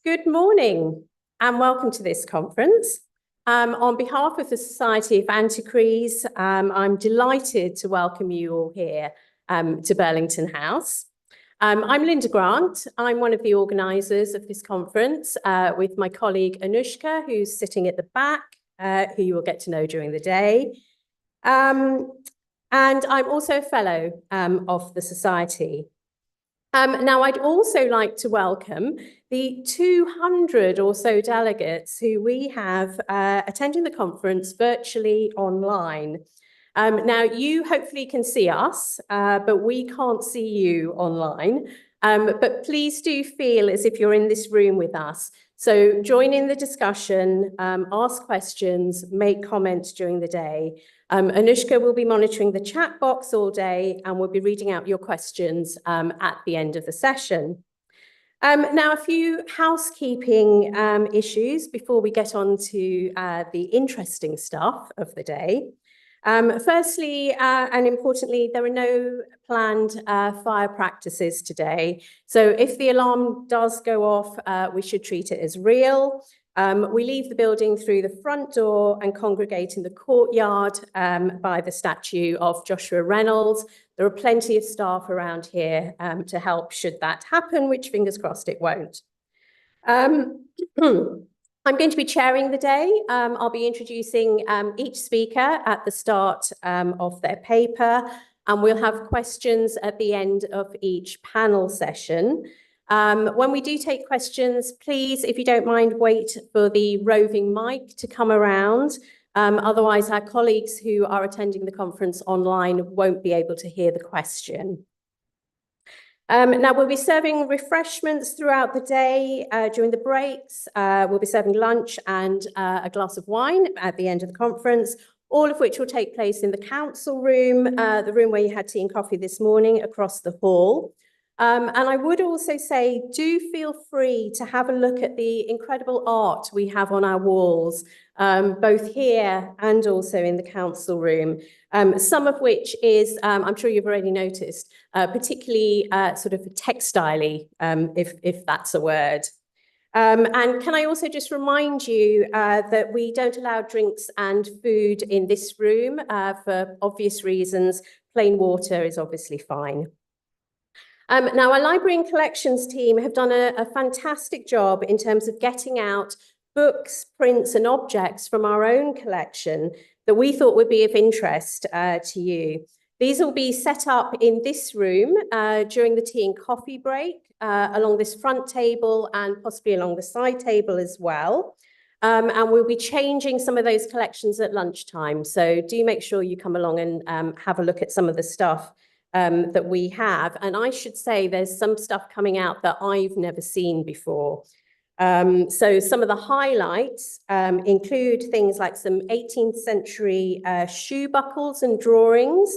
Good morning and welcome to this conference. On behalf of the Society of Antiquaries, I'm delighted to welcome you all here to Burlington House. I'm Linda Grant. I'm one of the organisers of this conference with my colleague Anouska, who's sitting at the back, who you will get to know during the day. And I'm also a fellow of the Society. Now, I'd also like to welcome the 200 or so delegates who we have attending the conference virtually online. Now, you hopefully can see us, but we can't see you online. But please do feel as if you're in this room with us. So join in the discussion, ask questions, make comments during the day. Anouska will be monitoring the chat box all day and we'll be reading out your questions at the end of the session. Now, a few housekeeping issues before we get on to the interesting stuff of the day. Firstly, and importantly, there are no planned fire practices today. So if the alarm does go off, we should treat it as real. We leave the building through the front door and congregate in the courtyard by the statue of Joshua Reynolds. There are plenty of staff around here to help should that happen, which fingers crossed it won't. I'm going to be chairing the day. I'll be introducing each speaker at the start of their paper, and we'll have questions at the end of each panel session. When we do take questions, please, if you don't mind, wait for the roving mic to come around. Otherwise, our colleagues who are attending the conference online won't be able to hear the question. Now, we'll be serving refreshments throughout the day. During the breaks, we'll be serving lunch and a glass of wine at the end of the conference, all of which will take place in the council room, the room where you had tea and coffee this morning, across the hall. And I would also say, do feel free to have a look at the incredible art we have on our walls, both here and also in the council room, some of which is, I'm sure you've already noticed, particularly sort of textile-y, if that's a word. And can I also just remind you that we don't allow drinks and food in this room for obvious reasons. Plain water is obviously fine. Now, our library and collections team have done a fantastic job in terms of getting out books, prints and objects from our own collection that we thought would be of interest to you. These will be set up in this room during the tea and coffee break, along this front table and possibly along the side table as well. And we'll be changing some of those collections at lunchtime. So do make sure you come along and have a look at some of the stuff that we have. And I should say there's some stuff coming out that I've never seen before. So some of the highlights include things like some 18th century shoe buckles and drawings,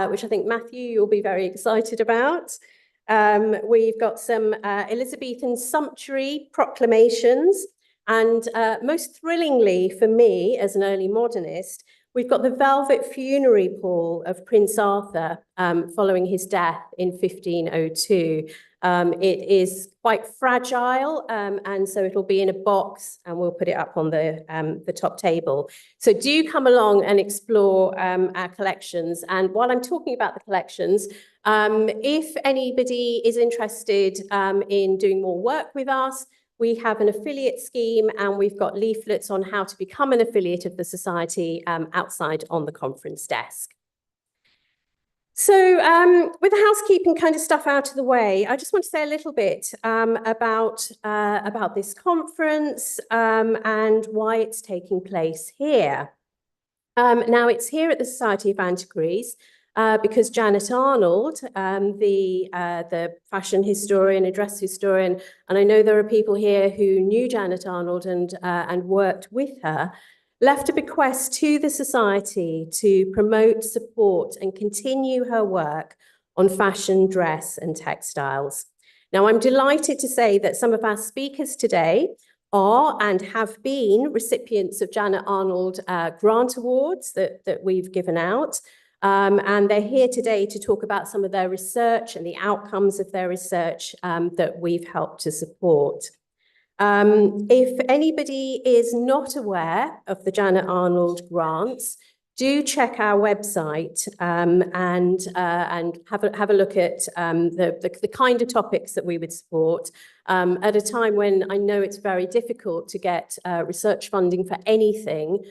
which I think, Matthew, you'll be very excited about. We've got some Elizabethan sumptuary proclamations. And most thrillingly for me, as an early modernist, we've got the velvet funerary pall of Prince Arthur following his death in 1502. It is quite fragile, and so it'll be in a box, and we'll put it up on the top table. So do come along and explore our collections. And while I'm talking about the collections, if anybody is interested in doing more work with us, we have an affiliate scheme, and we've got leaflets on how to become an affiliate of the Society outside on the conference desk. So with the housekeeping kind of stuff out of the way, I just want to say a little bit about this conference and why it's taking place here. Now, it's here at the Society of Antiquaries because Janet Arnold, the fashion historian, a dress historian, and I know there are people here who knew Janet Arnold and worked with her. left a bequest to the Society to promote, support, and continue her work on fashion, dress, and textiles. Now, I'm delighted to say that some of our speakers today are and have been recipients of Janet Arnold grant awards that we've given out. And they're here today to talk about some of their research and the outcomes of their research that we've helped to support. If anybody is not aware of the Janet Arnold grants, do check our website and have a look at the kind of topics that we would support at a time when I know it's very difficult to get research funding for anything.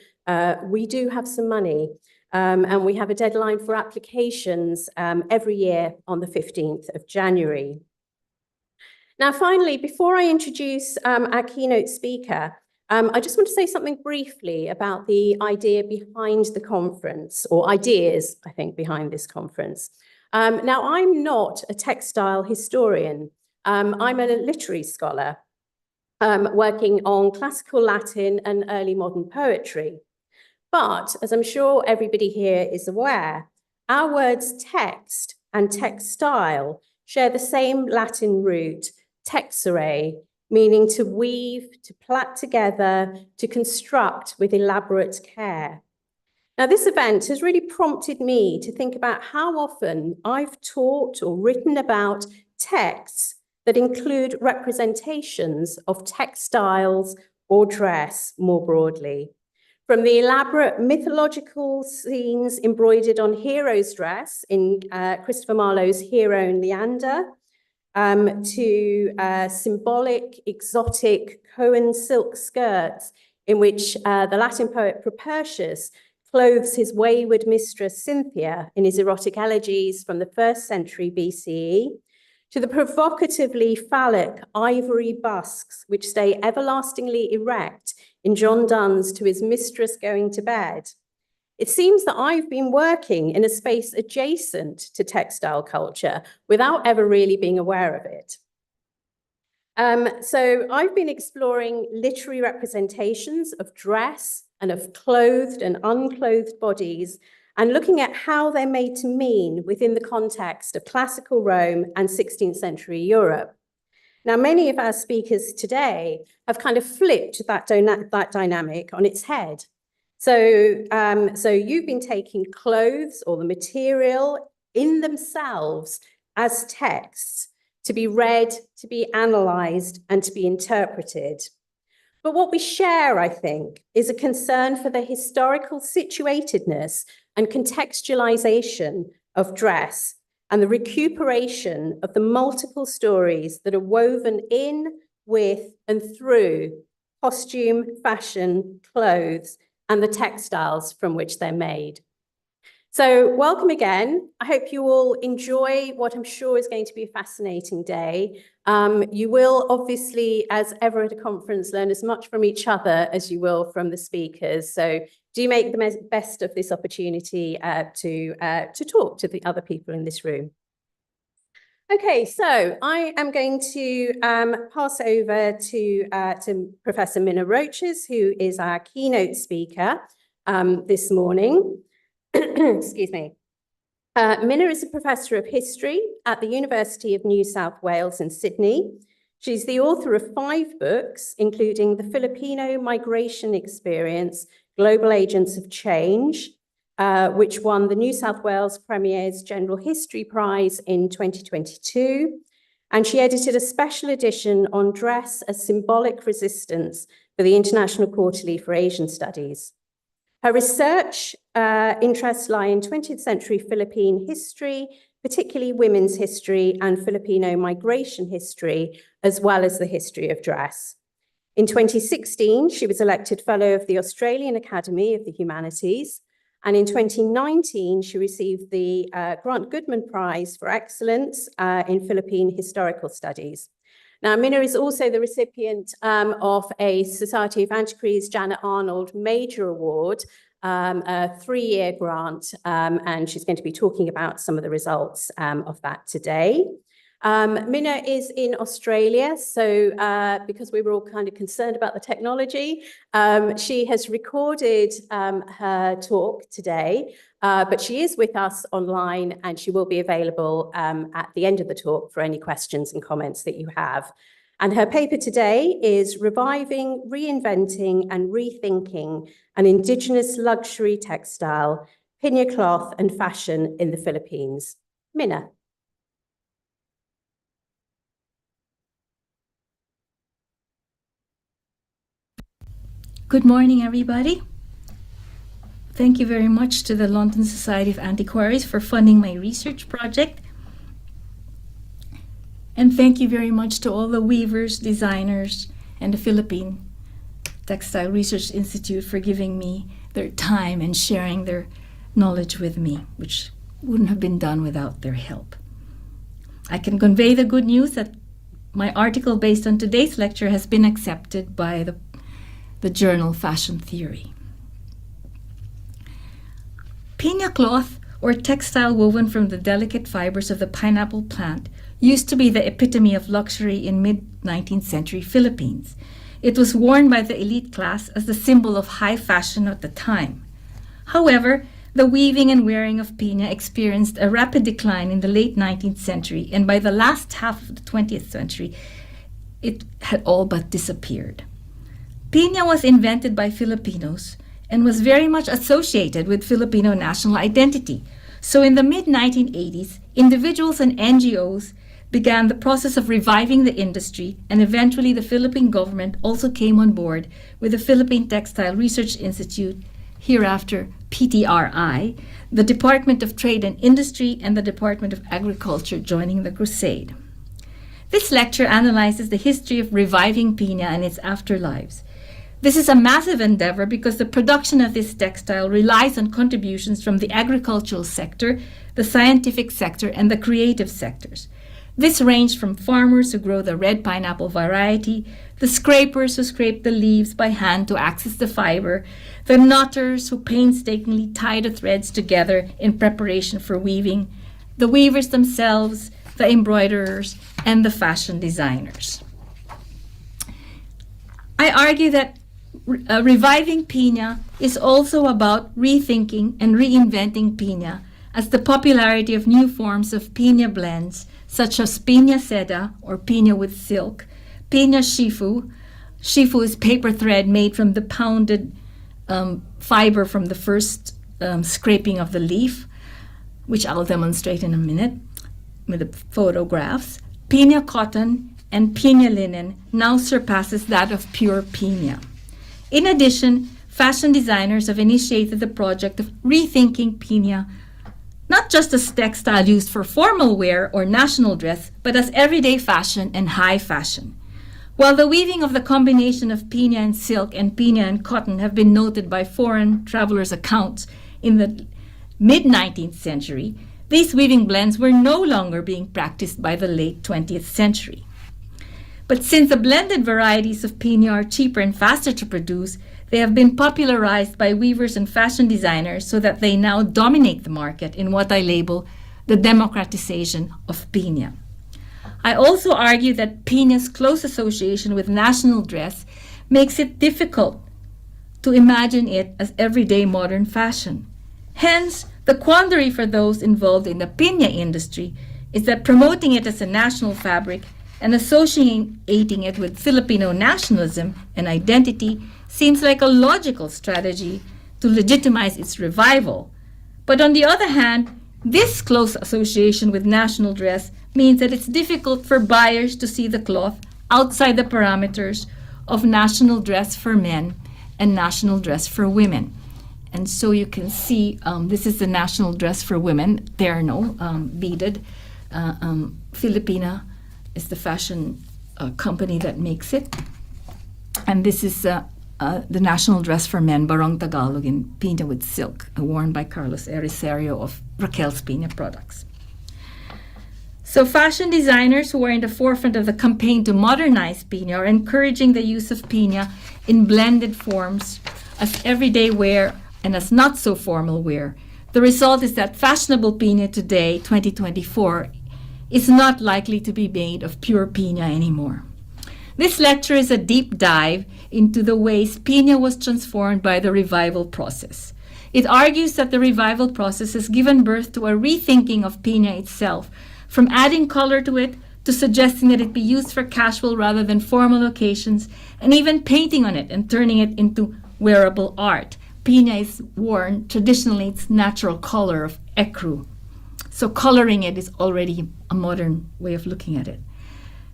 We do have some money, and we have a deadline for applications every year on the 15th of January. Now, finally, before I introduce our keynote speaker, I just want to say something briefly about the idea behind the conference, or ideas, I think, behind this conference. Now, I'm not a textile historian. I'm a literary scholar working on classical Latin and early modern poetry. But, as I'm sure everybody here is aware, our words text and textile share the same Latin root, texere, meaning to weave, to plait together, to construct with elaborate care. Now, this event has really prompted me to think about how often I've taught or written about texts that include representations of textiles or dress more broadly. From the elaborate mythological scenes embroidered on hero's dress in Christopher Marlowe's Hero and Leander, to symbolic, exotic Cohen silk skirts in which the Latin poet Propertius clothes his wayward mistress Cynthia in his erotic elegies from the 1st century BCE, to the provocatively phallic ivory busks which stay everlastingly erect in John Donne's To His Mistress Going to Bed. It seems that I've been working in a space adjacent to textile culture without ever really being aware of it. So I've been exploring literary representations of dress and of clothed and unclothed bodies and looking at how they're made to mean within the context of classical Rome and 16th century Europe. Now, many of our speakers today have kind of flipped that dynamic on its head. So you've been taking clothes or the material in themselves as texts to be read, to be analysed, and to be interpreted. But what we share, I think, is a concern for the historical situatedness and contextualisation of dress and the recuperation of the multiple stories that are woven in, with, and through costume, fashion, clothes, and the textiles from which they're made. So welcome again. I hope you all enjoy what I'm sure is going to be a fascinating day. You will obviously, as ever at a conference, learn as much from each other as you will from the speakers. So do make the best of this opportunity to talk to the other people in this room. Okay, so I am going to pass over to Professor Mina Roces, who is our keynote speaker this morning. Excuse me. Mina is a professor of history at the University of New South Wales in Sydney. She's the author of 5 books, including The Filipino Migration Experience, Global Agents of Change, which won the New South Wales Premier's General History Prize in 2022. And she edited a special edition on dress as symbolic resistance for the International Quarterly for Asian Studies. Her research interests lie in 20th century Philippine history, particularly women's history and Filipino migration history, as well as the history of dress. In 2016, she was elected Fellow of the Australian Academy of the Humanities. And in 2019, she received the Grant Goodman Prize for Excellence in Philippine Historical Studies. Now, Mina is also the recipient of a Society of Antiquaries Janet Arnold Major Award, a 3-year grant, and she's going to be talking about some of the results of that today. Mina is in Australia, so because we were all kind of concerned about the technology, she has recorded her talk today, but she is with us online and she will be available at the end of the talk for any questions and comments that you have. And her paper today is Reviving, Reinventing and Rethinking an Indigenous Luxury Textile, Pina Cloth and Fashion in the Philippines. Mina. Good morning, everybody. Thank you very much to the London Society of Antiquaries for funding my research project. And thank you very much to all the weavers, designers, and the Philippine Textile Research Institute for giving me their time and sharing their knowledge with me, which wouldn't have been done without their help. I can convey the good news that my article based on today's lecture has been accepted by the journal Fashion Theory. Pina cloth, or textile woven from the delicate fibers of the pineapple plant, used to be the epitome of luxury in mid-19th century Philippines. It was worn by the elite class as the symbol of high fashion at the time. However, the weaving and wearing of Pina experienced a rapid decline in the late 19th century, and by the last half of the 20th century, it had all but disappeared. Pina was invented by Filipinos and was very much associated with Filipino national identity. So in the mid-1980s, individuals and NGOs began the process of reviving the industry, and eventually the Philippine government also came on board with the Philippine Textile Research Institute, hereafter PTRI, the Department of Trade and Industry, and the Department of Agriculture joining the crusade. This lecture analyzes the history of reviving Pina and its afterlives. This is a massive endeavor because the production of this textile relies on contributions from the agricultural sector, the scientific sector, and the creative sectors. This ranged from farmers who grow the red pineapple variety, the scrapers who scrape the leaves by hand to access the fiber, the knotters who painstakingly tie the threads together in preparation for weaving, the weavers themselves, the embroiderers, and the fashion designers. I argue that reviving Pina is also about rethinking and reinventing Pina, as the popularity of new forms of Pina blends, such as Pina seda, or Pina with silk, Pina shifu. Shifu is paper thread made from the pounded fiber from the first scraping of the leaf, which I'll demonstrate in a minute with the photographs. Pina cotton and Pina linen now surpasses that of pure Pina. In addition, fashion designers have initiated the project of rethinking Pina, not just as textile used for formal wear or national dress, but as everyday fashion and high fashion. While the weaving of the combination of Pina and silk and Pina and cotton have been noted by foreign travelers' accounts in the mid-19th century, these weaving blends were no longer being practiced by the late 20th century. But since the blended varieties of Pina are cheaper and faster to produce, they have been popularized by weavers and fashion designers so that they now dominate the market in what I label the democratization of Pina. I also argue that Pina's close association with national dress makes it difficult to imagine it as everyday modern fashion. Hence, the quandary for those involved in the Pina industry is that promoting it as a national fabric and associating it with Filipino nationalism and identity seems like a logical strategy to legitimize its revival. But on the other hand, this close association with national dress means that it's difficult for buyers to see the cloth outside the parameters of national dress for men and national dress for women. And so you can see this is the national dress for women, terno, beaded. Filipina is the fashion company that makes it. And this is the national dress for men, Barong Tagalog in Pina with silk, worn by Carlos Ericerio of Raquel's Pina products. So fashion designers who are in the forefront of the campaign to modernize Pina are encouraging the use of Pina in blended forms as everyday wear and as not so formal wear. The result is that fashionable Pina today, 2024, is not likely to be made of pure Pina anymore. This lecture is a deep dive into the ways Pina was transformed by the revival process. It argues that the revival process has given birth to a rethinking of Pina itself, from adding color to it to suggesting that it be used for casual rather than formal occasions, and even painting on it and turning it into wearable art. Pina is worn traditionally its natural color of ecru. So coloring it is already a modern way of looking at it.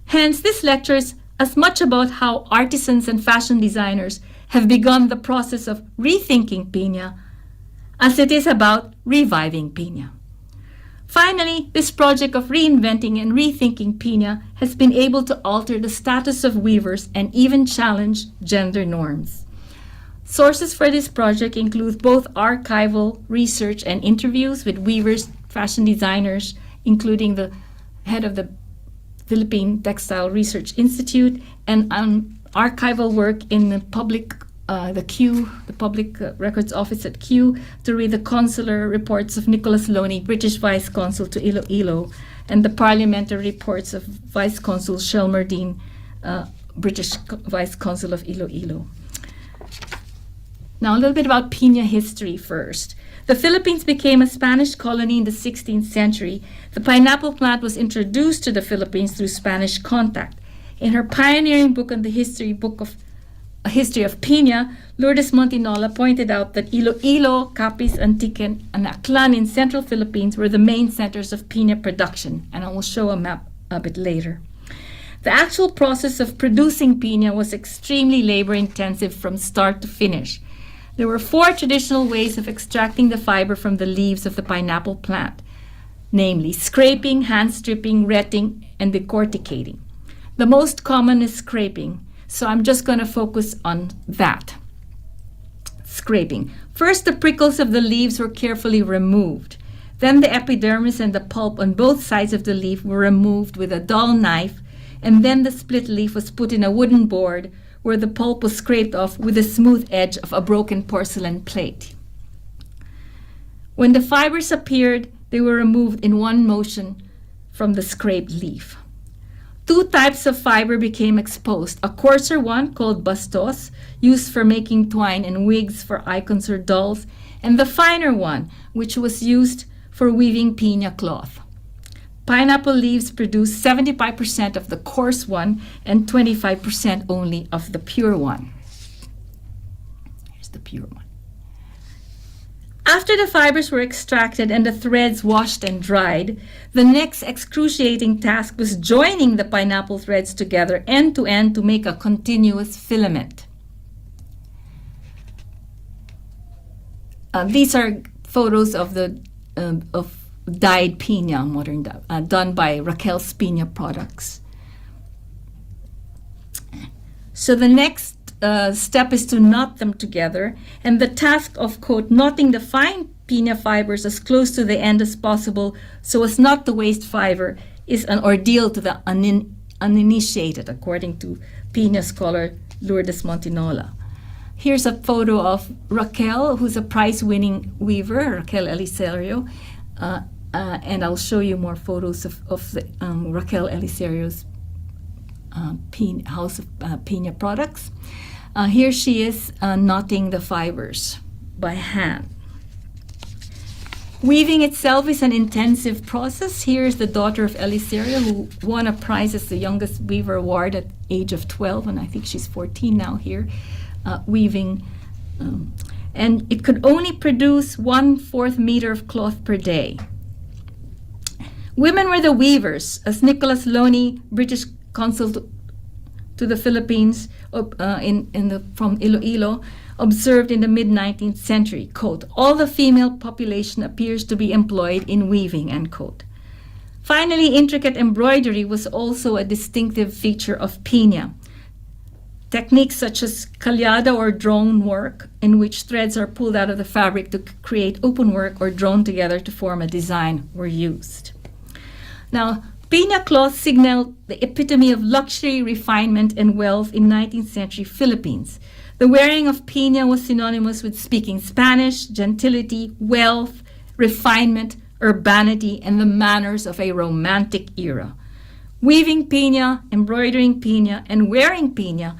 Hence, this lecture is as much about how artisans and fashion designers have begun the process of rethinking Pina as it is about reviving Pina. Finally, this project of reinventing and rethinking Pina has been able to alter the status of weavers and even challenge gender norms. Sources for this project include both archival research and interviews with weavers, fashion designers, including the head of the Philippine Textile Research Institute, and archival work in the public records office at Kew, to read the consular reports of Nicholas Loney, British Vice Consul to Iloilo, and the parliamentary reports of Vice Consul Shelmerdine, British Vice Consul of Iloilo. Now, a little bit about Pina history first. The Philippines became a Spanish colony in the 16th century. The pineapple plant was introduced to the Philippines through Spanish contact. In her pioneering book on the history of Pina, Lourdes Montinola pointed out that Iloilo, Capiz, Antiquén, and Aklan in central Philippines were the main centers of Pina production, and I will show a map a bit later. The actual process of producing Pina was extremely labor-intensive from start to finish. There were 4 traditional ways of extracting the fiber from the leaves of the pineapple plant, namely scraping, hand stripping, retting, and decorticating. The most common is scraping, so I'm just going to focus on that. Scraping. First, the prickles of the leaves were carefully removed. Then the epidermis and the pulp on both sides of the leaf were removed with a dull knife, and then the split leaf was put in a wooden board where the pulp was scraped off with the smooth edge of a broken porcelain plate. When the fibers appeared, they were removed in one motion from the scraped leaf. 2 types of fiber became exposed: a coarser one called bastos, used for making twine and wigs for icons or dolls, and the finer one, which was used for weaving Pina cloth. Pineapple leaves produce 75% of the coarse one and 25% only of the pure one. Here's the pure one. After the fibers were extracted and the threads washed and dried, the next excruciating task was joining the pineapple threads together end to end to make a continuous filament. These are photos of the dyed Pina, modern done by Raquel's Pina products. So the next step is to knot them together, and the task of, quote, knotting the fine Pina fibers as close to the end as possible so as not to waste fiber is an ordeal to the uninitiated, according to Pina scholar Lourdes Montinola. Here's a photo of Raquel, who's a prize-winning weaver, Raquel Eliserio, and I'll show you more photos of the, Raquel Eliserio's house of Pina products. Here she is knotting the fibers by hand. Weaving itself is an intensive process. Here's the daughter of Eliserio, who won a prize as the youngest weaver award at age of 12, and I think she's 14 now here, weaving. And it could only produce 1/4 meter of cloth per day. Women were the weavers, as Nicholas Loney, British consul to the Philippines from Iloilo, observed in the mid-19th century, quote, all the female population appears to be employed in weaving, end quote. Finally, intricate embroidery was also a distinctive feature of Pina. Techniques such as calyada or drone work, in which threads are pulled out of the fabric to create open work or drawn together to form a design, were used. Now, Pina cloth signaled the epitome of luxury, refinement, and wealth in 19th century Philippines. The wearing of Pina was synonymous with speaking Spanish, gentility, wealth, refinement, urbanity, and the manners of a romantic era. Weaving Pina, embroidering Pina, and wearing Pina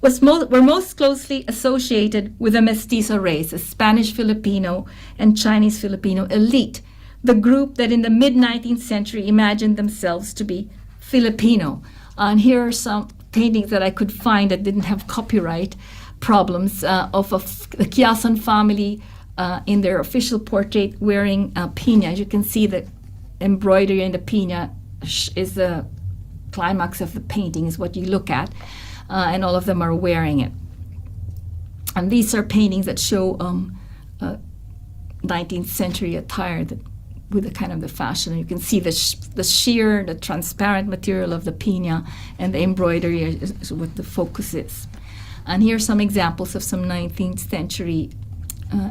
were most closely associated with the mestizo race, a Spanish Filipino and Chinese Filipino elite, the group that in the mid-19th century imagined themselves to be Filipino. And here are some paintings that I could find that didn't have copyright problems of the Quezon family in their official portrait wearing Pina. As you can see, the embroidery in the Pina is the climax of the painting, is what you look at, and all of them are wearing it. And these are paintings that show 19th century attire with the kind of the fashion. You can see the sheer, the transparent material of the Pina, and the embroidery is what the focus is. And here are some examples of some 19th century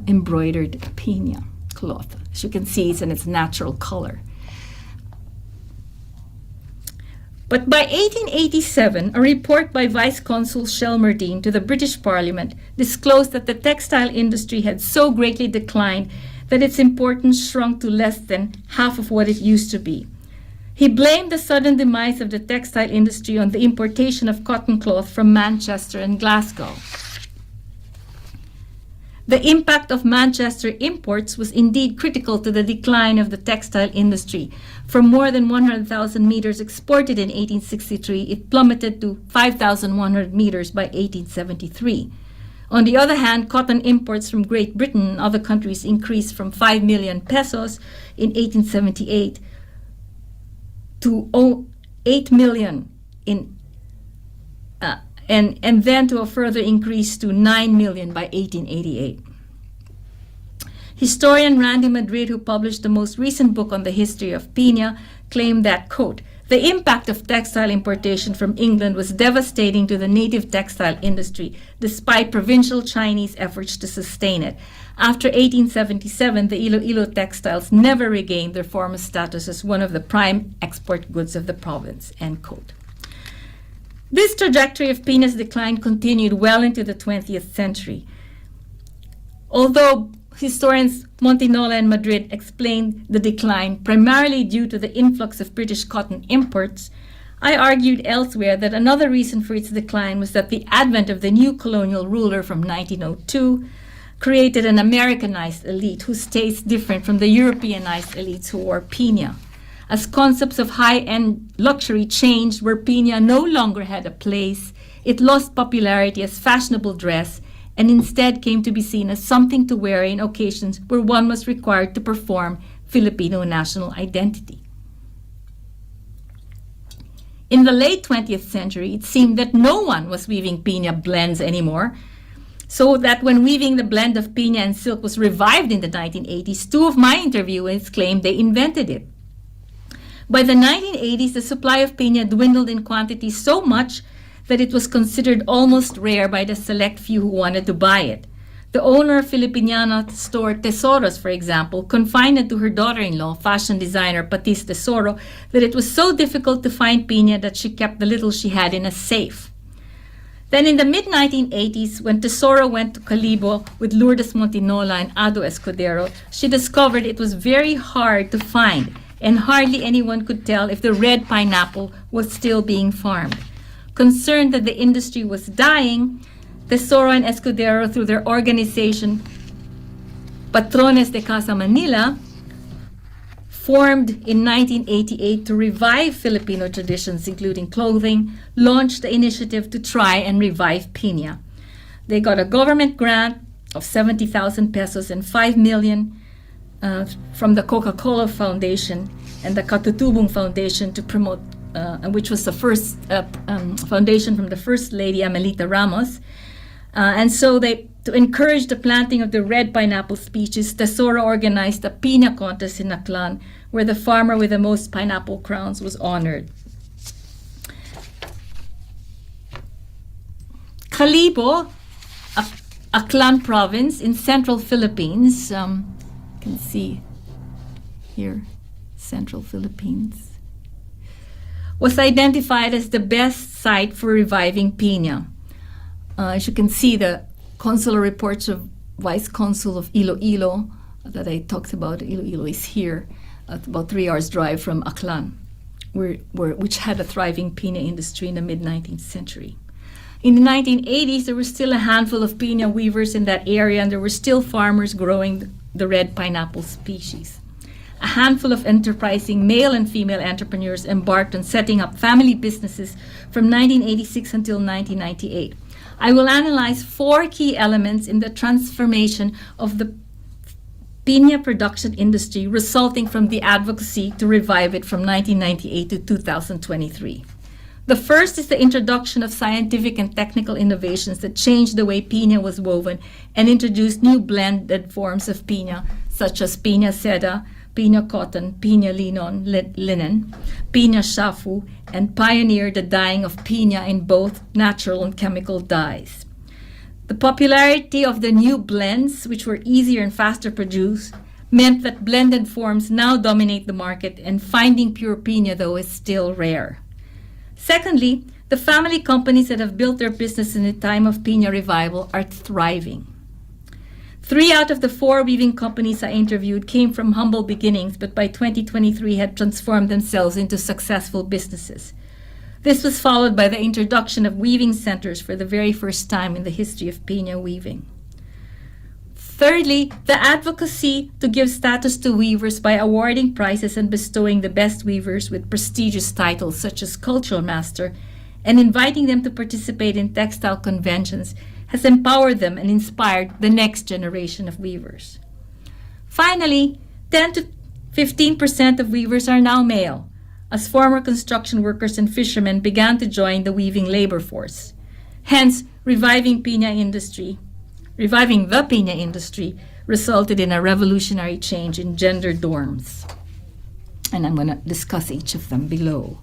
embroidered Pina cloth. As you can see, it's in its natural color. But by 1887, a report by Vice Consul Shelmerdine to the British Parliament disclosed that the textile industry had so greatly declined that its importance shrunk to less than half of what it used to be. He blamed the sudden demise of the textile industry on the importation of cotton cloth from Manchester and Glasgow. The impact of Manchester imports was indeed critical to the decline of the textile industry. From more than 100,000 meters exported in 1863, it plummeted to 5,100 meters by 1873. On the other hand, cotton imports from Great Britain and other countries increased from 5 million pesos in 1878 to 8 million and then to a further increase to 9 million by 1888. Historian Randy Madrid, who published the most recent book on the history of Pina, claimed that, quote, the impact of textile importation from England was devastating to the native textile industry, despite provincial Chinese efforts to sustain it. After 1877, the Iloilo textiles never regained their former status as one of the prime export goods of the province, end quote. This trajectory of Pina's decline continued well into the 20th century. Although historians Montinola and Madrid explained the decline primarily due to the influx of British cotton imports, I argued elsewhere that another reason for its decline was that the advent of the new colonial ruler from 1902 created an Americanized elite whose tastes different from the Europeanized elites who wore Pina. As concepts of high-end luxury changed where Pina no longer had a place, it lost popularity as fashionable dress and instead came to be seen as something to wear in occasions where one was required to perform Filipino national identity. In the late 20th century, it seemed that no one was weaving Pina blends anymore, so that when weaving the blend of Pina and silk was revived in the 1980s, two of my interviewees claimed they invented it. By the 1980s, the supply of Pina dwindled in quantity so much that it was considered almost rare by the select few who wanted to buy it. The owner of Filipiniana store Tesoros, for example, confided to her daughter-in-law, fashion designer Patis Tesoro, that it was so difficult to find Pina that she kept the little she had in a safe. Then in the mid-1980s, when Tesoro went to Calibo with Lourdes Montinola and Ado Escudero, she discovered it was very hard to find, and hardly anyone could tell if the red pineapple was still being farmed. Concerned that the industry was dying, Tesoro and Escudero, through their organization Patrones de Casa Manila, formed in 1988 to revive Filipino traditions, including clothing, launched the initiative to try and revive Pina. They got a government grant of 70,000 pesos and 5 million from the Coca-Cola Foundation and the Katutubong Foundation to promote, which was the first foundation from the First Lady Amelita Ramos. And so to encourage the planting of the red pineapple species, Tesoro organized a Pina contest in Aklan, where the farmer with the most pineapple crowns was honored. Calibo, Aklan province in central Philippines, you can see here, central Philippines, was identified as the best site for reviving Pina. As you can see, the consular reports of Vice Consul of Iloilo that I talked about, Iloilo is here, about 3 hours drive from Aklan, which had a thriving Pina industry in the mid-19th century. In the 1980s, there were still a handful of Pina weavers in that area, and there were still farmers growing the red pineapple species. A handful of enterprising male and female entrepreneurs embarked on setting up family businesses from 1986 until 1998. I will analyze 4 key elements in the transformation of the Pina production industry resulting from the advocacy to revive it from 1998 to 2023. The first is the introduction of scientific and technical innovations that changed the way Pina was woven and introduced new blended forms of Pina, such as Pina seda, Pina cotton, Pina linen, Pina shafu, and pioneered the dyeing of Pina in both natural and chemical dyes. The popularity of the new blends, which were easier and faster to produce, meant that blended forms now dominate the market, and finding pure Pina, though, is still rare. Secondly, the family companies that have built their business in the time of Pina revival are thriving. 3 out of the 4 weaving companies I interviewed came from humble beginnings, but by 2023 had transformed themselves into successful businesses. This was followed by the introduction of weaving centers for the very first time in the history of Pina weaving. Thirdly, the advocacy to give status to weavers by awarding prizes and bestowing the best weavers with prestigious titles such as Cultural Master and inviting them to participate in textile conventions has empowered them and inspired the next generation of weavers. Finally, 10 to 15% of weavers are now male, as former construction workers and fishermen began to join the weaving labor force. Hence, reviving the Pina industry resulted in a revolutionary change in gender norms. And I'm going to discuss each of them below.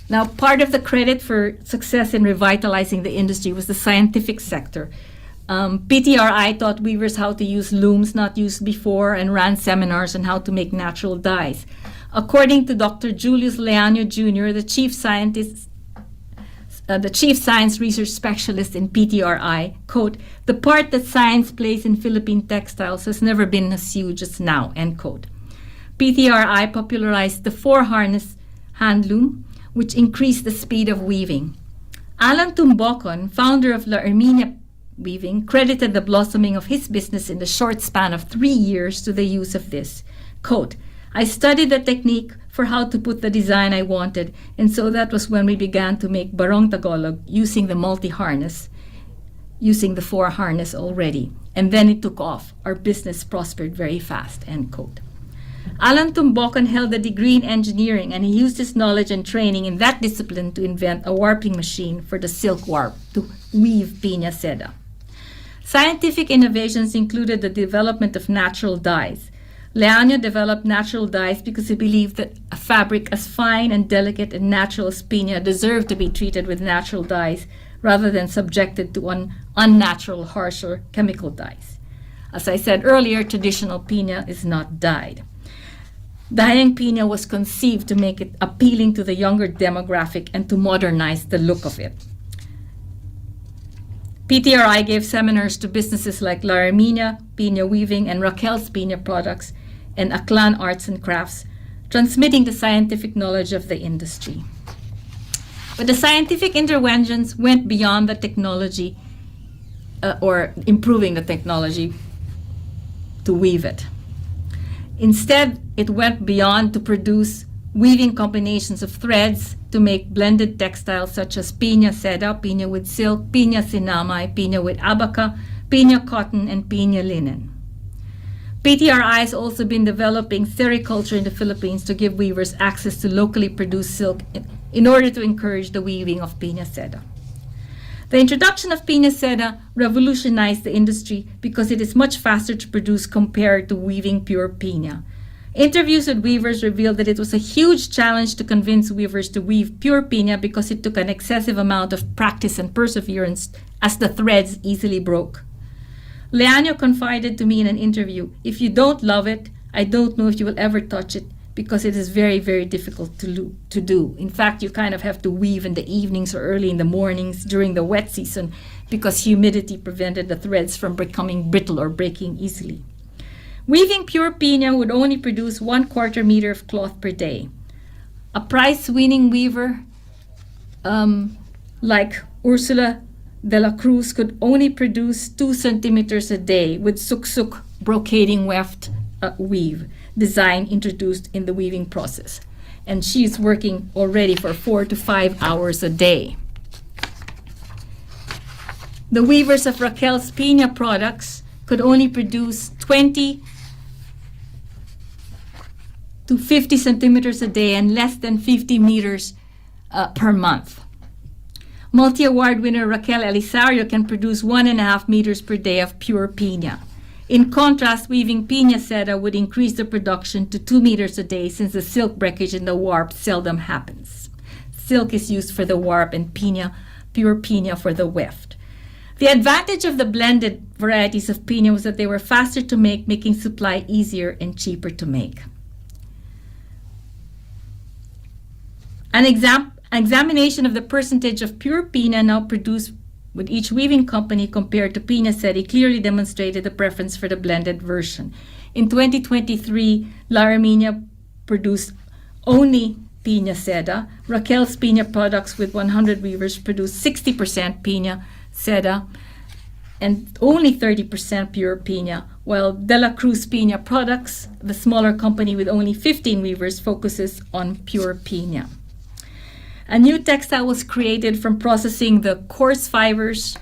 Now, part of the credit for success in revitalizing the industry was the scientific sector. PTRI taught weavers how to use looms not used before and ran seminars on how to make natural dyes. According to Dr. Julius Leano Jr., the chief science research specialist in PTRI, quote, "The part that science plays in Philippine textiles has never been as huge as now," end quote. PTRI popularized the 4-harness handloom, which increased the speed of weaving. Alan Tumbocon, founder of La Herminia Weaving, credited the blossoming of his business in the short span of 3 years to the use of this. Quote, "I studied the technique for how to put the design I wanted, and so that was when we began to make Barong Tagalog using the multi-harness, using the 4-harness already. And then it took off. Our business prospered very fast," end quote. Alan Tumbocon held a degree in engineering, and he used his knowledge and training in that discipline to invent a warping machine for the silk warp to weave Pina seda. Scientific innovations included the development of natural dyes. Leano developed natural dyes because he believed that a fabric as fine and delicate and natural as Pina deserved to be treated with natural dyes rather than subjected to unnatural, harsher chemical dyes. As I said earlier, traditional Pina is not dyed. Dyeing Pina was conceived to make it appealing to the younger demographic and to modernize the look of it. PTRI gave seminars to businesses like La Herminia, Pina Weaving, and Raquel's Pina Products, and Aklan Arts and Crafts, transmitting the scientific knowledge of the industry. But the scientific interventions went beyond the technology or improving the technology to weave it. Instead, it went beyond to produce weaving combinations of threads to make blended textiles such as Pina seda, Pina with silk, Pina sinamay, Pina with abaca, Pina cotton, and Pina linen. PTRI has also been developing sericulture in the Philippines to give weavers access to locally produced silk in order to encourage the weaving of Pina seda. The introduction of Pina seda revolutionized the industry because it is much faster to produce compared to weaving pure Pina. Interviews with weavers revealed that it was a huge challenge to convince weavers to weave pure Pina because it took an excessive amount of practice and perseverance as the threads easily broke. Leano confided to me in an interview, "If you don't love it, I don't know if you will ever touch it because it is very, very difficult to do. In fact, you kind of have to weave in the evenings or early in the mornings during the wet season because humidity prevented the threads from becoming brittle or breaking easily." Weaving pure Pina would only produce 1/4 meter of cloth per day. A prize-winning weaver like Ursula de la Cruz could only produce 2 centimeters a day with suk-suk brocading weft weave design introduced in the weaving process. And she's working already for 4 to 5 hours a day. The weavers of Raquel's Pina products could only produce 20 to 50 centimeters a day and less than 50 meters per month. Multi-award winner Raquel Elizario can produce 1.5 meters per day of pure Pina. In contrast, weaving Pina seda would increase the production to 2 meters a day since the silk breakage in the warp seldom happens. Silk is used for the warp and Pina, pure Pina for the weft. The advantage of the blended varieties of Pina was that they were faster to make, making supply easier and cheaper to make. An examination of the percentage of pure Pina now produced with each weaving company compared to Pina sedi clearly demonstrated the preference for the blended version. In 2023, La Armenia produced only Pina seda. Raquel's Pina products with 100 weavers produced 60% Pina seda and only 30% pure Pina, while De La Cruz Pina products, the smaller company with only 15 weavers, focuses on pure Pina. A new textile was created from processing the coarse fibers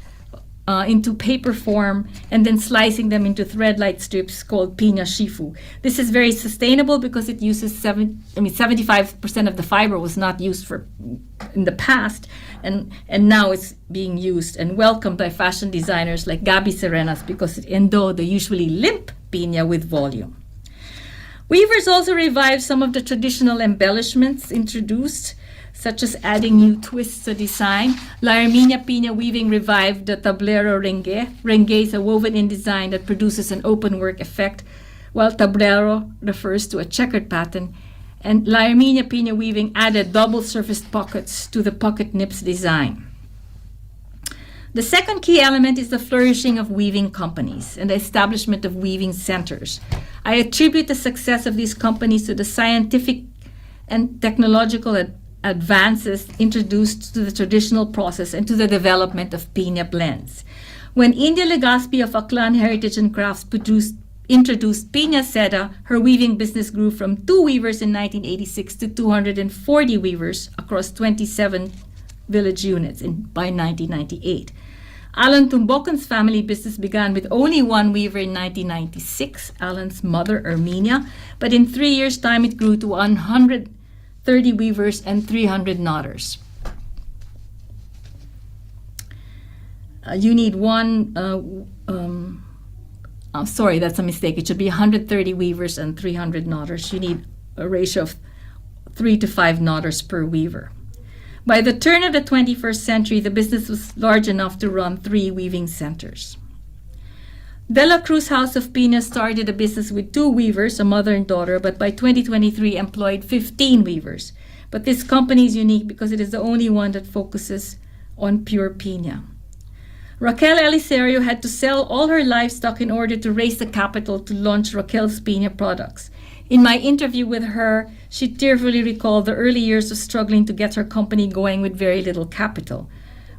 into paper form and then slicing them into thread-like strips called Pina Shifu. This is very sustainable because it uses 75% of the fiber was not used in the past, and now it's being used and welcomed by fashion designers like Gabi Serenas because it endowed the usually limp Pina with volume. Weavers also revived some of the traditional embellishments introduced, such as adding new twists to design. La Armenia Pina weaving revived the tablero rengue. Rengue is a woven-in design that produces an open-work effect, while tablero refers to a checkered pattern. And La Armenia Pina weaving added double-surfaced pockets to the pocket nips design. The second key element is the flourishing of weaving companies and the establishment of weaving centers. I attribute the success of these companies to the scientific and technological advances introduced to the traditional process and to the development of Pina blends. When India Legaspi of Aklan Heritage and Crafts introduced Pina seda, her weaving business grew from 2 weavers in 1986 to 240 weavers across 27 village units by 1998. Alan Tumbokan's family business began with only 1 weaver in 1996, Alan's mother, Erminia, but in 3 years' time it grew to 130 weavers and 300 knotters. You need sorry, that's a mistake. It should be 130 weavers and 300 knotters. You need a ratio of 3 to 5 knotters per weaver. By the turn of the 21st century, the business was large enough to run 3 weaving centers. De La Cruz House of Pina started a business with 2 weavers, a mother and daughter, but by 2023 employed 15 weavers. But this company is unique because it is the only one that focuses on pure Pina. Raquel Elizario had to sell all her livestock in order to raise the capital to launch Raquel's Pina products. In my interview with her, she tearfully recalled the early years of struggling to get her company going with very little capital.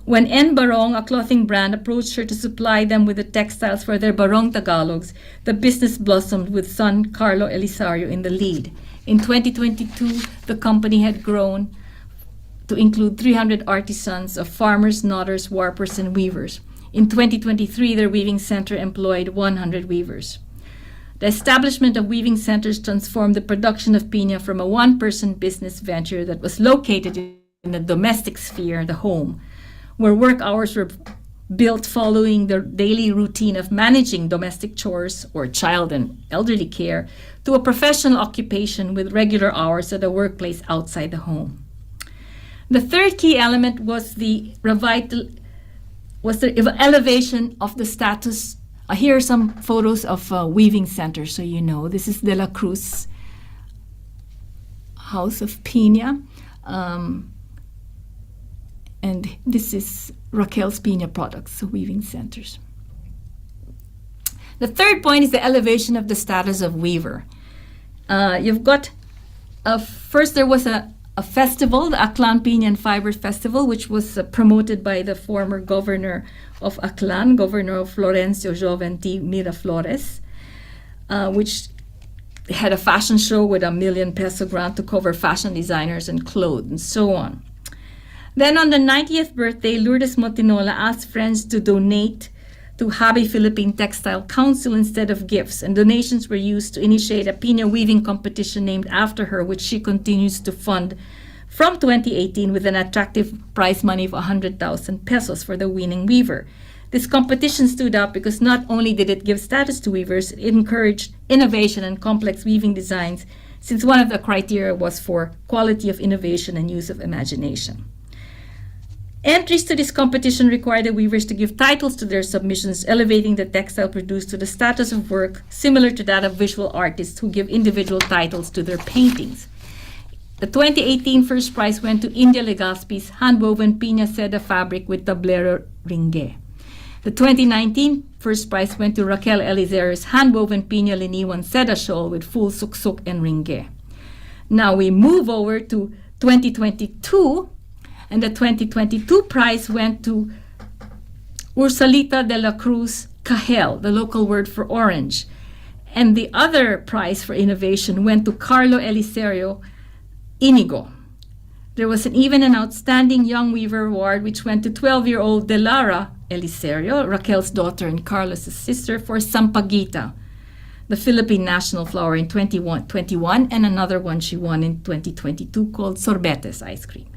When N Barong, a clothing brand, approached her to supply them with the textiles for their Barong Tagalogs, the business blossomed with son Carlo Elizario in the lead. In 2022, the company had grown to include 300 artisans of farmers, knotters, warpers, and weavers. In 2023, their weaving center employed 100 weavers. The establishment of weaving centers transformed the production of Pina from a one-person business venture that was located in the domestic sphere, the home, where work hours were built following the daily routine of managing domestic chores or child and elderly care, to a professional occupation with regular hours at a workplace outside the home. The third key element was the elevation of the status. Here are some photos of weaving centers, so you know. This is De La Cruz House of Pina, and this is Raquel's Pina products, so weaving centers. The third point is the elevation of the status of weaver. You've got, first there was a festival, the Aklan Pina and Fiber Festival, which was promoted by the former governor of Aklan, Governor Florencio Joventi Miraflores, which had a fashion show with ₱1 million grant to cover fashion designers and clothes and so on. Then on the 90th birthday, Lourdes Motinola asked friends to donate to Habi Philippine Textile Council instead of gifts, and donations were used to initiate a Pina weaving competition named after her, which she continues to fund from 2018 with an attractive prize money of 100,000 pesos for the winning weaver. This competition stood out because not only did it give status to weavers, it encouraged innovation and complex weaving designs, since one of the criteria was for quality of innovation and use of imagination. Entries to this competition required the weavers to give titles to their submissions, elevating the textile produced to the status of work similar to that of visual artists who give individual titles to their paintings. The 2018 first prize went to India Legaspi's hand-woven Pina Seda fabric with tablero ringue. The 2019 first prize went to Raquel Elizare's hand-woven Pina Liniwan Seda shawl with full suksuk and ringue. Now we move over to 2022, and the 2022 prize went to Ursalita de la Cruz Cajel, the local word for orange. And the other prize for innovation went to Carlo Eliserio Inigo. There was even an outstanding young weaver award, which went to 12-year-old Delara Eliserio, Raquel's daughter and Carlos's sister, for Sampaguita, the Philippine national flower in 2021, and another one she won in 2022 called Sorbetes ice cream.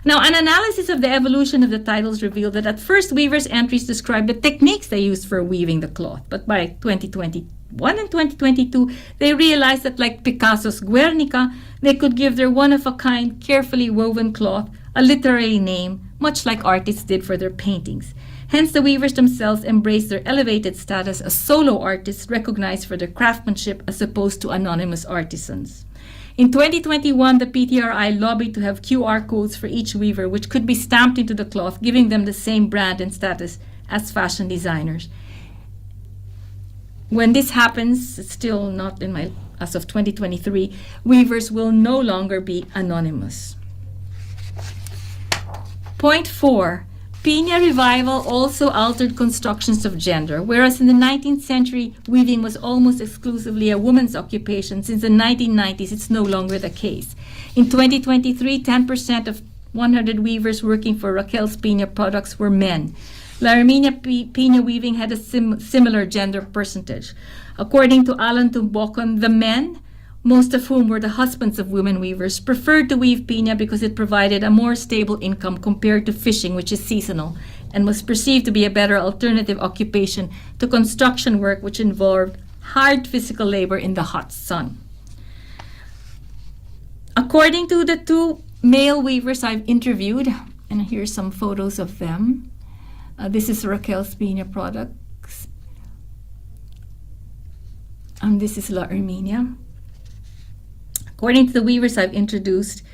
Now, an analysis of the evolution of the titles revealed that at first weavers' entries described the techniques they used for weaving the cloth, but by 2021 and 2022, they realized that like Picasso's Guernica, they could give their one-of-a-kind, carefully woven cloth a literary name, much like artists did for their paintings. Hence, the weavers themselves embraced their elevated status as solo artists recognized for their craftsmanship as opposed to anonymous artisans. In 2021, the PTRI lobbied to have QR codes for each weaver, which could be stamped into the cloth, giving them the same brand and status as fashion designers. When this happens, it's still not in my, as of 2023, weavers will no longer be anonymous. Point 4. Pina revival also altered constructions of gender, whereas in the 19th century, weaving was almost exclusively a woman's occupation. Since the 1990s, it's no longer the case. In 2023, 10% of 100 weavers working for Raquel's Pina products were men. La Herminia Pina weaving had a similar gender percentage. According to Alan Tumbocon, the men, most of whom were the husbands of women weavers, preferred to weave Pina because it provided a more stable income compared to fishing, which is seasonal, and was perceived to be a better alternative occupation to construction work, which involved hard physical labor in the hot sun. According to the two male weavers I've interviewed, and here's some photos of them. This is Raquel's Pina products, and this is La Herminia. According to the weavers I've introduced,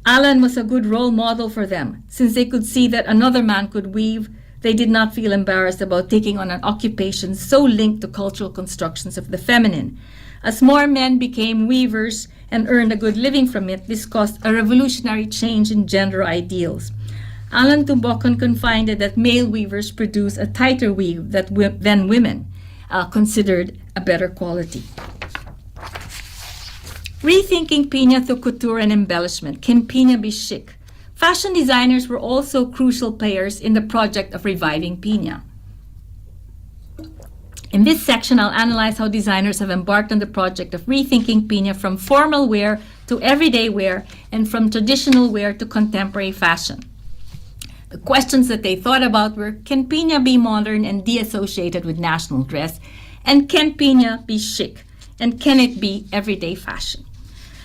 Alan was a good role model for them. Since they could see that another man could weave, they did not feel embarrassed about taking on an occupation so linked to cultural constructions of the feminine. As more men became weavers and earned a good living from it, this caused a revolutionary change in gender ideals. Alan Tumbocon confided that male weavers produce a tighter weave than women, considered a better quality. Rethinking Pina through couture and embellishment. Can Pina be chic? Fashion designers were also crucial players in the project of reviving Pina. In this section, I'll analyze how designers have embarked on the project of rethinking Pina from formal wear to everyday wear and from traditional wear to contemporary fashion. The questions that they thought about were, can Pina be modern and de-associated with national dress? And can Pina be chic? And can it be everyday fashion?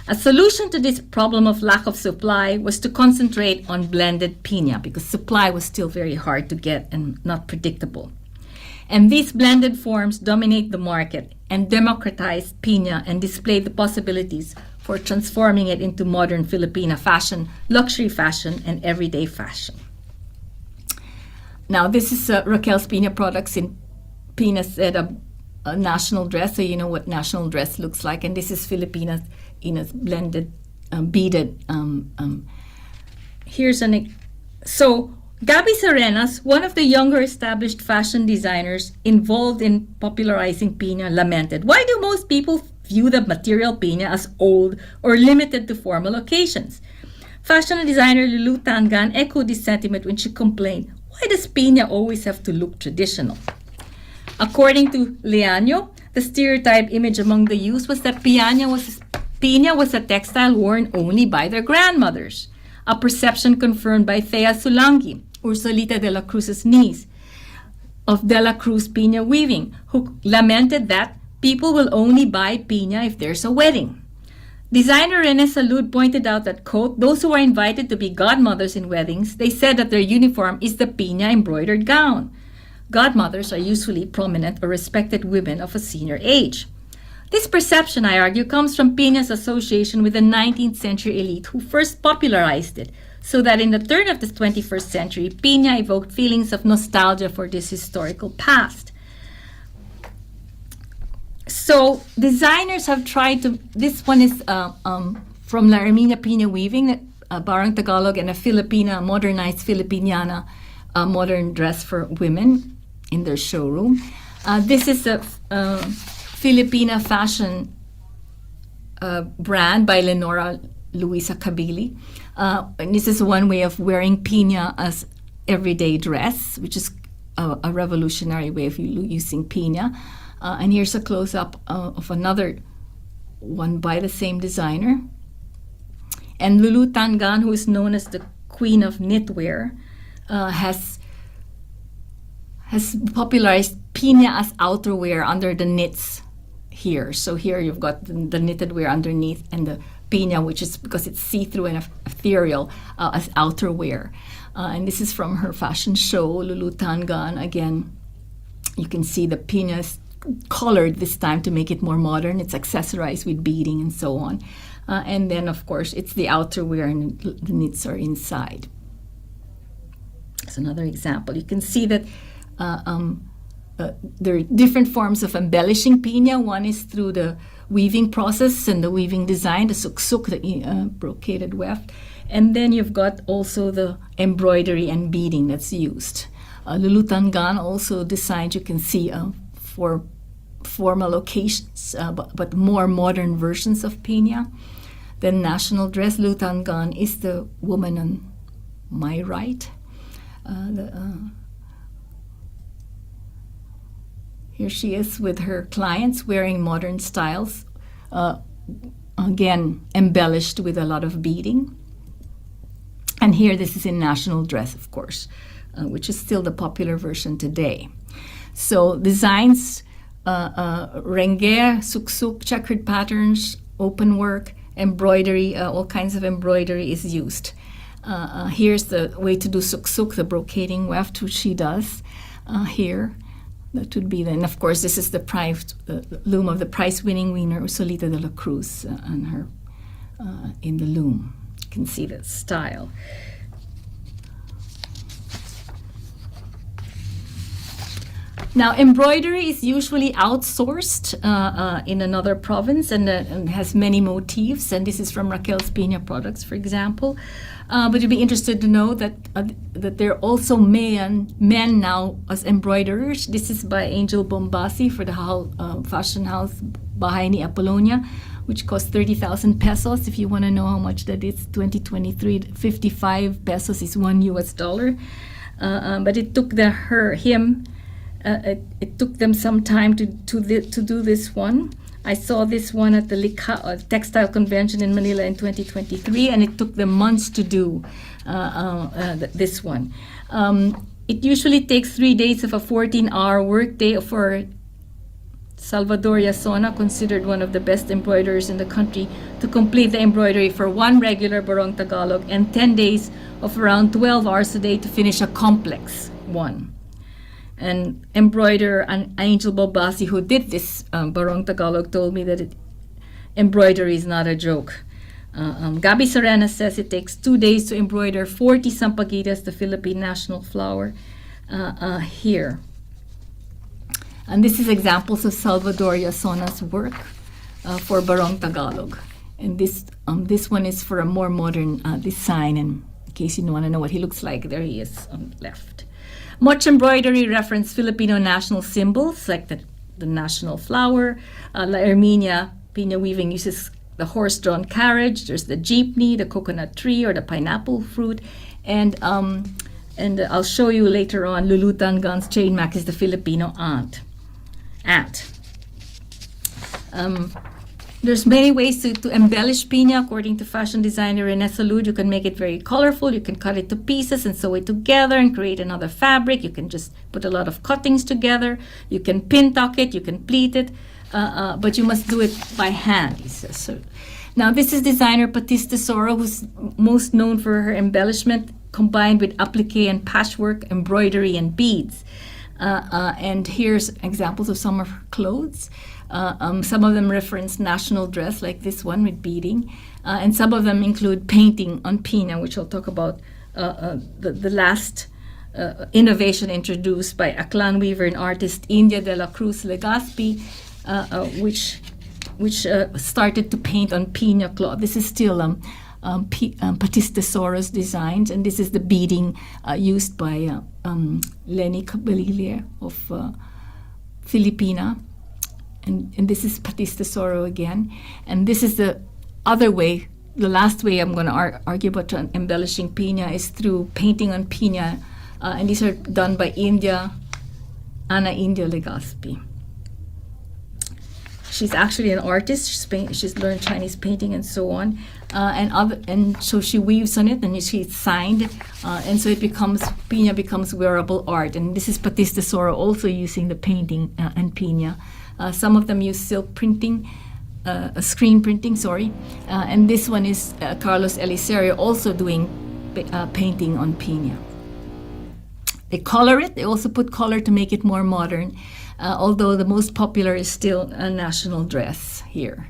A solution to this problem of lack of supply was to concentrate on blended Pina because supply was still very hard to get and not predictable. And these blended forms dominate the market and democratize Pina and display the possibilities for transforming it into modern Filipina fashion, luxury fashion, and everyday fashion. Now, this is Raquel's Pina products in Pina Seda a national dress, so you know what national dress looks like. And this is Filipinas in a blended, beaded. So Gabi Sarenas, one of the younger established fashion designers involved in popularizing Pina, lamented, "Why do most people view the material Pina as old or limited to formal occasions?" Fashion designer Lulu Tangan echoed this sentiment when she complained, "Why does Pina always have to look traditional?" According to Leaño, the stereotype image among the youth was that Pina was a textile worn only by their grandmothers, a perception confirmed by Thea Sulangi, Ursulita de la Cruz's niece, of de la Cruz Pina weaving, who lamented that people will only buy Pina if there's a wedding. Designer Rene Salud pointed out that, quote, "Those who are invited to be godmothers in weddings, they said that their uniform is the Pina embroidered gown. Godmothers are usually prominent or respected women of a senior age." This perception, I argue, comes from Pina's association with the 19th century elite who first popularized it, so that in the turn of the 21st century, Pina evoked feelings of nostalgia for this historical past. So designers have tried to, this one is from La Hermina Pina Weaving, Barong Tagalog, and a Filipina, modernized Filipiniana modern dress for women in their showroom. This is a Filipina fashion brand by Lenora Luisa Kabili. And this is one way of wearing Pina as everyday dress, which is a revolutionary way of using Pina. And here's a close-up of another one by the same designer. And Lulu Tangan, who is known as the Queen of Knitwear, has popularized Pina as outerwear under the knits here. So here you've got the knitted wear underneath, and the Pina, which is because it's see-through and ethereal, as outerwear. And this is from her fashion show, Lulu Tangan. Again, you can see the Pina is colored this time to make it more modern. It's accessorized with beading and so on. And then, of course, it's the outerwear and the knits are inside. It's another example. You can see that there are different forms of embellishing Pina. One is through the weaving process and the weaving design, the suksuk, the brocaded weft. And then you've got also the embroidery and beading that's used. Lulu Tangan also designed, you can see, for formal occasions, but more modern versions of Pina. The national dress, Lulu Tangan, is the woman on my right. Here she is with her clients wearing modern styles, again embellished with a lot of beading. And here this is in national dress, of course, which is still the popular version today. So designs, rengue, suksuk, checkered patterns, open work, embroidery, all kinds of embroidery is used. Here's the way to do suksuk, the brocading weft, which she does here. That would be then, of course, this is the loom of the prize-winning winner, Ursulita de la Cruz, and her in the loom. You can see the style. Now, embroidery is usually outsourced in another province and has many motifs. And this is from Raquel's Pina products, for example. But you'd be interested to know that there are also men now as embroiderers. This is by Angel Bombasi for the fashion house Bahay ni Apollonia, which cost 30,000 pesos. If you want to know how much that is, 2023, 55 pesos is $1. But it took it took them some time to do this one. I saw this one at the Textile Convention in Manila in 2023, and it took them months to do this one. It usually takes 3 days of a 14-hour workday for Salvador Yasona, considered one of the best embroiderers in the country, to complete the embroidery for one regular Barong Tagalog, and 10 days of around 12 hours a day to finish a complex one. And embroiderer Angel Bombasi, who did this Barong Tagalog, told me that embroidery is not a joke. Gabi Serena says it takes 2 days to embroider 40 sampaguitas, the Philippine national flower, here. And this is examples of Salvador Yasona's work for Barong Tagalog. And this one is for a more modern design, and in case you want to know what he looks like, there he is on the left. Much embroidery reference Filipino national symbols, like the national flower. La Herminia Pina weaving uses the horse-drawn carriage. There's the jeepney, the coconut tree, or the pineapple fruit. And I'll show you later on, Lulutan Gun's trademark is the Filipino ant. There's many ways to embellish Pina. According to fashion designer Rene Salud, you can make it very colorful. You can cut it to pieces and sew it together and create another fabric. You can just put a lot of cuttings together. You can pin tuck it. You can pleat it. But you must do it by hand, he says. So, now, this is designer Patis Tesoro, who's most known for her embellishment combined with applique and patchwork, embroidery, and beads. And here's examples of some of her clothes. Some of them reference national dress, like this one with beading. And some of them include painting on Pina, which I'll talk about the last innovation introduced by a clan weaver and artist, India de la Cruz Legazpi, which started to paint on Pina cloth. This is still Patis Tesoro's designs, and this is the beading used by Lenny Caballilier of Filipina. And this is Patis Tesoro again. And this is the other way, the last way I'm going to argue about embellishing Pina is through painting on Pina. And these are done by Ana India Legazpi. She's actually an artist. She's learned Chinese painting and so on, and so she weaves on it, and she's signed, and so Pina becomes wearable art. And this is Patis Tesoro also using the painting and Pina. Some of them use silk printing, screen printing. And this one is Carlos Eliserio also doing painting on Pina. They color it. They also put color to make it more modern. Although the most popular is still a national dress here,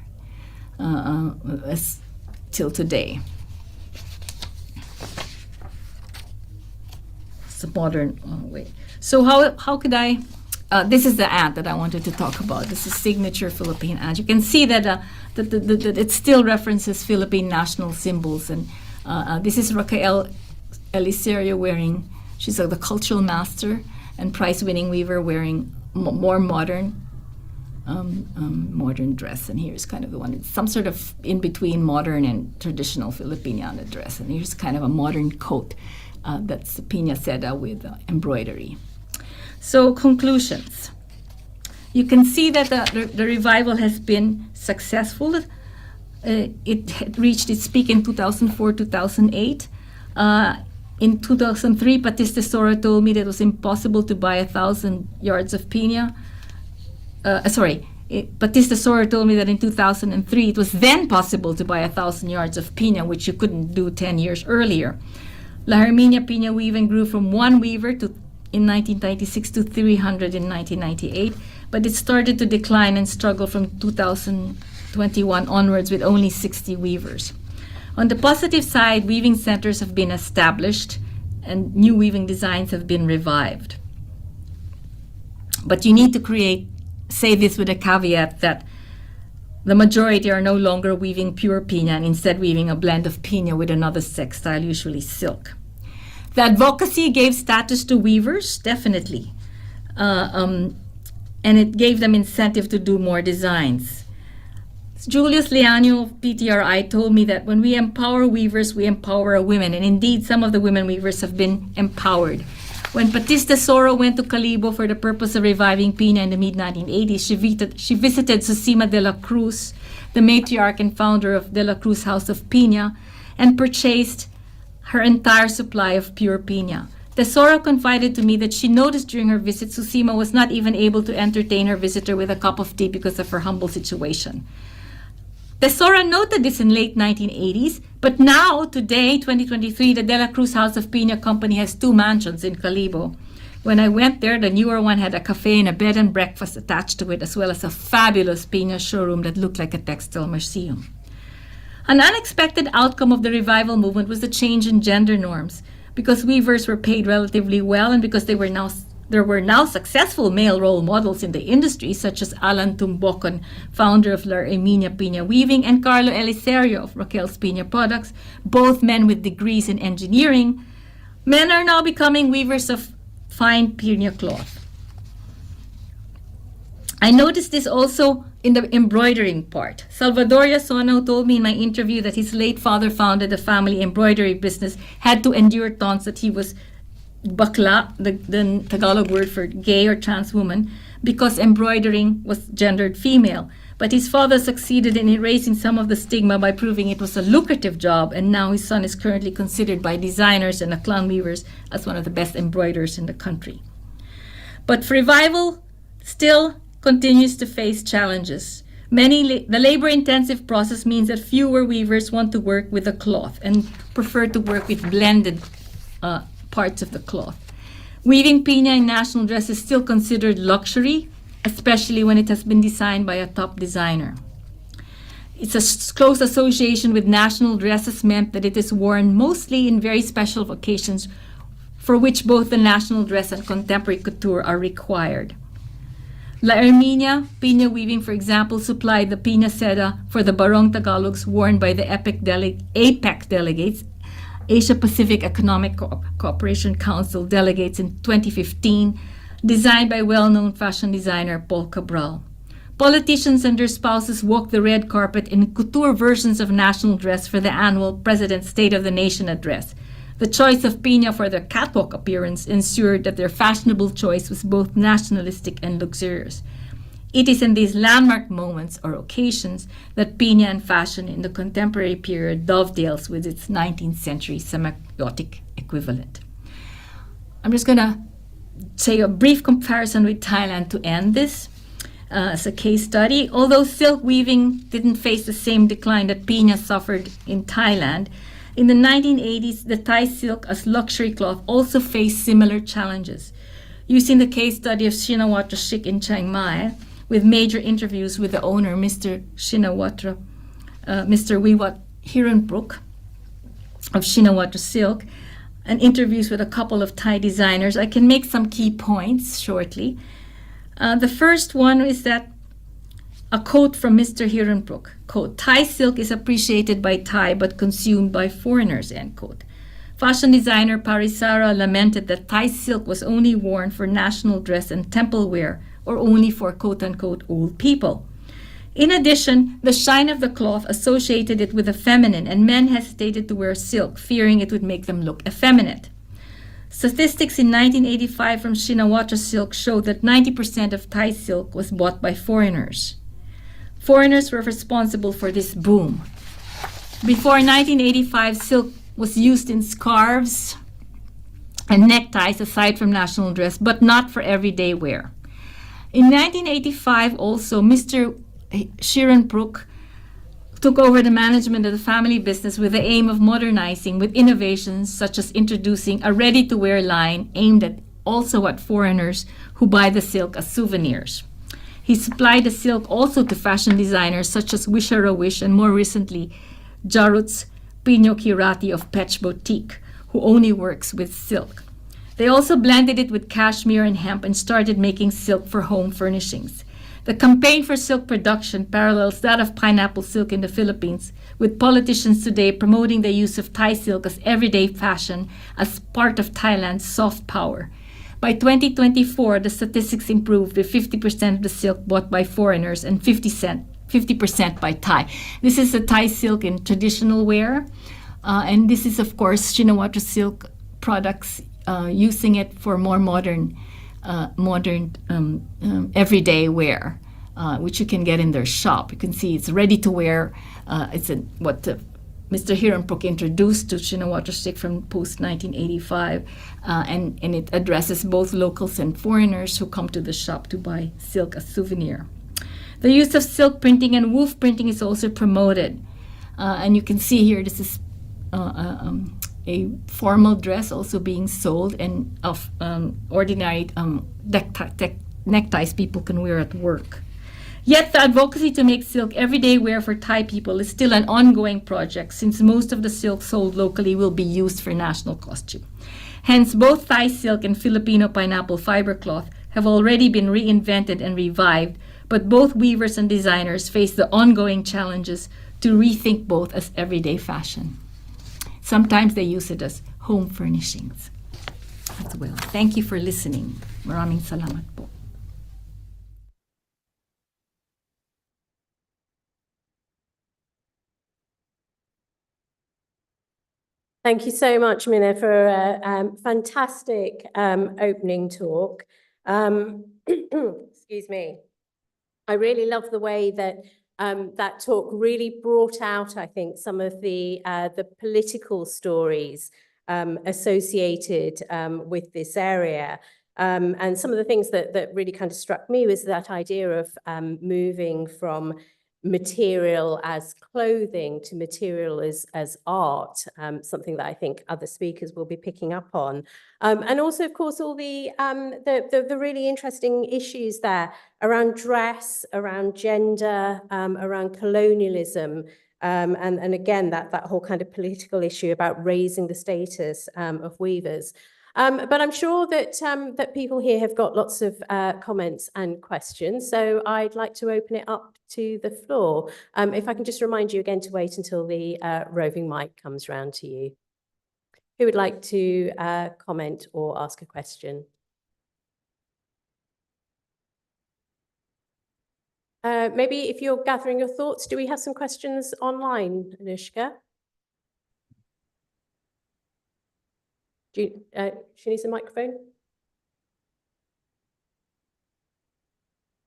till today. It's a modern way. So how could I? This is the ant that I wanted to talk about. This is signature Philippine ant. You can see that it still references Philippine national symbols, and this is Raquel Eliserio wearing. She's the cultural master and prize-winning weaver wearing more modern dress, and here's kind of the one. It's some sort of in between modern and traditional Filipiniana dress, and here's kind of a modern coat that's Pina Seda with embroidery. So conclusions. You can see that the revival has been successful. It had reached its peak in 2004-2008. In 2003, Patis Tesoro told me that it was impossible to buy 1,000 yards of Pina. Patis Tesoro told me that in 2003, it was then possible to buy 1,000 yards of Pina, which you couldn't do 10 years earlier. La Herminia Pina weaving grew from one weaver in 1996 to 300 in 1998, but it started to decline and struggle from 2021 onwards with only 60 weavers. On the positive side, weaving centers have been established and new weaving designs have been revived. But you need to say this with a caveat that the majority are no longer weaving pure Pina and instead weaving a blend of Pina with another textile, usually silk. The advocacy gave status to weavers, definitely, and it gave them incentive to do more designs. Julius Leano of PTRI told me that when we empower weavers, we empower women. And indeed, some of the women weavers have been empowered. When Patis Tesoro went to Calibo for the purpose of reviving Pina in the mid-1980s, she visited Susima de la Cruz, the matriarch and founder of De la Cruz House of Pina, and purchased her entire supply of pure Pina. Tesoro confided to me that she noticed during her visit Susima was not even able to entertain her visitor with a cup of tea because of her humble situation. Tesoro noted this in late 1980s, but now, today, 2023, the De La Cruz House of Pina company has 2 mansions in Calibo. When I went there, the newer one had a cafe and a bed and breakfast attached to it, as well as a fabulous Pina showroom that looked like a textile museum. An unexpected outcome of the revival movement was the change in gender norms. Because weavers were paid relatively well and because they were now There were now successful male role models in the industry, such as Alan Tumbocon, founder of La Herminia Pina Weaving, and Carlo Eliserio of Raquel's Pina Products, both men with degrees in engineering. Men are now becoming weavers of fine Pina cloth. I noticed this also in the embroidering part. Salvador Yasono told me in my interview that his late father founded a family embroidery business, had to endure taunts that he was bakla, the Tagalog word for gay or trans woman, because embroidering was gendered female. But his father succeeded in erasing some of the stigma by proving it was a lucrative job, and now his son is currently considered by designers and clown weavers as one of the best embroiderers in the country. But revival still continues to face challenges. The labor-intensive process means that fewer weavers want to work with the cloth and prefer to work with blended parts of the cloth. Weaving Pina in national dress is still considered luxury, especially when it has been designed by a top designer. Its a close association with national dresses meant that it is worn mostly in very special occasions for which both the national dress and contemporary couture are required. La Herminia Pina Weaving, for example, supplied the Pina Seda for the Barong Tagalogs worn by the APEC delegates, Asia-Pacific Economic Cooperation Council delegates in 2015, designed by well-known fashion designer Paul Cabral. Politicians and their spouses walked the red carpet in couture versions of national dress for the annual President's State of the Nation address. The choice of Pina for their catwalk appearance ensured that their fashionable choice was both nationalistic and luxurious. It is in these landmark moments or occasions that Pina and fashion in the contemporary period dovetails with its 19th century semiotic equivalent. I'm just going to say a brief comparison with Thailand to end this as a case study. Although silk weaving didn't face the same decline that Pina suffered in Thailand, in the 1980s, the Thai silk as luxury cloth also faced similar challenges. Using the case study of Shinawatra Chic in Chiang Mai, with major interviews with the owner, Mr. Shinawatra, Mr. Wiwat Hiranbrook of Shinawatra Silk, and interviews with a couple of Thai designers, I can make some key points shortly. The first one is that a quote from Mr. Hiranbrook, quote, "Thai silk is appreciated by Thai but consumed by foreigners," end quote. Fashion designer Parisara lamented that Thai silk was only worn for national dress and temple wear, or only for quote-unquote old people. In addition, the shine of the cloth associated it with the feminine, and men hesitated to wear silk, fearing it would make them look effeminate. Statistics in 1985 from Shinawatra Silk showed that 90% of Thai silk was bought by foreigners. Foreigners were responsible for this boom. Before 1985, silk was used in scarves and neckties aside from national dress, but not for everyday wear. In 1985 also, Mr. Hiranbrook took over the management of the family business with the aim of modernizing with innovations such as introducing a ready-to-wear line aimed at foreigners who buy the silk as souvenirs. He supplied the silk also to fashion designers such as Wishara Wish and more recently Jaruts Pinokirati of Petch Boutique, who only works with silk. They also blended it with cashmere and hemp and started making silk for home furnishings. The campaign for silk production parallels that of pineapple silk in the Philippines, with politicians today promoting the use of Thai silk as everyday fashion as part of Thailand's soft power. By 2024, the statistics improved with 50% of the silk bought by foreigners and 50% by Thai. This is the Thai silk in traditional wear, and this is, of course, Shinawatra Silk products using it for more modern everyday wear, which you can get in their shop. You can see it's ready to wear. It's what Mr. Hiranbrook introduced to Shinawatra Silk from post-1985, and it addresses both locals and foreigners who come to the shop to buy silk as souvenir. The use of silk printing and woof printing is also promoted. And you can see here, this is a formal dress also being sold, and of ordinary neckties people can wear at work. Yet the advocacy to make silk everyday wear for Thai people is still an ongoing project, since most of the silk sold locally will be used for national costume. Hence, both Thai silk and Filipino pineapple fiber cloth have already been reinvented and revived, but both weavers and designers face the ongoing challenges to rethink both as everyday fashion. Sometimes they use it as home furnishings as well. Thank you for listening. Maraming salamat po. Thank you so much, Mina, for a fantastic opening talk. Excuse me. I really love the way that that talk really brought out, I think, some of the political stories associated with this area. And some of the things that really kind of struck me was that idea of moving from material as clothing to material as art, something that I think other speakers will be picking up on. And also, of course, all the really interesting issues there around dress, around gender, around colonialism, and again, that whole kind of political issue about raising the status of weavers. But I'm sure that that people here have got lots of comments and questions, so I'd like to open it up to the floor. If I can just remind you again to wait until the roving mic comes round to you. Who would like to comment or ask a question? Maybe if you're gathering your thoughts, do we have some questions online, Anouska? She needs a microphone.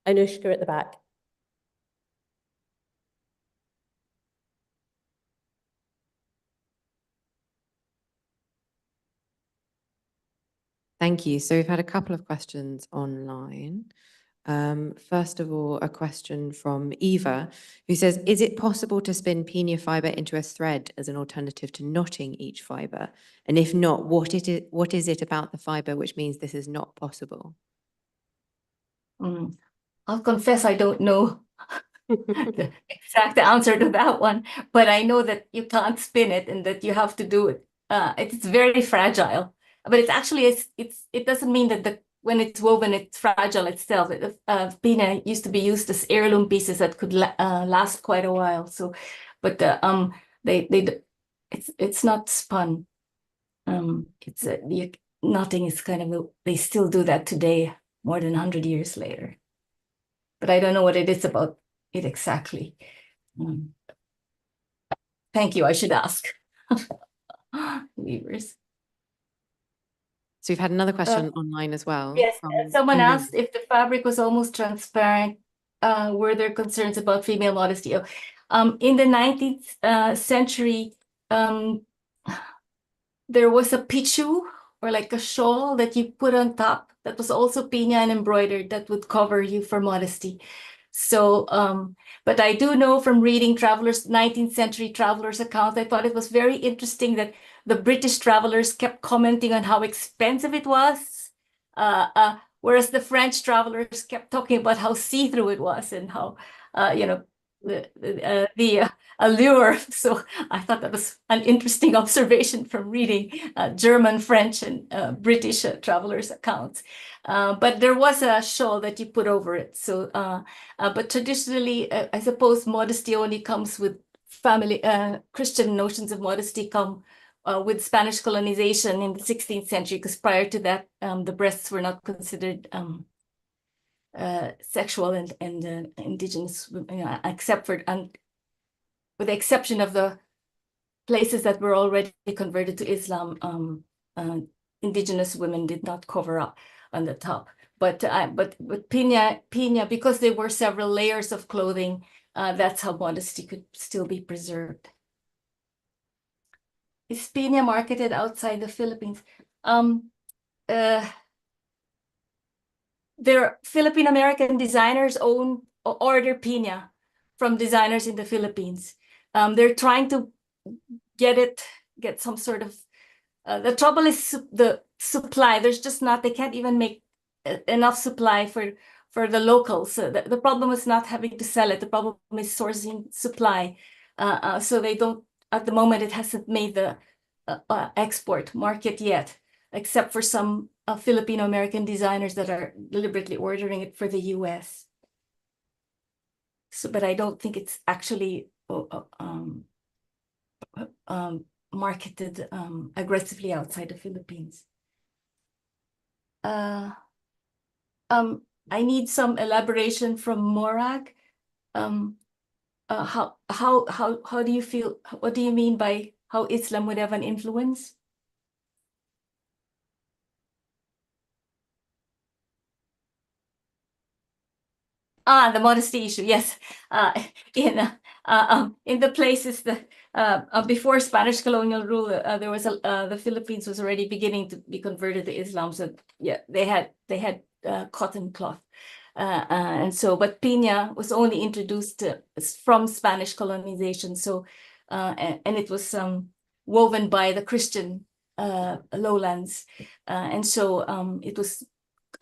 Anouska at the back. Thank you. So we've had a couple of questions online. First of all, a question from Eva, who says, is it possible to spin Pina fibre into a thread as an alternative to knotting each fibre? And if not, what is it about the fibre which means this is not possible? I'll confess I don't know the exact answer to that one, but I know that you can't spin it and that you have to do it. It's very fragile, but it's actually, it doesn't mean that when it's woven, it's fragile itself. Pina used to be used as heirloom pieces that could last quite a while. So, but it's not spun. Knotting is kind of they still do that today, more than 100 years later. But I don't know what it is about it exactly. Thank you. I should ask weavers. So we've had another question online as well. Yes, someone asked if the fabric was almost transparent. Were there concerns about female modesty? In the 19th century, there was a pichu, or like a shawl that you put on top that was also Pina and embroidered that would cover you for modesty. So, but I do know from reading 19th century travelers' accounts, I thought it was very interesting that the British travelers kept commenting on how expensive it was, whereas the French travelers kept talking about how see-through it was and how, the allure. So I thought that was an interesting observation from reading German, French, and British travelers' accounts. But there was a shawl that you put over it. So, but traditionally, I suppose modesty only comes with family. Christian notions of modesty come with Spanish colonization in the 16th century, because prior to that, the breasts were not considered sexual and indigenous, except for with the exception of the places that were already converted to Islam. Indigenous women did not cover up on the top, but Pina, because there were several layers of clothing, that's how modesty could still be preserved. Is Pina marketed outside the Philippines? Their Filipino American designers order Pina from designers in the Philippines. They're trying to get some sort of. The trouble is the supply. There's just not. They can't even make enough supply for the locals. So the problem is not having to sell it. The problem is sourcing supply. So they don't. At the moment, it hasn't made the export market yet. except for some Filipino-American designers that are deliberately ordering it for the US. So, but I don't think it's actually marketed aggressively outside the Philippines. I need some elaboration from Morag. How do you feel? What do you mean by how Islam would have an influence? The modesty issue, yes. In the places that before Spanish colonial rule, there was the Philippines was already beginning to be converted to Islam. So yeah, they had cotton cloth, and so but Pina was only introduced from Spanish colonization. So and it was woven by the Christian lowlands, and so it was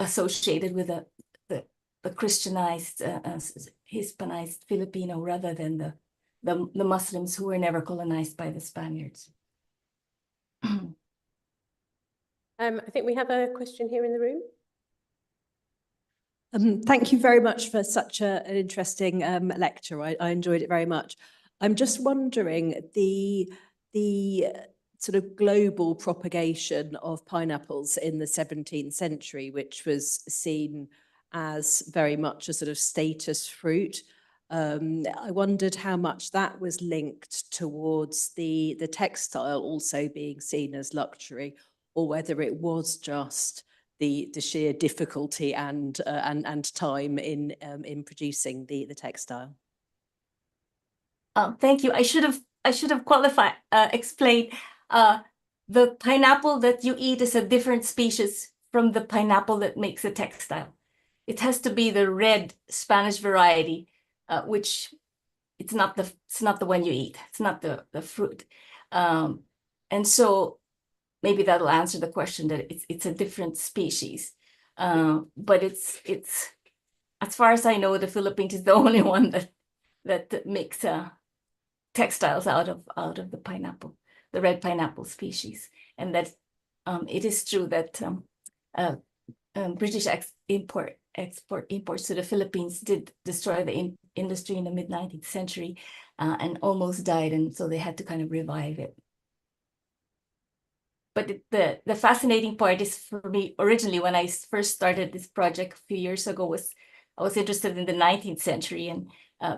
associated with the Christianized, Hispanized Filipino rather than the Muslims who were never colonized by the Spaniards. I think we have a question here in the room. Thank you very much for such an interesting lecture. I enjoyed it very much. I'm just wondering the sort of global propagation of pineapples in the 17th century, which was seen as very much a sort of status fruit. I wondered how much that was linked towards the textile also being seen as luxury, or whether it was just the sheer difficulty and time in producing the textile. Thank you. I should have qualified, explained. The pineapple that you eat is a different species from the pineapple that makes a textile. It has to be the red Spanish variety, which it's not the one you eat. It's not the fruit, and so maybe that'll answer the question that it's a different species. But it's as far as I know, the Philippines is the only one that makes textiles out of the pineapple, the red pineapple species, and that it is true that British imports to the Philippines did destroy the industry in the mid-19th century and almost died, and so they had to kind of revive it. But the fascinating part is, for me, originally when I first started this project a few years ago, I was interested in the 19th century, and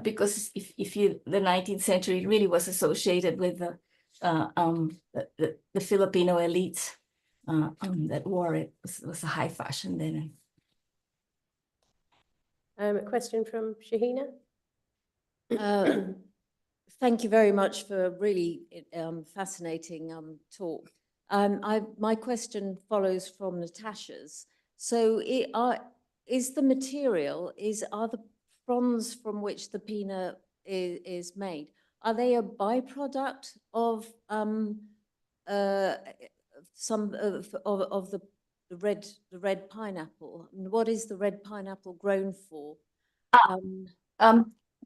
because the 19th century really was associated with the Filipino elites that wore it. It was a high fashion then. A question from Shahina. Thank you very much for a really fascinating talk. My question follows from Natasha's. So is the material, are the fronds from which the Pina is made, are they a byproduct of some of the red pineapple? And what is the red pineapple grown for?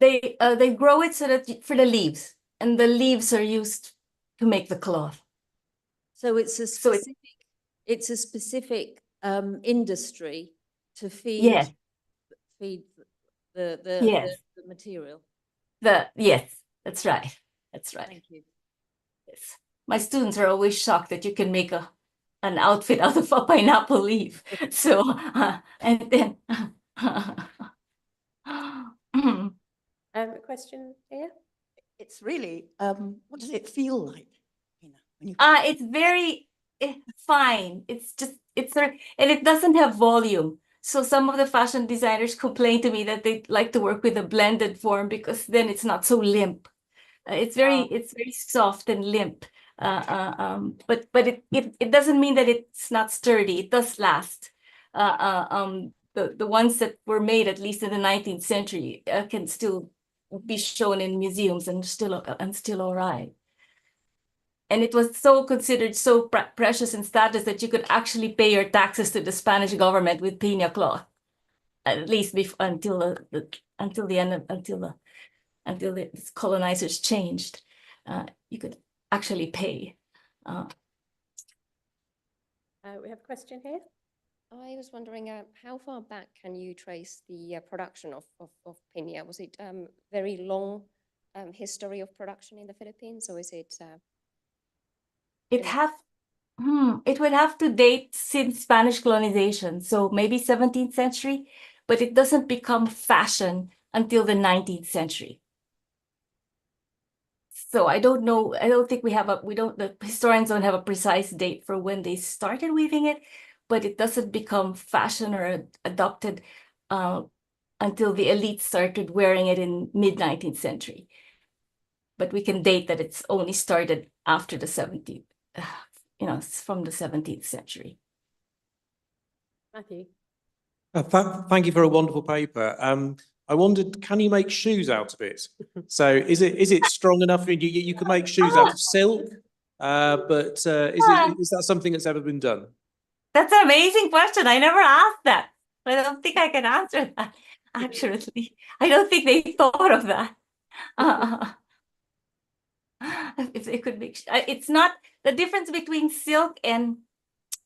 They grow it so that for the leaves, and the leaves are used to make the cloth. So it's a specific industry to feed Yes. the material. Yes, that's right. That's right. Thank you. Yes. My students are always shocked that you can make an outfit out of a pineapple leaf. So and then A question here. It's really, what does it feel like? When you it's very fine. It's just and it doesn't have volume. So some of the fashion designers complain to me that they like to work with a blended form because then it's not so limp. It's very soft and limp. But it doesn't mean that it's not sturdy. It does last. The ones that were made at least in the 19th century can still be shown in museums and still all right. And it was considered so precious in status that you could actually pay your taxes to the Spanish government with Pina cloth, at least until the colonizers changed. You could actually pay. We have a question here. I was wondering how far back can you trace the production of Pina? Was it very long history of production in the Philippines, or is it? It would have to date since Spanish colonization, so maybe 17th century, but it doesn't become fashion until the 19th century. So I don't know. I don't think the historians don't have a precise date for when they started weaving it, but it doesn't become fashion or adopted until the elite started wearing it in mid-19th century. But we can date that it's only started after the 17th, it's from the 17th century. Matthew. Thank you for a wonderful paper. I wondered, can you make shoes out of it? So is it strong enough? You can make shoes out of silk, but is that something that's ever been done? That's an amazing question. I never asked that. I don't think I can answer that, actually. I don't think they thought of that. If they could make, it's not, the difference between silk and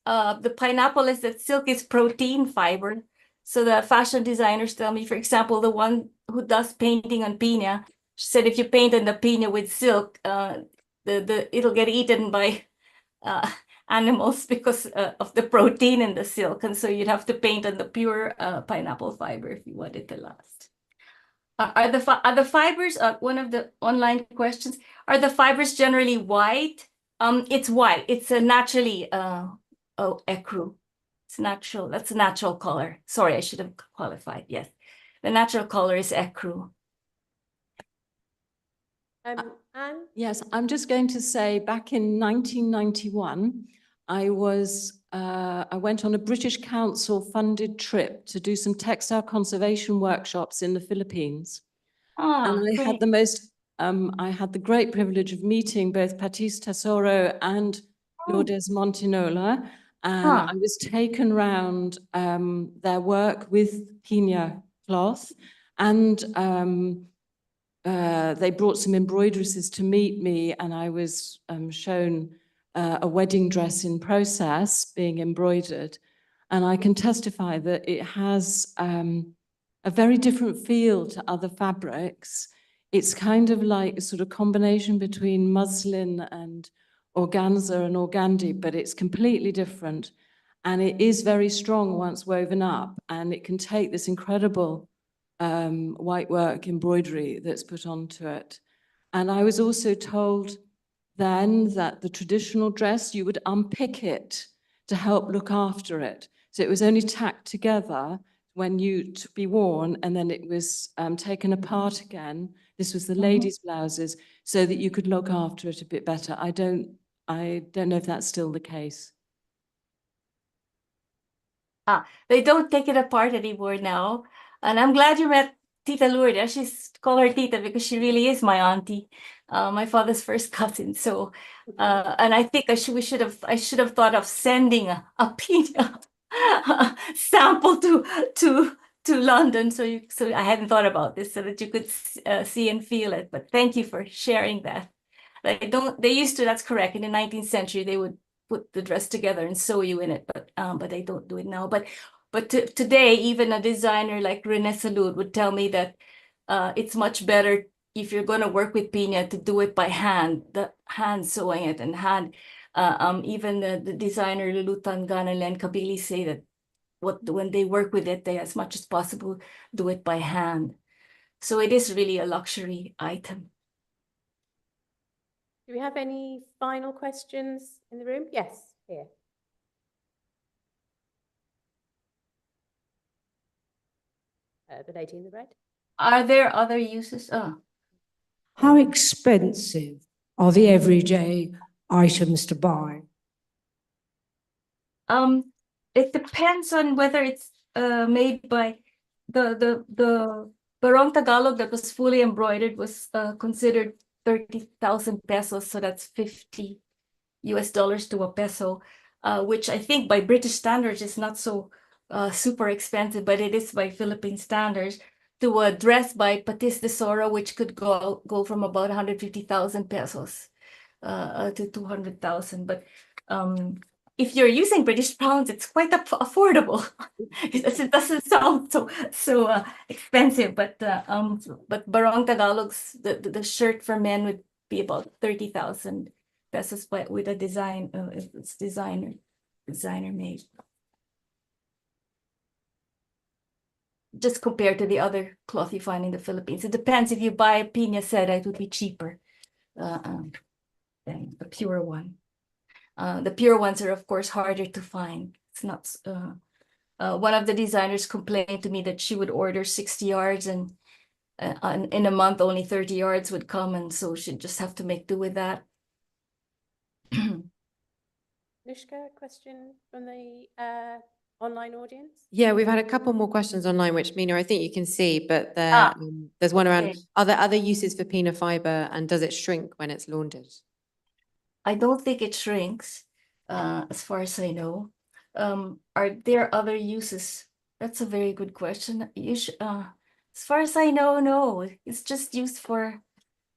the pineapple is that silk is protein fiber. So the fashion designers tell me, for example, the one who does painting on Pina said if you paint on the Pina with silk, it'll get eaten by animals because of the protein in the silk, and so you'd have to paint on the pure pineapple fiber if you want it to last. Are the fibers? One of the online questions: are the fibers generally white? It's white. It's a naturally ecru. It's natural. That's a natural color. Sorry, I should have qualified. Yes, the natural color is ecru. Anne? Yes, I'm just going to say back in 1991, I went on a British Council funded trip to do some textile conservation workshops in the Philippines. And I had I had the great privilege of meeting both Patis Tesoro and Lourdes Montinola. And I was taken round their work with Pina cloth, and they brought some embroideresses to meet me, and I was shown a wedding dress in process being embroidered. And I can testify that it has a very different feel to other fabrics. It's kind of like a sort of combination between muslin and organza and organdie, but it's completely different. And it is very strong once woven up, and it can take this incredible white work embroidery that's put onto it. And I was also told then that the traditional dress, you would unpick it to help look after it. So it was only tacked together when to be worn, and then it was taken apart again. This was the ladies' blouses, so that you could look after it a bit better. I don't know if that's still the case. They don't take it apart anymore now. And I'm glad you met Tita Lourdes. She's call her Tita because she really is my auntie, my father's first cousin. So, and I think I should have thought of sending a Pina sample to London. So I hadn't thought about this, so that you could see and feel it. But thank you for sharing that. They used to, that's correct. In the 19th century, they would put the dress together and sew you in it, but they don't do it now. But today, even a designer like René Salud would tell me that it's much better if you're going to work with Pina to do it by hand, the hand sewing it and hand. Even the designer Lulutan Gan and Len Kabili say that when they work with it, they as much as possible do it by hand. So it is really a luxury item. Do we have any final questions in the room? Yes, here. The lady in the red. Are there other uses? How expensive are the everyday items to buy? It depends on whether it's made by the Barong Tagalog that was fully embroidered was considered 30,000 pesos, so that's $50 to a peso, which I think by British standards is not so super expensive, but it is by Philippine standards. To a dress by Patis Tesoro, which could go from about 150,000 pesos to 200,000. But if you're using British pounds, it's quite affordable. It doesn't sound so expensive, but Barong Tagalog's the shirt for men would be about 30,000 pesos, but with a design, it's designer made. Just compared to the other cloth you find in the Philippines. It depends. If you buy a Pina seda, it would be cheaper than the pure one. The pure ones are, of course, harder to find. It's not. One of the designers complained to me that she would order 60 yards, and in a month only 30 yards would come, and so she'd just have to make do with that. Anouska, question from the online audience? Yeah, we've had a couple more questions online, which Mina, I think you can see, but there, there's one around, okay. are there other uses for Pina fiber, and does it shrink when it's laundered? I don't think it shrinks, as far as I know. Are there other uses? That's a very good question. As far as I know, no. It's just used for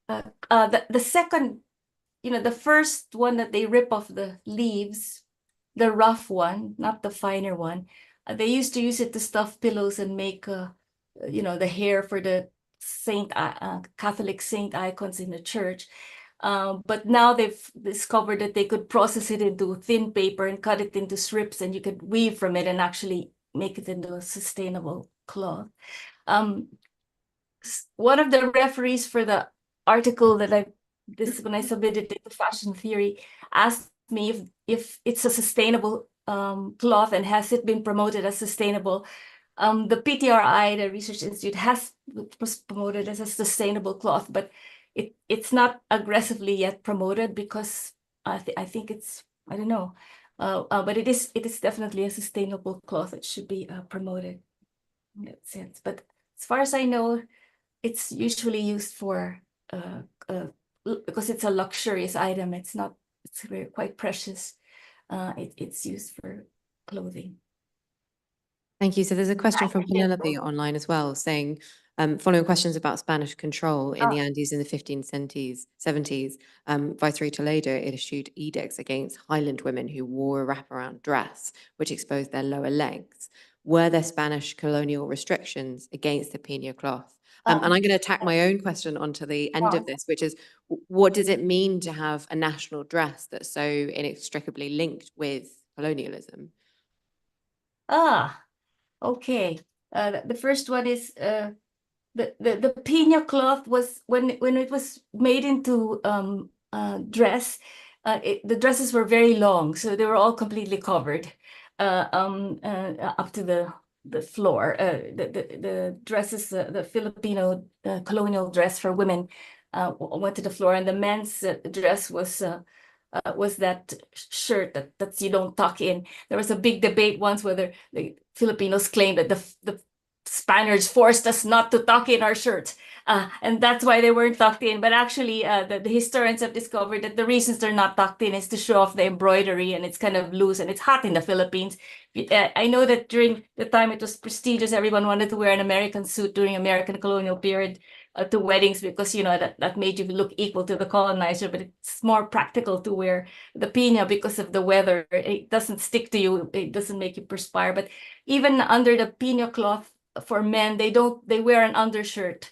the second, the first one that they rip off the leaves, the rough one, not the finer one. They used to use it to stuff pillows and make, the hair for the Catholic saint icons in the church. But now they've discovered that they could process it into thin paper and cut it into strips, and you could weave from it and actually make it into a sustainable cloth. One of the referees for the article that when I submitted it to Fashion Theory, asked me if it's a sustainable cloth and has it been promoted as sustainable. The PTRI, the Research Institute, was promoted as a sustainable cloth, but it's not aggressively yet promoted because I think it's, I don't know, but it is definitely a sustainable cloth. It should be promoted in that sense. But as far as I know, it's usually used for because it's a luxurious item. It's quite precious. It's used for clothing. Thank you. So there's a question from Penelope online as well, saying, following questions about Spanish control in the Andes in the 1570s, Viceroy Toledo issued edicts against Highland women who wore a wraparound dress, which exposed their lower legs. Were there Spanish colonial restrictions against the Pina cloth? And I'm going to tack my own question onto the end of this, which is, what does it mean to have a national dress that's so inextricably linked with colonialism? Okay. The first one is the Pina cloth was when it was made into dress. The dresses were very long, so they were all completely covered up to the floor. The dresses, the Filipino colonial dress for women went to the floor, and the men's dress was that shirt that you don't tuck in. There was a big debate once whether the Filipinos claimed that the Spaniards forced us not to tuck in our shirts, and that's why they weren't tucked in. But actually, the historians have discovered that the reasons they're not tucked in is to show off the embroidery, and it's kind of loose, and it's hot in the Philippines. I know that during the time it was prestigious, everyone wanted to wear an American suit during American colonial period to weddings because, that made you look equal to the colonizer, but it's more practical to wear the Pina because of the weather. It doesn't stick to you. It doesn't make you perspire. But even under the Pina cloth for men, they wear an undershirt.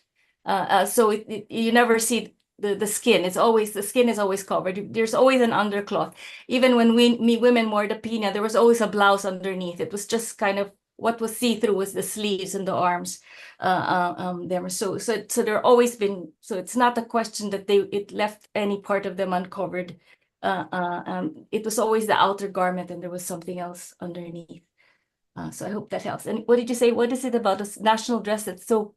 So you never see the skin. The skin is always covered. There's always an undercloth. Even when women wore the Pina, there was always a blouse underneath. It was just kind of what was see-through was the sleeves and the arms. So there always been. So it's not a question that it left any part of them uncovered. It was always the outer garment, and there was something else underneath. So I hope that helps. And what did you say? What is it about a national dress that's so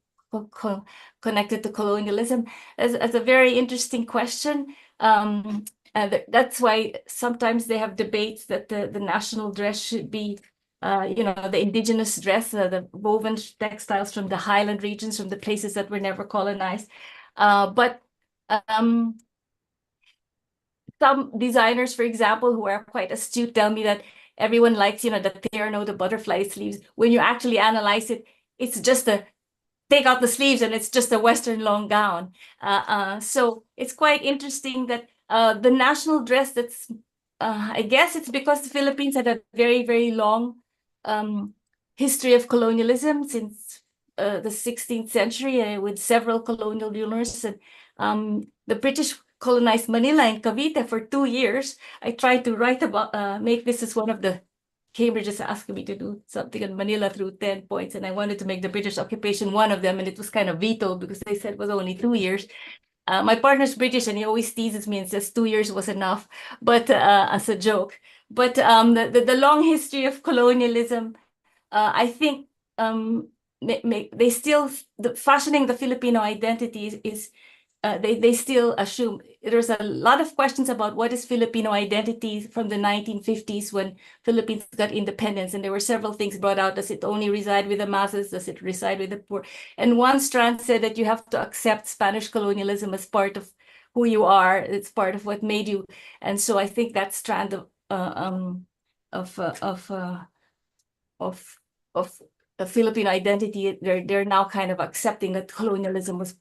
connected to colonialism? As a very interesting question. That's why sometimes they have debates that the national dress should be, the indigenous dress, the woven textiles from the highland regions, from the places that were never colonized. But some designers, for example, who are quite astute, tell me that everyone likes, the terno, the butterfly sleeves. When you actually analyze it, it's just take out the sleeves and it's just a Western long gown. So it's quite interesting that the national dress that's I guess it's because the Philippines had a very, very long history of colonialism since the 16th century with several colonial rulers. And the British colonized Manila and Cavite for 2 years. I tried to write about, make this as one of the, Cambridge is asking me to do something on Manila through 10 points, and I wanted to make the British occupation one of them, and it was kind of vetoed because they said it was only 2 years. My partner's British, and he always teases me and says 2 years was enough, but as a joke. But the long history of colonialism, I think they still fashioning the Filipino identity is they still assume there's a lot of questions about what is Filipino identity from the 1950s when Philippines got independence, and there were several things brought out. Does it only reside with the masses? Does it reside with the poor? And one strand said that you have to accept Spanish colonialism as part of who you are. It's part of what made you. And so I think that strand of the Filipino identity, they're now kind of accepting that colonialism was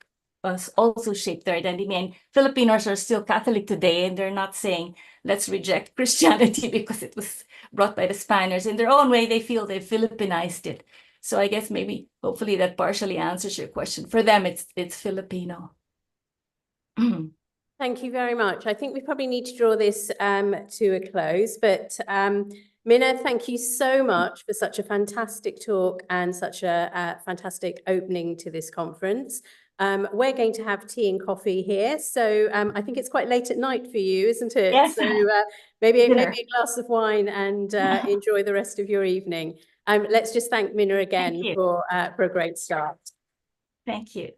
also shaped their identity. And Filipinos are still Catholic today, and they're not saying, let's reject Christianity because it was brought by the Spaniards. In their own way, they feel they Filipinized it. So I guess maybe, hopefully that partially answers your question. For them, it's Filipino. Thank you very much. I think we probably need to draw this to a close, but Mina, thank you so much for such a fantastic talk and such a fantastic opening to this conference. We're going to have tea and coffee here, so I think it's quite late at night for you, isn't it? Yes. So maybe a glass of wine and enjoy the rest of your evening. Let's just thank Mina again for a great start. Thank you.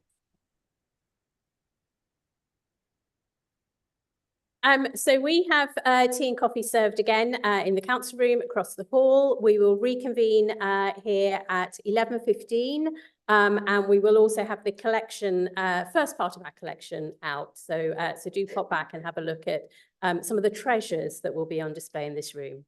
So we have tea and coffee served again in the council room across the hall. We will reconvene here at 11:15, and we will also have the collection, first part of our collection out. So, so do pop back and have a look at some of the treasures that will be on display in this room.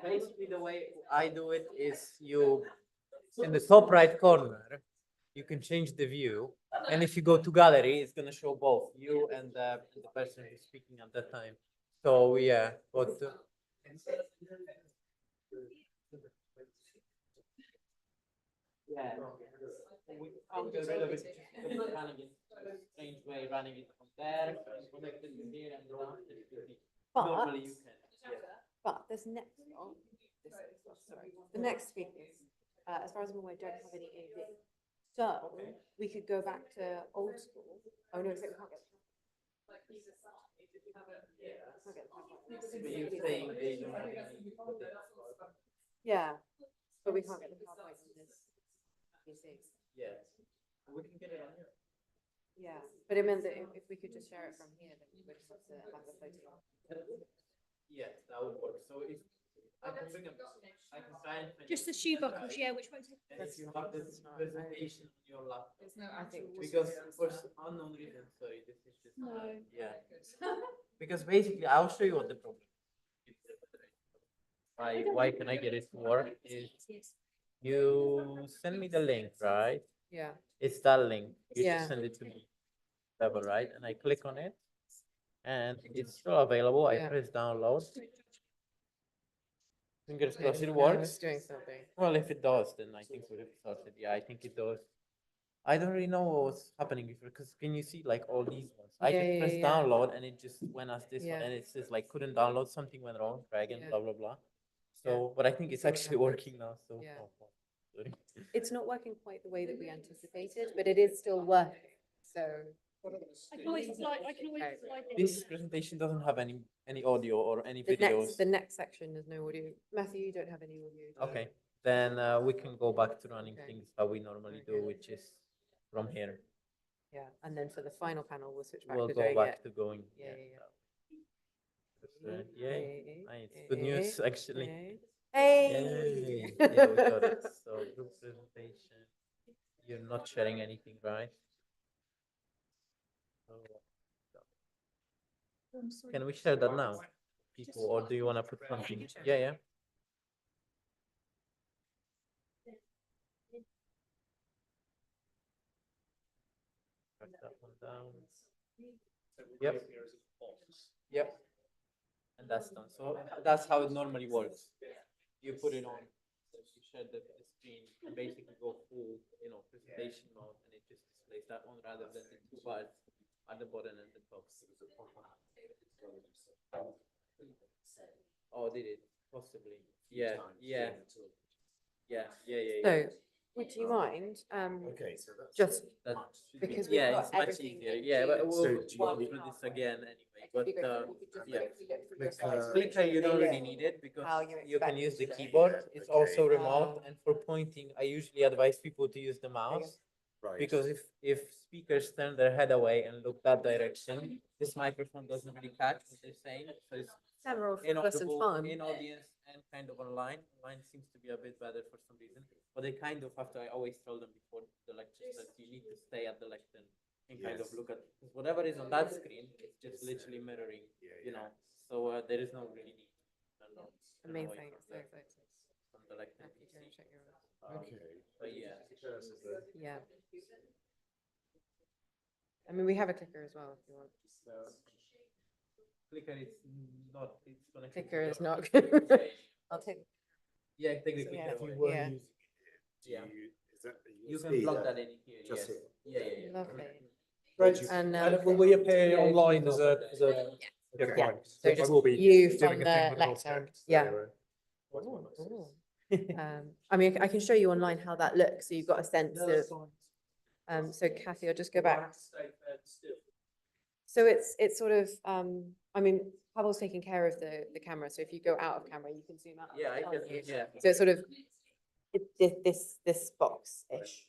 Basically, the way I do it is you, in the top right corner, you can change the view. And if you go to gallery, it's going to show both you and the person who's speaking at that time. So yeah, but yeah. we can't get rid of it. Just running it strange way, running it from there, and connected to here and around. Normally you can. Yeah. But this next one, sorry, the next speakers, as far as I'm aware, don't have any AV. So we could go back to old school. Oh no, we can't get. But you're saying they don't have any. Yeah, but we can't get the PowerPoint on this PC. Yeah. We can get it on here. Yeah, but it meant that if we could just share it from here, then we wouldn't have to have the photo on. Yes, that would work. So if I can bring up, I can try and. Just the shoe buckles, yeah, which won't take. And if you have this presentation on your laptop. I think Because for some unknown reason, sorry, this is just. No. Yeah. Because basically, I'll show you what the problem is. Why can I get it to work? Is you send me the link, right? yeah. It's that link. You Yeah. just send it to me. Whatever, right? And I click on it, and it's still available. I Yeah. press download. Fingers crossed it It's works. doing something. Well, if it does, then I think we'll have started. Yeah, I think it does. I don't really know what was happening before, because can you see like all these ones? I Yeah, just yeah, pressed yeah. download and it just went as this one, Yeah. and it says like couldn't download, something went wrong, try again, Yeah. blah blah blah. So, but I think it's actually working now. So, Yeah. sorry. It's not working quite the way that we anticipated, but it is still working. So I can always slide, I can always Okay. slide it. This presentation doesn't have any audio or any the videos. next section has no audio. Matthew, you don't have any audio. do you? Okay, then we can go back to running Okay. things how we normally do, which is from here. Yeah, and then for the final panel, we'll switch back We'll to go doing back it. to going. Yeah, Yay. Yay, It's good news, actually. Yay. Yay. Hey! Yeah, we got it. So group presentation. You're not sharing anything, right? So, can we share that now, people, or do you want to put something? Yeah, yeah. Write that one down. Yep. Yep. And that's done. So that's how it normally works. You put it on, you share the screen, and basically go full, presentation mode, and it just displays that one rather than the two bars at the bottom and the top. Oh, did it? Possibly. Yeah, yeah. Yeah, yeah, yeah, yeah. So, would you mind, just That because we've yeah, got it's much everything easier. that Yeah, we but need. we'll So do you walk want me through to this PowerPoint? again anyway. If But you could yeah, quickly look through your slides, clicker you don't really need it because you can use the keyboard. It's also remote, and for pointing, I usually advise people to use the mouse. Because if speakers turn their head away and look that direction, this microphone doesn't really catch what they're saying. So it's Camera for inaudible fun. in audience and kind of online. Online seems to be a bit better for some reason. But they kind of have to, I always tell them before the lectures that you need to stay at the lectern and kind of look at, because whatever is on that screen, it's just literally mirroring, So there is no really need. Amazing. From the lectern. Okay. But yeah. Yeah. I mean, we have a clicker as well, if you want. Clicker is not, it's connected. Clicker to is your- not. I'll take. Yeah, take the Yeah. clicker. Yeah. Yeah. You can plug that in here, yes. just Yeah, yeah, yeah. Lovely. Great. And And will we appear online as a? Yeah, Yeah. fine. So I just will be you doing from a thing the with lectern. content, so, Yeah. Ooh. I mean, I can show you online how that looks, so you've got a sense of. So Kathy, I'll just go back. So it's sort of, I mean, Pavel's taking care of the camera, so if you go out of camera, you can zoom out. Yeah, I can't can, you? yeah. So it's sort of, this box-ish.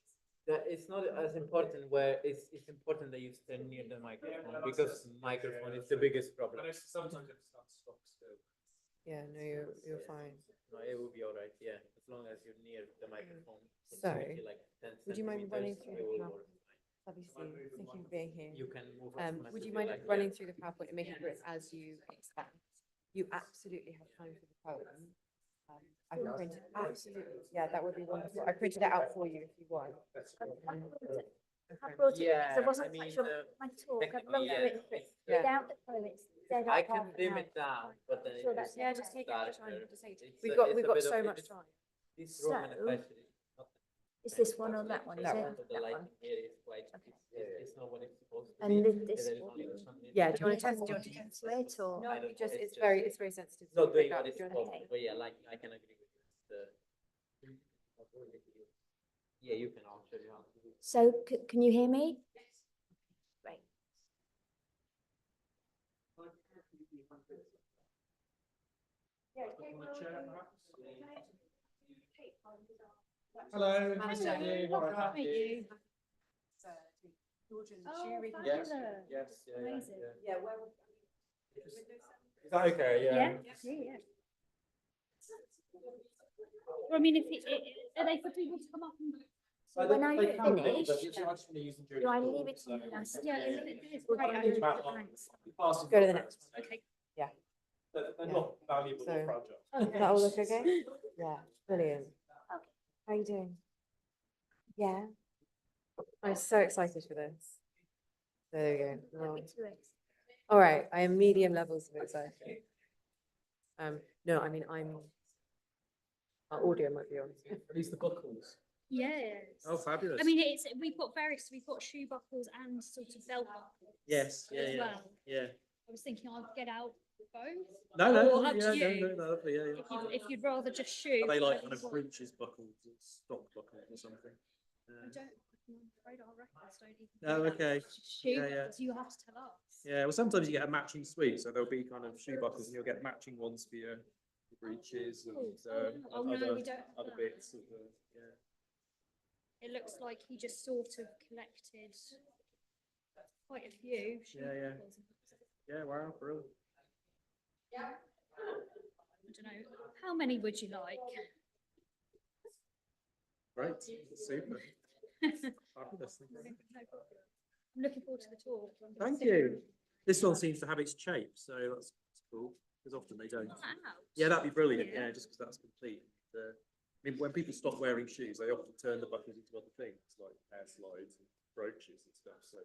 It's not as important where it's important that you stand near the microphone because microphone is the biggest problem. Sometimes it stops still. Yeah, no, you're fine. No, it will be all right, yeah, as long as you're near the microphone. So, maybe like 10 would you mind running through centimeters, the it will work. Obviously, thank you for being here. You can move. Would you mind running through the PowerPoint and making sure it's as you expect? You absolutely have time for the poem. I can print it, absolutely, yeah, that would be wonderful. I printed it out for you if you want. I brought it because Yeah, I wasn't I mean, quite sure my talk. I'd technically, love to yeah. it if it's Yeah. without the poem. It's dead I up can half an dim hour. it down, but then Sure, it that's- just Yeah, just take your time. darker. Just take it. It's We've a- got it's a we've got bit of- so it much is- time. This room and So- especially not Is this one or that one? Is So it? the That light one. here is quite, it's not what it's supposed to And be. this There is one. something- Yeah, do you want Yes, to test? do you want to cancel it or? I don't know, It's very sensitive. It's not to doing pick up. what it's Do you wanna- supposed to, but yeah, like, I can agree with you. Yeah, you can, I'll show you how to do it. So can you hear me? Right. Hello. Nice to meet you. Oh, Yes, fabulous. yes, yeah, yeah, Amazing. yeah. Is that okay? Yeah. Yeah. Well, I mean, are they for people to come up and? So when I finish, do I leave it to you last? Yeah, it's great. Thanks. Go to the next one. Okay. They're Yeah. not valuable So- or fragile. Does that all look okay? Yeah, brilliant. How are you doing? Yeah. I'm so excited for this. There we go. Well, all right, I am medium levels of excited. No, I mean, our audio might be on. Are these the buckles? Yes. Oh, fabulous. I mean, we've got shoe buckles and sort of belt buckles. Yes, yeah, as yeah, well. yeah. I was thinking I'd get out both. No, no, Or up yeah, to no, you. no, lovely, yeah, yeah. If you'd rather just shoe. Are they like kind whatever of you want. breeches buckles or stock buckles or something? I don't, I'm afraid our records don't even. Oh, do that. okay. It's just shoe Yeah, yeah. buckles, you have to tell us. Yeah, well, sometimes you get a matching suite, so there'll be kind of shoe buckles and you'll get matching ones for your breeches and Oh, no, other, we don't have other that. bits of the, yeah. It looks like he just sort of collected quite a few shoe Yeah, yeah. buckles. Yeah, wow, brilliant. I don't know, how many would you like? Great, super. Fabulous. Thank you. No problem. I'm looking forward to the talk. I'm gonna Thank sit you. around. This one seems to have its shape, so that's cool, because often they don't. Pull that out. Yeah, that'd be brilliant, Yeah. yeah, just because that's complete. I mean, when people stop wearing shoes, they often turn the buckles into other things, like hair slides and brooches and stuff, so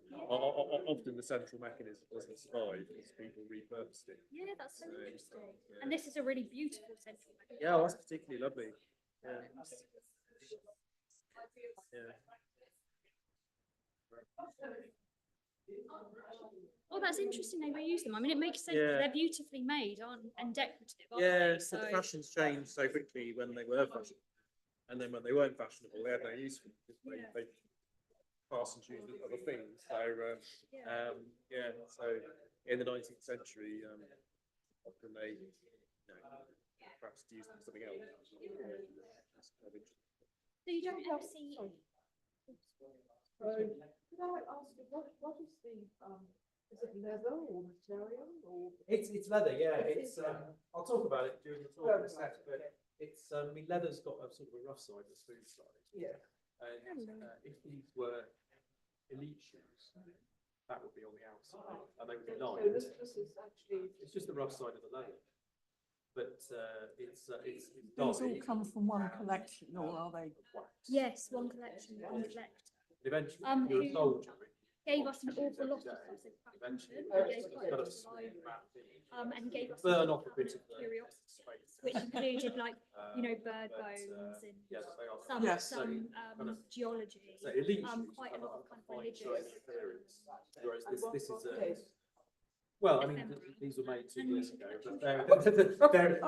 often the central mechanism doesn't survive because people repurposed it. Yeah, that's so So, interesting. yeah. And this is a really beautiful central mechanism. Yeah, well, that's particularly lovely. Yeah. Yeah. Oh, that's interesting. They reuse them. I mean, it makes sense. Yeah. They're beautifully made and decorative, aren't Yeah, they? so the fashions changed so quickly when they were fashionable. And then when they weren't fashionable, they had no use for them because Yeah. they pass and choose other things. So, Yeah. yeah, so in the 19th century, often they, you know, perhaps used them for something else. That's kind of interesting. So you don't have see. Could I ask you, what is the, is it leather or material or? It's leather, yeah. It's I'll talk about it during the talk in a sec, but it's I mean leather's got a sort of a rough side and a smooth side. Yeah. And if these were elite shoes, that would be on the outside, and they would be So lined. this is actually. It's just the rough side of the leather, but it's These all dyed. come from one collection or are they? Yes, one collection, one collect. Eventually, Who you're a soldier. Gave us an awful lot of stuff in Eventually, Frankfurt. He gave it's quite a got lot a to the smooth library. matte finish. And he gave us Burn some off a bit cabinet of the curiosities, space. which included like, you know, bird But, bones and yes, they are. some, Yes. some kind of- geology, So elite shoes quite a have lot of kind of fine religious. shiny appearance, whereas this is Okay. well, I mean, Ephemera. these were made 2 And years ago, I but think-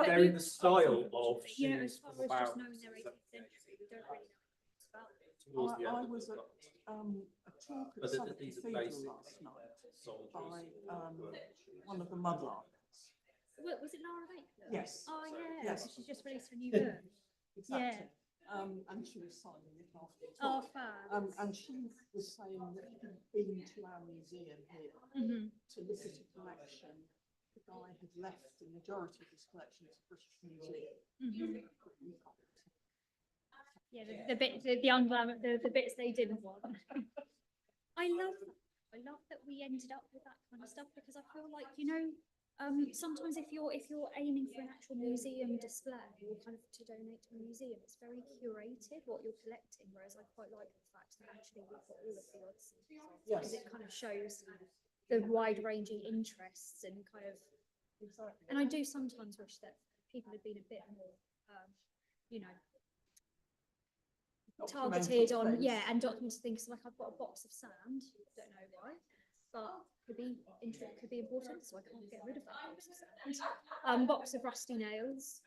they're in the style of You know, as shoes far from as just about knowing their 18th century, we don't really know much about them. towards the I end of was the at, a talk But at Southwark these are Cathedral basic last night soldiers. by, shoes. one of the mudlarkers. Was it Lara Baker? Yes. Oh, yeah. Yes. She's just released a new book. Exactly. And she was signing it after the Oh, talk. fab. And she was saying that he'd been to our museum here Mhm. to look at a collection the guy had left the majority of his collection to the British Museum. Mhm. Yeah, the unglam, the bits they didn't want. I love that we ended up with that kind of stuff because I feel like, you know, sometimes if you're aiming for an actual museum display or kind of to donate to a museum, it's very curated what you're collecting, whereas I quite like the fact that actually we've got all of the odds and sods, because it kind of shows the wide-ranging interests and kind of, and I do sometimes wish that people had been a bit more, you know, targeted on, things. yeah, and documented things. Like I've got a box of sand, don't know why, but could be important, so I can't get rid of that box of sand. Box of rusty nails.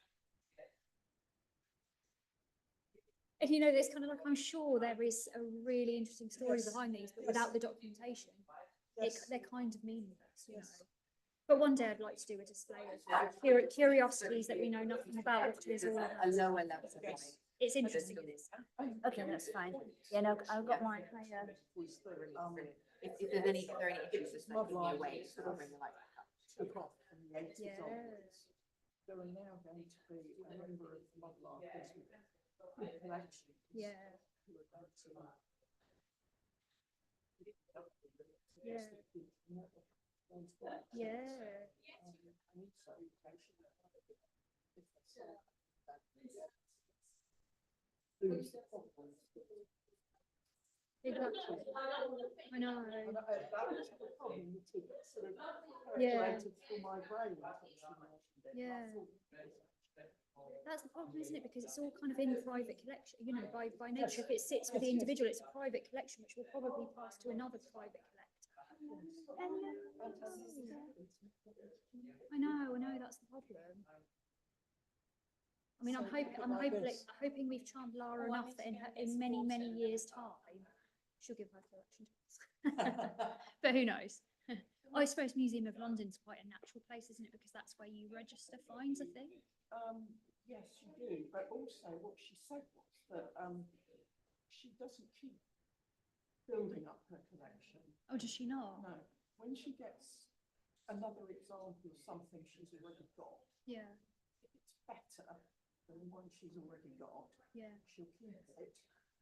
And you know, there's kind of like, I'm sure there is a really interesting story behind these, but without the documentation, they're kind of meaningless, you know. But one day I'd like to do a display of curiosities that we know nothing about, which is all A lower level. it's interesting. It is. Okay, that's fine. Yeah, no, I've got my, if there are any issues, just like give me a wave, so I'll bring the light back up. Took off from the 80s Yeah. onwards. There are now going to be a number of model artists with collections. Yeah. Who are going to Yeah. Yeah. Exactly. I know. That was the problem that it sort of Yeah. percolated through my brain. Yeah. That's the problem, isn't it? Because it's all kind of in private collection, you know, by nature. If it sits with the individual, it's a private collection, which will probably pass to another private collector. I know, that's the problem. I mean, I'm hoping we've charmed Lara enough that in many, many years' time, she'll give her collection to us. But who knows? I suppose Museum of London's quite a natural place, isn't it? Because that's where you register finds, I think. Yes, you do. But also what she said was that she doesn't keep building up her collection. Oh, does she not? No. When she gets another example of something she's already got, Yeah, if it's better than the one she's already got, yeah. she'll keep it,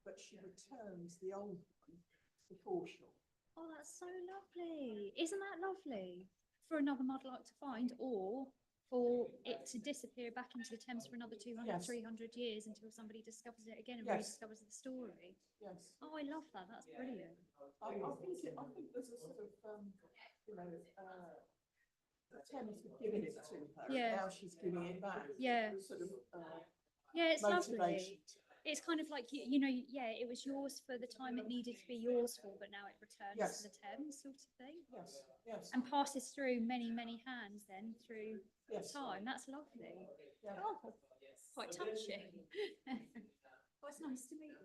but she returns the old one before she'll. Oh, that's so lovely. Isn't that lovely? For another mudlark to find, or for it to disappear back into the Thames for another 200, Yes. 300 years until somebody discovers it again and Yes. rediscovers the story. Yes. Oh, I love that. That's brilliant. I think there's a sort of, you know, the Thames had given it to her, Yeah. and now she's giving it back. Yeah. Sort of, Yeah, it's lovely. motivation. It's kind of like, you know, yeah, it was yours for the time it needed to be yours for, but now it returns Yes. to the Thames sort of thing. Yes, yes, And passes through many, many hands then through yes. time. That's lovely. Yeah. Oh, quite touching. Oh, it's nice to meet you.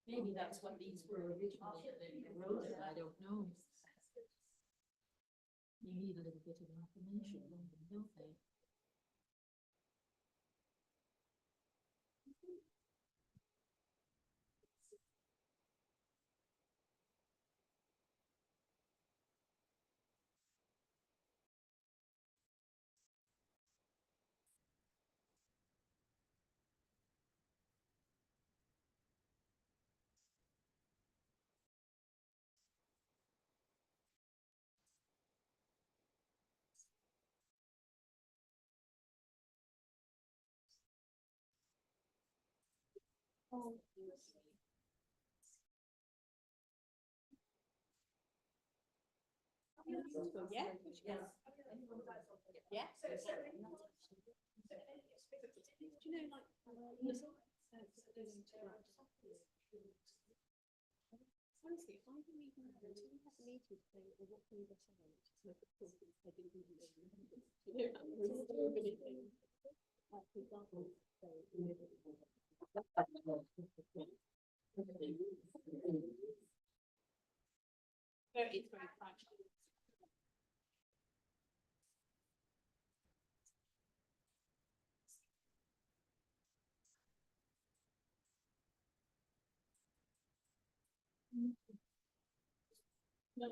Maybe that's what these were originally, I don't know. You need a little bit of information, don't they? Honestly, I didn't even know until we had the meeting to think, well, what can we get out? So I thought, I didn't even know. You know, that was really thing. Like, for example, it's very practical. No.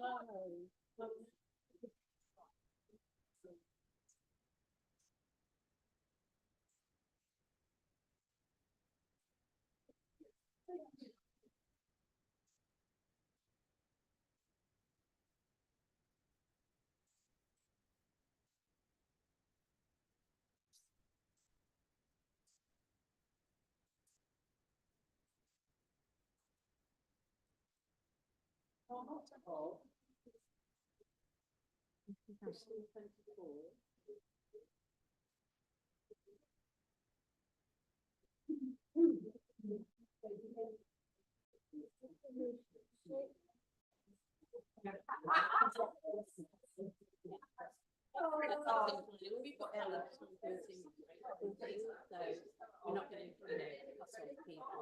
We've got elements on things, so we're not going to, hustle people.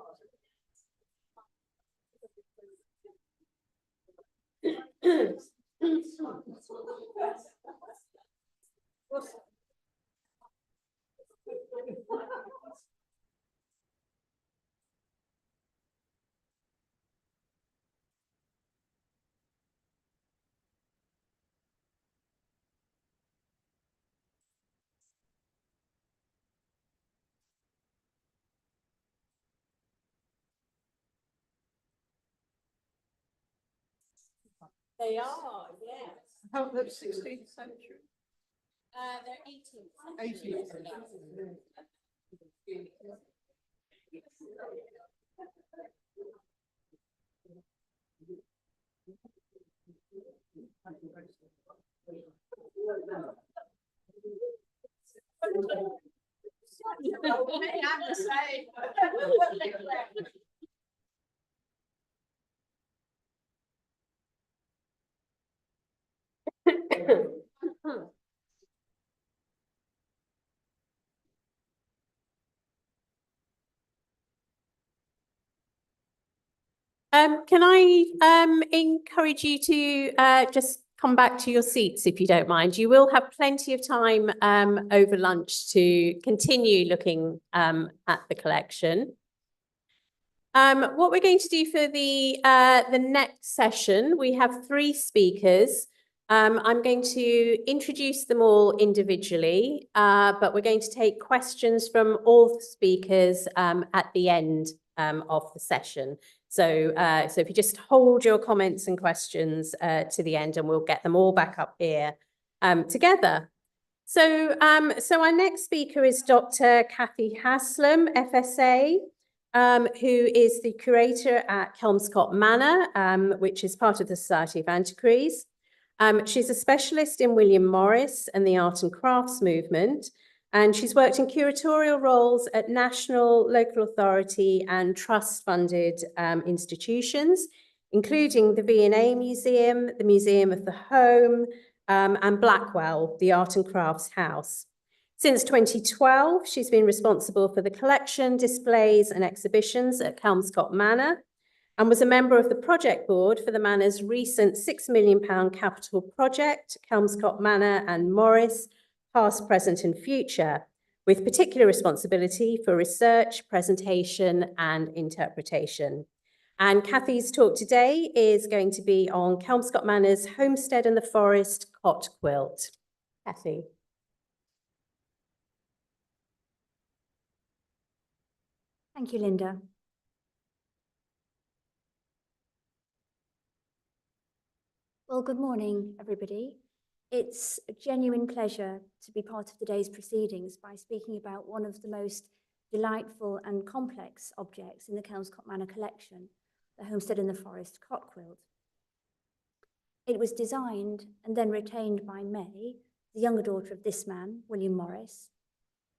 They are, yes. How, the 16th century? They're 18th. 18th. I'm the same. Can I encourage you to just come back to your seats if you don't mind? You will have plenty of time over lunch to continue looking at the collection. What we're going to do for the next session, we have 3 speakers. I'm going to introduce them all individually, but we're going to take questions from all the speakers at the end of the session. So if you just hold your comments and questions to the end, and we'll get them all back up here together. So our next speaker is Dr. Kathy Haslam, FSA, who is the curator at Kelmscott Manor, which is part of the Society of Antiquaries. She's a specialist in William Morris and the art and crafts movement, and she's worked in curatorial roles at national, local authority and trust-funded institutions, including the V&A Museum, the Museum of the Home, and Blackwell, the Art and Crafts House. Since 2012, she's been responsible for the collection, displays and exhibitions at Kelmscott Manor. and was a member of the project board for the Manor's recent £6 million capital project, Kelmscott Manor and Morris, past, present and future, with particular responsibility for research, presentation and interpretation. And Kathy's talk today is going to be on Kelmscott Manor's Homestead in the Forest cot quilt. Kathy. Thank you, Linda. Well, good morning, everybody. It's a genuine pleasure to be part of today's proceedings by speaking about one of the most delightful and complex objects in the Kelmscott Manor collection, the Homestead in the Forest cot quilt. It was designed and then retained by May, the younger daughter of this man, William Morris,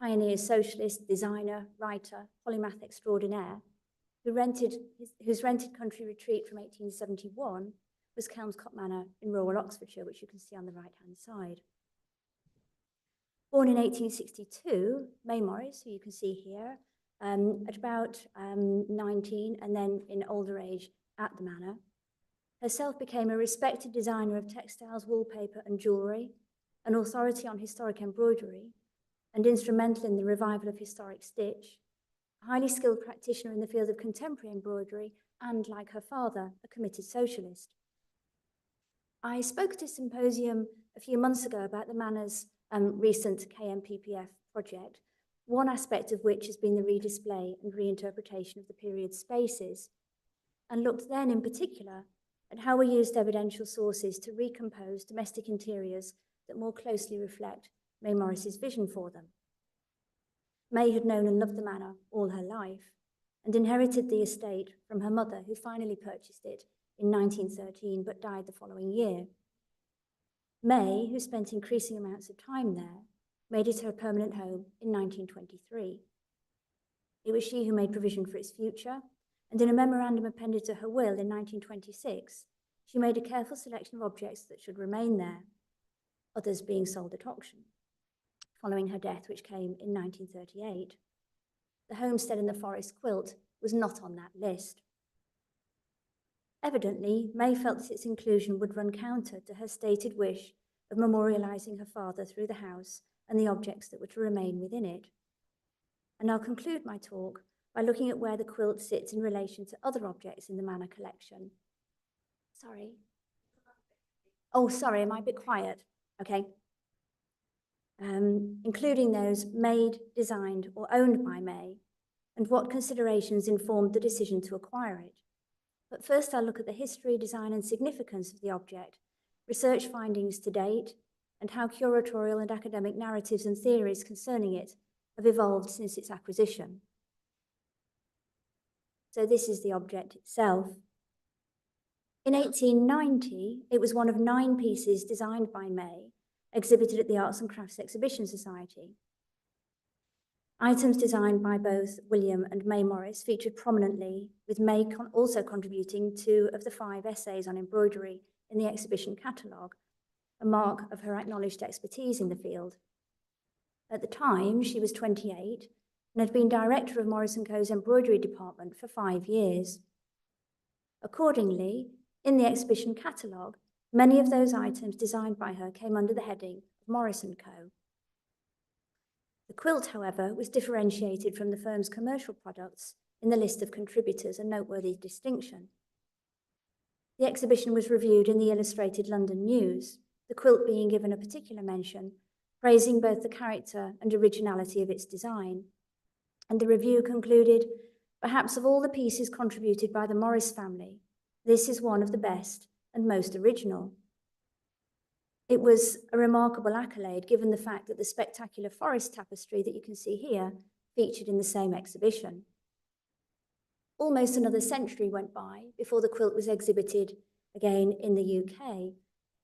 pioneer socialist, designer, writer, polymath extraordinaire, whose rented country retreat from 1871 was Kelmscott Manor in rural Oxfordshire, which you can see on the right-hand side. Born in 1862, May Morris, who you can see here, at about 19 and then in older age at the manor, herself became a respected designer of textiles, wallpaper and jewellery, an authority on historic embroidery, and instrumental in the revival of historic stitch, a highly skilled practitioner in the field of contemporary embroidery, and, like her father, a committed socialist. I spoke at a symposium a few months ago about the Manor's recent KMPPF project, one aspect of which has been the redisplay and reinterpretation of the period spaces, and looked then in particular at how we used evidential sources to recompose domestic interiors that more closely reflect May Morris's vision for them. May had known and loved the manor all her life and inherited the estate from her mother, who finally purchased it in 1913 but died the following year. May, who spent increasing amounts of time there, made it her permanent home in 1923. It was she who made provision for its future, and in a memorandum appended to her will in 1926, she made a careful selection of objects that should remain there, others being sold at auction, following her death, which came in 1938. The Homestead in the Forest quilt was not on that list. Evidently, May felt that its inclusion would run counter to her stated wish of memorialising her father through the house and the objects that were to remain within it. And I'll conclude my talk by looking at where the quilt sits in relation to other objects in the Manor collection. Sorry. Oh, sorry, am I a bit quiet? Okay. Including those made, designed, or owned by May, and what considerations informed the decision to acquire it. But first I'll look at the history, design and significance of the object, research findings to date, and how curatorial and academic narratives and theories concerning it have evolved since its acquisition. So this is the object itself. In 1890, it was one of 9 pieces designed by May, exhibited at the Arts and Crafts Exhibition Society. Items designed by both William and May Morris featured prominently, with May also contributing 2 of the 5 essays on embroidery in the exhibition catalogue, a mark of her acknowledged expertise in the field. At the time, she was 28 and had been director of Morris & Co.'s embroidery department for 5 years. Accordingly, in the exhibition catalogue, many of those items designed by her came under the heading of Morris & Co. The quilt, however, was differentiated from the firm's commercial products in the list of contributors, a noteworthy distinction. The exhibition was reviewed in the Illustrated London News, the quilt being given a particular mention, praising both the character and originality of its design. And the review concluded, perhaps of all the pieces contributed by the Morris family, this is one of the best and most original. It was a remarkable accolade given the fact that the spectacular forest tapestry that you can see here featured in the same exhibition. Almost another century went by before the quilt was exhibited again in the UK,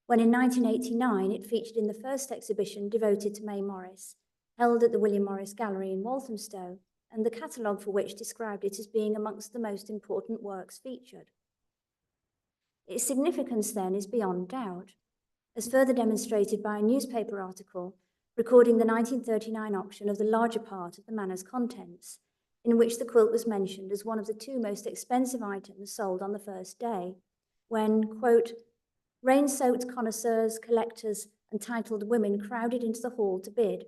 when in 1989 it featured in the first exhibition devoted to May Morris, held at the William Morris Gallery in Walthamstow, and the catalogue for which described it as being amongst the most important works featured. Its significance then is beyond doubt, as further demonstrated by a newspaper article recording the 1939 auction of the larger part of the manor's contents, in which the quilt was mentioned as one of the 2 most expensive items sold on the first day, when, quote, rain-soaked connoisseurs, collectors, and titled women crowded into the hall to bid.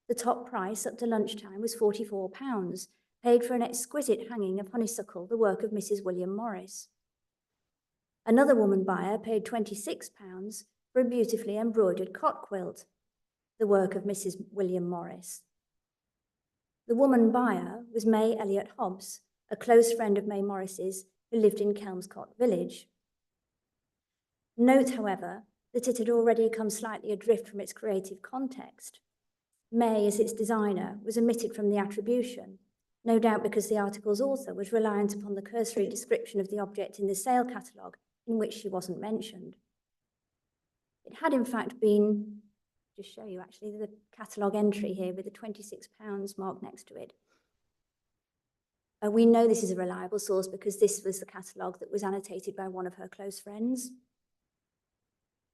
The top price up to lunchtime was £44, paid for an exquisite hanging of honeysuckle, the work of Mrs. William Morris. Another woman buyer paid £26 for a beautifully embroidered cot quilt, the work of Mrs. William Morris. The woman buyer was May Elliott Hobbs, a close friend of May Morris's who lived in Kelmscott village. Note, however, that it had already come slightly adrift from its creative context. May, as its designer, was omitted from the attribution, no doubt because the article's author was reliant upon the cursory description of the object in the sale catalogue, in which she wasn't mentioned. It had in fact been, just show you actually the catalogue entry here with the £26 mark next to it. We know this is a reliable source because this was the catalogue that was annotated by one of her close friends.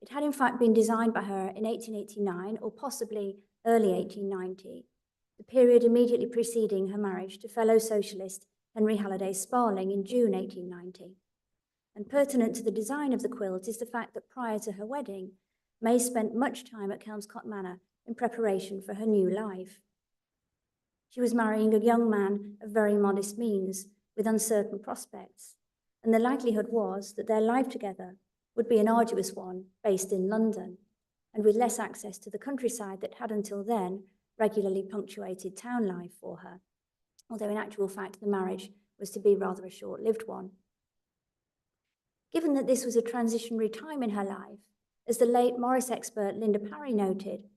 It had in fact been designed by her in 1889 or possibly early 1890, the period immediately preceding her marriage to fellow socialist Henry Halliday Sparling in June 1890. And pertinent to the design of the quilt is the fact that prior to her wedding, May spent much time at Kelmscott Manor in preparation for her new life. She was marrying a young man of very modest means with uncertain prospects, and the likelihood was that their life together would be an arduous one based in London, and with less access to the countryside that had until then regularly punctuated town life for her, although in actual fact the marriage was to be rather a short-lived one. Given that this was a transitionary time in her life, as the late Morris expert Linda Parry noted,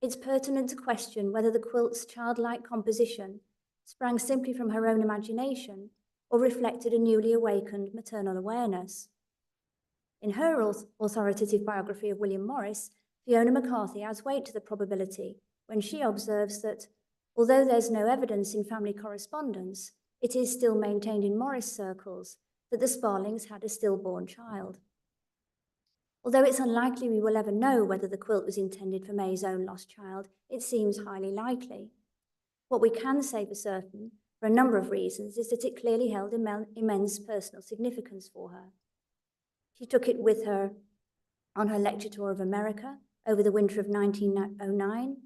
it's pertinent to question whether the quilt's childlike composition sprang simply from her own imagination or reflected a newly awakened maternal awareness. In her authoritative biography of William Morris, Fiona McCarthy adds weight to the probability when she observes that, although there's no evidence in family correspondence, it is still maintained in Morris circles that the Sparlings had a stillborn child. Although it's unlikely we will ever know whether the quilt was intended for May's own lost child, it seems highly likely. What we can say for certain, for a number of reasons, is that it clearly held immense personal significance for her. She took it with her on her lecture tour of America over the winter of 1909,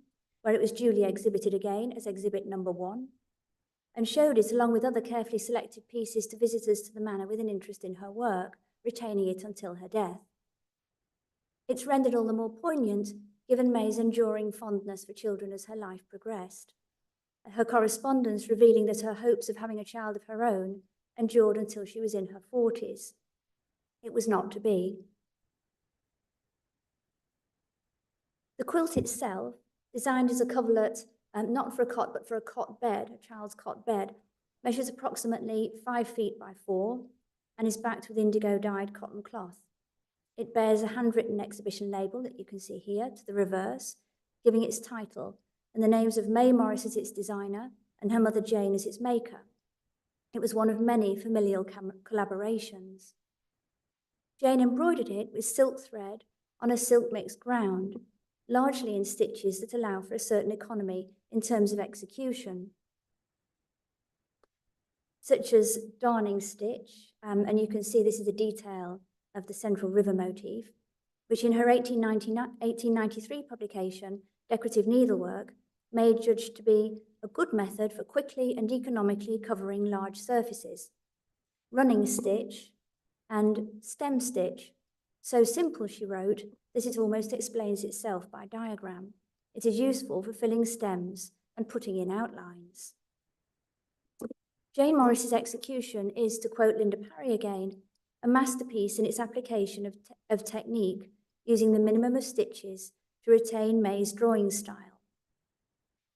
where it was duly exhibited again as exhibit number 1, and showed it along with other carefully selected pieces to visitors to the manor with an interest in her work, retaining it until her death. It's rendered all the more poignant given May's enduring fondness for children as her life progressed. Her correspondence revealing that her hopes of having a child of her own endured until she was in her 40s. It was not to be. The quilt itself, designed as a coverlet, not for a cot, but for a cot bed, a child's cot bed, measures approximately 5 feet by 4 and is backed with indigo dyed cotton cloth. It bears a handwritten exhibition label that you can see here to the reverse, giving its title and the names of May Morris as its designer and her mother Jane as its maker. It was one of many familial collaborations. Jane embroidered it with silk thread on a silk mixed ground, largely in stitches that allow for a certain economy in terms of execution, such as darning stitch, and you can see this is a detail of the Central River motif, which in her 1893 publication, Decorative Needlework, May judged to be a good method for quickly and economically covering large surfaces. Running stitch and stem stitch, so simple, she wrote, that it almost explains itself by diagram. It is useful for filling stems and putting in outlines. Jane Morris's execution is, to quote Linda Parry again, a masterpiece in its application of technique, using the minimum of stitches to retain May's drawing style.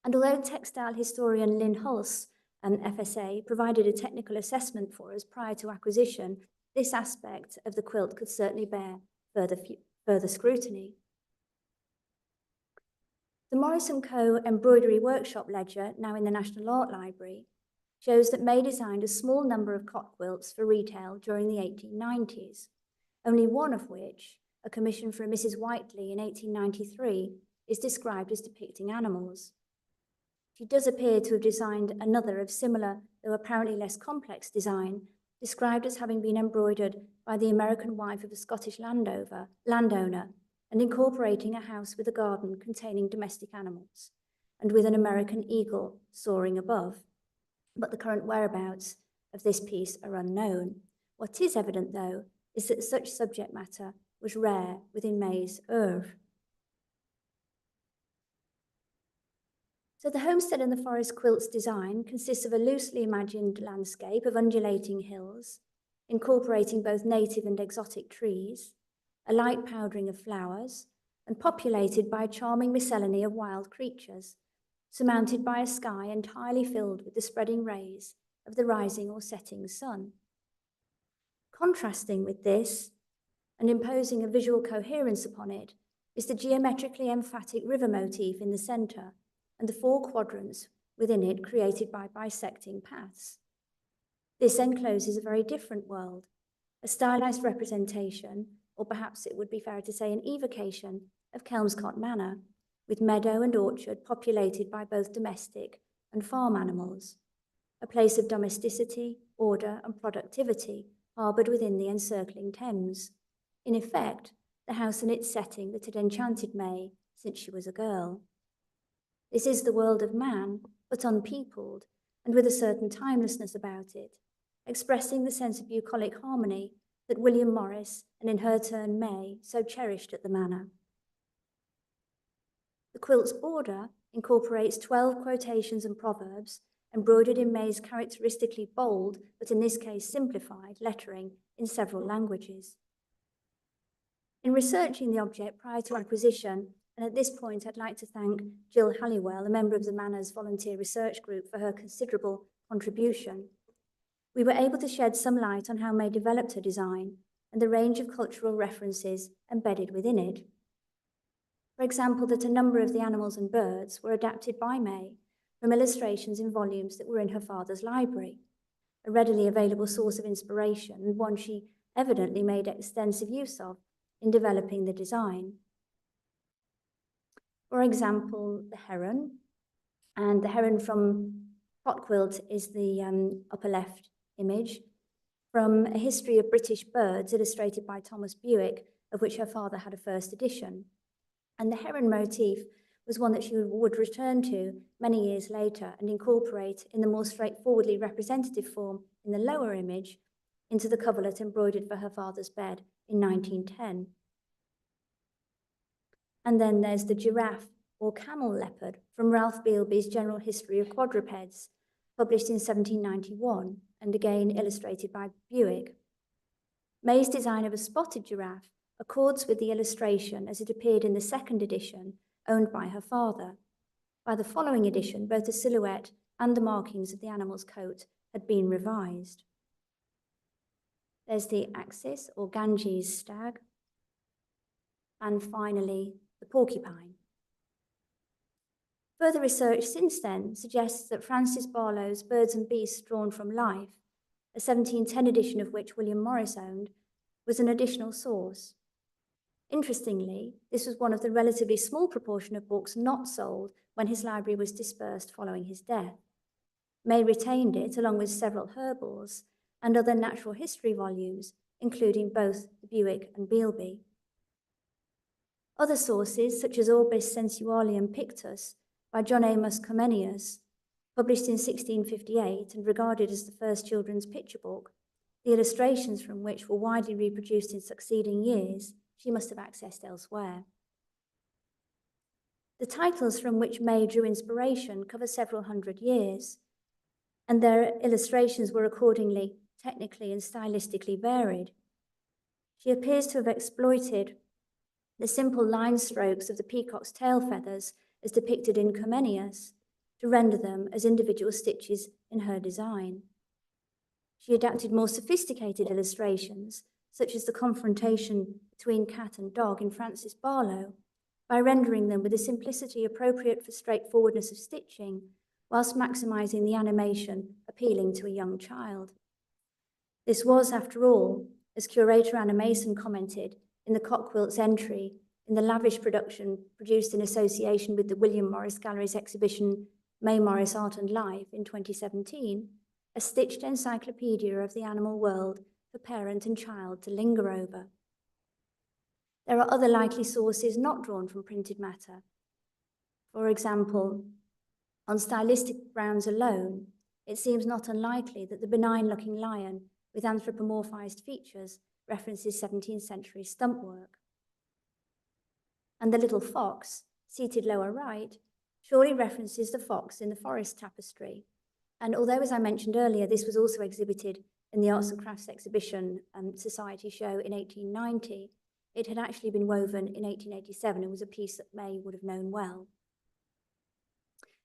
And although textile historian Lynn Hulse, FSA, provided a technical assessment for us prior to acquisition, this aspect of the quilt could certainly bear further scrutiny. The Morris & Co. Embroidery Workshop Ledger, now in the National Art Library, shows that May designed a small number of cot quilts for retail during the 1890s, only one of which, a commission for Mrs. Whiteley in 1893, is described as depicting animals. She does appear to have designed another of similar, though apparently less complex design, described as having been embroidered by the American wife of a Scottish landowner and incorporating a house with a garden containing domestic animals and with an American eagle soaring above. But the current whereabouts of this piece are unknown. What is evident, though, is that such subject matter was rare within May's oeuvre. So the homestead and the forest quilt's design consists of a loosely imagined landscape of undulating hills, incorporating both native and exotic trees, a light powdering of flowers, and populated by a charming miscellany of wild creatures, surmounted by a sky entirely filled with the spreading rays of the rising or setting sun. Contrasting with this, and imposing a visual coherence upon it, is the geometrically emphatic river motif in the centre, and the 4 quadrants within it created by bisecting paths. This encloses a very different world, a stylized representation, or perhaps it would be fair to say an evocation, of Kelmscott Manor, with meadow and orchard populated by both domestic and farm animals, a place of domesticity, order and productivity harboured within the encircling Thames. In effect, the house and its setting that had enchanted May since she was a girl. This is the world of man, but unpeopled, and with a certain timelessness about it, expressing the sense of bucolic harmony that William Morris, and in her turn May, so cherished at the manor. The quilt's border incorporates 12 quotations and proverbs embroidered in May's characteristically bold, but in this case simplified, lettering in several languages. In researching the object prior to acquisition, and at this point I'd like to thank Jill Halliwell, a member of the Manor's volunteer research group, for her considerable contribution, we were able to shed some light on how May developed her design and the range of cultural references embedded within it. For example, that a number of the animals and birds were adapted by May from illustrations in volumes that were in her father's library, a readily available source of inspiration and one she evidently made extensive use of in developing the design. For example, the heron, and the heron from Pot Quilt is the upper left image, from A History of British Birds, illustrated by Thomas Bewick, of which her father had a first edition. And the heron motif was one that she would return to many years later and incorporate in the more straightforwardly representative form in the lower image into the coverlet embroidered for her father's bed in 1910. And then there's the giraffe or camel leopard from Ralph Bealby's General History of Quadrupeds, published in 1791, and again illustrated by Bewick. May's design of a spotted giraffe accords with the illustration as it appeared in the second edition, owned by her father. By the following edition, both the silhouette and the markings of the animal's coat had been revised. There's the axis or Ganges stag, and finally the porcupine. Further research since then suggests that Francis Barlow's Birds and Beasts Drawn from Life, a 1710 edition of which William Morris owned, was an additional source. Interestingly, this was one of the relatively small proportion of books not sold when his library was dispersed following his death. May retained it along with several herbals and other natural history volumes, including both the Bewick and Bealby. Other sources, such as Orbis Sensualium Pictus by John Amos Comenius, published in 1658 and regarded as the first children's picture book, the illustrations from which were widely reproduced in succeeding years, she must have accessed elsewhere. The titles from which May drew inspiration cover several hundred years, and their illustrations were accordingly technically and stylistically varied. She appears to have exploited the simple line strokes of the peacock's tail feathers as depicted in Comenius to render them as individual stitches in her design. She adapted more sophisticated illustrations, such as the confrontation between cat and dog in Francis Barlow, by rendering them with a simplicity appropriate for straightforwardness of stitching, whilst maximising the animation appealing to a young child. This was, after all, as curator Anna Mason commented in the Cockquilt's entry in the lavish production produced in association with the William Morris Gallery's exhibition May Morris Art and Life in 2017, a stitched encyclopedia of the animal world for parent and child to linger over. There are other likely sources not drawn from printed matter. For example, on stylistic grounds alone, it seems not unlikely that the benign-looking lion with anthropomorphized features references 17th century stump work. And the little fox, seated lower right, surely references the fox in the forest tapestry. And although, as I mentioned earlier, this was also exhibited in the Arts and Crafts Exhibition Society show in 1890, it had actually been woven in 1887 and was a piece that May would have known well.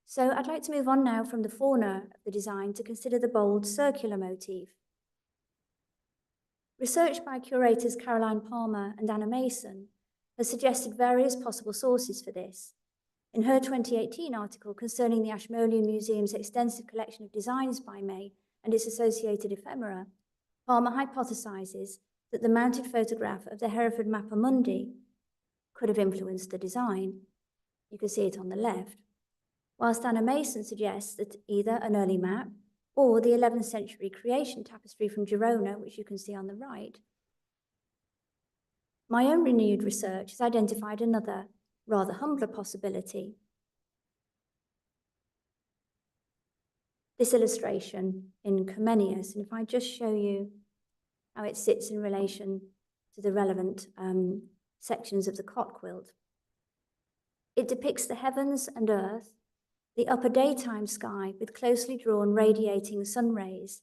So I'd like to move on now from the fauna of the design to consider the bold circular motif. Research by curators Caroline Palmer and Anna Mason has suggested various possible sources for this. In her 2018 article concerning the Ashmolean Museum's extensive collection of designs by May and its associated ephemera, Palmer hypothesizes that the mounted photograph of the Hereford Mappa Mundi could have influenced the design. You can see it on the left. Whilst Anna Mason suggests that either an early map or the 11th century creation tapestry from Girona, which you can see on the right. My own renewed research has identified another, rather humbler possibility. This illustration in Comenius, and if I just show you how it sits in relation to the relevant sections of the cot quilt. It depicts the heavens and earth, the upper daytime sky with closely drawn radiating sun rays,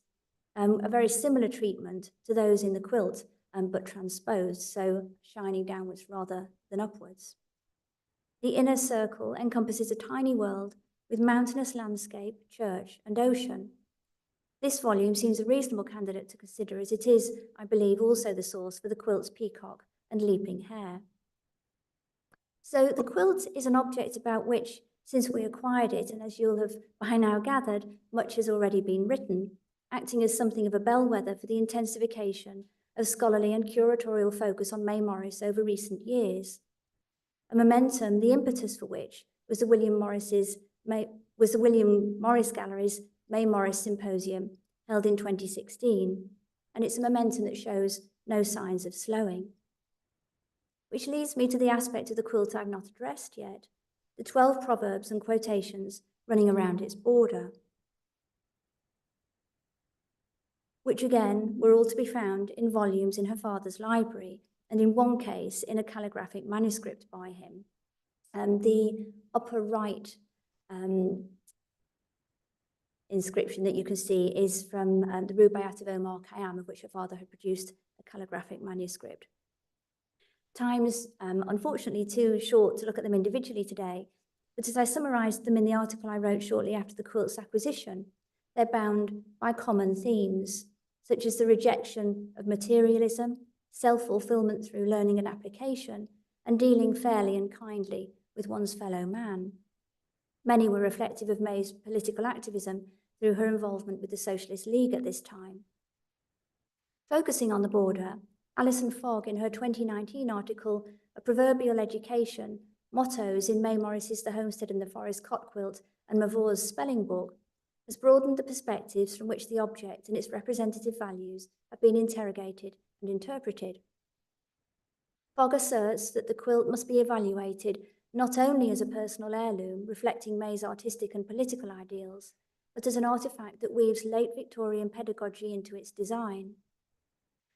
a very similar treatment to those in the quilt, but transposed, so shining downwards rather than upwards. The inner circle encompasses a tiny world with mountainous landscape, church, and ocean. This volume seems a reasonable candidate to consider, as it is, I believe, also the source for the quilt's peacock and leaping hare. So the quilt is an object about which, since we acquired it, and as you'll have by now gathered, much has already been written, acting as something of a bellwether for the intensification of scholarly and curatorial focus on May Morris over recent years. A momentum, the impetus for which was the William Morris Gallery's May Morris Symposium held in 2016, and it's a momentum that shows no signs of slowing. Which leads me to the aspect of the quilt I've not addressed yet, the 12 proverbs and quotations running around its border, which again were all to be found in volumes in her father's library, and in one case in a calligraphic manuscript by him. The upper right inscription that you can see is from the Rubaiyat of Omar Khayyam, of which her father had produced a calligraphic manuscript. Time is unfortunately too short to look at them individually today, but as I summarised them in the article I wrote shortly after the quilt's acquisition, they're bound by common themes, such as the rejection of materialism, self-fulfillment through learning and application, and dealing fairly and kindly with one's fellow man. Many were reflective of May's political activism through her involvement with the Socialist League at this time. Focusing on the border, Alison Fogg, in her 2019 article, A Proverbial Education, Mottos in May Morris's The Homestead and the Forest Cot Quilt and Mavour's Spelling Book, has broadened the perspectives from which the object and its representative values have been interrogated and interpreted. Fogg asserts that the quilt must be evaluated not only as a personal heirloom reflecting May's artistic and political ideals, but as an artifact that weaves late Victorian pedagogy into its design.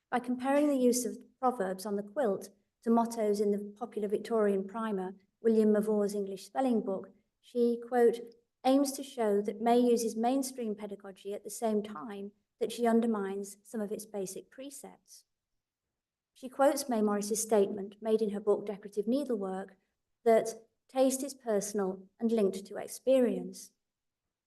By comparing the use of proverbs on the quilt to mottos in the popular Victorian primer, William Mavour's English Spelling Book, she, quote, aims to show that May uses mainstream pedagogy at the same time that she undermines some of its basic precepts. She quotes May Morris's statement made in her book Decorative Needlework that taste is personal and linked to experience,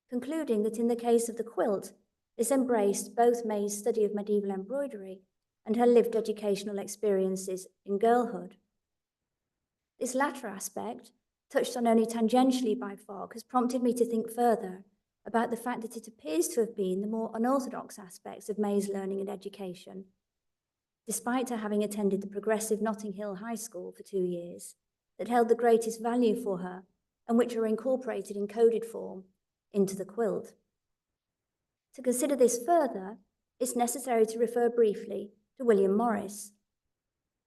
concluding that in the case of the quilt, this embraced both May's study of medieval embroidery and her lived educational experiences in girlhood. This latter aspect, touched on only tangentially by Fogg, has prompted me to think further about the fact that it appears to have been the more unorthodox aspects of May's learning and education, despite her having attended the progressive Notting Hill High School for 2 years, that held the greatest value for her and which are incorporated in coded form into the quilt. To consider this further, it's necessary to refer briefly to William Morris.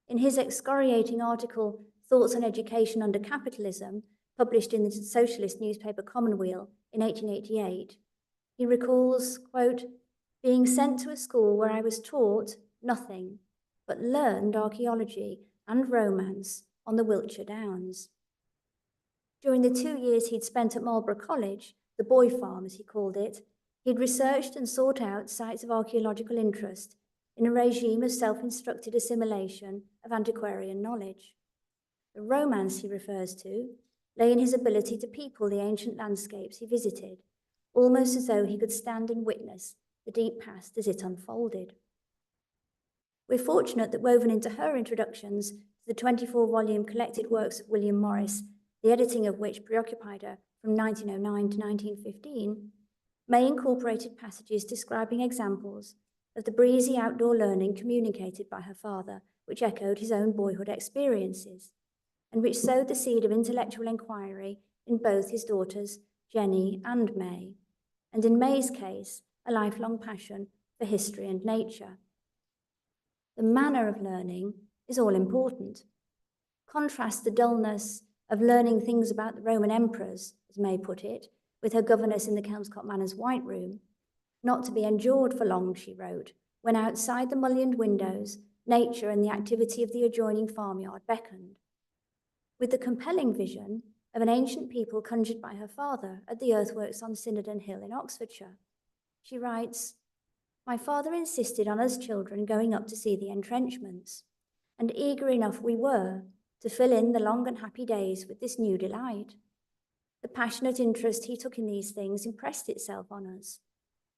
In his excoriating article, Thoughts on Education Under Capitalism, published in the socialist newspaper Commonweal in 1888, he recalls, quote, being sent to a school where I was taught nothing, but learned archaeology and romance on the Wiltshire Downs. During the 2 years he'd spent at Marlborough College, the boy farm as he called it, he'd researched and sought out sites of archaeological interest in a regime of self-instructed assimilation of antiquarian knowledge. The romance he refers to lay in his ability to people the ancient landscapes he visited, almost as though he could stand and witness the deep past as it unfolded. We're fortunate that woven into her introductions to the 24-volume collected works of William Morris, the editing of which preoccupied her from 1909 to 1915, May incorporated passages describing examples of the breezy outdoor learning communicated by her father, which echoed his own boyhood experiences, and which sowed the seed of intellectual inquiry in both his daughters, Jenny and May, and in May's case, a lifelong passion for history and nature. The manner of learning is all important. Contrast the dullness of learning things about the Roman emperors, as May put it, with her governess in the Kelmscott Manor's White Room, not to be endured for long, she wrote, when outside the mullioned windows, nature and the activity of the adjoining farmyard beckoned. With the compelling vision of an ancient people conjured by her father at the earthworks on Synodon Hill in Oxfordshire, she writes, my father insisted on us children going up to see the entrenchments, and eager enough we were to fill in the long and happy days with this new delight. The passionate interest he took in these things impressed itself on us,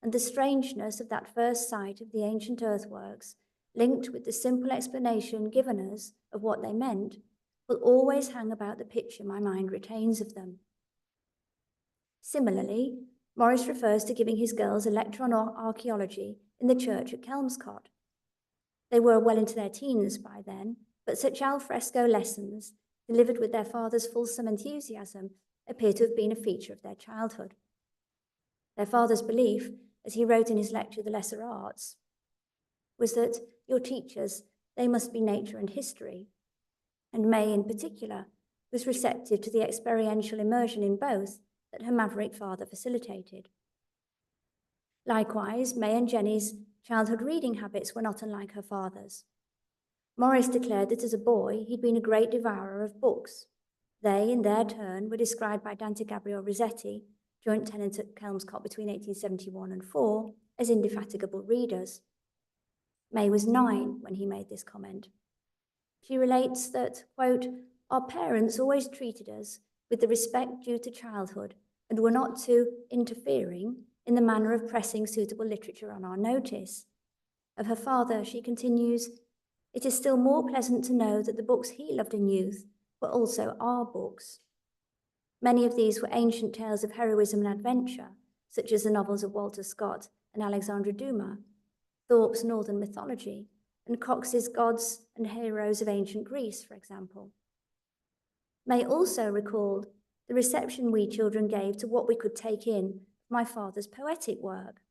and the strangeness of that first sight of the ancient earthworks, linked with the simple explanation given us of what they meant, will always hang about the picture my mind retains of them. Similarly, Morris refers to giving his girls a lecture on archaeology in the church at Kelmscott. They were well into their teens by then, but such al fresco lessons, delivered with their father's fulsome enthusiasm, appear to have been a feature of their childhood. Their father's belief, as he wrote in his lecture, The Lesser Arts, was that your teachers, they must be nature and history, and May in particular was receptive to the experiential immersion in both that her maverick father facilitated. Likewise, May and Jenny's childhood reading habits were not unlike her father's. Morris declared that as a boy, he'd been a great devourer of books. They, in their turn, were described by Dante Gabriel Rossetti, joint tenant at Kelmscott between 1871 and 4, as indefatigable readers. May was 9 when he made this comment. She relates that, quote, our parents always treated us with the respect due to childhood and were not too interfering in the manner of pressing suitable literature on our notice. Of her father, she continues, it is still more pleasant to know that the books he loved in youth were also our books. Many of these were ancient tales of heroism and adventure, such as the novels of Walter Scott and Alexandre Dumas, Thorpe's Northern Mythology, and Cox's Gods and Heroes of Ancient Greece, for example. May also recalled the reception we children gave to what we could take in my father's poetic work,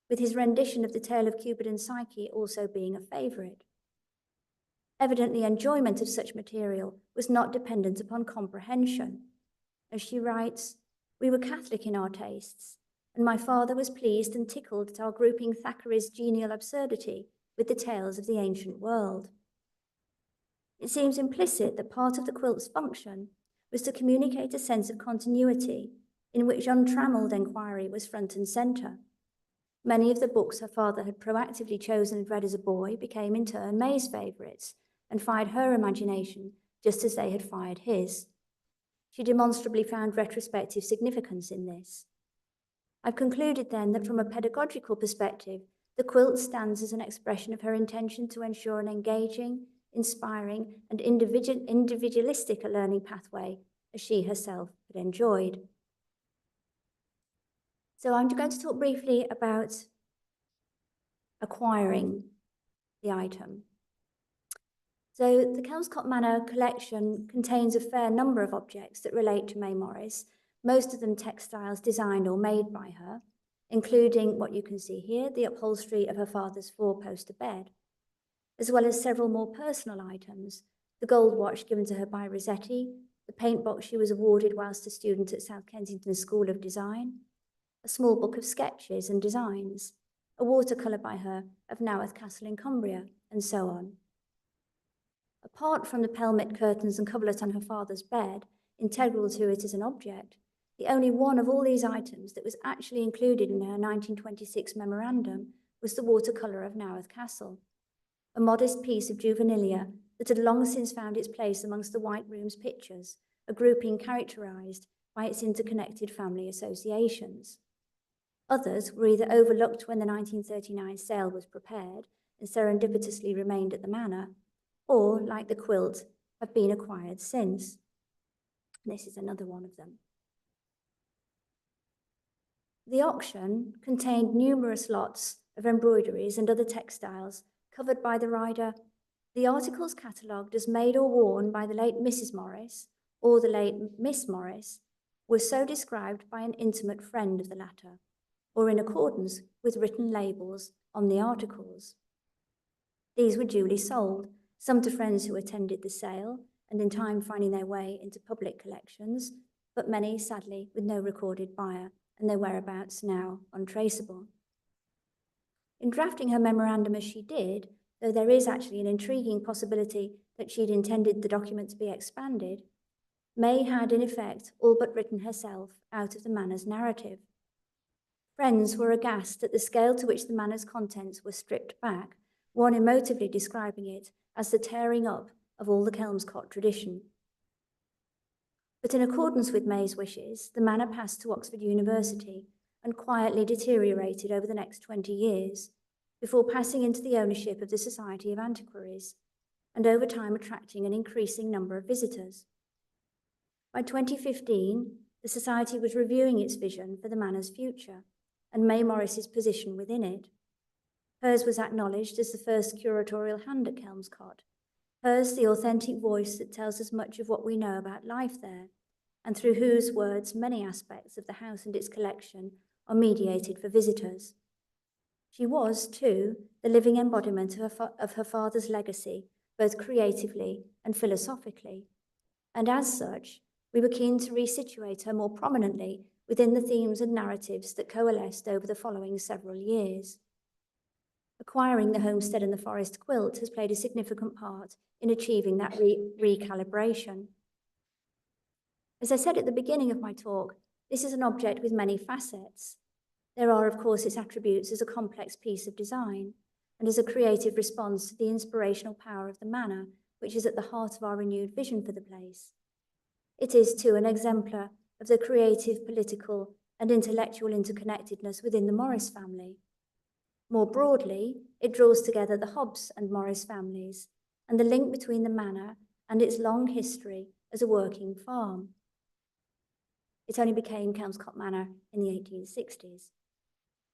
with his rendition of the tale of Cupid and Psyche also being a favourite. Evidently, enjoyment of such material was not dependent upon comprehension. As she writes, we were Catholic in our tastes, and my father was pleased and tickled at our grouping Thackeray's genial absurdity with the tales of the ancient world. It seems implicit that part of the quilt's function was to communicate a sense of continuity in which untrammelled enquiry was front and centre. Many of the books her father had proactively chosen and read as a boy became in turn May's favourites and fired her imagination just as they had fired his. She demonstrably found retrospective significance in this. I've concluded then that from a pedagogical perspective, the quilt stands as an expression of her intention to ensure an engaging, inspiring, and individualistic a learning pathway as she herself had enjoyed. So I'm going to talk briefly about acquiring the item. So the Kelmscott Manor collection contains a fair number of objects that relate to May Morris, most of them textiles designed or made by her, including what you can see here, the upholstery of her father's four-poster bed, as well as several more personal items, the gold watch given to her by Rossetti, the paint box she was awarded whilst a student at South Kensington School of Design, a small book of sketches and designs, a watercolour by her of Newcastle in Cumbria, and so on. Apart from the pelmet curtains and coverlet on her father's bed, integral to it as an object, the only one of all these items that was actually included in her 1926 memorandum was the watercolour of Newcastle, a modest piece of juvenilia that had long since found its place amongst the White Room's pictures, a grouping characterised by its interconnected family associations. Others were either overlooked when the 1939 sale was prepared and serendipitously remained at the manor, or, like the quilt, have been acquired since. This is another one of them. The auction contained numerous lots of embroideries and other textiles covered by the rider, the articles catalogued as made or worn by the late Mrs. Morris or the late Miss Morris were so described by an intimate friend of the latter, or in accordance with written labels on the articles. These were duly sold, some to friends who attended the sale and in time finding their way into public collections, but many, sadly, with no recorded buyer and their whereabouts now untraceable. In drafting her memorandum as she did, though there is actually an intriguing possibility that she'd intended the document to be expanded, May had, in effect, all but written herself out of the manor's narrative. Friends were aghast at the scale to which the manor's contents were stripped back, one emotively describing it as the tearing up of all the Kelmscott tradition. But in accordance with May's wishes, the manor passed to Oxford University and quietly deteriorated over the next 20 years, before passing into the ownership of the Society of Antiquaries, and over time attracting an increasing number of visitors. By 2015, the Society was reviewing its vision for the manor's future, and May Morris's position within it. Hers was acknowledged as the first curatorial hand at Kelmscott, hers the authentic voice that tells us much of what we know about life there, and through whose words many aspects of the house and its collection are mediated for visitors. She was, too, the living embodiment of her father's legacy, both creatively and philosophically, and as such, we were keen to resituate her more prominently within the themes and narratives that coalesced over the following several years. Acquiring the homestead and the forest quilt has played a significant part in achieving that recalibration. As I said at the beginning of my talk, this is an object with many facets. There are, of course, its attributes as a complex piece of design and as a creative response to the inspirational power of the manor, which is at the heart of our renewed vision for the place. It is, too, an exemplar of the creative, political, and intellectual interconnectedness within the Morris family. More broadly, it draws together the Hobbs and Morris families and the link between the manor and its long history as a working farm. It only became Kelmscott Manor in the 1860s,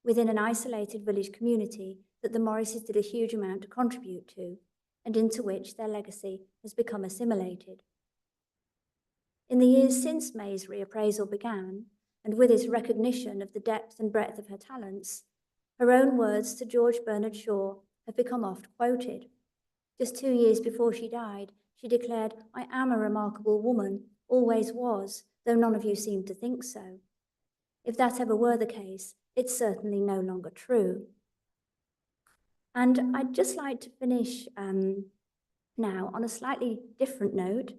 within an isolated village community that the Morrises did a huge amount to contribute to, and into which their legacy has become assimilated. In the years since May's reappraisal began, and with its recognition of the depth and breadth of her talents, her own words to George Bernard Shaw have become oft quoted. Just 2 years before she died, she declared, "I am a remarkable woman, always was, though none of you seem to think so." If that ever were the case, it's certainly no longer true. And I'd just like to finish now on a slightly different note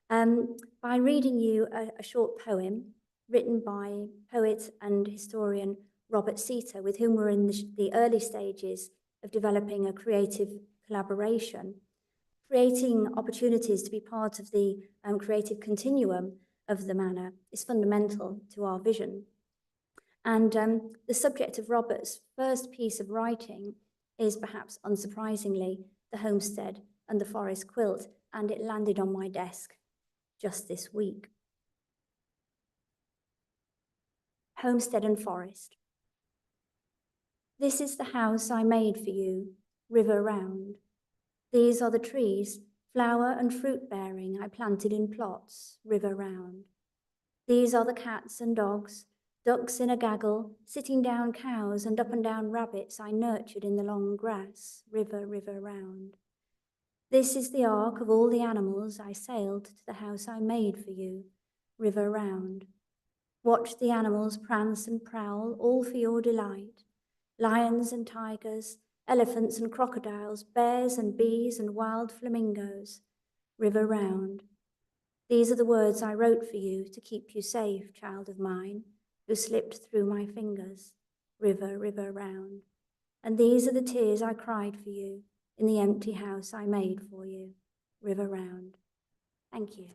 by reading you a short poem written by poet and historian Robert Sita, with whom we're in the early stages of developing a creative collaboration. Creating opportunities to be part of the creative continuum of the manor is fundamental to our vision. And the subject of Robert's first piece of writing is, perhaps unsurprisingly, the homestead and the forest quilt, and it landed on my desk just this week. Homestead and forest. This is the house I made for you, river round. These are the trees, flower and fruit bearing, I planted in plots, river round. These are the cats and dogs, ducks in a gaggle, sitting down cows and up and down rabbits I nurtured in the long grass, river, river round. This is the ark of all the animals I sailed to the house I made for you, river round. Watch the animals prance and prowl, all for your delight. Lions and tigers, elephants and crocodiles, bears and bees and wild flamingos, river round. These are the words I wrote for you to keep you safe, child of mine, who slipped through my fingers, river, river round. And these are the tears I cried for you in the empty house I made for you, river round. Thank you.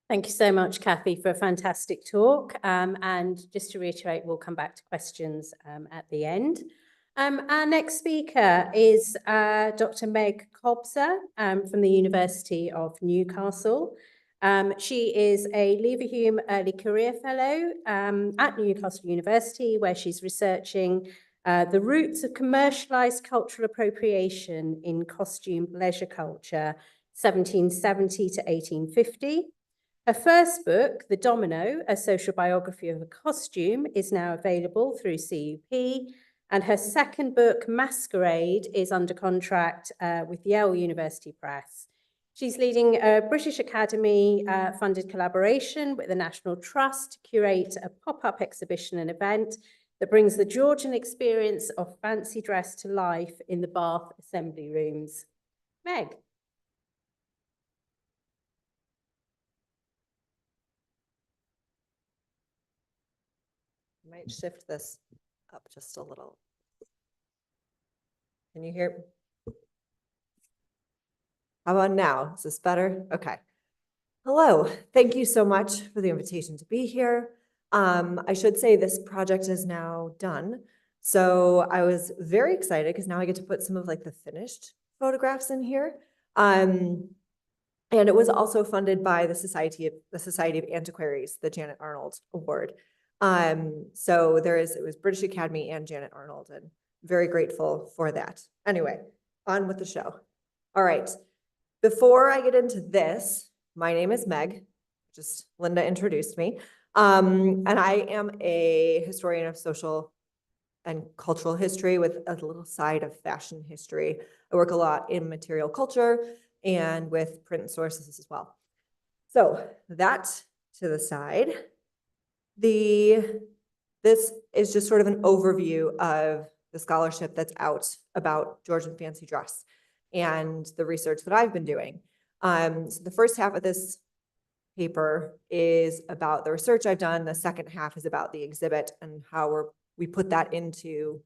Thank you so much, Kathy, for a fantastic talk. And just to reiterate, we'll come back to questions at the end. Our next speaker is Dr. Meg Kobza from the University of Newcastle. She is a Leverhulme Early Career Fellow at Newcastle University, where she's researching the roots of commercialised cultural appropriation in costume leisure culture, 1770 to 1850. Her first book, The Domino, A Social Biography of a Costume, is now available through CUP, and her second book, Masquerade, is under contract with Yale University Press. She's leading a British Academy funded collaboration with the National Trust to curate a pop-up exhibition and event that brings the Georgian experience of fancy dress to life in the Bath Assembly Rooms. Meg. Might shift this up just a little. Can you hear? How about now? Is this better? Okay. Hello, thank you so much for the invitation to be here. I should say this project is now done. So I was very excited because now I get to put some of like the finished photographs in here. And it was also funded by the Society of Antiquaries, the Janet Arnold Award. So it was British Academy and Janet Arnold, and very grateful for that. Anyway, on with the show. All right, before I get into this, my name is Meg, just Linda introduced me. And I am a historian of social and cultural history with a little side of fashion history. I work a lot in material culture and with print sources as well. So that to the side. This is just sort of an overview of the scholarship that's out about Georgian fancy dress and the research that I've been doing. So the first half of this paper is about the research I've done. The second half is about the exhibit and how we put that into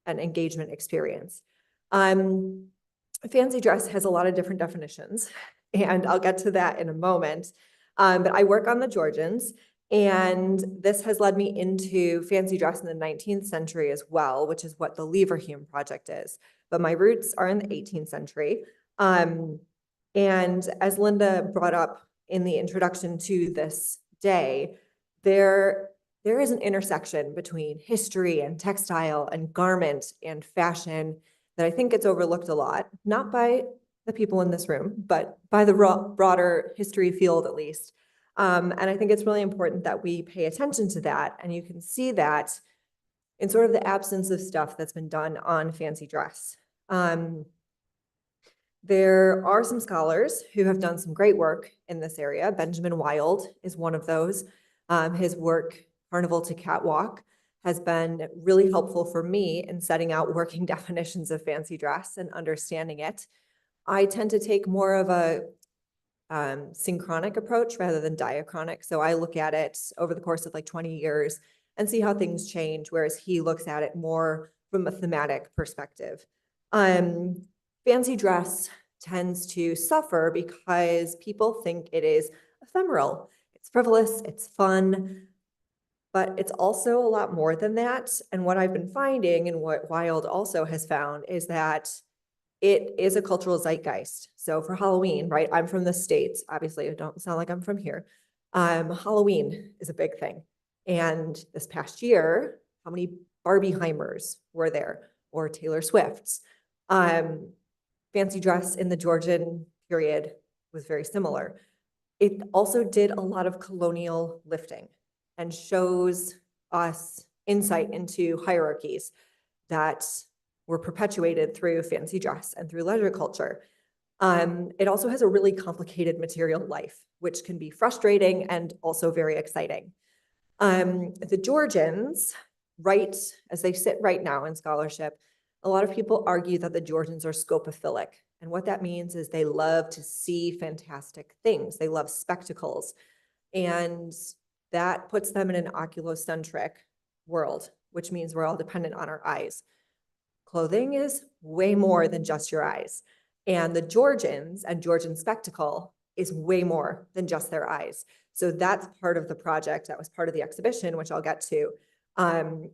an engagement experience. Fancy dress has a lot of different definitions, and I'll get to that in a moment. But I work on the Georgians, and this has led me into fancy dress in the 19th century as well, which is what the Leverhulme project is. But my roots are in the 18th century. And as Linda brought up in the introduction to this day, there is an intersection between history and textile and garment and fashion that I think gets overlooked a lot, not by the people in this room, but by the broader history field at least. And I think it's really important that we pay attention to that. And you can see that in sort of the absence of stuff that's been done on fancy dress. There are some scholars who have done some great work in this area. Benjamin Wild is one of those. His work, Carnival to Catwalk, has been really helpful for me in setting out working definitions of fancy dress and understanding it. I tend to take more of a synchronic approach rather than diachronic. So I look at it over the course of like 20 years and see how things change, whereas he looks at it more from a thematic perspective. Fancy dress tends to suffer because people think it is ephemeral. It's frivolous, it's fun, but it's also a lot more than that. And what I've been finding, and what Wild also has found, is that it is a cultural zeitgeist. So for Halloween, right? I'm from the States. Obviously, I don't sound like I'm from here. Halloween is a big thing. And this past year, how many Barbieheimers were there, or Taylor Swifts. Fancy dress in the Georgian period was very similar. It also did a lot of colonial lifting and shows us insight into hierarchies that were perpetuated through fancy dress and through leisure culture. It also has a really complicated material life, which can be frustrating and also very exciting. The Georgians, right as they sit right now in scholarship, a lot of people argue that the Georgians are scopophilic. And what that means is they love to see fantastic things. They love spectacles. And that puts them in an oculocentric world, which means we're all dependent on our eyes. Clothing is way more than just your eyes. And the Georgians and Georgian spectacle is way more than just their eyes. So that's part of the project. That was part of the exhibition, which I'll get to.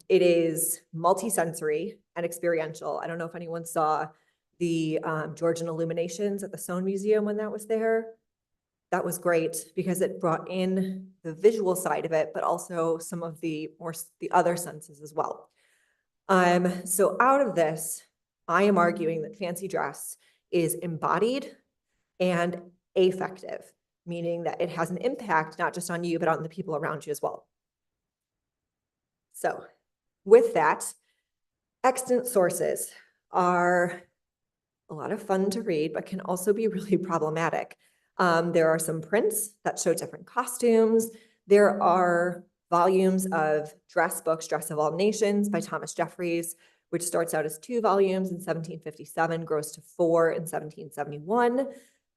It is multi-sensory and experiential. I don't know if anyone saw the Georgian illuminations at the Soane Museum when that was there. That was great because it brought in the visual side of it, but also some of the other senses as well. So out of this, I am arguing that fancy dress is embodied and affective, meaning that it has an impact not just on you, but on the people around you as well. So with that, extant sources are a lot of fun to read, but can also be really problematic. There are some prints that show different costumes. There are volumes of dress books, Dress of All Nations by Thomas Jeffries, which starts out as 2 volumes in 1757, grows to 4 in 1771.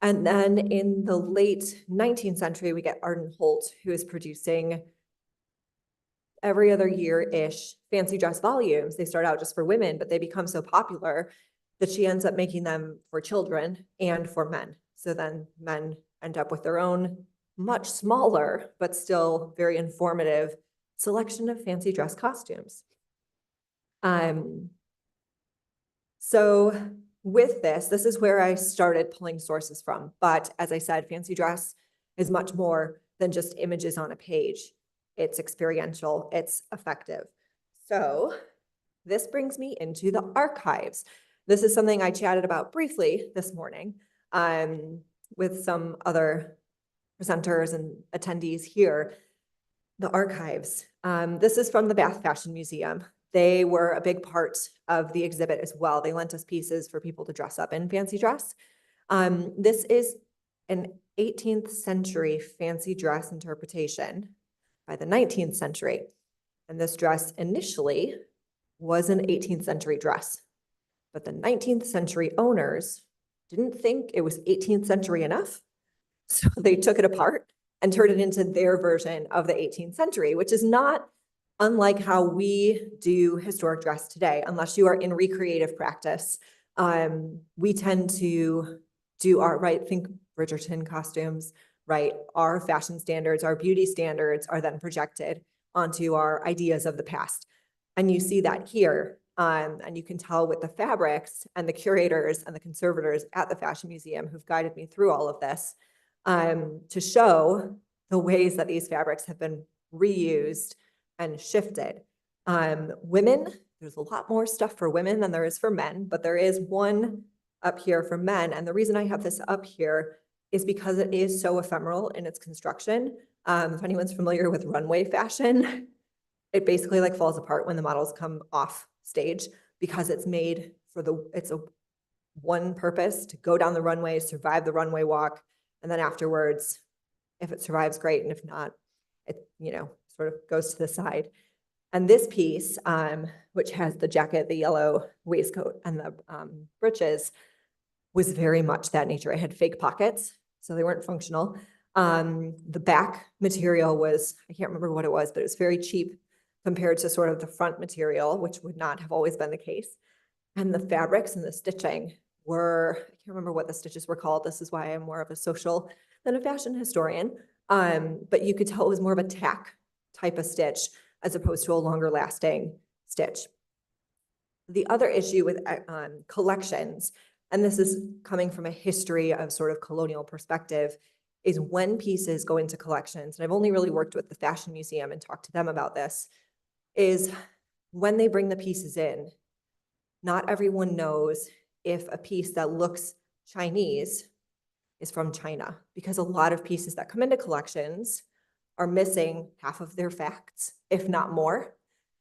And then in the late 19th century, we get Arnold, who is producing every other year-ish fancy dress volumes. They start out just for women, but they become so popular that she ends up making them for children and for men. So then men end up with their own much smaller, but still very informative selection of fancy dress costumes. So with this is where I started pulling sources from. But as I said, fancy dress is much more than just images on a page. It's experiential, it's effective. So this brings me into the archives. This is something I chatted about briefly this morning with some other presenters and attendees here. The archives. This is from the Bath Fashion Museum. They were a big part of the exhibit as well. They lent us pieces for people to dress up in fancy dress. This is an 18th century fancy dress interpretation by the 19th century. And this dress initially was an 18th century dress, but the 19th century owners didn't think it was 18th century enough. So they took it apart and turned it into their version of the 18th century, which is not unlike how we do historic dress today, unless you are in recreative practice. We tend to do our, right, think Bridgerton costumes, right? Our fashion standards, our beauty standards are then projected onto our ideas of the past. And you see that here. And you can tell with the fabrics and the curators and the conservators at the Fashion Museum who've guided me through all of this to show the ways that these fabrics have been reused and shifted. Women, there's a lot more stuff for women than there is for men, but there is one up here for men. And the reason I have this up here is because it is so ephemeral in its construction. If anyone's familiar with runway fashion, it basically like falls apart when the models come off stage because it's made for it's a one purpose to go down the runway, survive the runway walk. And then afterwards, if it survives, great. And if not, it, sort of goes to the side. And this piece, which has the jacket, the yellow waistcoat, and the breeches, was very much that nature. It had fake pockets, so they weren't functional. The back material was, I can't remember what it was, but it was very cheap compared to sort of the front material, which would not have always been the case. And the fabrics and the stitching were, I can't remember what the stitches were called. This is why I'm more of a social than a fashion historian. But you could tell it was more of a tack type of stitch as opposed to a longer lasting stitch. The other issue with collections, and this is coming from a history of sort of colonial perspective, is when pieces go into collections, and I've only really worked with the Fashion Museum and talked to them about this, is when they bring the pieces in, not everyone knows if a piece that looks Chinese is from China, because a lot of pieces that come into collections are missing half of their facts, if not more.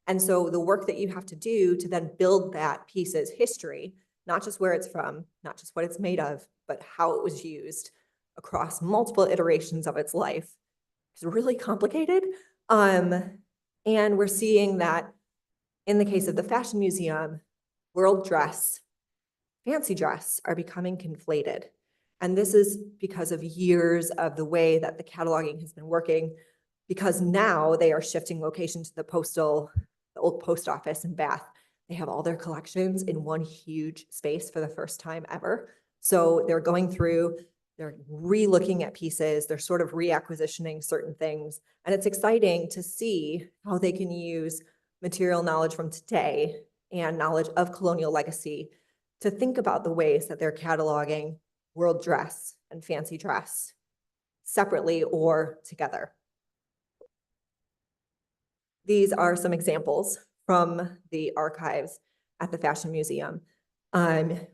And so the work that you have to do to then build that piece's history, not just where it's from, not just what it's made of, but how it was used across multiple iterations of its life, is really complicated. And we're seeing that in the case of the Fashion Museum, world dress, fancy dress are becoming conflated. And this is because of years of the way that the cataloging has been working, because now they are shifting location to the old post office in Bath. They have all their collections in one huge space for the first time ever. So they're going through, they're re-looking at pieces, they're sort of reacquisitioning certain things. And it's exciting to see how they can use material knowledge from today and knowledge of colonial legacy to think about the ways that they're cataloging world dress and fancy dress separately or together. These are some examples from the archives at the Fashion Museum.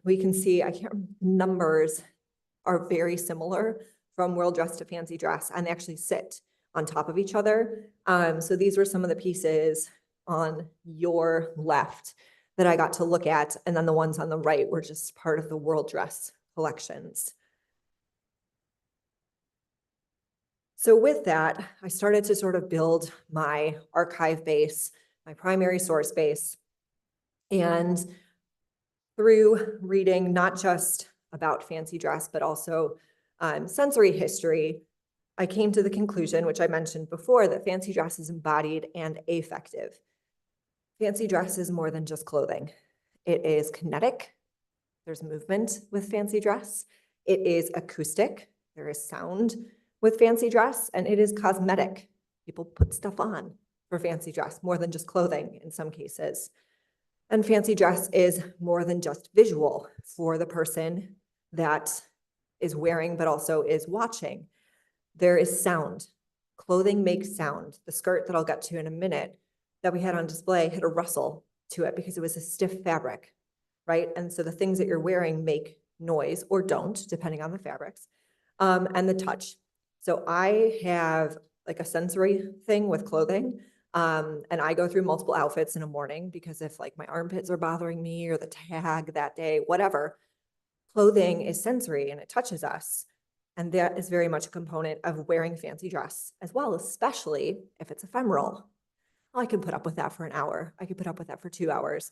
We can see, numbers are very similar from world dress to fancy dress, and they actually sit on top of each other. So these were some of the pieces on your left that I got to look at, and then the ones on the right were just part of the world dress collections. So with that, I started to sort of build my archive base, my primary source base. And through reading not just about fancy dress, but also sensory history, I came to the conclusion, which I mentioned before, that fancy dress is embodied and affective. Fancy dress is more than just clothing. It is kinetic. There's movement with fancy dress. It is acoustic. There is sound with fancy dress, and it is cosmetic. People put stuff on for fancy dress, more than just clothing in some cases. And fancy dress is more than just visual for the person that is wearing, but also is watching. There is sound. Clothing makes sound. The skirt that I'll get to in a minute that we had on display had a rustle to it because it was a stiff fabric, right? And so the things that you're wearing make noise or don't, depending on the fabrics, and the touch. So I have like a sensory thing with clothing, and I go through multiple outfits in a morning because if like my armpits are bothering me or the tag that day, whatever, clothing is sensory and it touches us. And that is very much a component of wearing fancy dress as well, especially if it's ephemeral. I can put up with that for an hour. I could put up with that for 2 hours,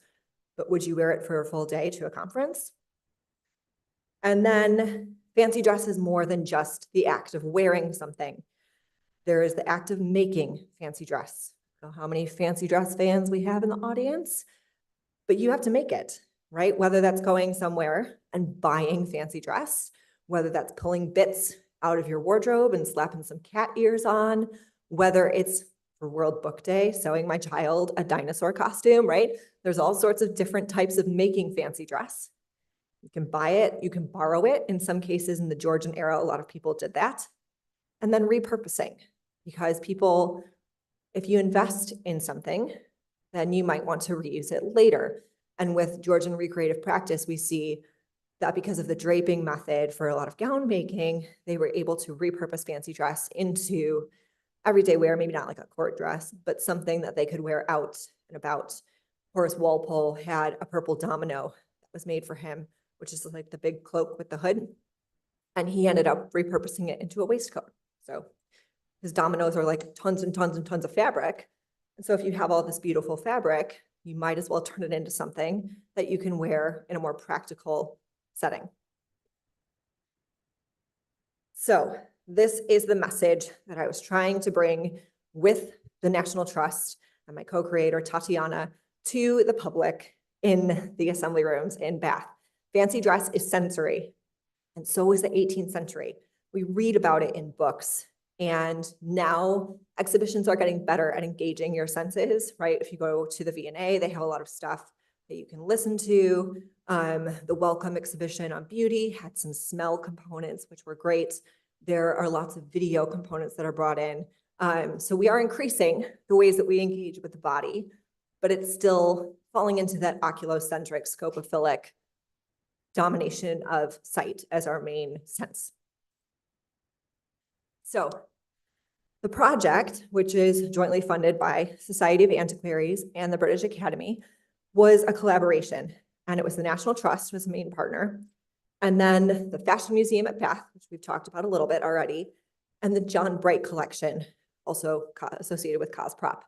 but would you wear it for a full day to a conference? And then fancy dress is more than just the act of wearing something. There is the act of making fancy dress. I don't know how many fancy dress fans we have in the audience, but you have to make it, right? Whether that's going somewhere and buying fancy dress, whether that's pulling bits out of your wardrobe and slapping some cat ears on, whether it's for World Book Day, sewing my child a dinosaur costume, right? There's all sorts of different types of making fancy dress. You can buy it, you can borrow it. In some cases in the Georgian era, a lot of people did that. And then repurposing, because people, if you invest in something, then you might want to reuse it later. And with Georgian recreative practice, we see that because of the draping method for a lot of gown making, they were able to repurpose fancy dress into everyday wear, maybe not like a court dress, but something that they could wear out and about. Horace Walpole had a purple domino that was made for him, which is like the big cloak with the hood. And he ended up repurposing it into a waistcoat. So his dominoes are like tons and tons and tons of fabric. And so if you have all this beautiful fabric, you might as well turn it into something that you can wear in a more practical setting. So this is the message that I was trying to bring with the National Trust and my co-creator Tatiana to the public in the assembly rooms in Bath. Fancy dress is sensory, and so is the 18th century. We read about it in books, and now exhibitions are getting better at engaging your senses, right? If you go to the V&A, they have a lot of stuff that you can listen to. The Welcome exhibition on beauty had some smell components, which were great. There are lots of video components that are brought in. So we are increasing the ways that we engage with the body. but it's still falling into that oculocentric, scopophilic domination of sight as our main sense. So the project, which is jointly funded by Society of Antiquaries and the British Academy, was a collaboration, and it was the National Trust was the main partner, and then the Fashion Museum at Bath, which we've talked about a little bit already, and the John Bright Collection, also associated with Cosprop.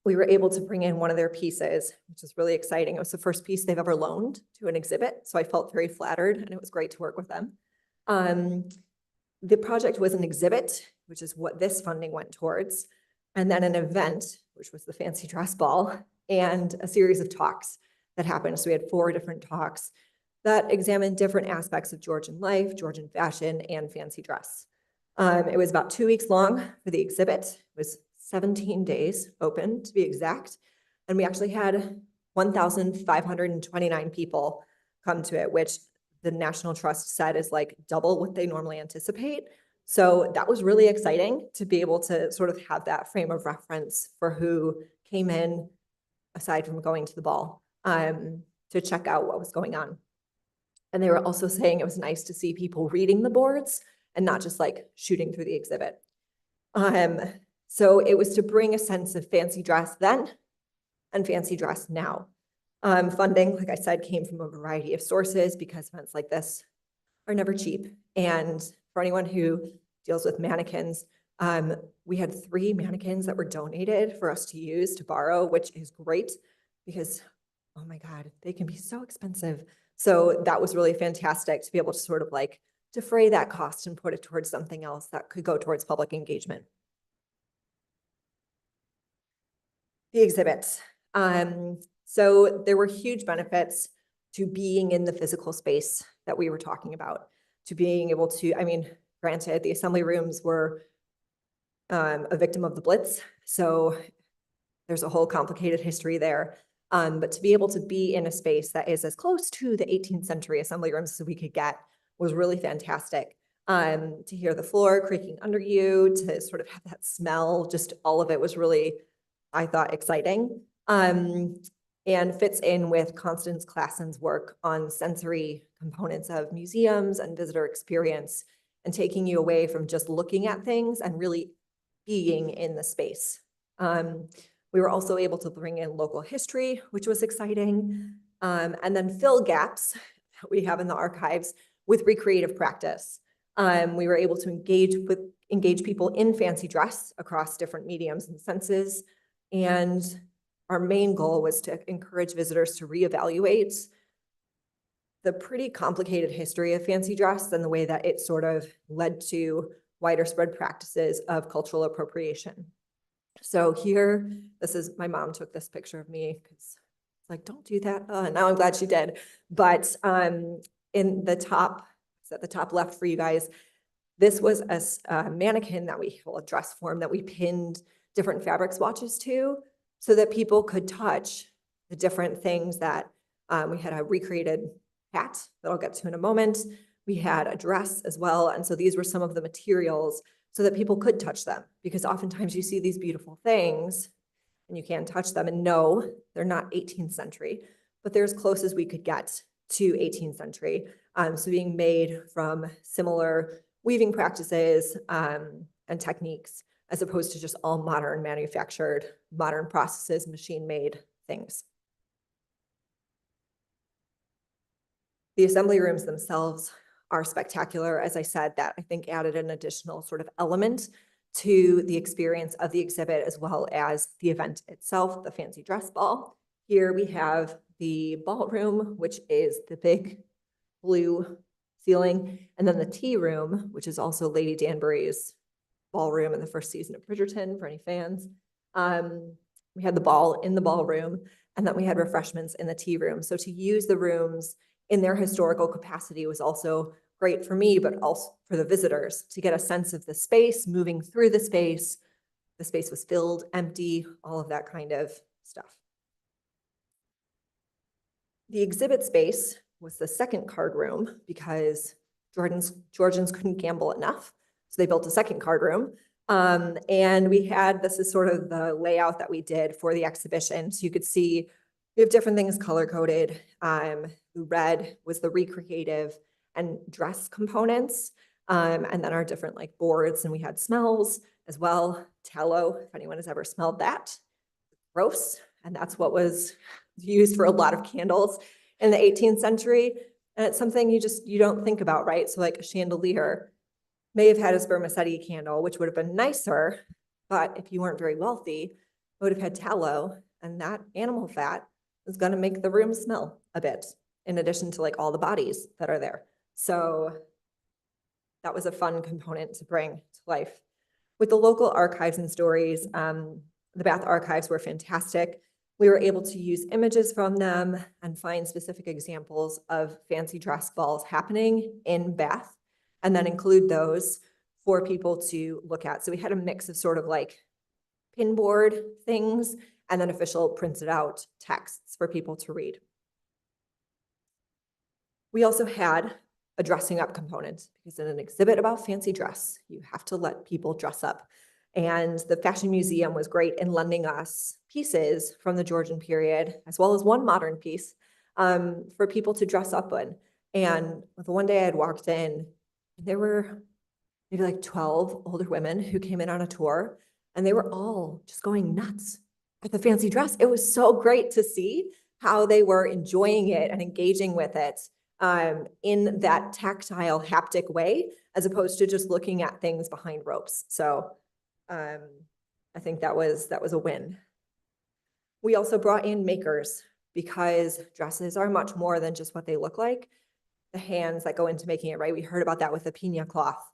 We were able to bring in one of their pieces, which is really exciting. It was the first piece they've ever loaned to an exhibit, so I felt very flattered, and it was great to work with them. The project was an exhibit, which is what this funding went towards, and then an event, which was the fancy dress ball, and a series of talks that happened. So we had 4 different talks that examined different aspects of Georgian life, Georgian fashion, and fancy dress. It was about 2 weeks long for the exhibit. It was 17 days open, to be exact, and we actually had 1,529 people come to it, which the National Trust said is like double what they normally anticipate. So that was really exciting to be able to sort of have that frame of reference for who came in, aside from going to the ball, to check out what was going on. And they were also saying it was nice to see people reading the boards and not just like shooting through the exhibit. So it was to bring a sense of fancy dress then and fancy dress now. Funding, like I said, came from a variety of sources because events like this are never cheap. And for anyone who deals with mannequins, we had 3 mannequins that were donated for us to use, to borrow, which is great because, oh my God, they can be so expensive. So that was really fantastic to be able to sort of like defray that cost and put it towards something else that could go towards public engagement. The exhibits. So there were huge benefits to being in the physical space that we were talking about, to being able to, I mean, granted, the assembly rooms were a victim of the Blitz, so there's a whole complicated history there. But to be able to be in a space that is as close to the 18th century assembly rooms as we could get was really fantastic. To hear the floor creaking under you, to sort of have that smell, just all of it was really, I thought, exciting. And fits in with Constance Klassen's work on sensory components of museums and visitor experience, and taking you away from just looking at things and really being in the space. We were also able to bring in local history, which was exciting, and then fill gaps that we have in the archives with recreative practice. We were able to engage people in fancy dress across different mediums and senses, and our main goal was to encourage visitors to reevaluate the pretty complicated history of fancy dress and the way that it sort of led to wider spread practices of cultural appropriation. So here, this is, my mom took this picture of me because it's like, don't do that. Now I'm glad she did. But in the top, it's at the top left for you guys, this was a mannequin that we, well, a dress form that we pinned different fabric swatches to, so that people could touch the different things that we had a recreated hat that I'll get to in a moment. We had a dress as well. And so these were some of the materials so that people could touch them, because oftentimes you see these beautiful things and you can't touch them. And no, they're not 18th century, but they're as close as we could get to 18th century. So being made from similar weaving practices and techniques, as opposed to just all modern manufactured, modern processes, machine-made things. The assembly rooms themselves are spectacular. As I said, that I think added an additional sort of element to the experience of the exhibit, as well as the event itself, the fancy dress ball. Here we have the ballroom, which is the big blue ceiling, and then the tea room, which is also Lady Danbury's ballroom in the first season of Bridgerton, for any fans. We had the ball in the ballroom, and then we had refreshments in the tea room. So to use the rooms in their historical capacity was also great for me, but also for the visitors to get a sense of the space, moving through the space. The space was filled, empty, all of that kind of stuff. The exhibit space was the second card room because Georgians couldn't gamble enough. So they built a second card room. And we had, this is sort of the layout that we did for the exhibition. So you could see we have different things color coded. The red was the recreative and dress components. And then our different like boards, and we had smells as well. Tallow, if anyone has ever smelled that, gross. And that's what was used for a lot of candles in the 18th century. And it's something you don't think about, right? So like a chandelier may have had a spermaceti candle, which would have been nicer, but if you weren't very wealthy, it would have had tallow, and that animal fat is going to make the room smell a bit, in addition to like all the bodies that are there. So that was a fun component to bring to life. With the local archives and stories, the Bath archives were fantastic. We were able to use images from them and find specific examples of fancy dress balls happening in Bath, and then include those for people to look at. So we had a mix of sort of like pinboard things and then official printed out texts for people to read. We also had a dressing up component, because in an exhibit about fancy dress, you have to let people dress up. And the Fashion Museum was great in lending us pieces from the Georgian period, as well as one modern piece for people to dress up in. And the one day I had walked in, there were maybe like 12 older women who came in on a tour, and they were all just going nuts at the fancy dress. It was so great to see how they were enjoying it and engaging with it in that tactile, haptic way, as opposed to just looking at things behind ropes. So I think that was a win. We also brought in makers, because dresses are much more than just what they look like. The hands that go into making it, right? We heard about that with the Pina cloth,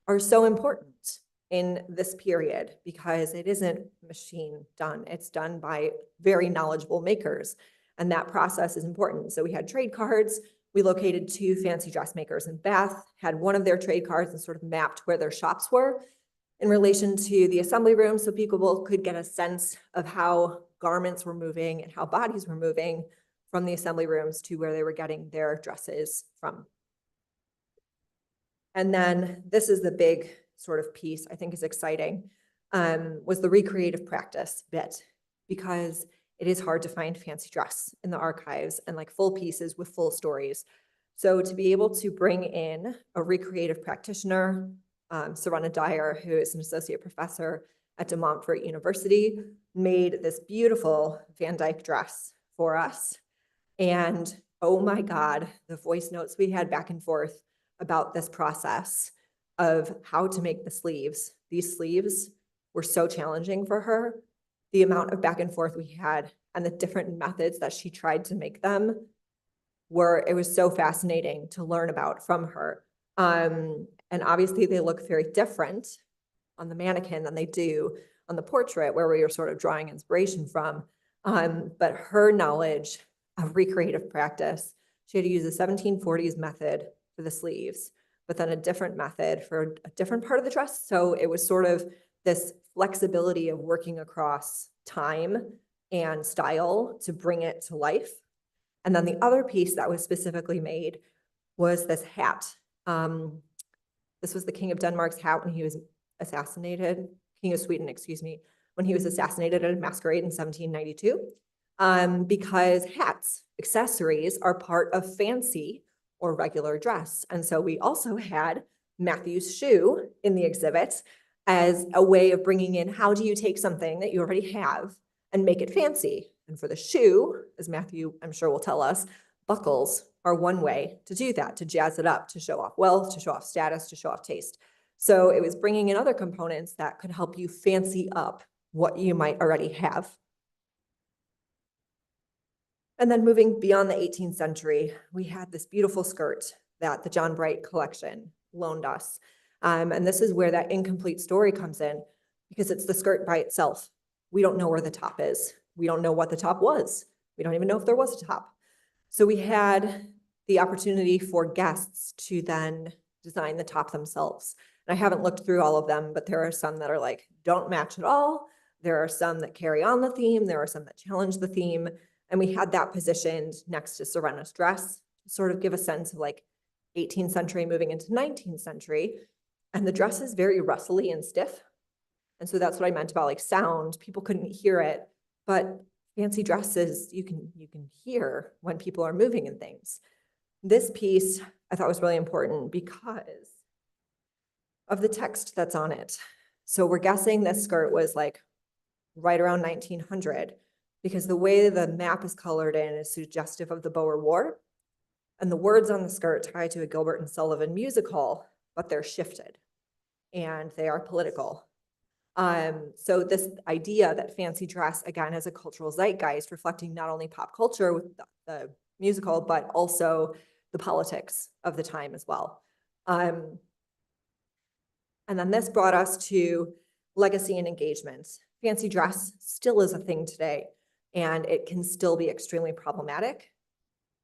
are so important in this period, because it isn't machine done. It's done by very knowledgeable makers, and that process is important. So we had trade cards. We located 2 fancy dressmakers in Bath, had one of their trade cards and sort of mapped where their shops were in relation to the assembly room, so people could get a sense of how garments were moving and how bodies were moving from the assembly rooms to where they were getting their dresses from. And then this is the big sort of piece I think is exciting, was the recreative practice bit, because it is hard to find fancy dress in the archives and like full pieces with full stories. So to be able to bring in a recreative practitioner, Serena Dyer, who is an associate professor at De Montfort University, made this beautiful Van Dyke dress for us. And oh my God, the voice notes we had back and forth about this process of how to make the sleeves. These sleeves were so challenging for her. The amount of back and forth we had and the different methods that she tried to make them it was so fascinating to learn about from her. And obviously they look very different on the mannequin than they do on the portrait, where we were sort of drawing inspiration from. But her knowledge of recreative practice, she had to use a 1740s method for the sleeves, but then a different method for a different part of the dress. So it was sort of this flexibility of working across time and style to bring it to life. And then the other piece that was specifically made was this hat. This was the King of Denmark's hat when he was assassinated, King of Sweden, excuse me, when he was assassinated at a masquerade in 1792. Because hats, accessories, are part of fancy or regular dress. And so we also had Matthew's shoe in the exhibit as a way of bringing in, how do you take something that you already have and make it fancy? And for the shoe, as Matthew, I'm sure will tell us, buckles are one way to do that, to jazz it up, to show off wealth, to show off status, to show off taste. So it was bringing in other components that could help you fancy up what you might already have. And then moving beyond the 18th century, we had this beautiful skirt that the John Bright collection loaned us. And this is where that incomplete story comes in, because it's the skirt by itself. We don't know where the top is. We don't know what the top was. We don't even know if there was a top. So we had the opportunity for guests to then design the top themselves. And I haven't looked through all of them, but there are some that are like, don't match at all. There are some that carry on the theme. There are some that challenge the theme. And we had that positioned next to Serena's dress to sort of give a sense of like 18th century moving into 19th century. And the dress is very rustly and stiff. And so that's what I meant about like sound. People couldn't hear it, but fancy dresses, you can hear when people are moving and things. This piece I thought was really important because of the text that's on it. So we're guessing this skirt was like right around 1900 because the way the map is colored in is suggestive of the Boer War. And the words on the skirt tie to a Gilbert and Sullivan musical, but they're shifted and they are political. So this idea that fancy dress, again, has a cultural zeitgeist reflecting not only pop culture with the musical, but also the politics of the time as well. And then this brought us to legacy and engagement. Fancy dress still is a thing today, and it can still be extremely problematic.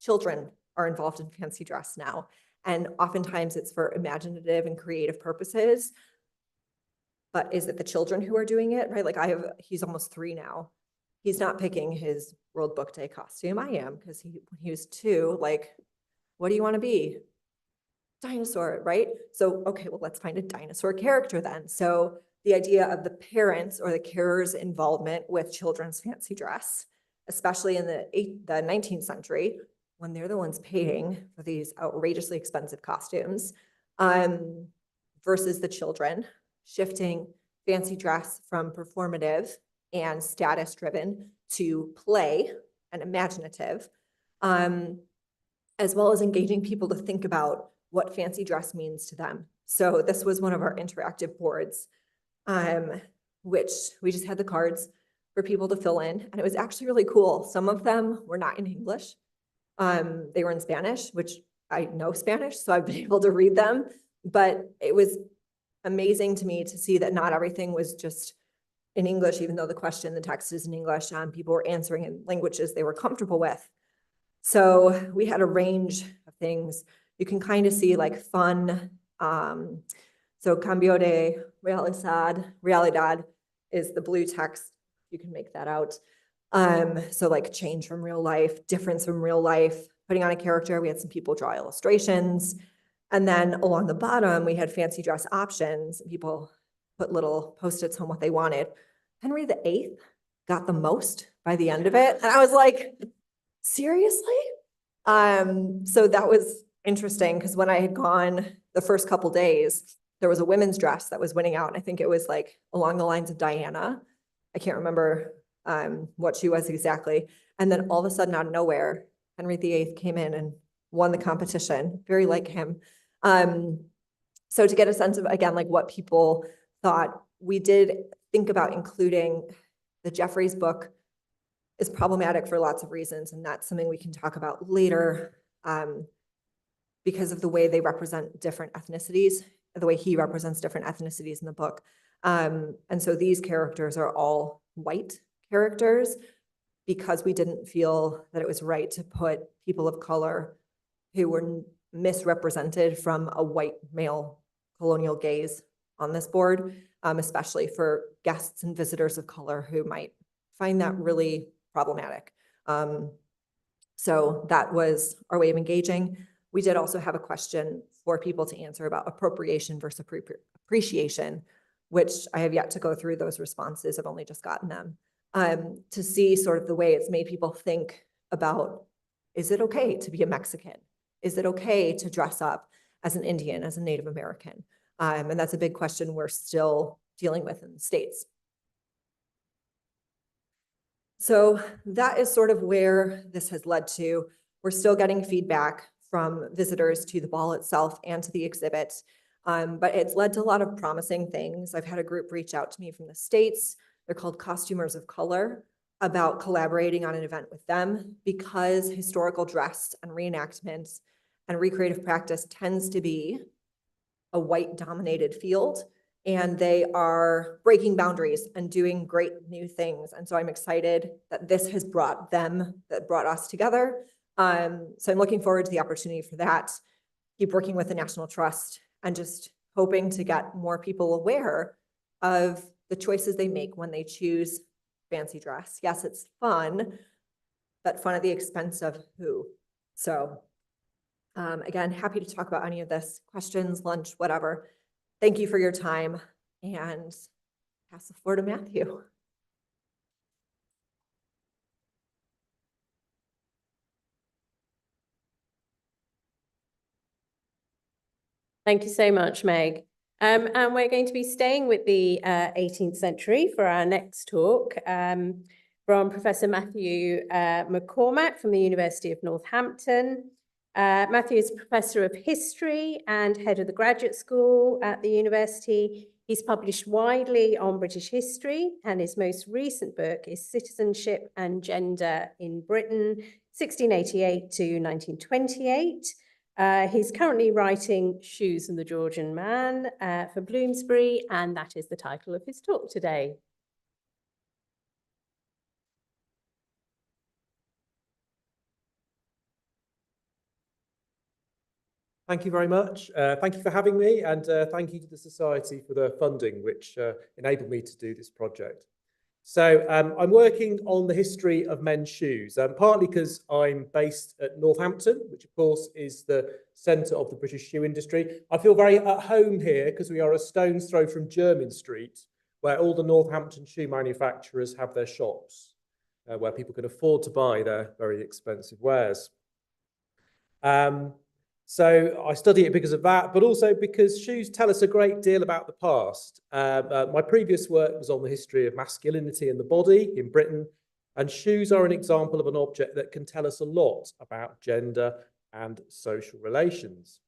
Children are involved in fancy dress now, and oftentimes it's for imaginative and creative purposes. But is it the children who are doing it, right? Like he's almost 3 now. He's not picking his World Book Day costume. I am, because when he was 2, like, what do you want to be? Dinosaur, right? So, okay, well, let's find a dinosaur character then. So the idea of the parents or the carers' involvement with children's fancy dress, especially in the 19th century, when they're the ones paying for these outrageously expensive costumes, versus the children, shifting fancy dress from performative and status driven to play and imaginative, as well as engaging people to think about what fancy dress means to them. So this was one of our interactive boards, which we just had the cards for people to fill in. And it was actually really cool. Some of them were not in English. They were in Spanish, which I know Spanish, so I've been able to read them. But it was amazing to me to see that not everything was just in English, even though the text is in English. People were answering in languages they were comfortable with. So we had a range of things. You can kind of see like fun. So cambio de realidad is the blue text. You can make that out. So like change from real life, difference from real life, putting on a character. We had some people draw illustrations. And then along the bottom, we had fancy dress options. People put little Post-its on what they wanted. Henry VIII got the most by the end of it. And I was like, seriously? So that was interesting because when I had gone the first couple days, there was a women's dress that was winning out. And I think it was like along the lines of Diana. I can't remember what she was exactly. And then all of a sudden out of nowhere, Henry VIII came in and won the competition, very like him. So to get a sense of, again, like what people thought, we did think about including the Jeffries book is problematic for lots of reasons. And that's something we can talk about later because of the way they represent different ethnicities, the way he represents different ethnicities in the book. And so these characters are all white characters because we didn't feel that it was right to put people of color who were misrepresented from a white male colonial gaze on this board, especially for guests and visitors of color who might find that really problematic. So that was our way of engaging. We did also have a question for people to answer about appropriation versus appreciation, which I have yet to go through those responses. I've only just gotten them, to see sort of the way it's made people think about, is it okay to be a Mexican? Is it okay to dress up as an Indian, as a Native American? And that's a big question we're still dealing with in the States. So that is sort of where this has led to. We're still getting feedback from visitors to the ball itself and to the exhibit, but it's led to a lot of promising things. I've had a group reach out to me from the States. They're called Costumers of Color, about collaborating on an event with them because historical dress and reenactments and recreative practice tends to be a white dominated field, and they are breaking boundaries and doing great new things. And so I'm excited that this has brought us together. So I'm looking forward to the opportunity for that, keep working with the National Trust and just hoping to get more people aware of the choices they make when they choose fancy dress. Yes, it's fun, but fun at the expense of who? So again, happy to talk about any of this, questions, lunch, whatever. Thank you for your time, and pass the floor to Matthew. Thank you so much, Meg. And we're going to be staying with the 18th century for our next talk from Professor Matthew McCormack from the University of Northampton. Matthew is Professor of History and Head of the Graduate School at the university. He's published widely on British history, and his most recent book is Citizenship and Gender in Britain, 1688 to 1928. He's currently writing Shoes and the Georgian Man for Bloomsbury, and that is the title of his talk today. Thank you very much. Thank you for having me, and thank you to the Society for the funding, which enabled me to do this project. So I'm working on the history of men's shoes, partly because I'm based at Northampton, which of course is the centre of the British shoe industry. I feel very at home here because we are a stone's throw from Jermyn Street, where all the Northampton shoe manufacturers have their shops, where people can afford to buy their very expensive wares. So I study it because of that, but also because shoes tell us a great deal about the past. My previous work was on the history of masculinity and the body in Britain, and shoes are an example of an object that can tell us a lot about gender and social relations.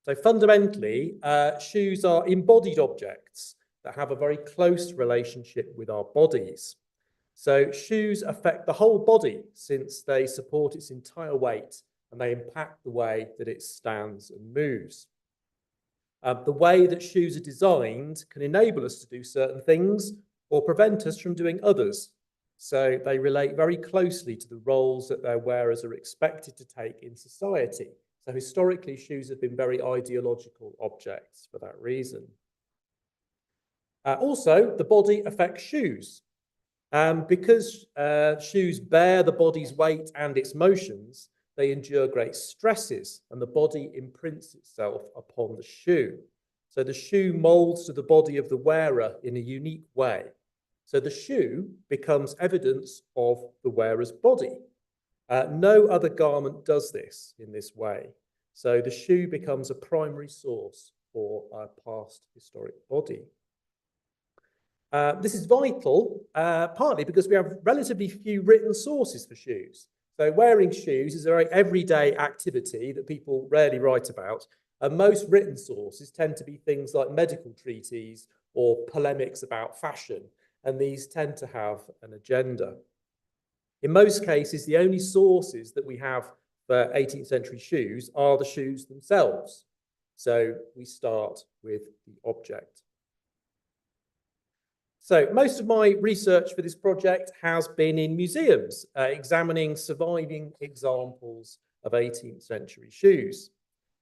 So fundamentally, shoes are embodied objects that have a very close relationship with our bodies. So shoes affect the whole body since they support its entire weight and they impact the way that it stands and moves. The way that shoes are designed can enable us to do certain things or prevent us from doing others. So they relate very closely to the roles that their wearers are expected to take in society. So historically, shoes have been very ideological objects for that reason. Also, the body affects shoes. Because shoes bear the body's weight and its motions, they endure great stresses and the body imprints itself upon the shoe. So the shoe molds to the body of the wearer in a unique way. So the shoe becomes evidence of the wearer's body. No other garment does this in this way. So the shoe becomes a primary source for our past historic body. This is vital, partly because we have relatively few written sources for shoes. So wearing shoes is a very everyday activity that people rarely write about. And most written sources tend to be things like medical treatises or polemics about fashion. And these tend to have an agenda. In most cases, the only sources that we have for 18th century shoes are the shoes themselves. So we start with the object. So most of my research for this project has been in museums, examining surviving examples of 18th century shoes.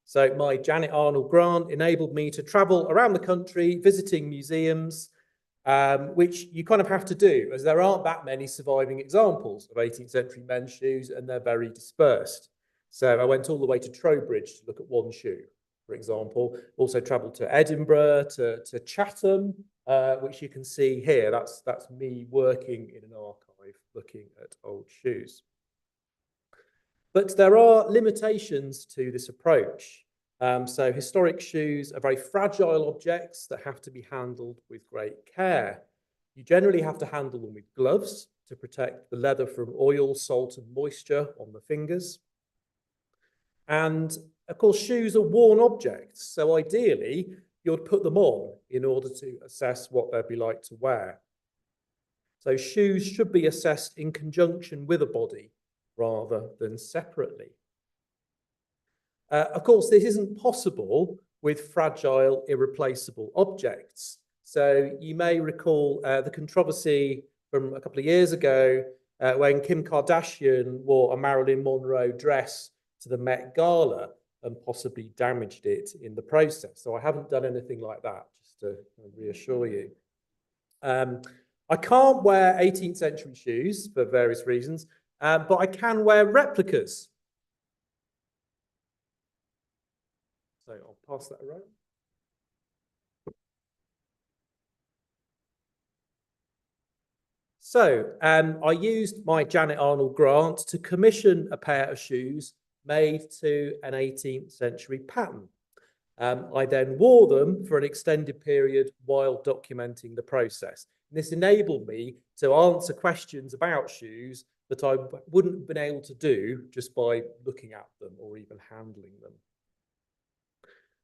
So my Janet Arnold grant enabled me to travel around the country, visiting museums, which you kind of have to do, as there aren't that many surviving examples of 18th century men's shoes, and they're very dispersed. So I went all the way to Trowbridge to look at one shoe, for example. Also travelled to Edinburgh, to Chatham, which you can see here. That's me working in an archive looking at old shoes. But there are limitations to this approach. So historic shoes are very fragile objects that have to be handled with great care. You generally have to handle them with gloves to protect the leather from oil, salt, and moisture on the fingers. And of course, shoes are worn objects. So ideally, you'd put them on in order to assess what they'd be like to wear. So shoes should be assessed in conjunction with a body rather than separately. Of course, this isn't possible with fragile, irreplaceable objects. So you may recall the controversy from a couple of years ago when Kim Kardashian wore a Marilyn Monroe dress to the Met Gala and possibly damaged it in the process. So I haven't done anything like that, just to reassure you. I can't wear 18th century shoes for various reasons, but I can wear replicas. So I'll pass that around. So I used my Janet Arnold grant to commission a pair of shoes made to an 18th century pattern. I then wore them for an extended period while documenting the process. And this enabled me to answer questions about shoes that I wouldn't have been able to do just by looking at them or even handling them.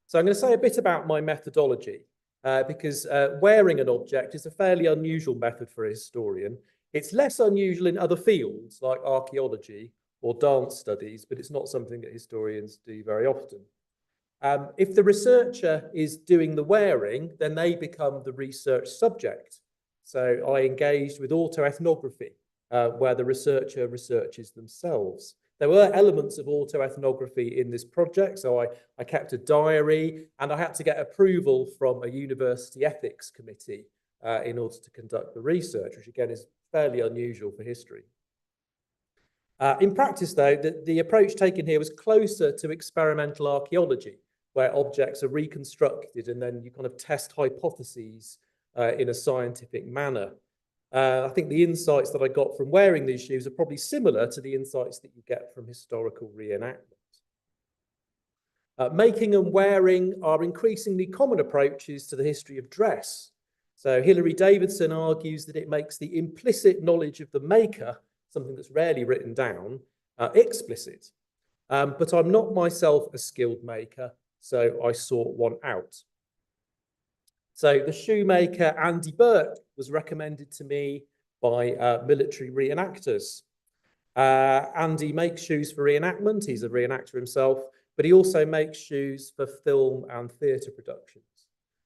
So I'm going to say a bit about my methodology because wearing an object is a fairly unusual method for a historian. It's less unusual in other fields like archaeology or dance studies, but it's not something that historians do very often. If the researcher is doing the wearing, then they become the research subject. So I engaged with autoethnography, where the researcher researches themselves. There were elements of autoethnography in this project, so I kept a diary and I had to get approval from a university ethics committee in order to conduct the research, which again is fairly unusual for history. In practice, though, the approach taken here was closer to experimental archaeology, where objects are reconstructed and then you kind of test hypotheses in a scientific manner. I think the insights that I got from wearing these shoes are probably similar to the insights that you get from historical reenactment. Making and wearing are increasingly common approaches to the history of dress. So Hilary Davidson argues that it makes the implicit knowledge of the maker, something that's rarely written down, explicit. But I'm not myself a skilled maker, so I sought one out. So the shoemaker Andy Burke was recommended to me by military reenactors. Andy makes shoes for reenactment. He's a reenactor himself, but he also makes shoes for film and theatre productions.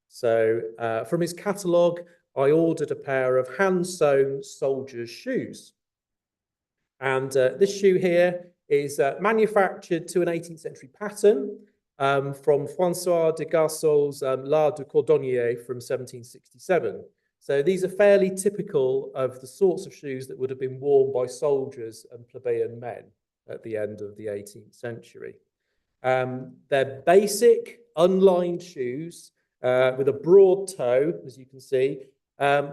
So from his catalogue, I ordered a pair of hand-sewn soldiers' shoes. And this shoe here is manufactured to an 18th century pattern from François de Garceau's L'Art du Cordonnier from 1767. So these are fairly typical of the sorts of shoes that would have been worn by soldiers and plebeian men at the end of the 18th century. They're basic, unlined shoes with a broad toe, as you can see.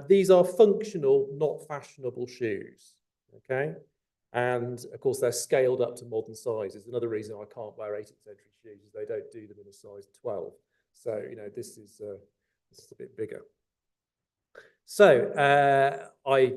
These are functional, not fashionable shoes, okay? And of course, they're scaled up to modern sizes. Another reason I can't wear 18th century shoes is they don't do them in a size 12. So, you know, this is a bit bigger. So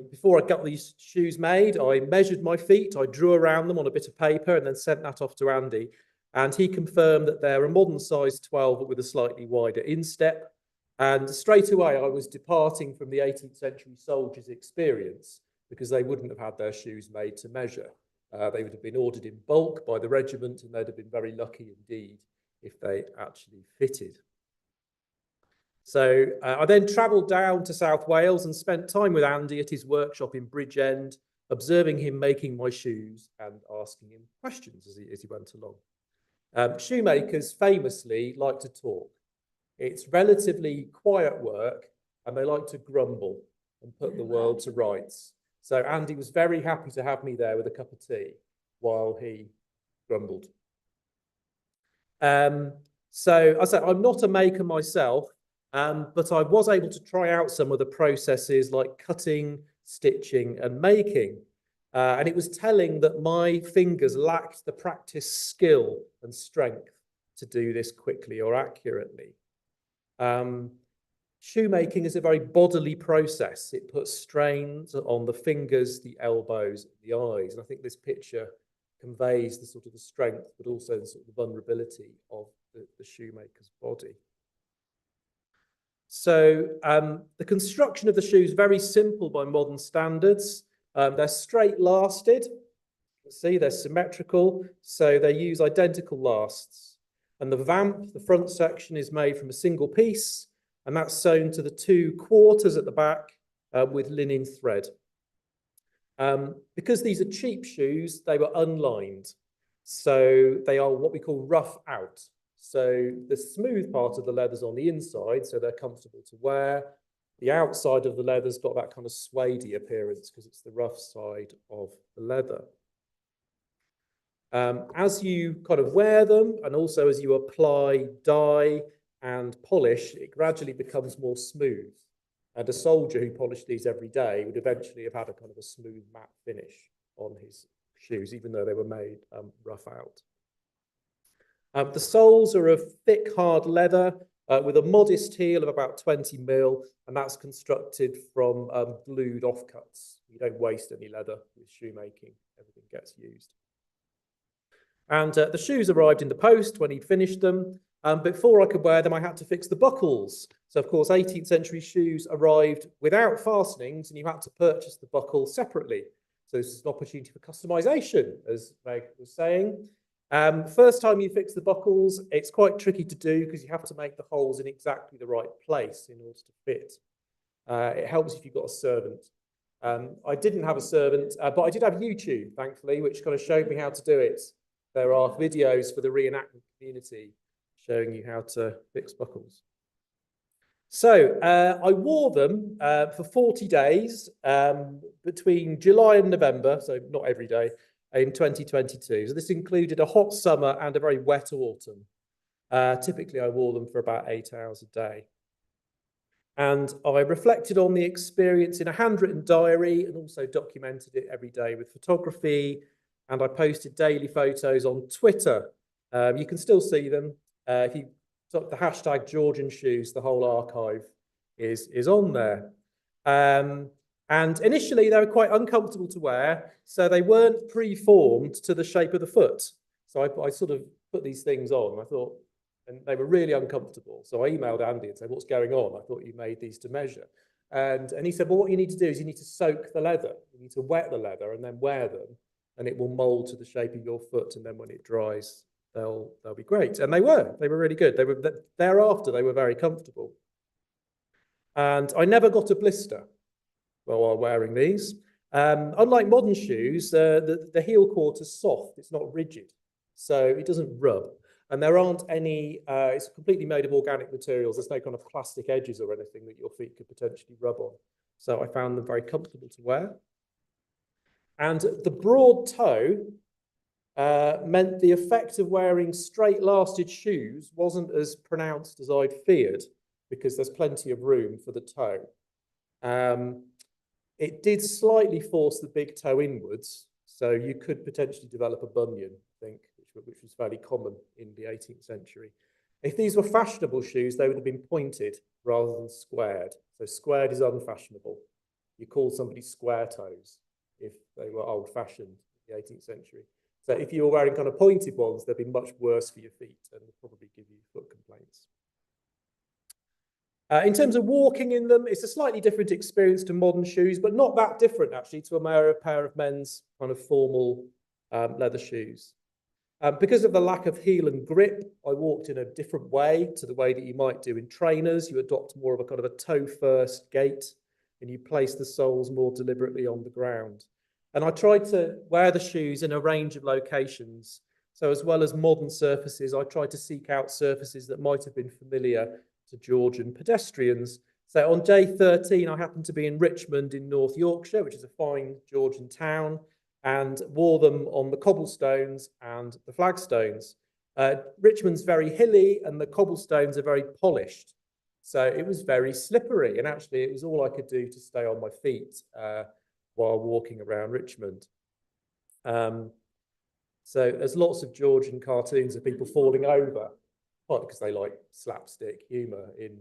before I got these shoes made, I measured my feet, I drew around them on a bit of paper and then sent that off to Andy. And he confirmed that they're a modern size 12, but with a slightly wider instep. And straight away, I was departing from the 18th century soldier's experience, because they wouldn't have had their shoes made to measure. They would have been ordered in bulk by the regiment, and they'd have been very lucky indeed if they actually fitted. So I then travelled down to South Wales and spent time with Andy at his workshop in Bridgend, observing him making my shoes and asking him questions as he went along. Shoemakers famously like to talk. It's relatively quiet work, and they like to grumble and put the world to rights. So Andy was very happy to have me there with a cup of tea while he grumbled. So I said, I'm not a maker myself, but I was able to try out some of the processes like cutting, stitching and making. And it was telling that my fingers lacked the practice skill and strength to do this quickly or accurately. Shoemaking is a very bodily process. It puts strains on the fingers, the elbows, the eyes. And I think this picture conveys the sort of the strength, but also the sort of the vulnerability of the shoemaker's body. So the construction of the shoe is very simple by modern standards. They're straight lasted. See, they're symmetrical. So they use identical lasts. And the vamp, the front section, is made from a single piece. And that's sewn to the 2 quarters at the back with linen thread. Because these are cheap shoes, they were unlined. So they are what we call rough out. So the smooth part of the leather's on the inside, so they're comfortable to wear. The outside of the leather's got that kind of suede-y appearance because it's the rough side of the leather. As you kind of wear them, and also as you apply dye and polish, it gradually becomes more smooth. And a soldier who polished these every day would eventually have had a kind of a smooth matte finish on his shoes, even though they were made rough out. The soles are of thick, hard leather with a modest heel of about 20 mil, and that's constructed from glued offcuts. You don't waste any leather with shoemaking, everything gets used. And the shoes arrived in the post when he'd finished them. Before I could wear them, I had to fix the buckles. So, of course, 18th century shoes arrived without fastenings, and you had to purchase the buckle separately. So this is an opportunity for customization, as Meg was saying. First time you fix the buckles, it's quite tricky to do because you have to make the holes in exactly the right place in order to fit. It helps if you've got a servant. I didn't have a servant, but I did have YouTube, thankfully, which kind of showed me how to do it. There are videos for the reenactment community showing you how to fix buckles. So I wore them for 40 days between July and November, so not every day, in 2022. So this included a hot summer and a very wet autumn. Typically, I wore them for about 8 hours a day. And I reflected on the experience in a handwritten diary and also documented it every day with photography. And I posted daily photos on Twitter. You can still see them. If you put the hashtag Georgian shoes, the whole archive is on there. And initially, they were quite uncomfortable to wear, so they weren't pre-formed to the shape of the foot. So I sort of put these things on, and I thought, and they were really uncomfortable. So I emailed Andy and said, what's going on? I thought you made these to measure. And he said, well, what you need to do is you need to soak the leather. You need to wet the leather and then wear them, and it will mold to the shape of your foot. And then when it dries, they'll be great. And they were really good. Thereafter, they were very comfortable. And I never got a blister while wearing these. Unlike modern shoes, the heel quarter's soft, it's not rigid, so it doesn't rub. And there aren't any, it's completely made of organic materials. There's no kind of plastic edges or anything that your feet could potentially rub on. So I found them very comfortable to wear. And the broad toe meant the effect of wearing straight-lasted shoes wasn't as pronounced as I'd feared, because there's plenty of room for the toe. It did slightly force the big toe inwards, so you could potentially develop a bunion, I think, which was fairly common in the 18th century. If these were fashionable shoes, they would have been pointed rather than squared. So squared is unfashionable. You call somebody square toes if they were old-fashioned in the 18th century. So if you were wearing kind of pointed ones, they'd be much worse for your feet and would probably give you foot complaints. In terms of walking in them, it's a slightly different experience to modern shoes, but not that different actually to a pair of men's kind of formal leather shoes. Because of the lack of heel and grip, I walked in a different way to the way that you might do in trainers. You adopt more of a kind of a toe-first gait, and you place the soles more deliberately on the ground. And I tried to wear the shoes in a range of locations. So as well as modern surfaces, I tried to seek out surfaces that might have been familiar to Georgian pedestrians. So on day 13, I happened to be in Richmond in North Yorkshire, which is a fine Georgian town, and wore them on the cobblestones and the flagstones. Richmond's very hilly and the cobblestones are very polished. So it was very slippery, and actually it was all I could do to stay on my feet while walking around Richmond. So there's lots of Georgian cartoons of people falling over, partly because they like slapstick humour in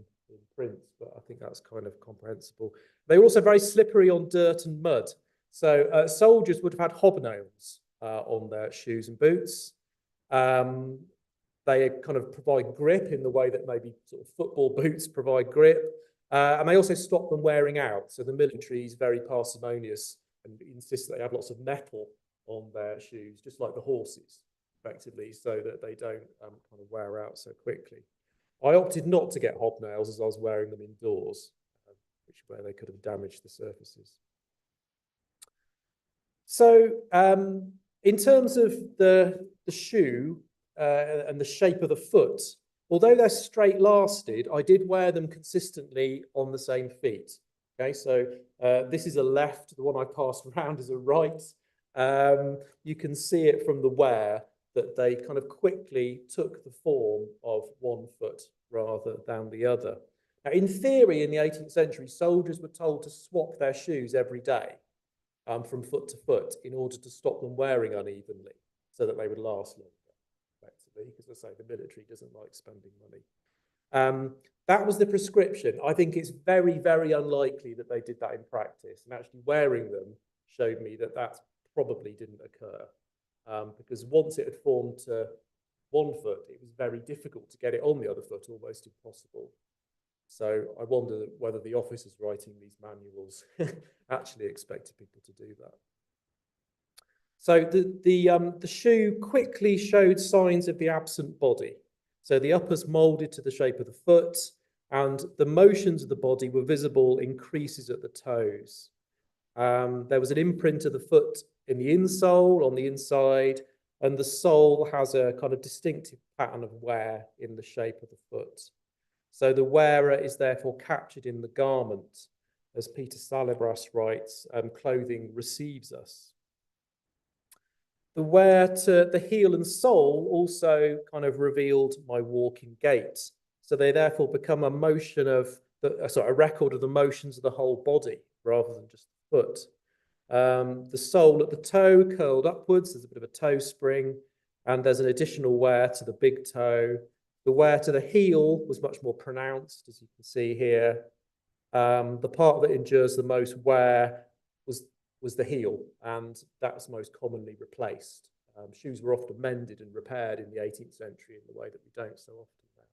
prints, but I think that's kind of comprehensible. They were also very slippery on dirt and mud. So soldiers would have had hobnails on their shoes and boots. They kind of provide grip in the way that maybe sort of football boots provide grip. And they also stop them wearing out. So the military is very parsimonious and insists that they have lots of metal on their shoes, just like the horses, effectively, so that they don't kind of wear out so quickly. I opted not to get hobnails as I was wearing them indoors, where they could have damaged the surfaces. So in terms of the shoe and the shape of the foot, although they're straight lasted, I did wear them consistently on the same feet. Okay, so this is a left, the one I passed around is a right. You can see it from the wear that they kind of quickly took the form of one foot rather than the other. Now, in theory, in the 18th century, soldiers were told to swap their shoes every day from foot to foot in order to stop them wearing unevenly so that they would last longer, effectively, because I say the military doesn't like spending money. That was the prescription. I think it's very, very unlikely that they did that in practice, and actually wearing them showed me that that probably didn't occur, because once it had formed to one foot, it was very difficult to get it on the other foot, almost impossible. So I wonder whether the officers writing these manuals actually expected people to do that. So the shoe quickly showed signs of the absent body. So the uppers moulded to the shape of the foot, and the motions of the body were visible in creases at the toes. There was an imprint of the foot in the insole, on the inside, and the sole has a kind of distinctive pattern of wear in the shape of the foot. So the wearer is therefore captured in the garment. As Peter Salibras writes, clothing receives us. The wear to the heel and sole also kind of revealed my walking gait. So they therefore become a motion of, a record of the motions of the whole body rather than just the foot. The sole at the toe curled upwards, there's a bit of a toe spring, and there's an additional wear to the big toe. The wear to the heel was much more pronounced, as you can see here. The part that endures the most wear was the heel, and that was most commonly replaced. Shoes were often mended and repaired in the 18th century in the way that we don't so often now.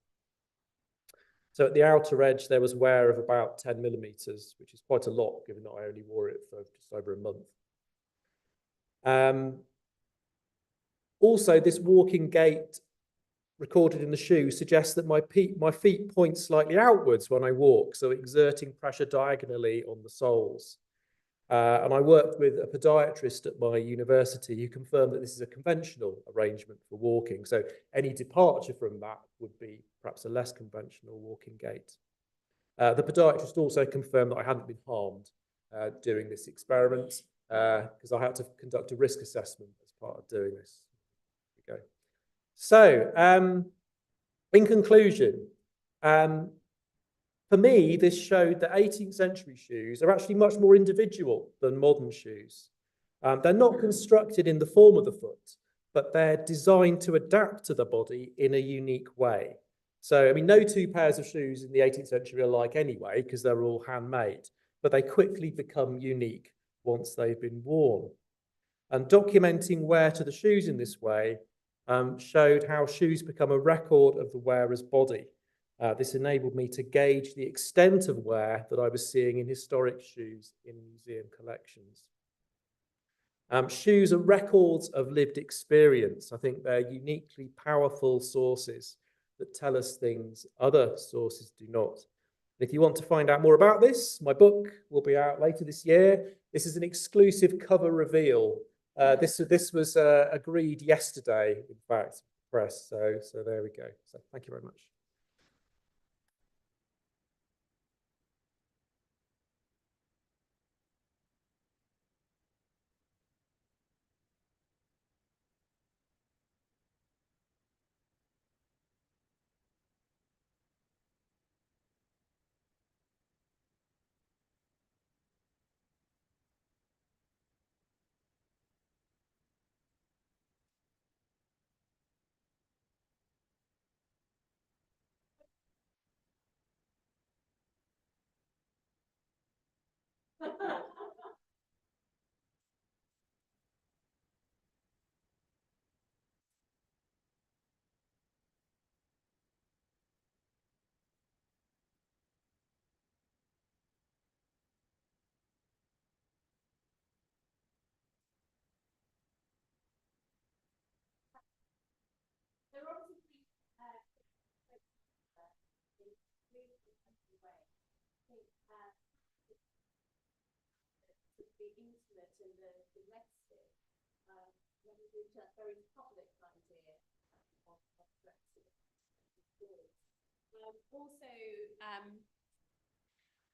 So at the outer edge, there was wear of about 10 millimeters, which is quite a lot, given that I only wore it for just over a month. Also, this walking gait recorded in the shoe suggests that my feet point slightly outwards when I walk, so exerting pressure diagonally on the soles. And I worked with a podiatrist at my university who confirmed that this is a conventional arrangement for walking. So any departure from that would be perhaps a less conventional walking gait. The podiatrist also confirmed that I hadn't been harmed during this experiment because I had to conduct a risk assessment as part of doing this. There we go. So in conclusion, for me, this showed that 18th century shoes are actually much more individual than modern shoes. They're not constructed in the form of the foot, but they're designed to adapt to the body in a unique way. So, I mean, no two pairs of shoes in the 18th century are alike anyway, because they're all handmade, but they quickly become unique once they've been worn. And documenting wear to the shoes in this way showed how shoes become a record of the wearer's body. This enabled me to gauge the extent of wear that I was seeing in historic shoes in museum collections. Shoes are records of lived experience. I think they're uniquely powerful sources that tell us things other sources do not. If you want to find out more about this, my book will be out later this year. This is an exclusive cover reveal. This was agreed yesterday, in fact, press. So there we go. So thank you very much.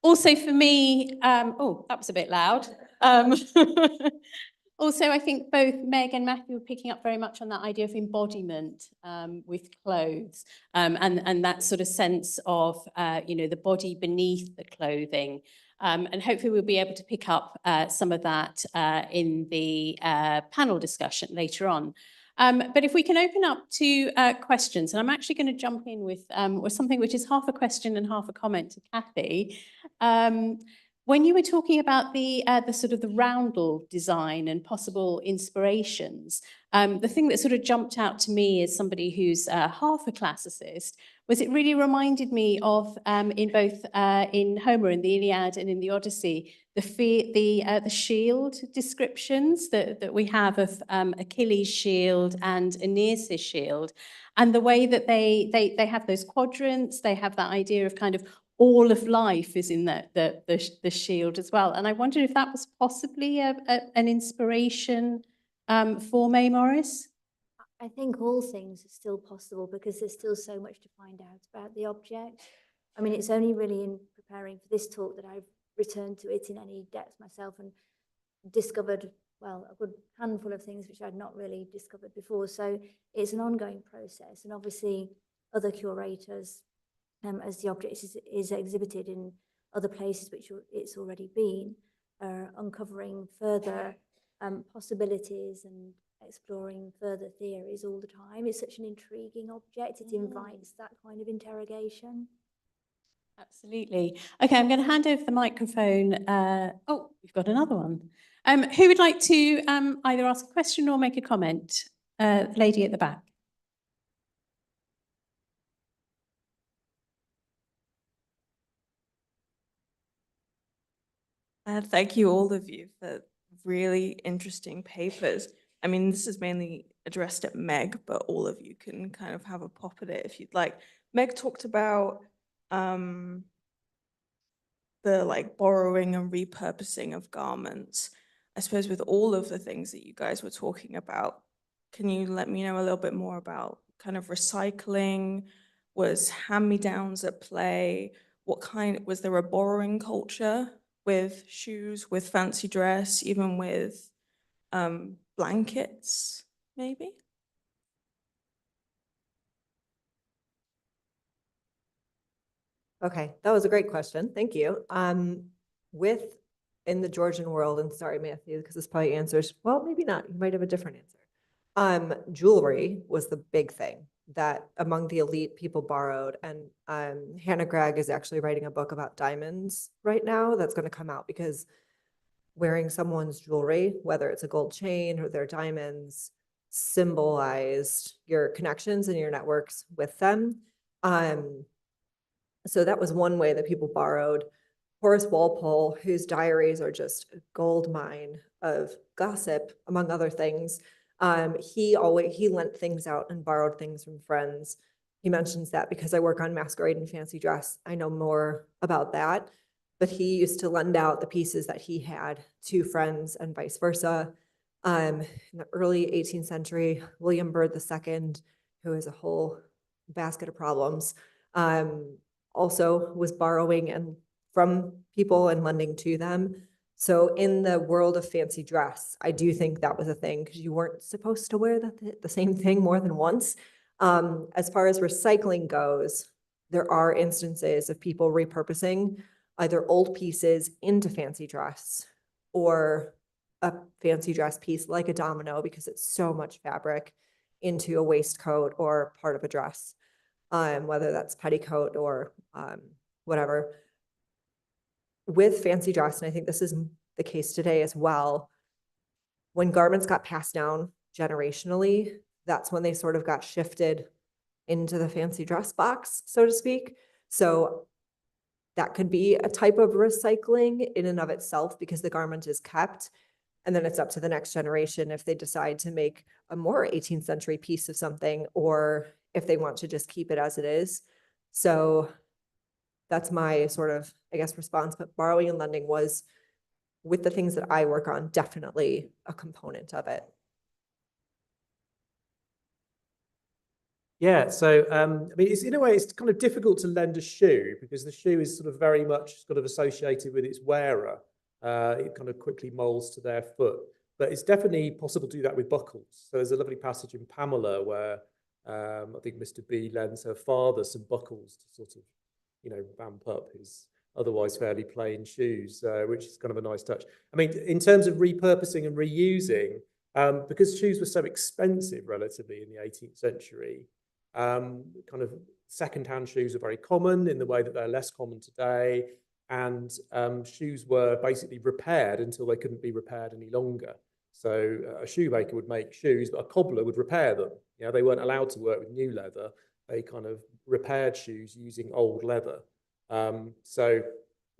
Also for me, oh, that was a bit loud. Also, I think both Meg and Matthew were picking up very much on that idea of embodiment with clothes and that sort of sense of, the body beneath the clothing. And hopefully we'll be able to pick up some of that in the panel discussion later on. But if we can open up to questions, and I'm actually going to jump in with something which is half a question and half a comment to Kathy. When you were talking about the sort of the roundel design and possible inspirations, the thing that sort of jumped out to me as somebody who's half a classicist was it really reminded me of in both in Homer in the Iliad and in the Odyssey, the shield descriptions that we have of Achilles' shield and Aeneas' shield, and the way that they have those quadrants, they have that idea of kind of all of life is in the shield as well. And I wondered if that was possibly an inspiration for May Morris. I think all things are still possible because there's still so much to find out about the object. I mean, it's only really in preparing for this talk that I've returned to it in any depth myself and discovered, well, a good handful of things which I'd not really discovered before. So it's an ongoing process. And obviously other curators, as the object is exhibited in other places which it's already been, are uncovering further possibilities and exploring further theories all the time. It's such an intriguing object. It invites that kind of interrogation. Absolutely. Okay, I'm going to hand over the microphone. Oh, we've got another one. Who would like to either ask a question or make a comment? The lady at the back. Thank you, all of you, for really interesting papers. I mean, this is mainly addressed at Meg, but all of you can kind of have a pop at it if you'd like. Meg talked about the borrowing and repurposing of garments. I suppose with all of the things that you guys were talking about, can you let me know a little bit more about kind of recycling? Was hand-me-downs at play? Was there a borrowing culture with shoes, with fancy dress, even with blankets, maybe? Okay, that was a great question. Thank you. In the Georgian world, and sorry, Matthew, because this probably answers, well, maybe not. You might have a different answer. Jewelry was the big thing that among the elite people borrowed. And Hannah Gregg is actually writing a book about diamonds right now that's going to come out because wearing someone's jewelry, whether it's a gold chain or their diamonds, symbolized your connections and your networks with them. So that was one way that people borrowed. Horace Walpole, whose diaries are just a gold mine of gossip, among other things, he lent things out and borrowed things from friends. He mentions that because I work on masquerade and fancy dress, I know more about that. But he used to lend out the pieces that he had to friends and vice versa. In the early 18th century, William Byrd II, who has a whole basket of problems, also was borrowing and from people and lending to them. So in the world of fancy dress, I do think that was a thing because you weren't supposed to wear the same thing more than once. As far as recycling goes, there are instances of people repurposing either old pieces into fancy dress or a fancy dress piece like a domino because it's so much fabric into a waistcoat or part of a dress, whether that's petticoat or whatever. With fancy dress, and I think this is the case today as well, when garments got passed down generationally, that's when they sort of got shifted into the fancy dress box, so to speak. So that could be a type of recycling in and of itself because the garment is kept. And then it's up to the next generation if they decide to make a more 18th century piece of something or if they want to just keep it as it is. So that's my sort of, I guess, response. But borrowing and lending was, with the things that I work on, definitely a component of it. Yeah, so I mean, it's, in a way, it's kind of difficult to lend a shoe because the shoe is sort of very much associated with its wearer. It kind of quickly molds to their foot. But it's definitely possible to do that with buckles. So there's a lovely passage in Pamela where I think Mr. B lends her father some buckles to sort of, you know, vamp up his otherwise fairly plain shoes, which is kind of a nice touch. I mean, in terms of repurposing and reusing, because shoes were so expensive relatively in the 18th century, kind of second-hand shoes are very common in the way that they're less common today. And shoes were basically repaired until they couldn't be repaired any longer. So a shoemaker would make shoes, but a cobbler would repair them. You know, they weren't allowed to work with new leather. They kind of repaired shoes using old leather. So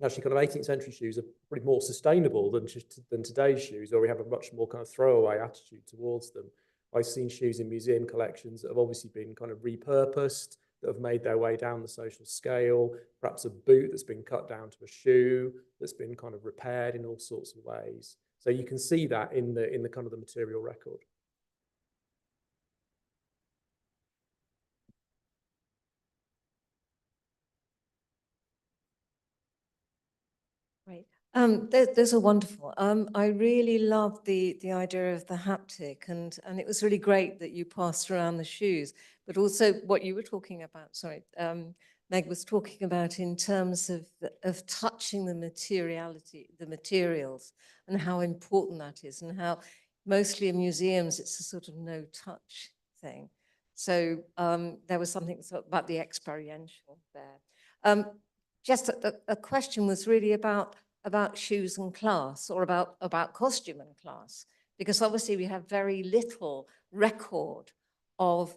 actually kind of 18th century shoes are pretty more sustainable than today's shoes, or we have a much more kind of throwaway attitude towards them. I've seen shoes in museum collections that have obviously been kind of repurposed, that have made their way down the social scale, perhaps a boot that's been cut down to a shoe, that's been kind of repaired in all sorts of ways. So you can see that in the kind of the material record. Right. Those are wonderful. I really loved the idea of the haptic, and it was really great that you passed around the shoes, but also what you were talking about. Sorry, Meg was talking about in terms of touching the materials, and how important that is, and how mostly in museums it's a sort of no touch thing. So there was something about the experiential there. Just a question was really about shoes and class, or about costume and class, because obviously we have very little record of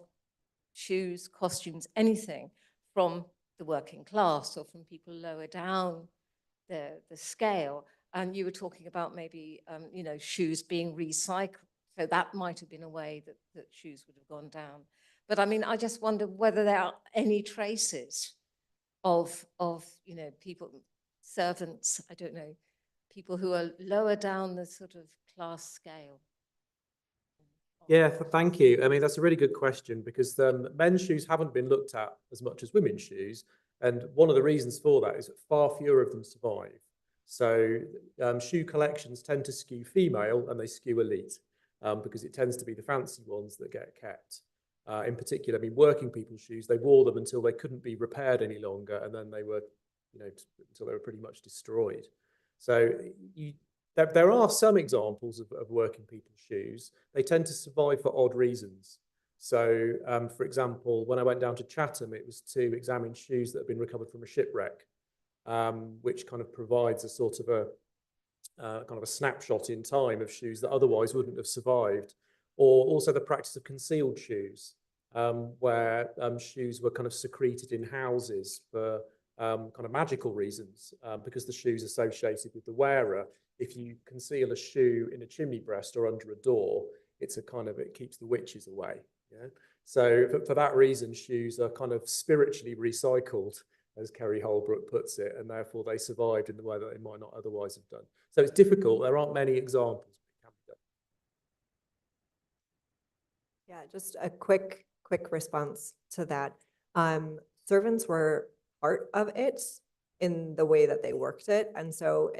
shoes, costumes, anything from the working class or from people lower down the scale. And you were talking about maybe you know, shoes being recycled, so that might have been a way that shoes would have gone down. But I mean, I just wonder whether there are any traces of you know, people, servants, I don't know, people who are lower down the sort of class scale. Yeah, thank you. I mean, that's a really good question, because men's shoes haven't been looked at as much as women's shoes. And one of the reasons for that is that far fewer of them survive. So shoe collections tend to skew female, and they skew elite, because it tends to be the fancy ones that get kept. In particular, I mean, working people's shoes, they wore them until they couldn't be repaired any longer, and then they were, you know, until they were pretty much destroyed. So there are some examples of working people's shoes. They tend to survive for odd reasons. So, for example, when I went down to Chatham, it was to examine shoes that had been recovered from a shipwreck, which kind of provides a sort of kind of a snapshot in time of shoes that otherwise wouldn't have survived. Or also the practice of concealed shoes, where shoes were kind of secreted in houses for kind of magical reasons, because the shoe's associated with the wearer. If you conceal a shoe in a chimney breast or under a door, it's a kind of, it keeps the witches away. Yeah. So for that reason, shoes are kind of spiritually recycled, as Kerry Holbrook puts it, and therefore they survived in the way that they might not otherwise have done. So it's difficult. There aren't many examples. Yeah, just a quick response to that. Servants were part of it in the way that they worked it. And so,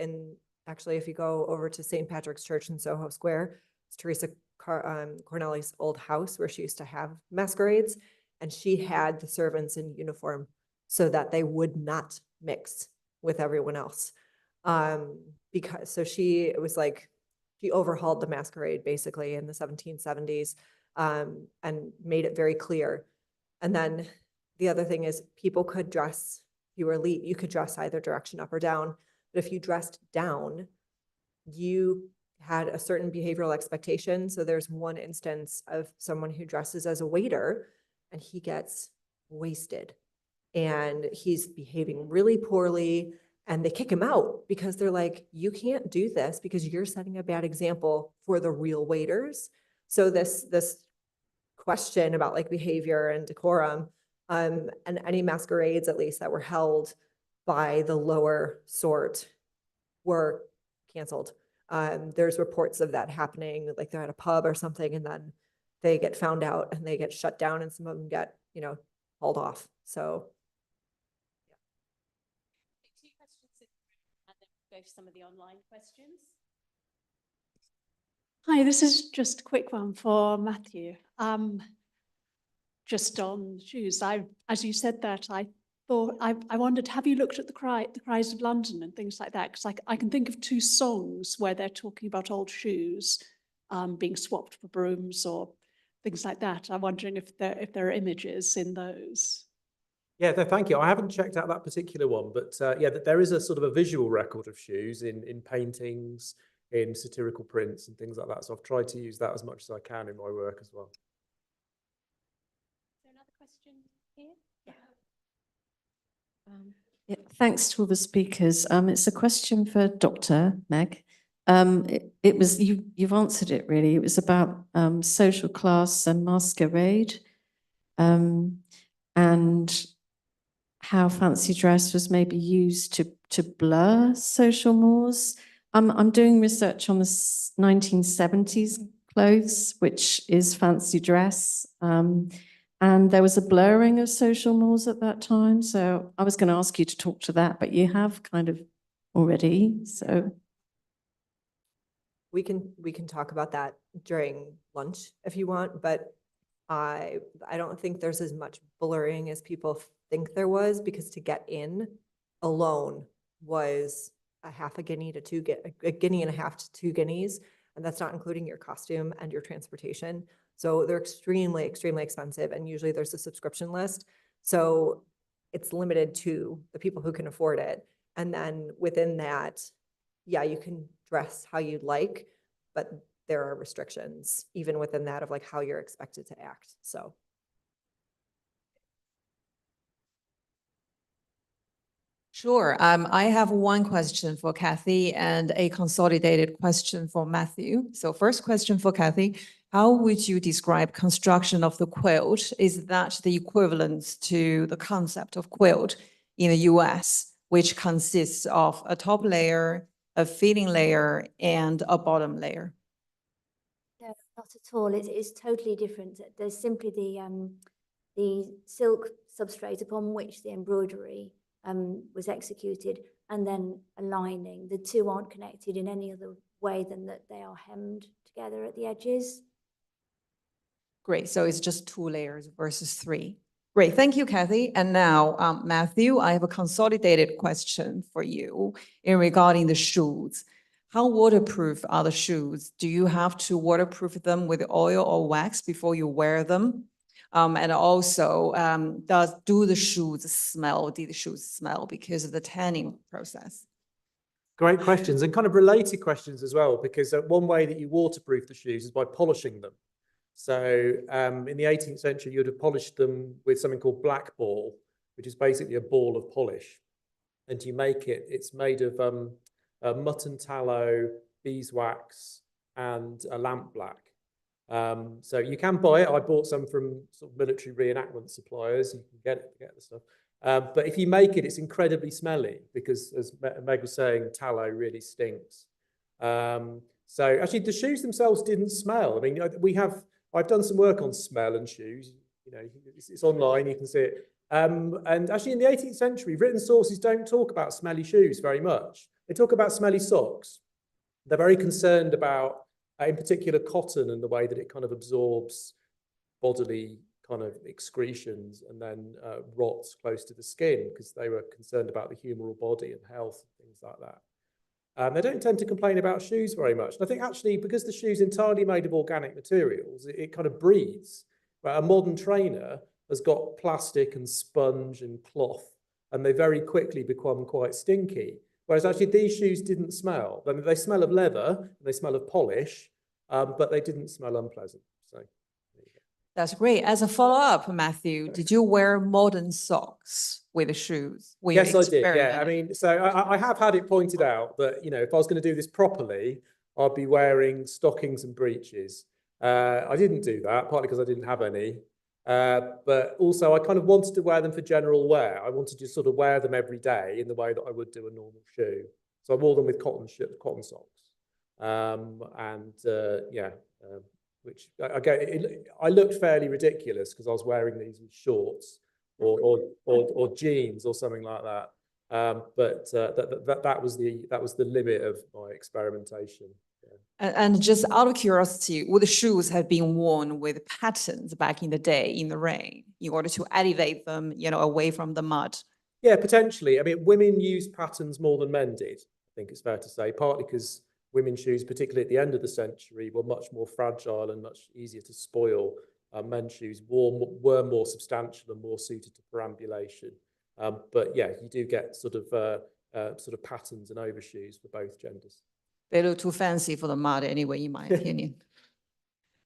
actually, if you go over to St. Patrick's Church in Soho Square, it's Teresa Corneli's old house where she used to have masquerades, and she had the servants in uniform so that they would not mix with everyone else. It was like, she overhauled the masquerade basically in the 1770s. And made it very clear. And then the other thing is, people could dress, if you were elite, you could dress either direction, up or down. But if you dressed down, you had a certain behavioral expectation. So there's one instance of someone who dresses as a waiter, and he gets wasted. And he's behaving really poorly, and they kick him out because they're like, you can't do this because you're setting a bad example for the real waiters. So this question about like behavior and decorum, and any masquerades at least that were held by the lower sort were canceled. There's reports of that happening, like they're at a pub or something, and then they get found out and they get shut down, and some of them get, you know, hauled off. So. Two questions and then go to some of the online questions. Hi, this is just a quick one for Matthew. Just on shoes, as you said that, I wondered, have you looked at the Cries of London and things like that? Because I can think of two songs where they're talking about old shoes being swapped for brooms or things like that. I'm wondering if there are images in those. Yeah, thank you. I haven't checked out that particular one, but yeah, there is a sort of a visual record of shoes in paintings, in satirical prints and things like that. So I've tried to use that as much as I can in my work as well. Is there another question here? Yeah, thanks to all the speakers. It's a question for Dr. Meg. It was you've answered it really. It was about social class and masquerade, and how fancy dress was maybe used to blur social mores. I'm doing research on the 1970s clothes, which is fancy dress. And there was a blurring of social mores at that time. So I was going to ask you to talk to that, but you have kind of already. So We can talk about that during lunch if you want, but I don't think there's as much blurring as people think there was, because to get in alone was a guinea and a half to 2 guineas, and that's not including your costume and your transportation. So they're extremely, extremely expensive, and usually there's a subscription list. So it's limited to the people who can afford it. And then within that, yeah, you can dress how you'd like, but there are restrictions even within that of like how you're expected to act. So. Sure. I have one question for Kathy and a consolidated question for Matthew. So first question for Kathy, how would you describe construction of the quilt? Is that the equivalent to the concept of quilt in the US, which consists of a top layer, a filling layer, and a bottom layer? No, not at all. It is totally different. There's simply the silk substrate upon which the embroidery was executed, and then a lining. The two aren't connected in any other way than that they are hemmed together at the edges. Great. So it's just 2 layers versus 3. Great. Thank you, Kathy. And now, Matthew, I have a consolidated question for you regarding the shoes. How waterproof are the shoes? Do you have to waterproof them with oil or wax before you wear them? And also, do the shoes smell? Did the shoes smell because of the tanning process? Great questions, and kind of related questions as well, because one way that you waterproof the shoes is by polishing them. So in the 18th century, you would have polished them with something called black ball, which is basically a ball of polish. And you make it, it's made of mutton tallow, beeswax, and a lamp black. So you can buy it. I bought some from sort of military reenactment suppliers. You can get the stuff. But if you make it, it's incredibly smelly because, as Meg was saying, tallow really stinks. So actually, the shoes themselves didn't smell. I mean, I've done some work on smell and shoes. You know, it's online. You can see it. And actually, in the 18th century, written sources don't talk about smelly shoes very much. They talk about smelly socks. They're very concerned about, in particular, cotton and the way that it kind of absorbs bodily kind of excretions and then rots close to the skin, because they were concerned about the humoral body and health and things like that. They don't tend to complain about shoes very much. And I think actually, because the shoe's entirely made of organic materials, it kind of breathes. But a modern trainer has got plastic and sponge and cloth, and they very quickly become quite stinky. Whereas actually these shoes didn't smell. I mean, they smell of leather, and they smell of polish, but they didn't smell unpleasant. So that's great. As a follow-up, Matthew, did you wear modern socks with the shoes? Yes, I did. Yeah, I mean, so I have had it pointed out that, you know, if I was going to do this properly, I'd be wearing stockings and breeches. I didn't do that, partly because I didn't have any. But also I kind of wanted to wear them for general wear. I wanted to sort of wear them every day in the way that I would do a normal shoe. So I wore them with cotton socks. Which I looked fairly ridiculous because I was wearing these with shorts or jeans or something like that. But that was the limit of my experimentation. And just out of curiosity, would the shoes have been worn with patterns back in the day in the rain in order to elevate them, away from the mud? Yeah, potentially. I mean, women used patterns more than men did, I think it's fair to say, partly because women's shoes, particularly at the end of the century, were much more fragile and much easier to spoil. Men's shoes were more substantial and more suited to perambulation. But yeah, you do get sort of patterns and overshoes for both genders. They look too fancy for the mud anyway, in my opinion.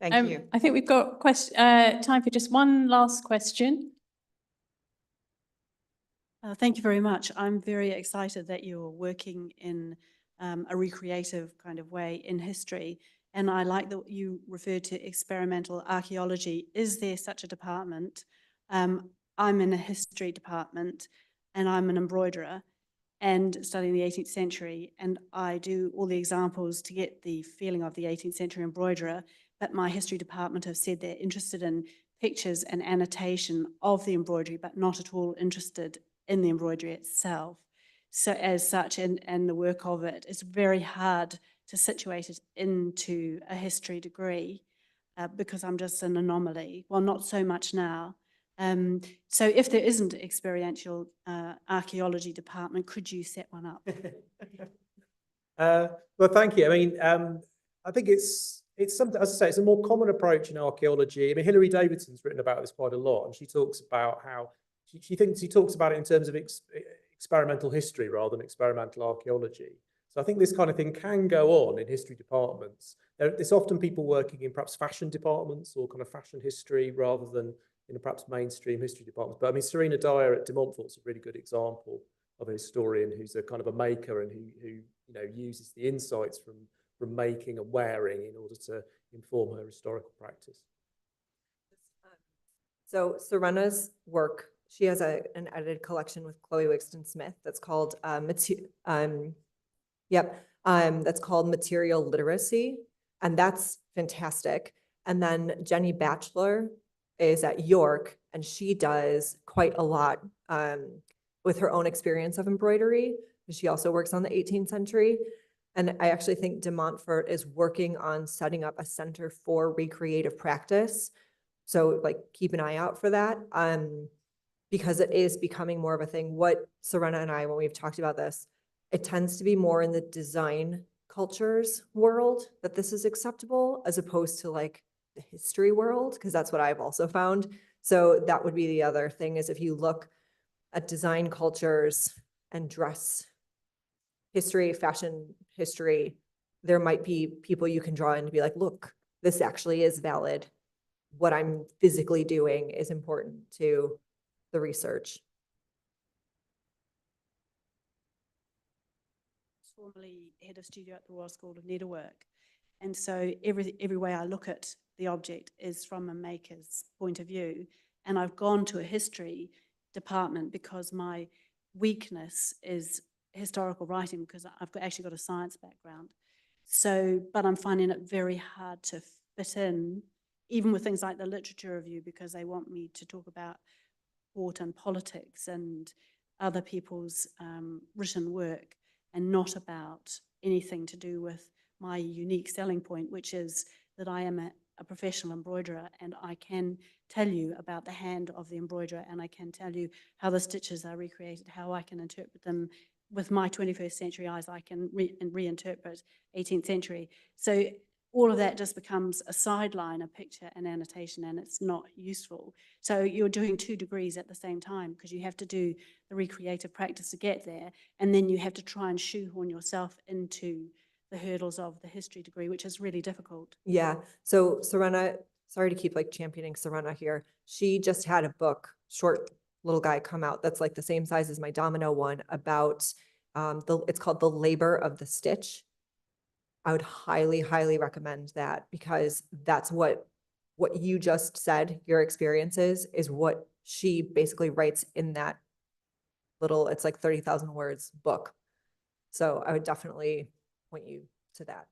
Thank you. I think we've got time for just one last question. Thank you very much. I'm very excited that you're working in a recreative kind of way in history. And I like that you referred to experimental archaeology. Is there such a department? I'm in a history department and I'm an embroiderer and studying the 18th century. And I do all the examples to get the feeling of the 18th century embroiderer. But my history department have said they're interested in pictures and annotation of the embroidery, but not at all interested in the embroidery itself. So as such, and the work of it, it's very hard to situate it into a history degree because I'm just an anomaly. Well, not so much now. So if there isn't an experiential archaeology department, could you set one up? Well, thank you. I mean, I think it's something, as I say, it's a more common approach in archaeology. I mean, Hilary Davidson's written about this quite a lot, and she talks about how she talks about it in terms of experimental history rather than experimental archaeology. So I think this kind of thing can go on in history departments. There's often people working in perhaps fashion departments or kind of fashion history rather than in perhaps mainstream history departments. But I mean, Serena Dyer at De Montfort's a really good example of a historian who's a kind of a maker and who uses the insights from making and wearing in order to inform her historical practice. So Serena's work, she has an edited collection with Chloe Wixton Smith that's called that's called Material Literacy, and that's fantastic. And then Jenny Batchelor is at York, and she does quite a lot with her own experience of embroidery. She also works on the 18th century. And I actually think De Montfort is working on setting up a center for recreative practice. So like keep an eye out for that because it is becoming more of a thing. What Serena and I, when we've talked about this, it tends to be more in the design cultures world that this is acceptable as opposed to like the history world, because that's what I've also found. So that would be the other thing is if you look at design cultures and dress history, fashion history, there might be people you can draw in to be like, look, this actually is valid. What I'm physically doing is important to the research. Formerly head of studio at the Royal School of Needlework. And so every way I look at the object is from a maker's point of view. And I've gone to a history department because my weakness is historical writing because I've actually got a science background. So, but I'm finding it very hard to fit in, even with things like the literature review, because they want me to talk about sport and politics and other people's written work and not about anything to do with my unique selling point, which is that I am a professional embroiderer and I can tell you about the hand of the embroiderer and I can tell you how the stitches are recreated, how I can interpret them with my 21st century eyes. I can reinterpret 18th century. So all of that just becomes a sideline, a picture, an annotation, and it's not useful. So you're doing 2 degrees at the same time because you have to do the recreative practice to get there, and then you have to try and shoehorn yourself into the hurdles of the history degree, which is really difficult. Yeah. So Serena, sorry to keep like championing Serena here. She just had a book, short little guy, come out that's like the same size as my domino one about it's called The Labor of the Stitch. I would highly, highly recommend that because that's what you just said, your experiences is what she basically writes in that little, it's like 30,000 words book. So I would definitely point you to that.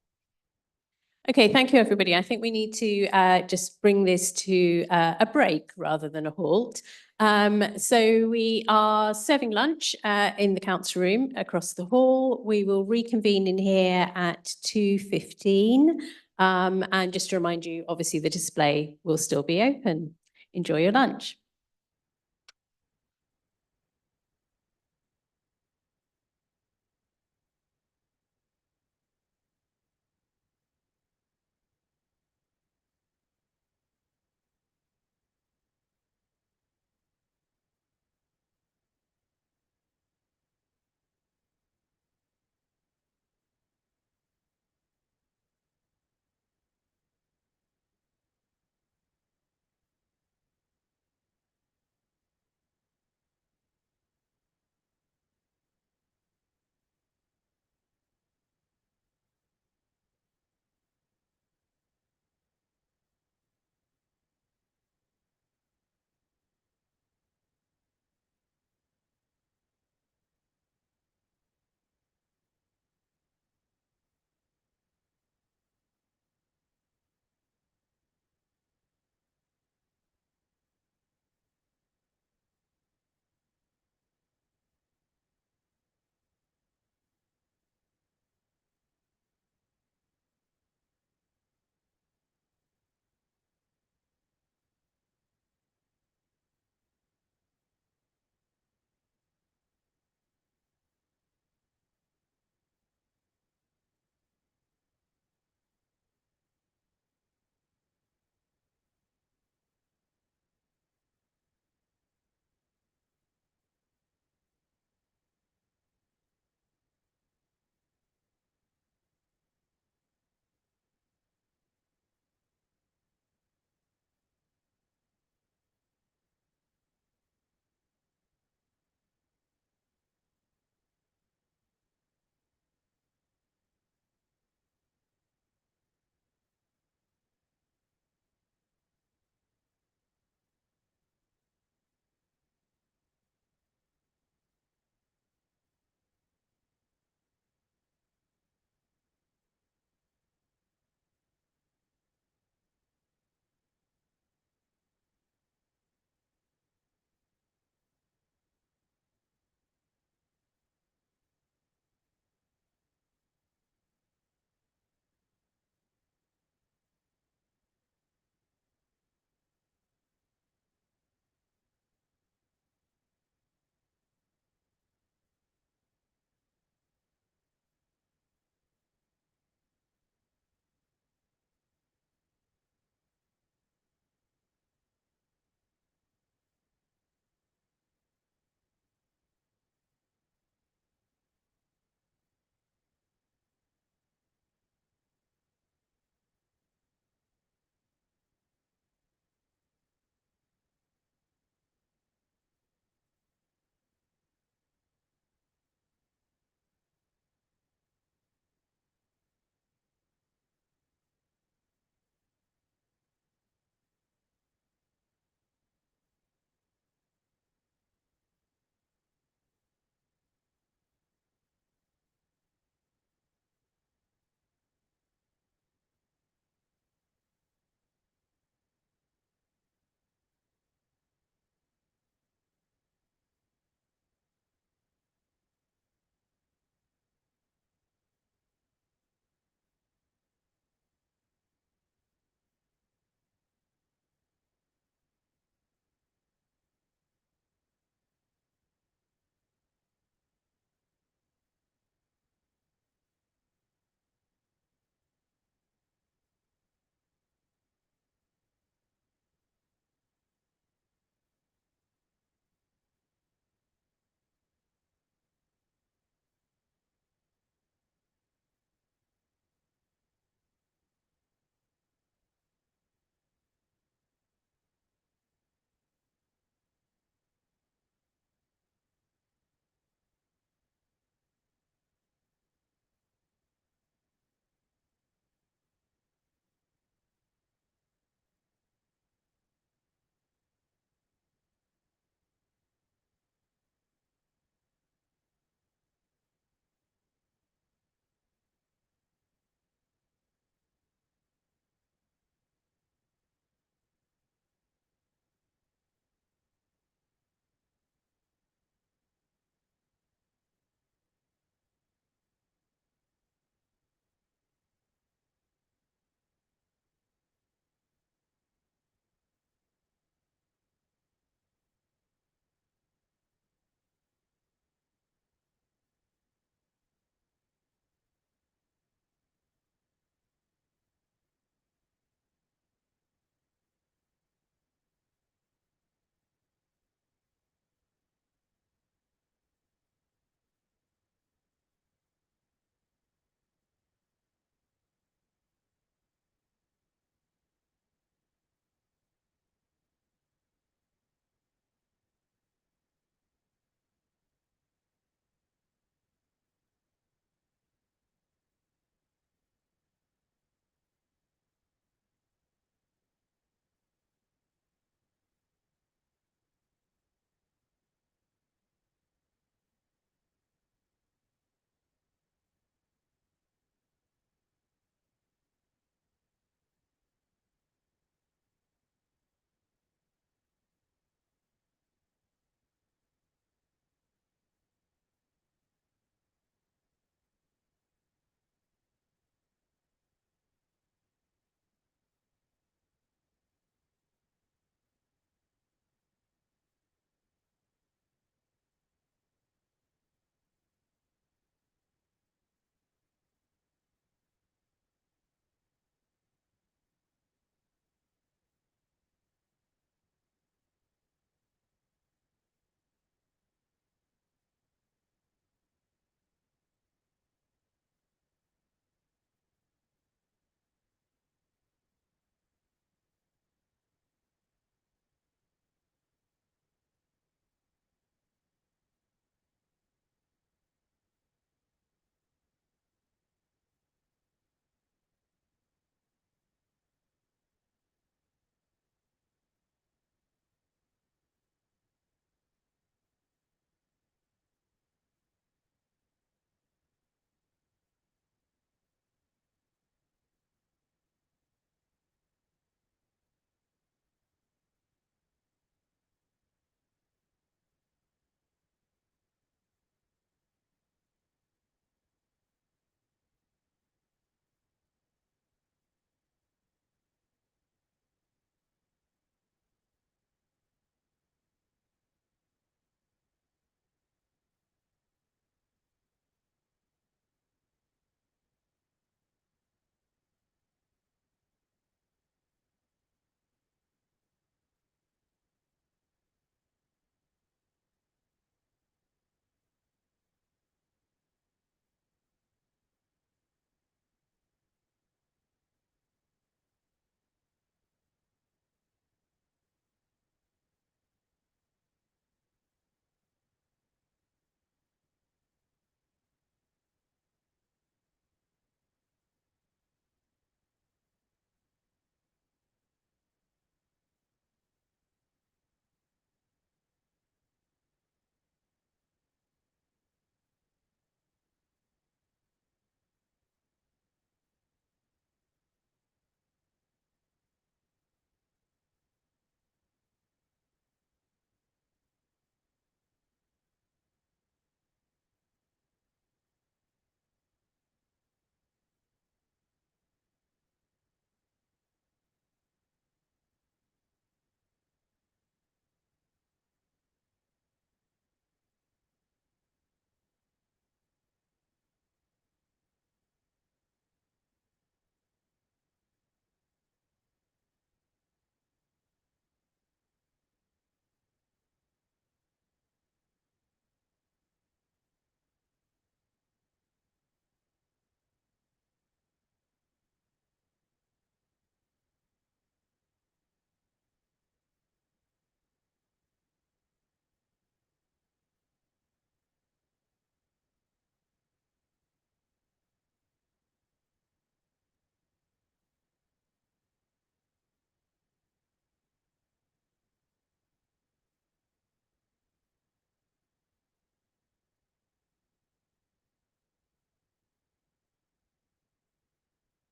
Okay, thank you, everybody. I think we need to just bring this to a break rather than a halt. So we are serving lunch in the council room across the hall. We will reconvene in here at 2:15. And just to remind you, obviously the display will still be open. Enjoy your lunch.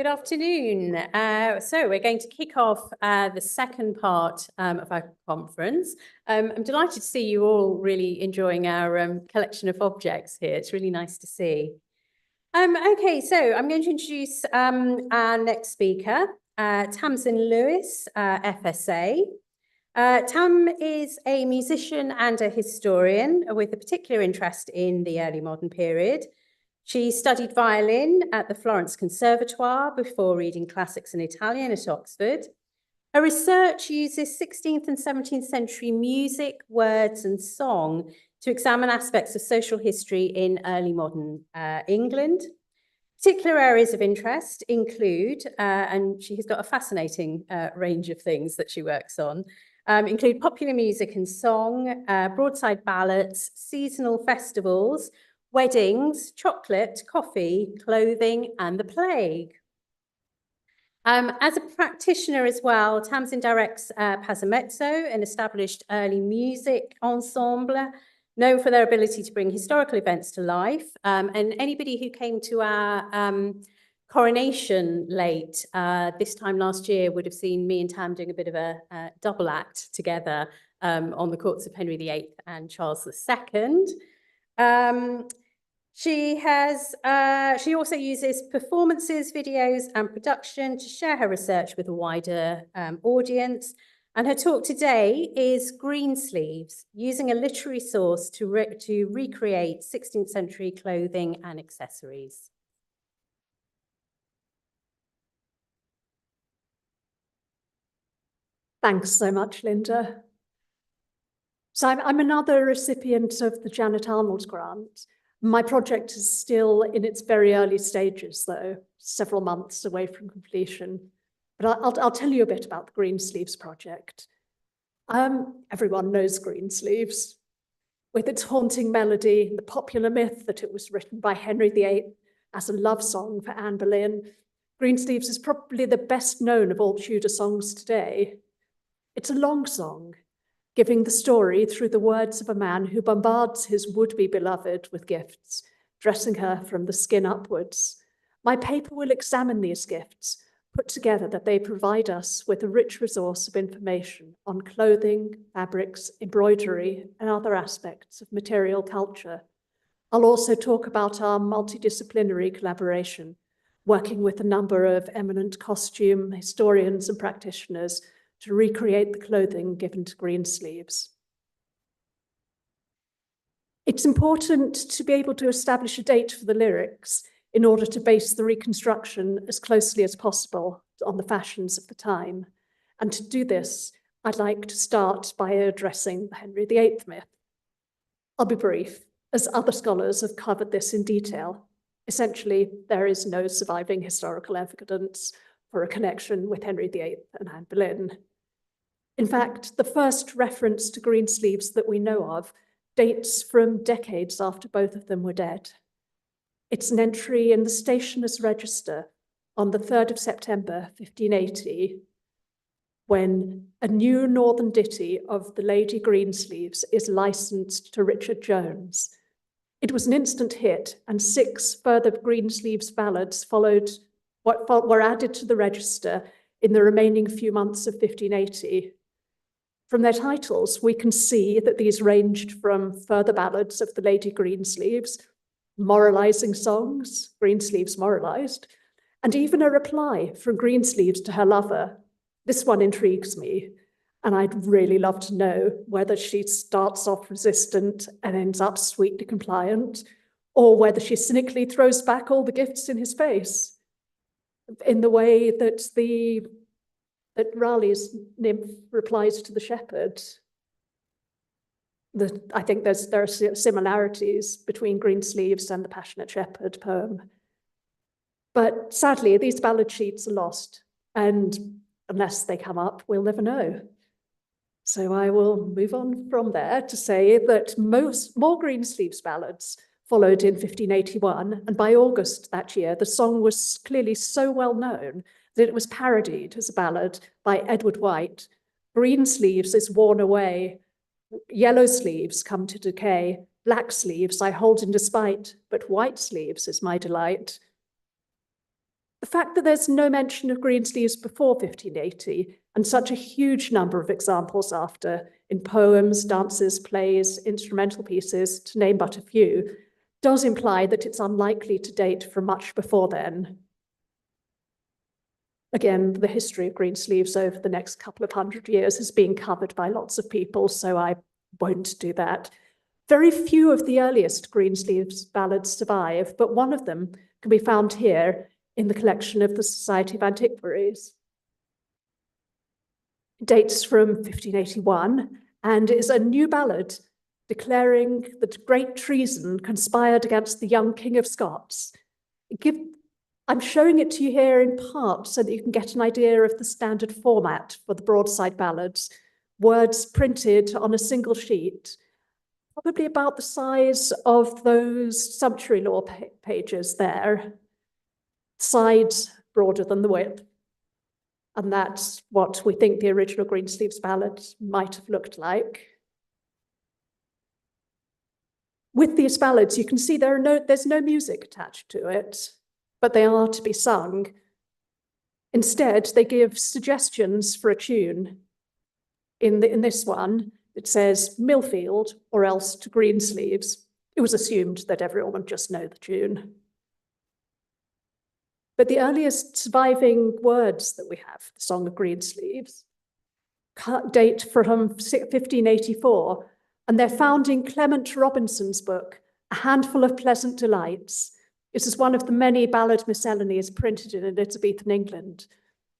Good afternoon. So we're going to kick off the second part of our conference. I'm delighted to see you all really enjoying our collection of objects here. It's really nice to see. Okay, so I'm going to introduce our next speaker, Tamsin Lewis, FSA. Tam is a musician and a historian with a particular interest in the early modern period. She studied violin at the Florence Conservatoire before reading classics and Italian at Oxford. Her research uses 16th and 17th century music, words and song to examine aspects of social history in early modern England. Particular areas of interest include, and she has got a fascinating range of things that she works on, include popular music and song, broadside ballads, seasonal festivals, weddings, chocolate, coffee, clothing, and the plague. As a practitioner as well, Tamsin directs Passamezzo, an established early music ensemble, known for their ability to bring historical events to life. And anybody who came to our coronation late this time last year would have seen me and Tam doing a bit of a double act together on the courts of Henry VIII and Charles II. She also uses performances, videos and production to share her research with a wider audience. And her talk today is Greensleeves, using a literary source to recreate 16th century clothing and accessories. Thanks so much, Linda. So I'm another recipient of the Janet Arnold grant. My project is still in its very early stages, though, several months away from completion. But I'll tell you a bit about the Greensleeves project. Everyone knows Greensleeves. With its haunting melody and the popular myth that it was written by Henry VIII as a love song for Anne Boleyn, Greensleeves is probably the best known of all Tudor songs today. It's a long song, giving the story through the words of a man who bombards his would-be beloved with gifts, dressing her from the skin upwards. My paper will examine these gifts, put together that they provide us with a rich resource of information on clothing, fabrics, embroidery, and other aspects of material culture. I'll also talk about our multidisciplinary collaboration, working with a number of eminent costume historians and practitioners to recreate the clothing given to Greensleeves. It's important to be able to establish a date for the lyrics in order to base the reconstruction as closely as possible on the fashions of the time. And to do this, I'd like to start by addressing the Henry VIII myth. I'll be brief, as other scholars have covered this in detail. Essentially, there is no surviving historical evidence for a connection with Henry VIII and Anne Boleyn. In fact, the first reference to Greensleeves that we know of dates from decades after both of them were dead. It's an entry in the Stationer's Register on the 3rd of September, 1580, when a new northern ditty of the Lady Greensleeves is licensed to Richard Jones. It was an instant hit, and 6 further Greensleeves ballads followed what were added to the register in the remaining few months of 1580. From their titles, we can see that these ranged from further ballads of the Lady Greensleeves, moralizing songs, Greensleeves moralized, and even a reply from Greensleeves to her lover. This one intrigues me, and I'd really love to know whether she starts off resistant and ends up sweetly compliant, or whether she cynically throws back all the gifts in his face, in the way that Raleigh's nymph replies to the shepherd. I think there are similarities between Greensleeves and the Passionate Shepherd poem. But sadly, these ballad sheets are lost, and unless they come up, we'll never know. So I will move on from there to say that more Greensleeves ballads followed in 1581, and by August that year, the song was clearly so well known that it was parodied as a ballad by Edward White. Greensleeves is worn away, yellow sleeves come to decay, black sleeves I hold in despite, but white sleeves is my delight. The fact that there's no mention of Greensleeves before 1580 and such a huge number of examples after in poems, dances, plays, instrumental pieces, to name but a few, does imply that it's unlikely to date from much before then. Again, the history of Greensleeves over the next couple of hundred years has been covered by lots of people, so I won't do that. Very few of the earliest Greensleeves ballads survive, but one of them can be found here in the collection of the Society of Antiquaries. It dates from 1581 and is a new ballad declaring that great treason conspired against the young King of Scots. I'm showing it to you here in part so that you can get an idea of the standard format for the broadside ballads, words printed on a single sheet, probably about the size of those sumptuary law pages there, sides broader than the width. And that's what we think the original Greensleeves ballad might have looked like. With these ballads, you can see there's no music attached to it, but they are to be sung. Instead, they give suggestions for a tune. In this one, it says Millfield or else to Greensleeves. It was assumed that everyone would just know the tune. But the earliest surviving words that we have, the Song of Greensleeves, date from 1584, and they're found in Clement Robinson's book, A Handful of Pleasant Delights. This is one of the many ballad miscellanies printed in Elizabethan England.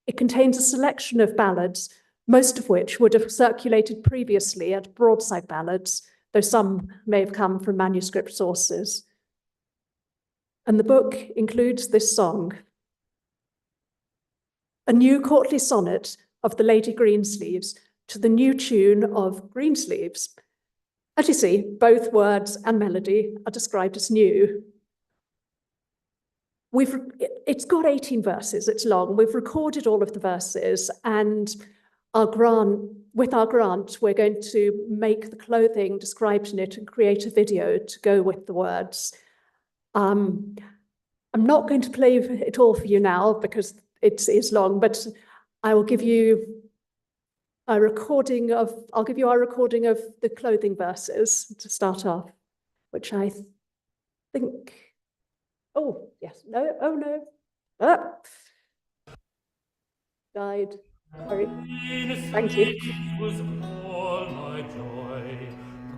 It contains a selection of ballads, most of which would have circulated previously as broadside ballads, though some may have come from manuscript sources. And the book includes this song, a new courtly sonnet of the Lady Greensleeves to the new tune of Greensleeves. As you see, both words and melody are described as new. It's got 18 verses, it's long. We've recorded all of the verses, and with our grant, we're going to make the clothing described in it and create a video to go with the words. I'm not going to play it all for you now because it is long, but I will give you our recording of the clothing verses to start off, which I think, oh, yes, no, oh no, died, sorry, thank you. Was all my joy,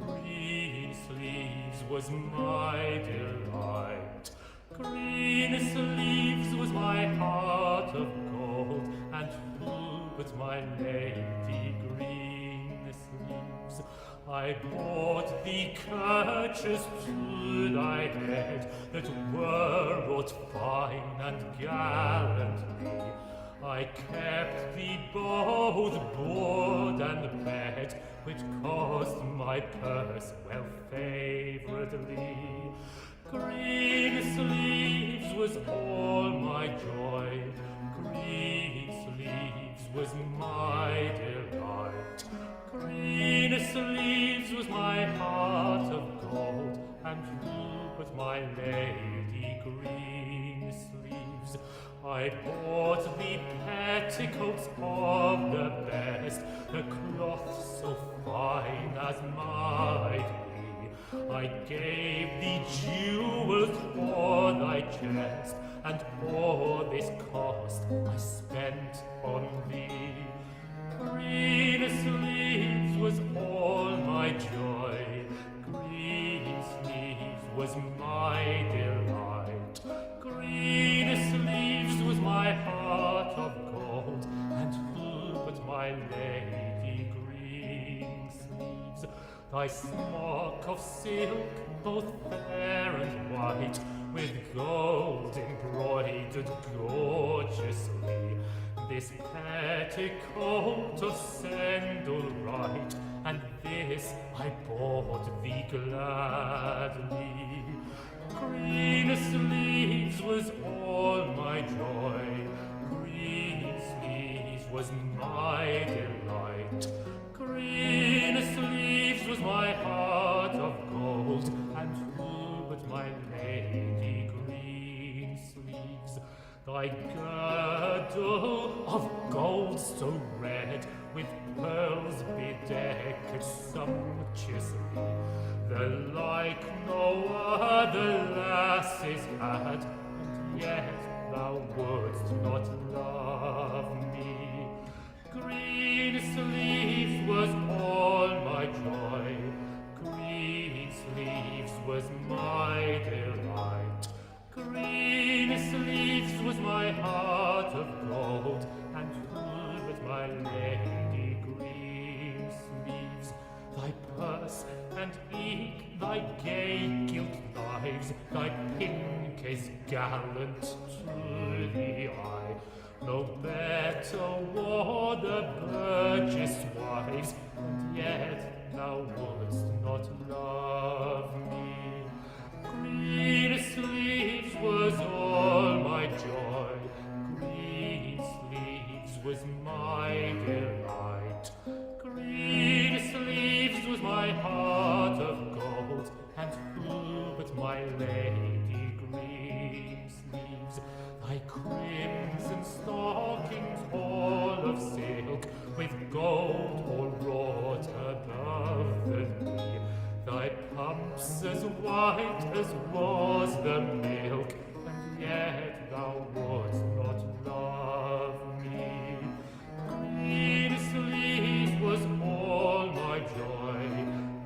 Greensleeves was my delight, Greensleeves was my heart of gold, and who but my lady Greensleeves? I bought thee kerchiefs to thy head that were wrought fine and gallantly. I kept thee both board and bed, which cost my purse well favouredly. Greensleeves was all my joy, Greensleeves was my delight, Greensleeves was my heart of gold, and who but my lady Greensleeves? I bought thee petticoats of the best, the cloth so fine as might be. I gave thee jewels for thy chest, and all this cost I spent on thee. Greensleeves was all my joy, Greensleeves was my delight, Greensleeves was my heart of gold, and who but my lady Greensleeves? Thy smock of silk, both fair and white, with gold embroidered gorgeously, this petticoat of sandal right, and this I bought thee gladly. Greensleeves was all my joy, Greensleeves was my delight, Greensleeves was my heart of gold, and who but my lady Greensleeves? thy girdle of gold so red, with pearls bedecked sumptuously, the like no other lasses had, and yet thou wouldst not love me. Greensleeves was all my joy, Greensleeves was my delight, Greensleeves was my heart of gold, and full with my lady Greensleeves. Thy purse and eke, thy gay gilt knives, thy pin case gallant to the eye, no better wore the burgess wives, and yet thou wouldst not love me. Greensleeves was all my joy, Greensleeves was my delight, Greensleeves was my heart of gold, and who but my lady Greensleeves? Thy crimson stockings all of silk, with gold all wrought above the knee, thy pumps as white as was the milk, and yet thou wouldst not love me. Greensleeves was all my joy,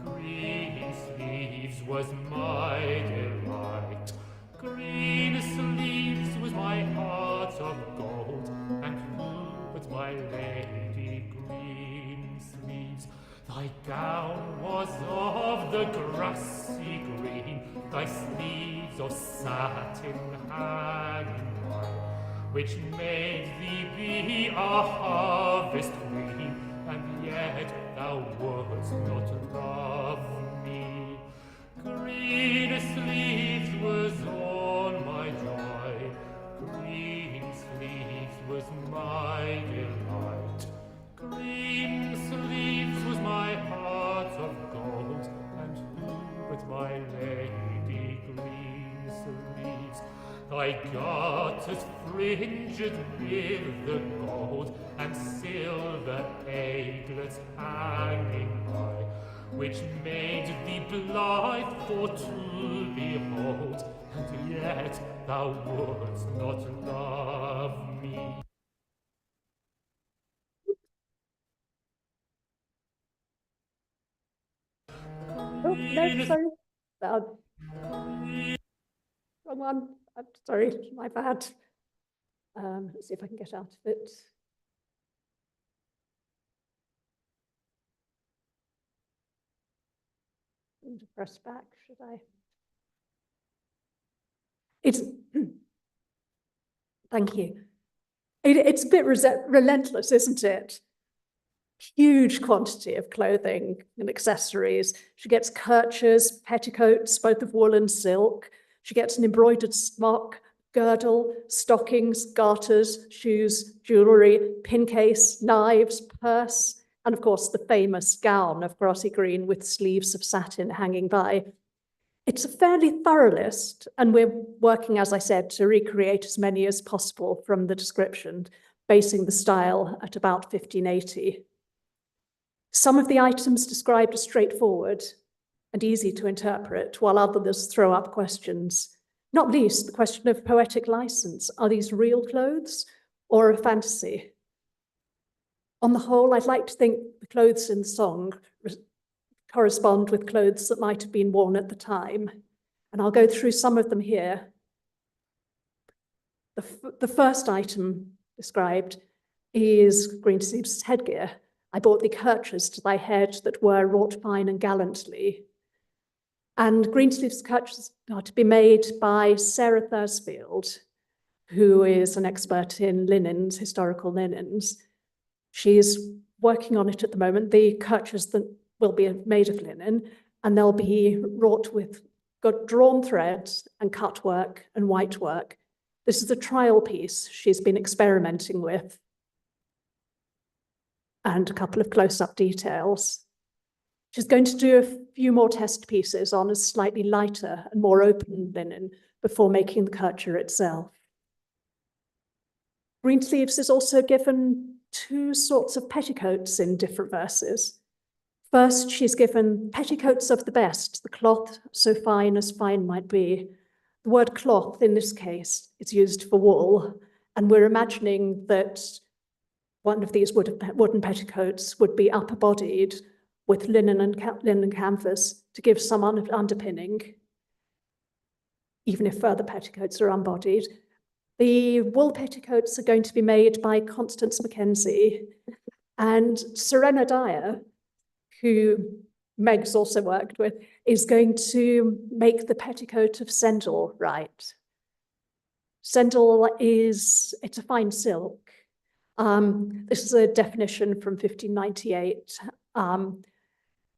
Greensleeves was my delight, Greensleeves was my heart of gold, and who but my lady Greensleeves? Thy gown was of the grassy green, thy sleeves of satin hanging high, which made thee be a harvest queen, and yet thou wouldst not love me. Greensleeves was all my joy, Greensleeves was my delight, Greensleeves was my heart of gold, and who but my lady Greensleeves? Thy garters fringed with the gold, and silver aiglets hanging high, which made thee blithe for to behold, and yet thou wouldst not love me. Oh, no, sorry. Wrong one. I'm sorry, my bad. Let's see if I can get out of it. And press back, should I? It's, thank you. It's a bit relentless, isn't it? Huge quantity of clothing and accessories. She gets kerchiers, petticoats, both of wool and silk. She gets an embroidered smock, girdle, stockings, garters, shoes, jewellery, pin case, knives, purse, and of course the famous gown of grassy green with sleeves of satin hanging by. It's a fairly thorough list, and we're working, as I said, to recreate as many as possible from the description, basing the style at about 1580. Some of the items described are straightforward and easy to interpret, while others throw up questions. Not least the question of poetic license. Are these real clothes or a fantasy? On the whole, I'd like to think the clothes in the song correspond with clothes that might have been worn at the time. And I'll go through some of them here. The first item described is Greensleeves' headgear. I bought thee kerchiers to thy head that were wrought fine and gallantly. And Greensleeves' kerchiers are to be made by Sarah Thursfield, who is an expert in linens, historical linens. She's working on it at the moment. The kerchiers that will be made of linen, and they'll be wrought with drawn threads and cut work and white work. This is a trial piece she's been experimenting with, and a couple of close-up details. She's going to do a few more test pieces on a slightly lighter and more open linen before making the kerchier itself. Greensleeves is also given two sorts of petticoats in different verses. First, she's given petticoats of the best, the cloth so fine as fine might be. The word cloth in this case is used for wool, and we're imagining that one of these wooden petticoats would be upper-bodied with linen and linen canvas to give some underpinning, even if further petticoats are unbodied. The wool petticoats are going to be made by Constance Mackenzie, and Serena Dyer, who Meg's also worked with, is going to make the petticoat of sendal right. Sendal it's a fine silk. This is a definition from 1598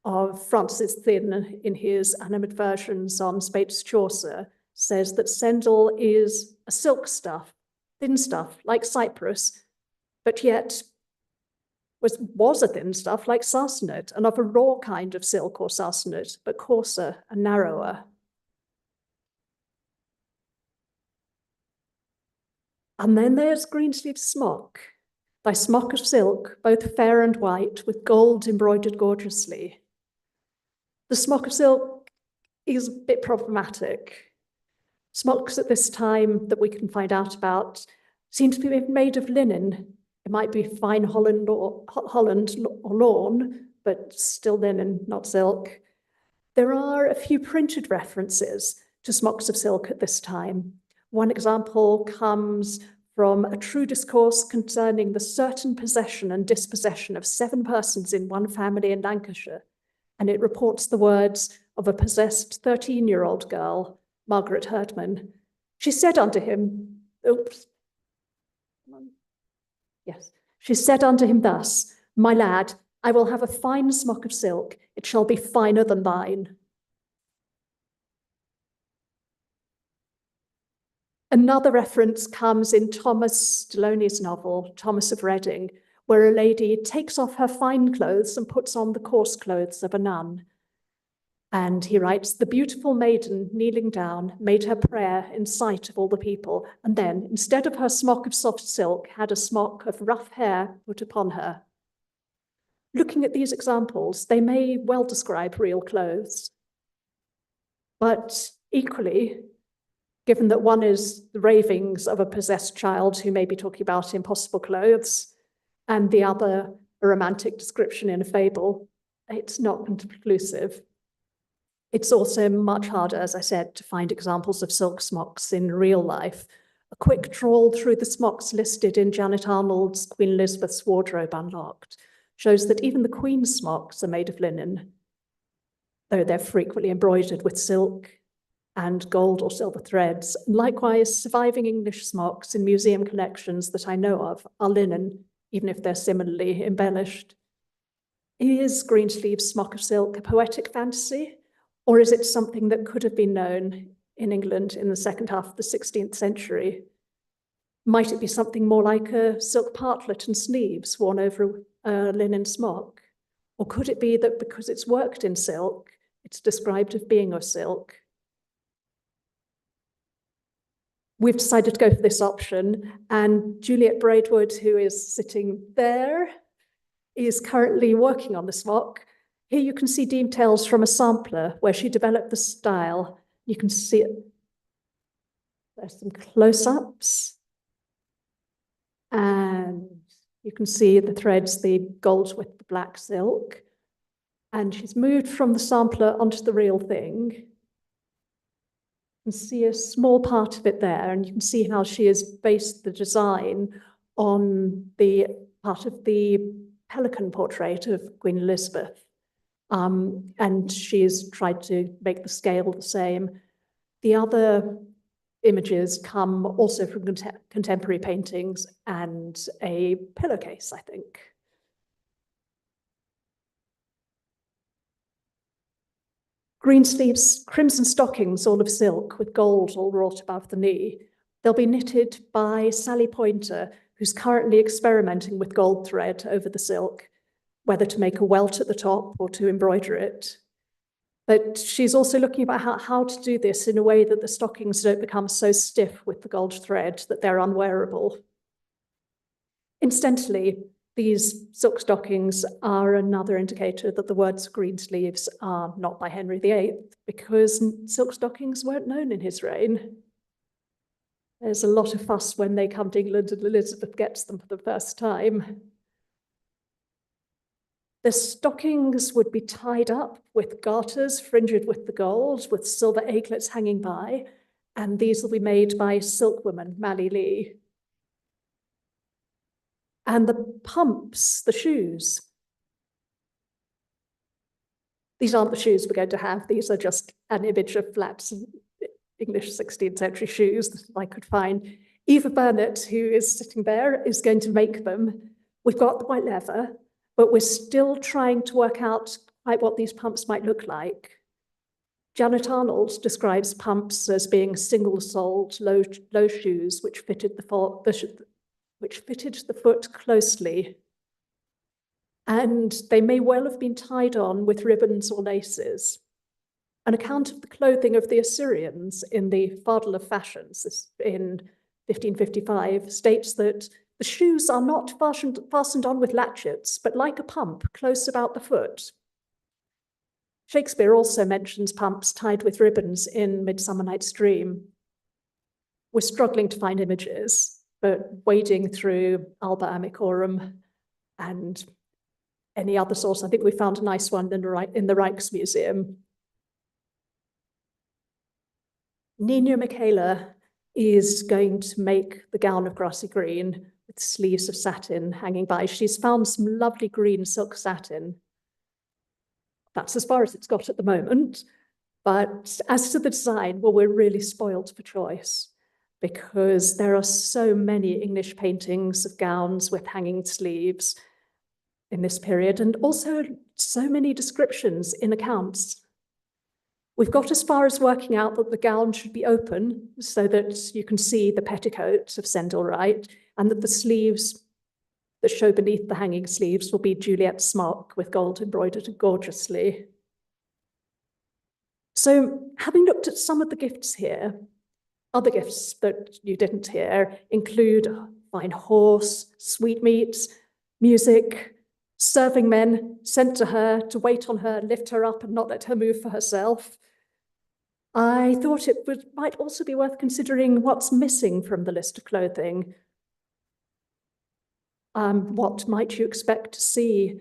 of Francis Thynne in his animadversions on Speight's Chaucer, says that sendal is a silk stuff, thin stuff like cypress, but yet was a thin stuff like sarsenet, and of a raw kind of silk or sarsenet, but coarser and narrower. And then there's Greensleeves' smock, thy smock of silk, both fair and white, with gold embroidered gorgeously. The smock of silk is a bit problematic. Smocks at this time that we can find out about seem to be made of linen. It might be fine Holland or lawn, but still linen, not silk. There are a few printed references to smocks of silk at this time. One example comes from a true discourse concerning the certain possession and dispossession of 7 persons in one family in Lancashire, and it reports the words of a possessed 13-year-old girl, Margaret Herdman. She said unto him, she said unto him thus, my lad, I will have a fine smock of silk, it shall be finer than thine. Another reference comes in Thomas Deloney's novel, Thomas of Reading, where a lady takes off her fine clothes and puts on the coarse clothes of a nun. And he writes, the beautiful maiden kneeling down made her prayer in sight of all the people, and then, instead of her smock of soft silk, had a smock of rough hair put upon her. Looking at these examples, they may well describe real clothes. But equally, given that one is the ravings of a possessed child who may be talking about impossible clothes, and the other a romantic description in a fable, it's not conclusive. It's also much harder, as I said, to find examples of silk smocks in real life. A quick trawl through the smocks listed in Janet Arnold's Queen Elizabeth's Wardrobe Unlocked shows that even the Queen's smocks are made of linen, though they're frequently embroidered with silk and gold or silver threads. And likewise, surviving English smocks in museum collections that I know of are linen, even if they're similarly embellished. Is Greensleeves' smock of silk a poetic fantasy? Or is it something that could have been known in England in the second half of the 16th century? Might it be something more like a silk partlet and sleeves worn over a linen smock? Or could it be that because it's worked in silk, it's described as being of silk? We've decided to go for this option, and Juliet Braidwood, who is sitting there, is currently working on the smock. Here you can see details from a sampler where she developed the style. You can see it. There's some close-ups. And you can see the threads, the gold with the black silk. And she's moved from the sampler onto the real thing. You can see a small part of it there, and you can see how she has based the design on the part of the pelican portrait of Queen Elizabeth. And she's tried to make the scale the same. The other images come also from contemporary paintings and a pillowcase, I think. Greensleeves, crimson stockings, all of silk with gold all wrought above the knee. They'll be knitted by Sally Pointer, who's currently experimenting with gold thread over the silk, whether to make a welt at the top or to embroider it. But she's also looking about how to do this in a way that the stockings don't become so stiff with the gold thread that they're unwearable. Incidentally, these silk stockings are another indicator that the words Greensleeves are not by Henry VIII, because silk stockings weren't known in his reign. There's a lot of fuss when they come to England and Elizabeth gets them for the first time. The stockings would be tied up with garters fringed with the gold, with silver aiglets hanging by, and these will be made by silkwoman Mally Lee. And the pumps, the shoes. These aren't the shoes we're going to have. These are just an image of flat English 16th century shoes that I could find. Eva Burnett, who is sitting there, is going to make them. We've got the white leather, but we're still trying to work out quite what these pumps might look like. Janet Arnold describes pumps as being single-soled, low shoes which fitted the foot closely. And they may well have been tied on with ribbons or laces. An account of the clothing of the Assyrians in the Fardal of Fashions in 1555 states that the shoes are not fastened on with latchets, but like a pump close about the foot. Shakespeare also mentions pumps tied with ribbons in Midsummer Night's Dream. We're struggling to find images, but wading through Alba Amicorum and any other source, I think we found a nice one in the Rijksmuseum. Nina Michaela is going to make the gown of grassy green with sleeves of satin hanging by. She's found some lovely green silk satin. That's as far as it's got at the moment. But as to the design, well, we're really spoiled for choice because there are so many English paintings of gowns with hanging sleeves in this period, and also so many descriptions in accounts. We've got as far as working out that the gown should be open so that you can see the petticoat of Sendall Wright, and that the sleeves that show beneath the hanging sleeves will be Juliet's smock with gold embroidered gorgeously. So, having looked at some of the gifts here, other gifts that you didn't hear include a fine horse, sweetmeats, music, serving men sent to her to wait on her, lift her up and not let her move for herself. I thought it might also be worth considering what's missing from the list of clothing. What might you expect to see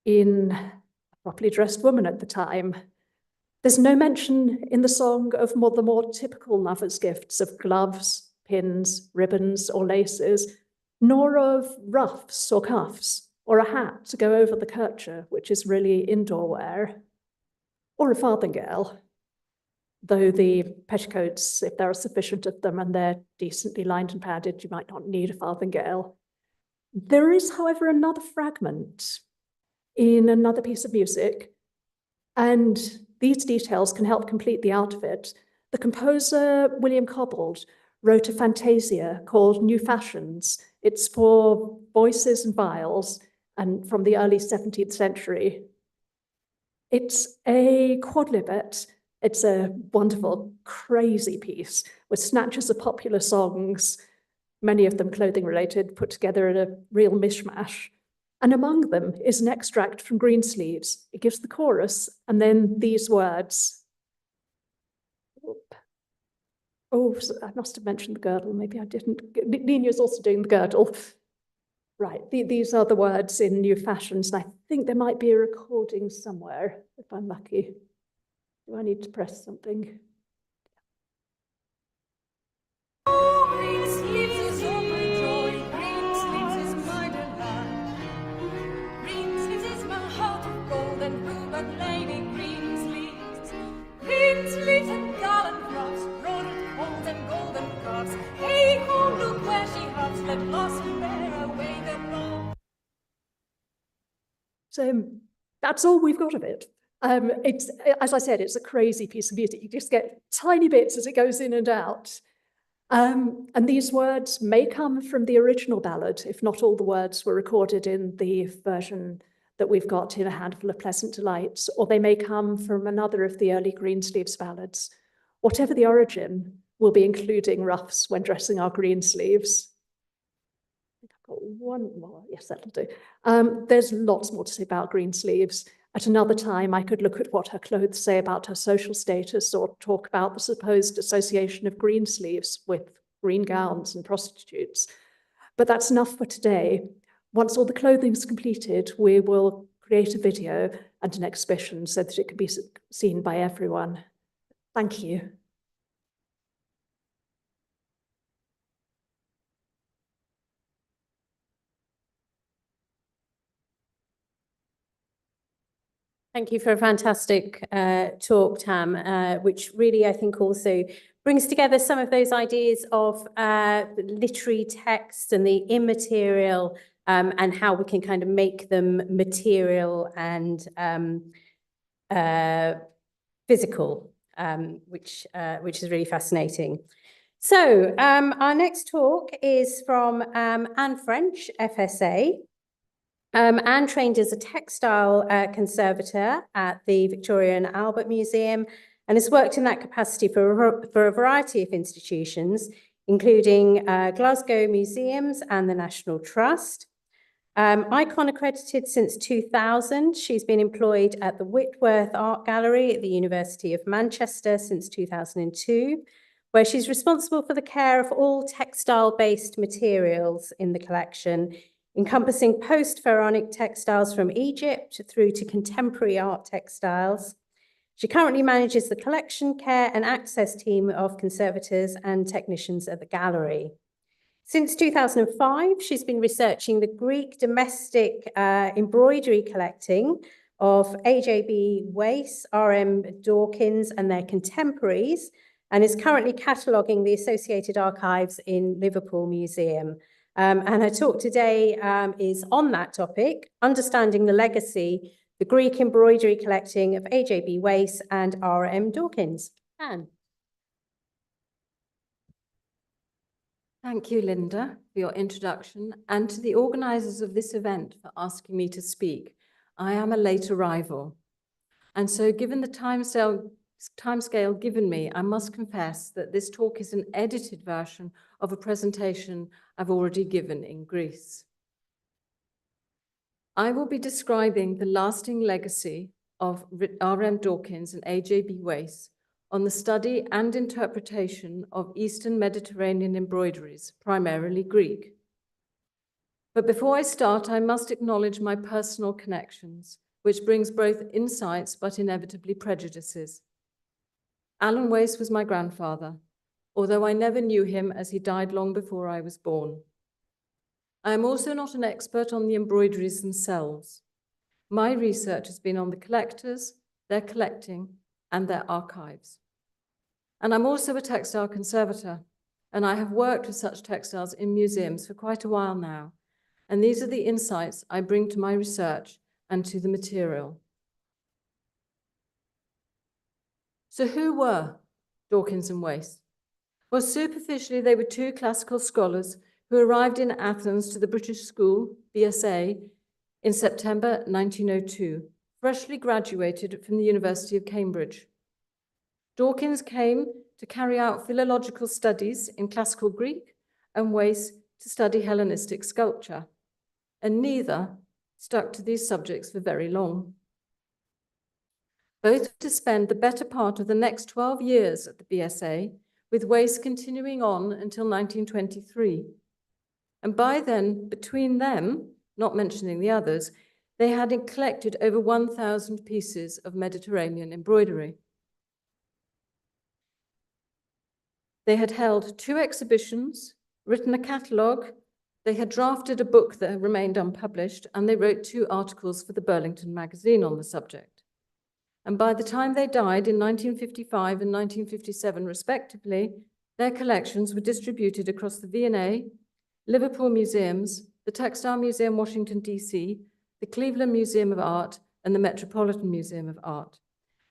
in a properly dressed woman at the time? There's no mention in the song of the more typical lover's gifts of gloves, pins, ribbons, or laces, nor of ruffs or cuffs, or a hat to go over the kerchief, which is really indoor wear, or a farthingale. Though the petticoats, if there are sufficient of them and they're decently lined and padded, you might not need a farthingale. There is, however, another fragment in another piece of music, and these details can help complete the outfit. The composer, William Cobbold, wrote a fantasia called New Fashions. It's for voices and viols, and from the early 17th century. It's a quadlibet. It's a wonderful, crazy piece with snatches of popular songs, many of them clothing-related, put together in a real mishmash. And among them is an extract from Greensleeves. It gives the chorus, and then these words. Oh, I must have mentioned the girdle. Maybe I didn't. Nina's also doing the girdle. Right, these are the words in New Fashions, and I think there might be a recording somewhere, if I'm lucky. Do I need to press something? Greensleeves is all my joy, Greensleeves is my delight. Greensleeves is my heart of gold, and who but Lady Greensleeves? Greensleeves and garland ruffs, broidered folds and golden cuffs. Hey ho, look where she hops, let blossom bear away the blow. So that's all we've got of it. It's, as I said, it's a crazy piece of music. You just get tiny bits as it goes in and out. And these words may come from the original ballad, if not all the words were recorded in the version that we've got in A Handful of Pleasant Delights, or they may come from another of the early Greensleeves ballads. Whatever the origin, we'll be including ruffs when dressing our Greensleeves. got one more. Yes, that'll do. There's lots more to say about Greensleeves. At another time, I could look at what her clothes say about her social status or talk about the supposed association of Greensleeves with green gowns and prostitutes. But that's enough for today. Once all the clothing is completed, we will create a video and an exhibition so that it can be seen by everyone. Thank you. Thank you for a fantastic talk, Tam, which really, I think, also brings together some of those ideas of literary text and the immaterial and how we can kind of make them material and physical, which is really fascinating. So our next talk is from Anne French, FSA. Anne trained as a textile conservator at the Victoria and Albert Museum and has worked in that capacity for a variety of institutions, including Glasgow Museums and the National Trust. Icon accredited since 2000, she's been employed at the Whitworth Art Gallery at the University of Manchester since 2002, where she's responsible for the care of all textile-based materials in the collection, encompassing post-pharaonic textiles from Egypt through to contemporary art textiles. She currently manages the collection, care and access team of conservators and technicians at the gallery. Since 2005, she's been researching the Greek domestic embroidery collecting of AJB Weiss, RM Dawkins and their contemporaries, and is currently cataloguing the associated archives in Liverpool Museum. And her talk today is on that topic, Understanding the Legacy, the Greek Embroidery Collecting of AJB Weiss and RM Dawkins. Anne. Thank you, Linda, for your introduction, and to the organisers of this event for asking me to speak. I am a late arrival, and so given the timescale given me, I must confess that this talk is an edited version of a presentation I've already given in Greece. I will be describing the lasting legacy of RM Dawkins and AJB Weiss on the study and interpretation of Eastern Mediterranean embroideries, primarily Greek. But before I start, I must acknowledge my personal connections, which brings both insights but inevitably prejudices. Alan Weiss was my grandfather, although I never knew him as he died long before I was born. I am also not an expert on the embroideries themselves. My research has been on the collectors, their collecting, and their archives. And I'm also a textile conservator, and I have worked with such textiles in museums for quite a while now, and these are the insights I bring to my research and to the material. So who were Dawkins and Weiss? Well, superficially, they were two classical scholars who arrived in Athens to the British School, BSA, in September 1902, freshly graduated from the University of Cambridge. Dawkins came to carry out philological studies in classical Greek and Weiss to study Hellenistic sculpture, and neither stuck to these subjects for very long. Both to spend the better part of the next 12 years at the BSA, with Weiss continuing on until 1923. And by then, between them, not mentioning the others, they had collected over 1,000 pieces of Mediterranean embroidery. They had held 2 exhibitions, written a catalogue, they had drafted a book that remained unpublished, and they wrote 2 articles for the Burlington magazine on the subject. And by the time they died in 1955 and 1957, respectively, their collections were distributed across the V&A, Liverpool Museums, the Textile Museum, Washington, D.C., the Cleveland Museum of Art, and the Metropolitan Museum of Art.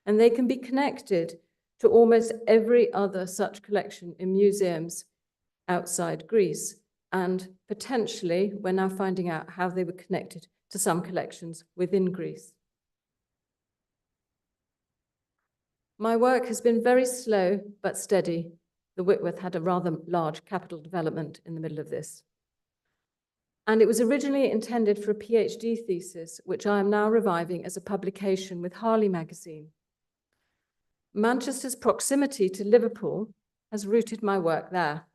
And they can be connected to almost every other such collection in museums outside Greece. And potentially, we're now finding out how they were connected to some collections within Greece. My work has been very slow but steady. The Whitworth had a rather large capital development in the middle of this. And it was originally intended for a PhD thesis, which I am now reviving as a publication with Harley magazine. Manchester's proximity to Liverpool has rooted my work there.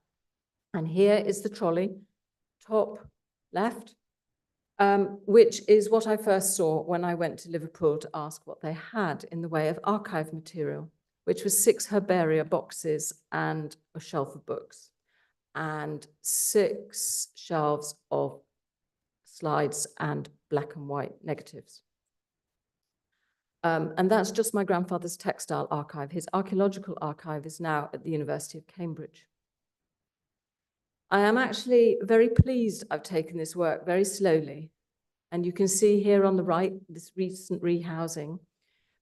And here is the trolley, top left, which is what I first saw when I went to Liverpool to ask what they had in the way of archive material, which was 6 herbaria boxes and a shelf of books, and 6 shelves of slides and black and white negatives. And that's just my grandfather's textile archive. His archaeological archive is now at the University of Cambridge. I am actually very pleased I've taken this work very slowly. And you can see here on the right, this recent rehousing,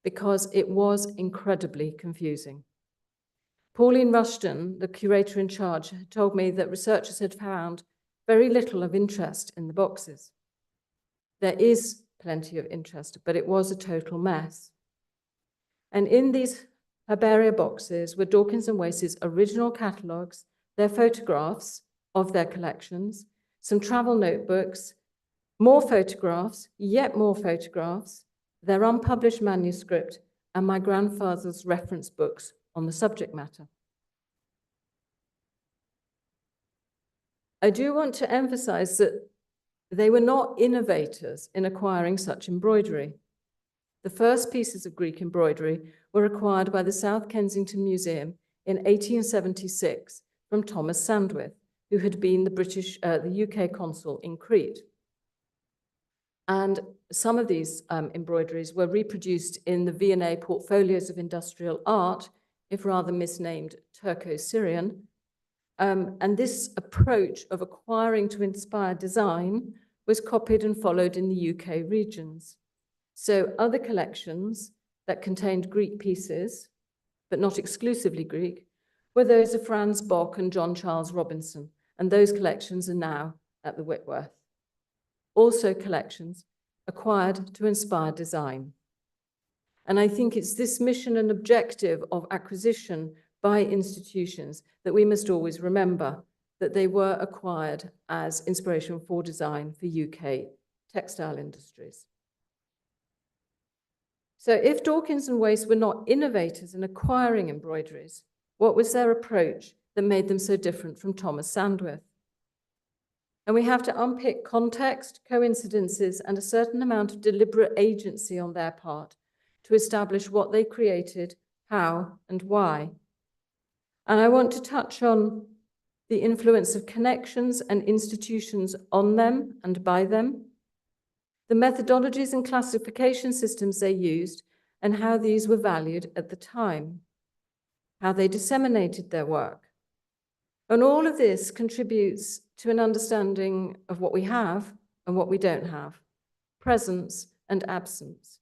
because it was incredibly confusing. Pauline Rushton, the curator in charge, had told me that researchers had found very little of interest in the boxes. There is plenty of interest, but it was a total mess. And in these herbaria boxes were Dawkins and Wace's original catalogues, their photographs of their collections, some travel notebooks, more photographs, yet more photographs, their unpublished manuscript, and my grandfather's reference books on the subject matter. I do want to emphasize that they were not innovators in acquiring such embroidery. The first pieces of Greek embroidery were acquired by the South Kensington Museum in 1876 from Thomas Sandwith, who had been the UK consul in Crete. And some of these embroideries were reproduced in the V&A Portfolios of Industrial Art, if rather misnamed Turco-Syrian. And this approach of acquiring to inspire design was copied and followed in the UK regions. So other collections that contained Greek pieces, but not exclusively Greek, were those of Franz Bock and John Charles Robinson, and those collections are now at the Whitworth. Also collections acquired to inspire design. And I think it's this mission and objective of acquisition by institutions that we must always remember, that they were acquired as inspiration for design for UK textile industries. So if Dawkins and Wace were not innovators in acquiring embroideries, what was their approach that made them so different from Thomas Sandwith? And we have to unpick context, coincidences, and a certain amount of deliberate agency on their part to establish what they created, how, and why. And I want to touch on the influence of connections and institutions on them and by them, the methodologies and classification systems they used, and how these were valued at the time, how they disseminated their work. And all of this contributes to an understanding of what we have and what we don't have, presence and absence,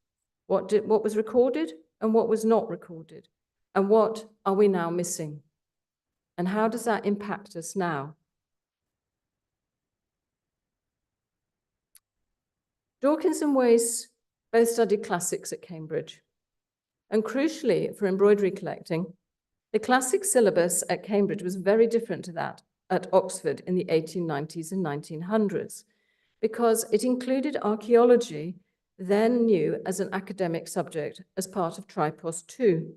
what was recorded and what was not recorded, and what are we now missing? And how does that impact us now? Dawkins and Wace both studied classics at Cambridge. And crucially for embroidery collecting, the classic syllabus at Cambridge was very different to that at Oxford in the 1890s and 1900s, because it included archaeology, then new as an academic subject, as part of Tripos 2.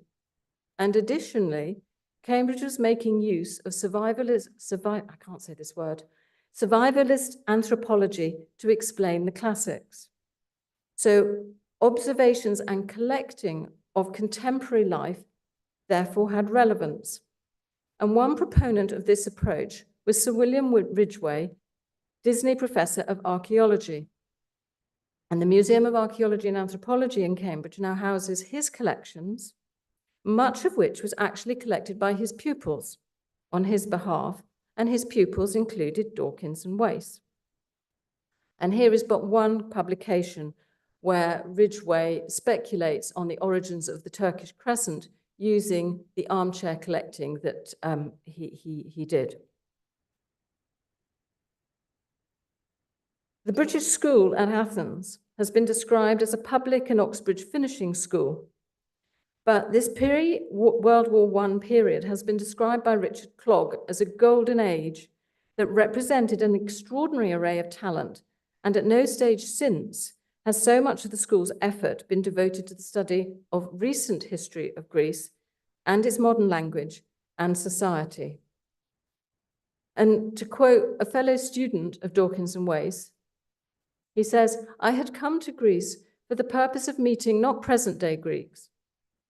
And additionally, Cambridge was making use of survivalist anthropology to explain the classics. So observations and collecting of contemporary life therefore had relevance. And one proponent of this approach was Sir William Ridgway, Disney Professor of Archaeology. And the Museum of Archaeology and Anthropology in Cambridge now houses his collections, much of which was actually collected by his pupils on his behalf, and his pupils included Dawkins and Wace. And here is but one publication where Ridgway speculates on the origins of the Turkish crescent using the armchair collecting that he did. The British School at Athens has been described as a public and Oxbridge finishing school. But this World War I period has been described by Richard Clogg as a golden age that represented an extraordinary array of talent, and at no stage since has so much of the school's effort been devoted to the study of recent history of Greece and its modern language and society. And to quote a fellow student of Dawkins and Wace, he says, "I had come to Greece for the purpose of meeting not present-day Greeks,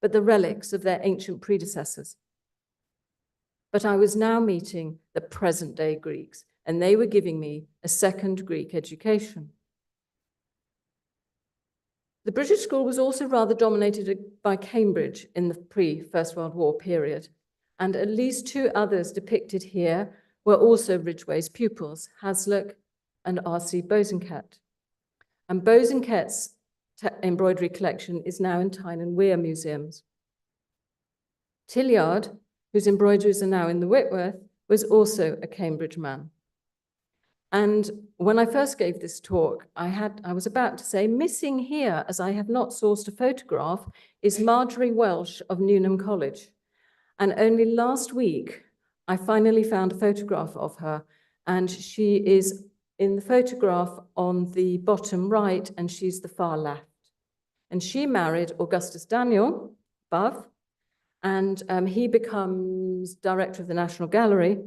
but the relics of their ancient predecessors. But I was now meeting the present-day Greeks, and they were giving me a second Greek education." The British school was also rather dominated by Cambridge in the pre-First World War period, and at least two others depicted here were also Ridgway's pupils, Haslam and R.C. Bosanquet. And Bosanquet's embroidery collection is now in Tyne and Wear museums. Tilliard, whose embroideries are now in the Whitworth, was also a Cambridge man. And when I first gave this talk, I was about to say, missing here, as I have not sourced a photograph, is Marjorie Welsh of Newnham College. And only last week, I finally found a photograph of her, and she is in the photograph on the bottom right, and she's the far left. And she married Augustus Daniel above, and he becomes director of the National Gallery,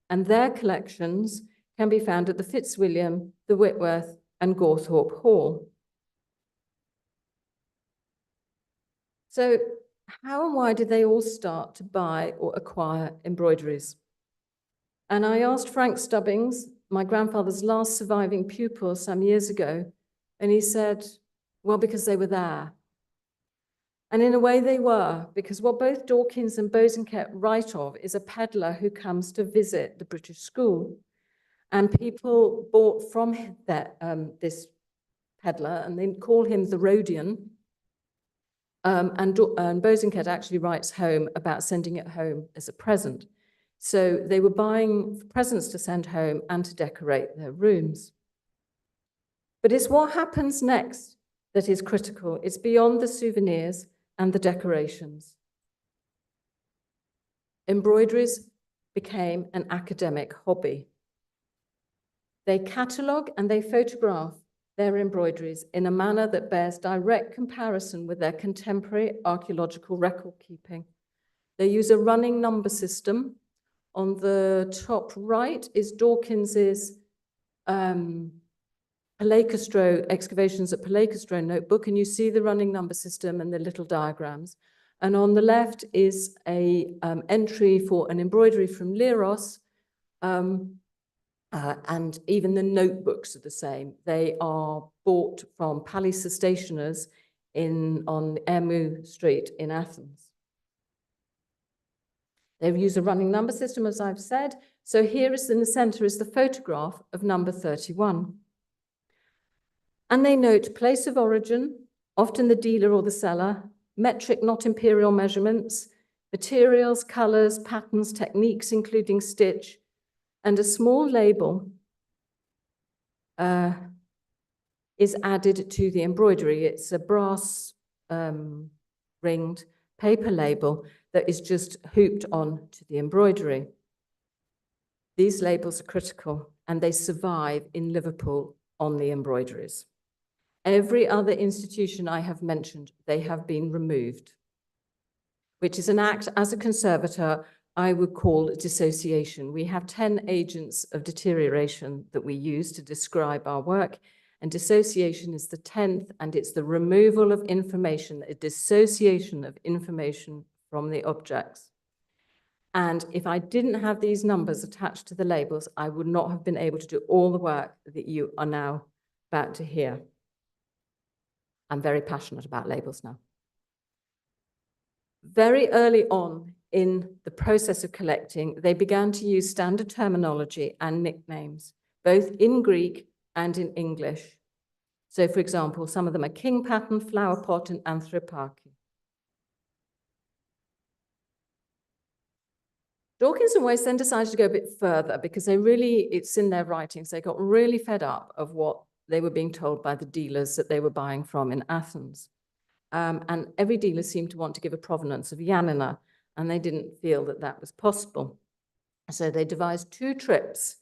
and their collections can be found at the Fitzwilliam, the Whitworth, and Gawthorpe Hall. So how and why did they all start to buy or acquire embroideries? And I asked Frank Stubbings, my grandfather's last surviving pupil some years ago, and he said, well, because they were there. And in a way they were, because what both Dawkins and Bosanquet write of is a peddler who comes to visit the British school. And people bought from this peddler, and they call him the Rhodian. And Bosanquet actually writes home about sending it home as a present. So they were buying presents to send home and to decorate their rooms. But it's what happens next that is critical. It's beyond the souvenirs and the decorations. Embroideries became an academic hobby. They catalogue and they photograph their embroideries in a manner that bears direct comparison with their contemporary archaeological record keeping. They use a running number system. On the top right is Dawkins's Palacastro, excavations at Palacastro notebook, and you see the running number system and the little diagrams. And on the left is a entry for an embroidery from Leros, and even the notebooks are the same. They are bought from Palliser Stationers on Ermou Street in Athens. They use a running number system, as I've said. So here is in the center is the photograph of number 31. And they note place of origin, often the dealer or the seller, metric, not imperial measurements, materials, colors, patterns, techniques, including stitch, and a small label is added to the embroidery. It's a brass ringed paper label that is just hooped on to the embroidery. These labels are critical, and they survive in Liverpool on the embroideries. Every other institution I have mentioned, they have been removed, which is an act, as a conservator, I would call dissociation. We have 10 agents of deterioration that we use to describe our work, and dissociation is the 10th, and it's the removal of information, a dissociation of information from the objects. And if I didn't have these numbers attached to the labels, I would not have been able to do all the work that you are now about to hear. I'm very passionate about labels now. Very early on in the process of collecting, they began to use standard terminology and nicknames, both in Greek and in English. So, for example, some of them are king pattern, flower pot, and anthroparchy. Dawkins and Wace then decided to go a bit further because it's in their writings, they got really fed up of what they were being told by the dealers that they were buying from in Athens. And every dealer seemed to want to give a provenance of Yanina, and they didn't feel that that was possible. So they devised 2 trips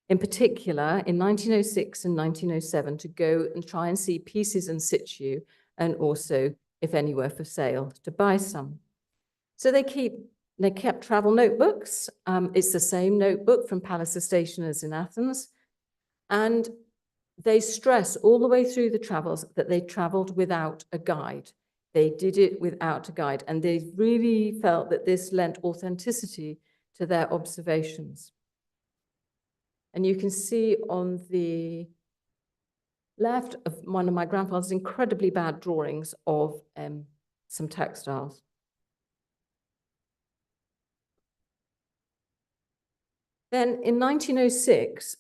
in particular in 1906 and 1907, to go and try and see pieces in situ and also, if any were for sale, to buy some. So they kept travel notebooks. It's the same notebook from Palace of Stationers in Athens. And they stress all the way through the travels that they traveled without a guide. They did it without a guide, and they really felt that this lent authenticity to their observations. And you can see on the left of one of my grandfather's incredibly bad drawings of some textiles. Then in 1906,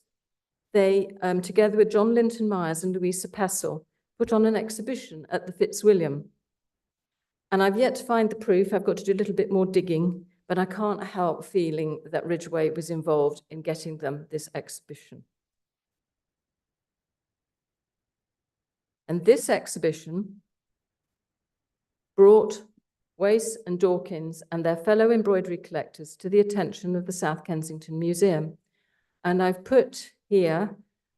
they, together with John Linton Myers and Louisa Pessel, put on an exhibition at the Fitzwilliam. And I've yet to find the proof. I've got to do a little bit more digging, but I can't help feeling that Ridgway was involved in getting them this exhibition. And this exhibition brought Wace and Dawkins and their fellow embroidery collectors to the attention of the South Kensington Museum. And I've put here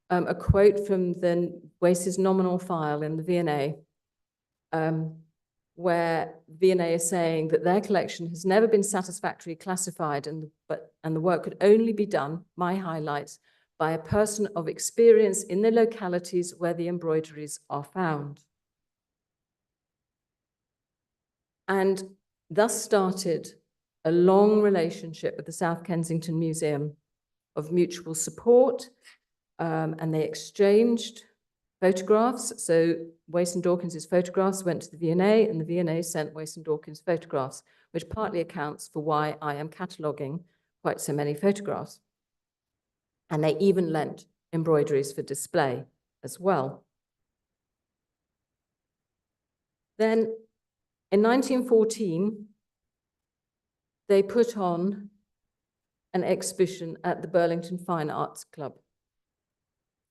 a quote from the Wace's nominal file in the V&A, where V&A is saying that their collection has never been satisfactorily classified and the work could only be done, my highlights, by a person of experience in the localities where the embroideries are found. And thus started a long relationship with the South Kensington Museum of mutual support, and they exchanged photographs. So Wace and Dawkins' photographs went to the V&A, and the V&A sent Wace and Dawkins photographs, which partly accounts for why I am cataloguing quite so many photographs. And they even lent embroideries for display as well. Then in 1914, they put on an exhibition at the Burlington Fine Arts Club,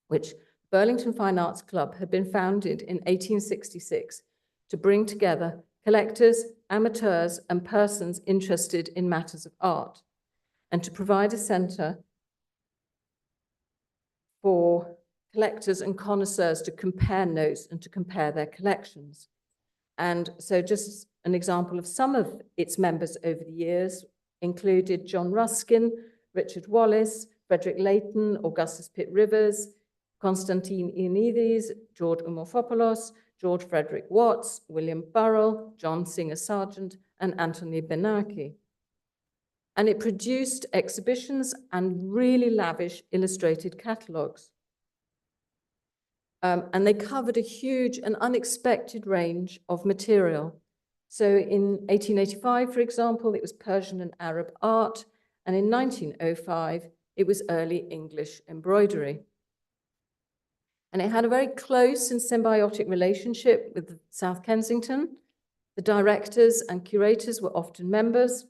which Burlington Fine Arts Club had been founded in 1866 to bring together collectors, amateurs, and persons interested in matters of art, and to provide a centre for collectors and connoisseurs to compare notes and to compare their collections. And so just an example of some of its members over the years included John Ruskin, Richard Wallace, Frederick Leighton, Augustus Pitt Rivers, Constantine Ioannidis, George Umorphopoulos, George Frederick Watts, William Burrell, John Singer Sargent, and Anthony Benaki. And it produced exhibitions and really lavish illustrated catalogues. And they covered a huge and unexpected range of material. So in 1885, for example, it was Persian and Arab art, and in 1905, it was early English embroidery. And it had a very close and symbiotic relationship with South Kensington. The directors and curators were often members,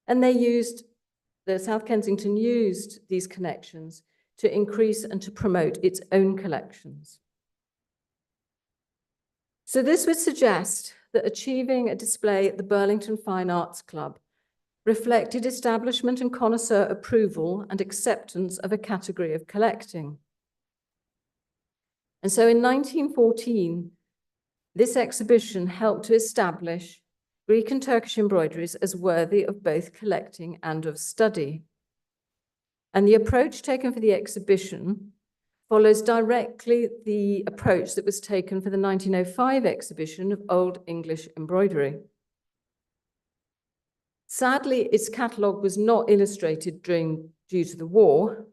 and the South Kensington used these connections to increase and to promote its own collections. So this would suggest that achieving a display at the Burlington Fine Arts Club reflected establishment and connoisseur approval and acceptance of a category of collecting. And so in 1914, this exhibition helped to establish Greek and Turkish embroideries as worthy of both collecting and of study. And the approach taken for the exhibition follows directly the approach that was taken for the 1905 exhibition of Old English embroidery. Sadly, its catalogue was not illustrated due to the war,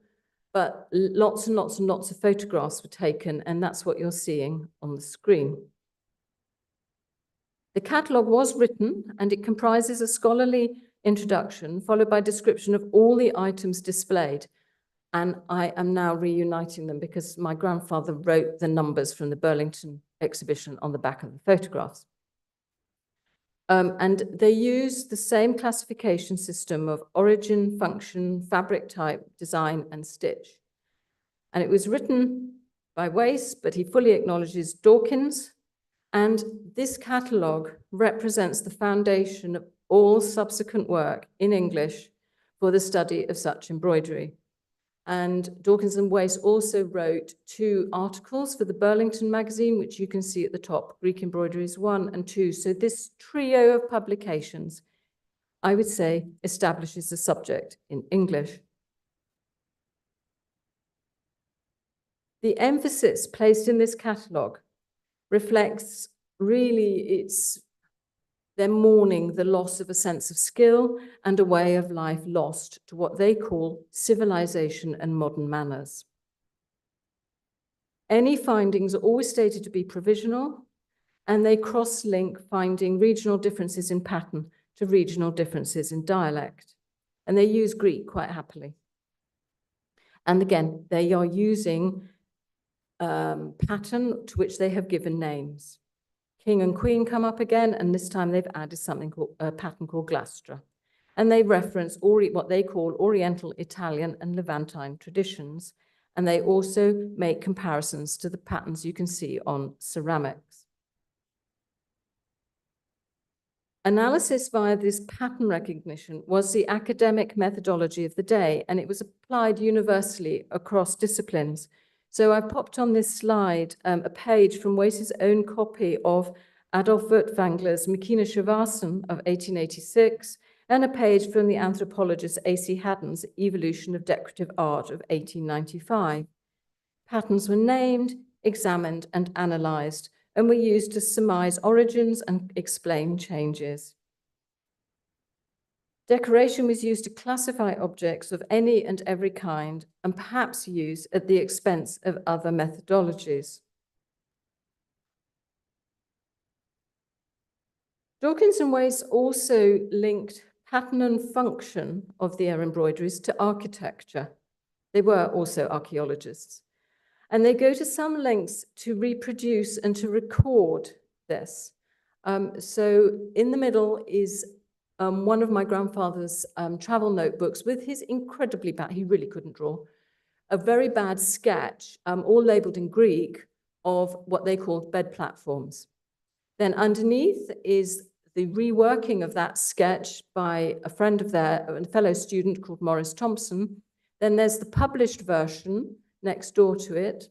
but lots and lots and lots of photographs were taken, and that's what you're seeing on the screen. The catalogue was written, and it comprises a scholarly introduction followed by description of all the items displayed. And I am now reuniting them because my grandfather wrote the numbers from the Burlington exhibition on the back of the photographs. And they use the same classification system of origin, function, fabric type, design, and stitch. And it was written by Wace, but he fully acknowledges Dawkins. And this catalogue represents the foundation of all subsequent work in English for the study of such embroidery. And Dawkins and Wace also wrote 2 articles for the Burlington magazine, which you can see at the top, Greek Embroideries 1 and 2. So this trio of publications, I would say, establishes the subject in English. The emphasis placed in this catalogue reflects really they're mourning the loss of a sense of skill and a way of life lost to what they call civilization and modern manners. Any findings are always stated to be provisional, and they cross-link finding regional differences in pattern to regional differences in dialect. And they use Greek quite happily. And again, they are using pattern to which they have given names. King and Queen come up again, and this time they've added something called a pattern called Glastra. And they reference what they call Oriental, Italian, and Levantine traditions. And they also make comparisons to the patterns you can see on ceramics. Analysis via this pattern recognition was the academic methodology of the day, and it was applied universally across disciplines. So I've popped on this slide a page from Wace's own copy of Adolf Furtwängler's Machina Schawassen of 1886, and a page from the anthropologist A.C. Haddon's Evolution of Decorative Art of 1895. Patterns were named, examined, and analysed, and were used to surmise origins and explain changes. Decoration was used to classify objects of any and every kind, and perhaps used at the expense of other methodologies. Dawkins and Wace also linked pattern and function of their embroideries to architecture. They were also archaeologists. And they go to some lengths to reproduce and to record this. So in the middle is one of my grandfather's travel notebooks with his incredibly bad, he really couldn't draw, a very bad sketch, all labeled in Greek, of what they called bed platforms. Then underneath is the reworking of that sketch by a friend of theirs, a fellow student called Maurice Thompson. Then there's the published version next door to it.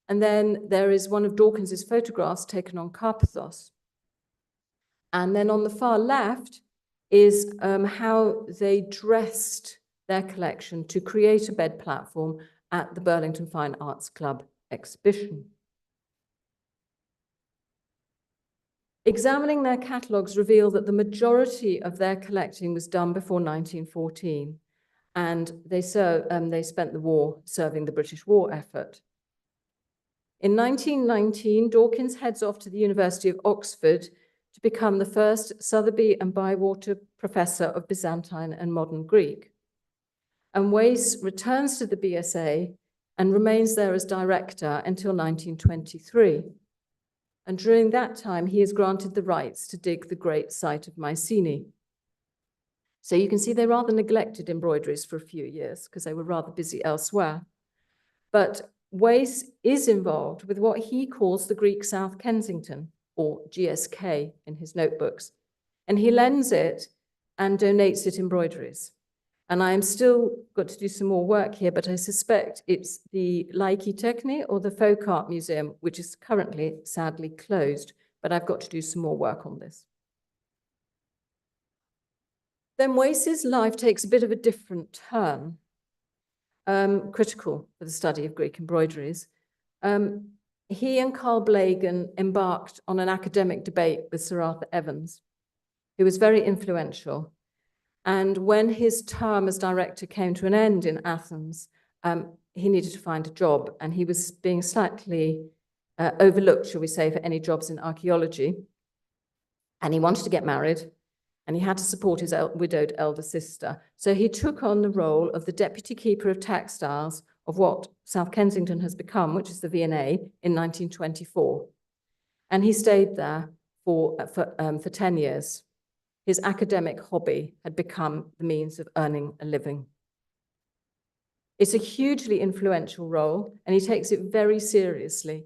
And then there is one of Dawkins's photographs taken on Carpathos. And then on the far left is how they dressed their collection to create a bed platform at the Burlington Fine Arts Club exhibition. Examining their catalogues reveal that the majority of their collecting was done before 1914, and they spent the war serving the British war effort. In 1919, Dawkins heads off to the University of Oxford to become the first Sotheby and Bywater Professor of Byzantine and Modern Greek. And Wace returns to the BSA and remains there as director until 1923. And during that time, he is granted the rights to dig the great site of Mycenae. So you can see they rather neglected embroideries for a few years because they were rather busy elsewhere. But Wace is involved with what he calls the Greek South Kensington, or GSK in his notebooks. And he lends it and donates it embroideries. And I am still got to do some more work here, but I suspect it's the Laiki Techni or the Folk Art Museum, which is currently sadly closed, but I've got to do some more work on this. Then Wace's life takes a bit of a different turn, critical for the study of Greek embroideries. He and Carl Blagan embarked on an academic debate with Sir Arthur Evans, who was very influential. And when his term as director came to an end in Athens, he needed to find a job, and he was being slightly overlooked, shall we say, for any jobs in archaeology. And he wanted to get married, and he had to support his widowed elder sister. So he took on the role of the deputy keeper of textiles of what South Kensington has become, which is the V&A, in 1924. And he stayed there for 10 years. His academic hobby had become the means of earning a living. It's a hugely influential role, and he takes it very seriously,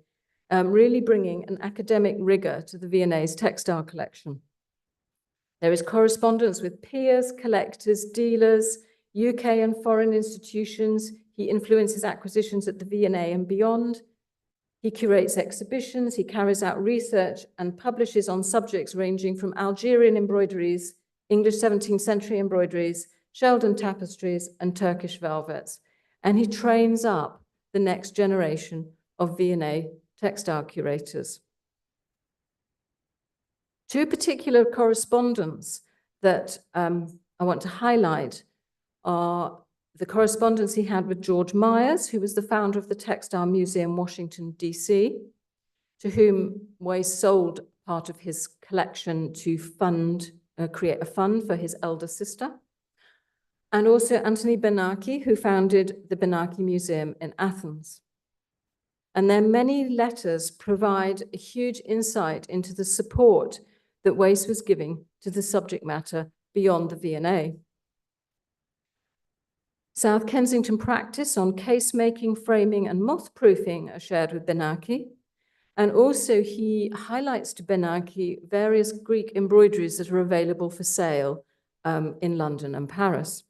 really bringing an academic rigor to the V&A's textile collection. There is correspondence with peers, collectors, dealers, UK and foreign institutions. He influences acquisitions at the V&A and beyond. He curates exhibitions, he carries out research and publishes on subjects ranging from Algerian embroideries, English 17th century embroideries, Sheldon tapestries, and Turkish velvets. And he trains up the next generation of V&A textile curators. Two particular correspondents that I want to highlight are the correspondence he had with George Myers, who was the founder of the Textile Museum, Washington, D.C., to whom Wace sold part of his collection to create a fund for his elder sister. And also Anthony Bernanke, who founded the Bernanke Museum in Athens. And their many letters provide a huge insight into the support that Wace was giving to the subject matter beyond the V&A. South Kensington practice on case-making, framing, and moth-proofing are shared with Bernanke. And also he highlights to Bernanke various Greek embroideries that are available for sale in London and Paris.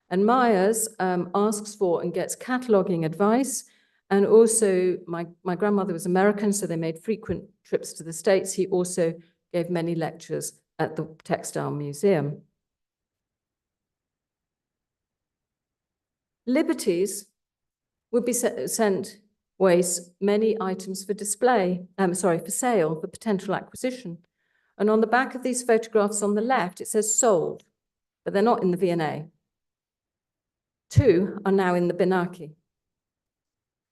And Myers asks for and gets cataloguing advice. And also my grandmother was American, so they made frequent trips to the States. He also gave many lectures at the Textile Museum. Liberties would be sent Wace many items for display, for sale, for potential acquisition. And on the back of these photographs on the left, it says sold, but they're not in the V&A. Two are now in the Bernanke.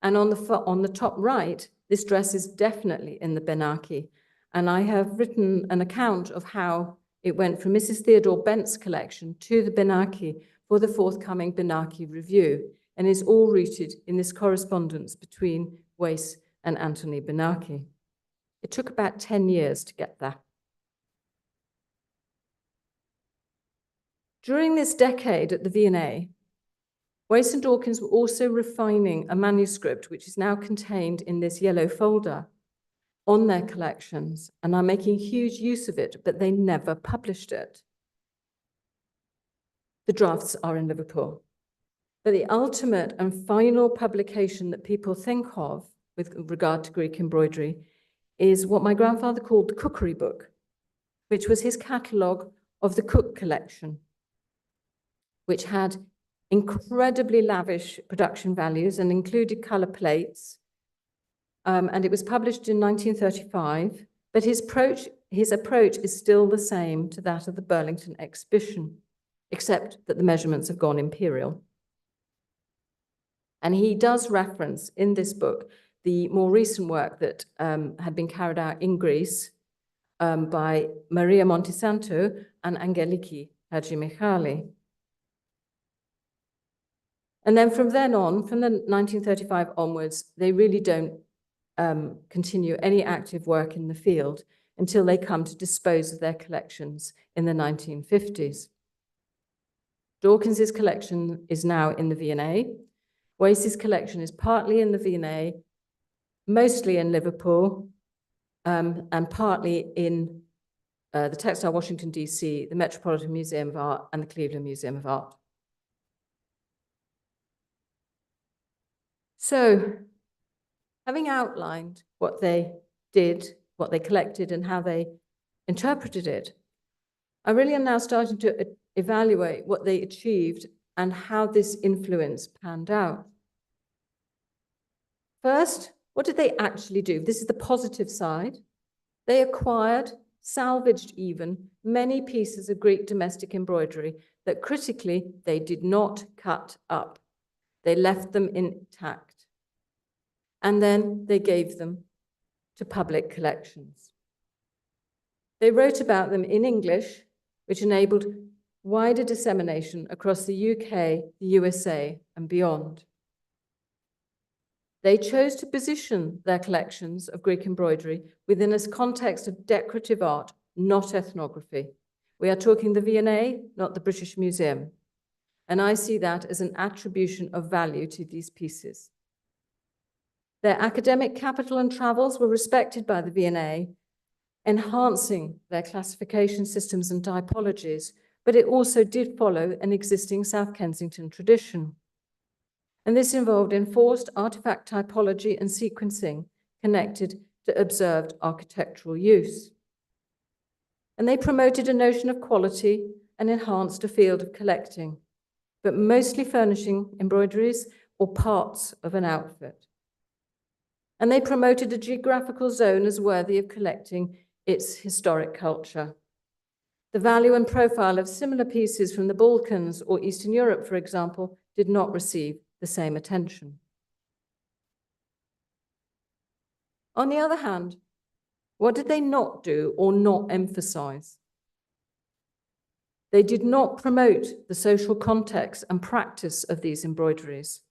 And on the top right, this dress is definitely in the Bernanke. And I have written an account of how it went from Mrs. Theodore Bent's collection to the Bernanke for the forthcoming Bernanke review, and is all rooted in this correspondence between Wace and Anthony Bernanke. It took about 10 years to get there. During this decade at the V&A, Wace and Dawkins were also refining a manuscript which is now contained in this yellow folder on their collections, and are making huge use of it, but they never published it. The drafts are in Liverpool. But the ultimate and final publication that people think of with regard to Greek embroidery is what my grandfather called the cookery book, which was his catalogue of the Cook collection, which had incredibly lavish production values and included colour plates. And it was published in 1935, but his approach is still the same to that of the Burlington exhibition, except that the measurements have gone imperial. And he does reference in this book the more recent work that had been carried out in Greece by Maria Montisanto and Angeliki Hadjimichali. And then from then on, from the 1935 onwards, they really don't continue any active work in the field until they come to dispose of their collections in the 1950s. Dawkins's collection is now in the V&A. Wace's collection is partly in the V&A, mostly in Liverpool, and partly in the Textile Washington, D.C., the Metropolitan Museum of Art, and the Cleveland Museum of Art. So, having outlined what they did, what they collected, and how they interpreted it, I really am now starting to evaluate what they achieved and how this influence panned out. First, what did they actually do? This is the positive side. They acquired, salvaged even, many pieces of Greek domestic embroidery that critically they did not cut up. They left them intact. And then they gave them to public collections. They wrote about them in English, which enabled wider dissemination across the UK, the USA, and beyond. They chose to position their collections of Greek embroidery within a context of decorative art, not ethnography. We are talking the V&A, not the British Museum. And I see that as an attribution of value to these pieces. Their academic capital and travels were respected by the V&A, enhancing their classification systems and typologies, but it also did follow an existing South Kensington tradition. And this involved enforced artifact typology and sequencing connected to observed architectural use. And they promoted a notion of quality and enhanced a field of collecting, but mostly furnishing embroideries or parts of an outfit. And they promoted a geographical zone as worthy of collecting its historic culture. The value and profile of similar pieces from the Balkans or Eastern Europe, for example, did not receive the same attention. On the other hand, what did they not do or not emphasize? They did not promote the social context and practice of these embroideries.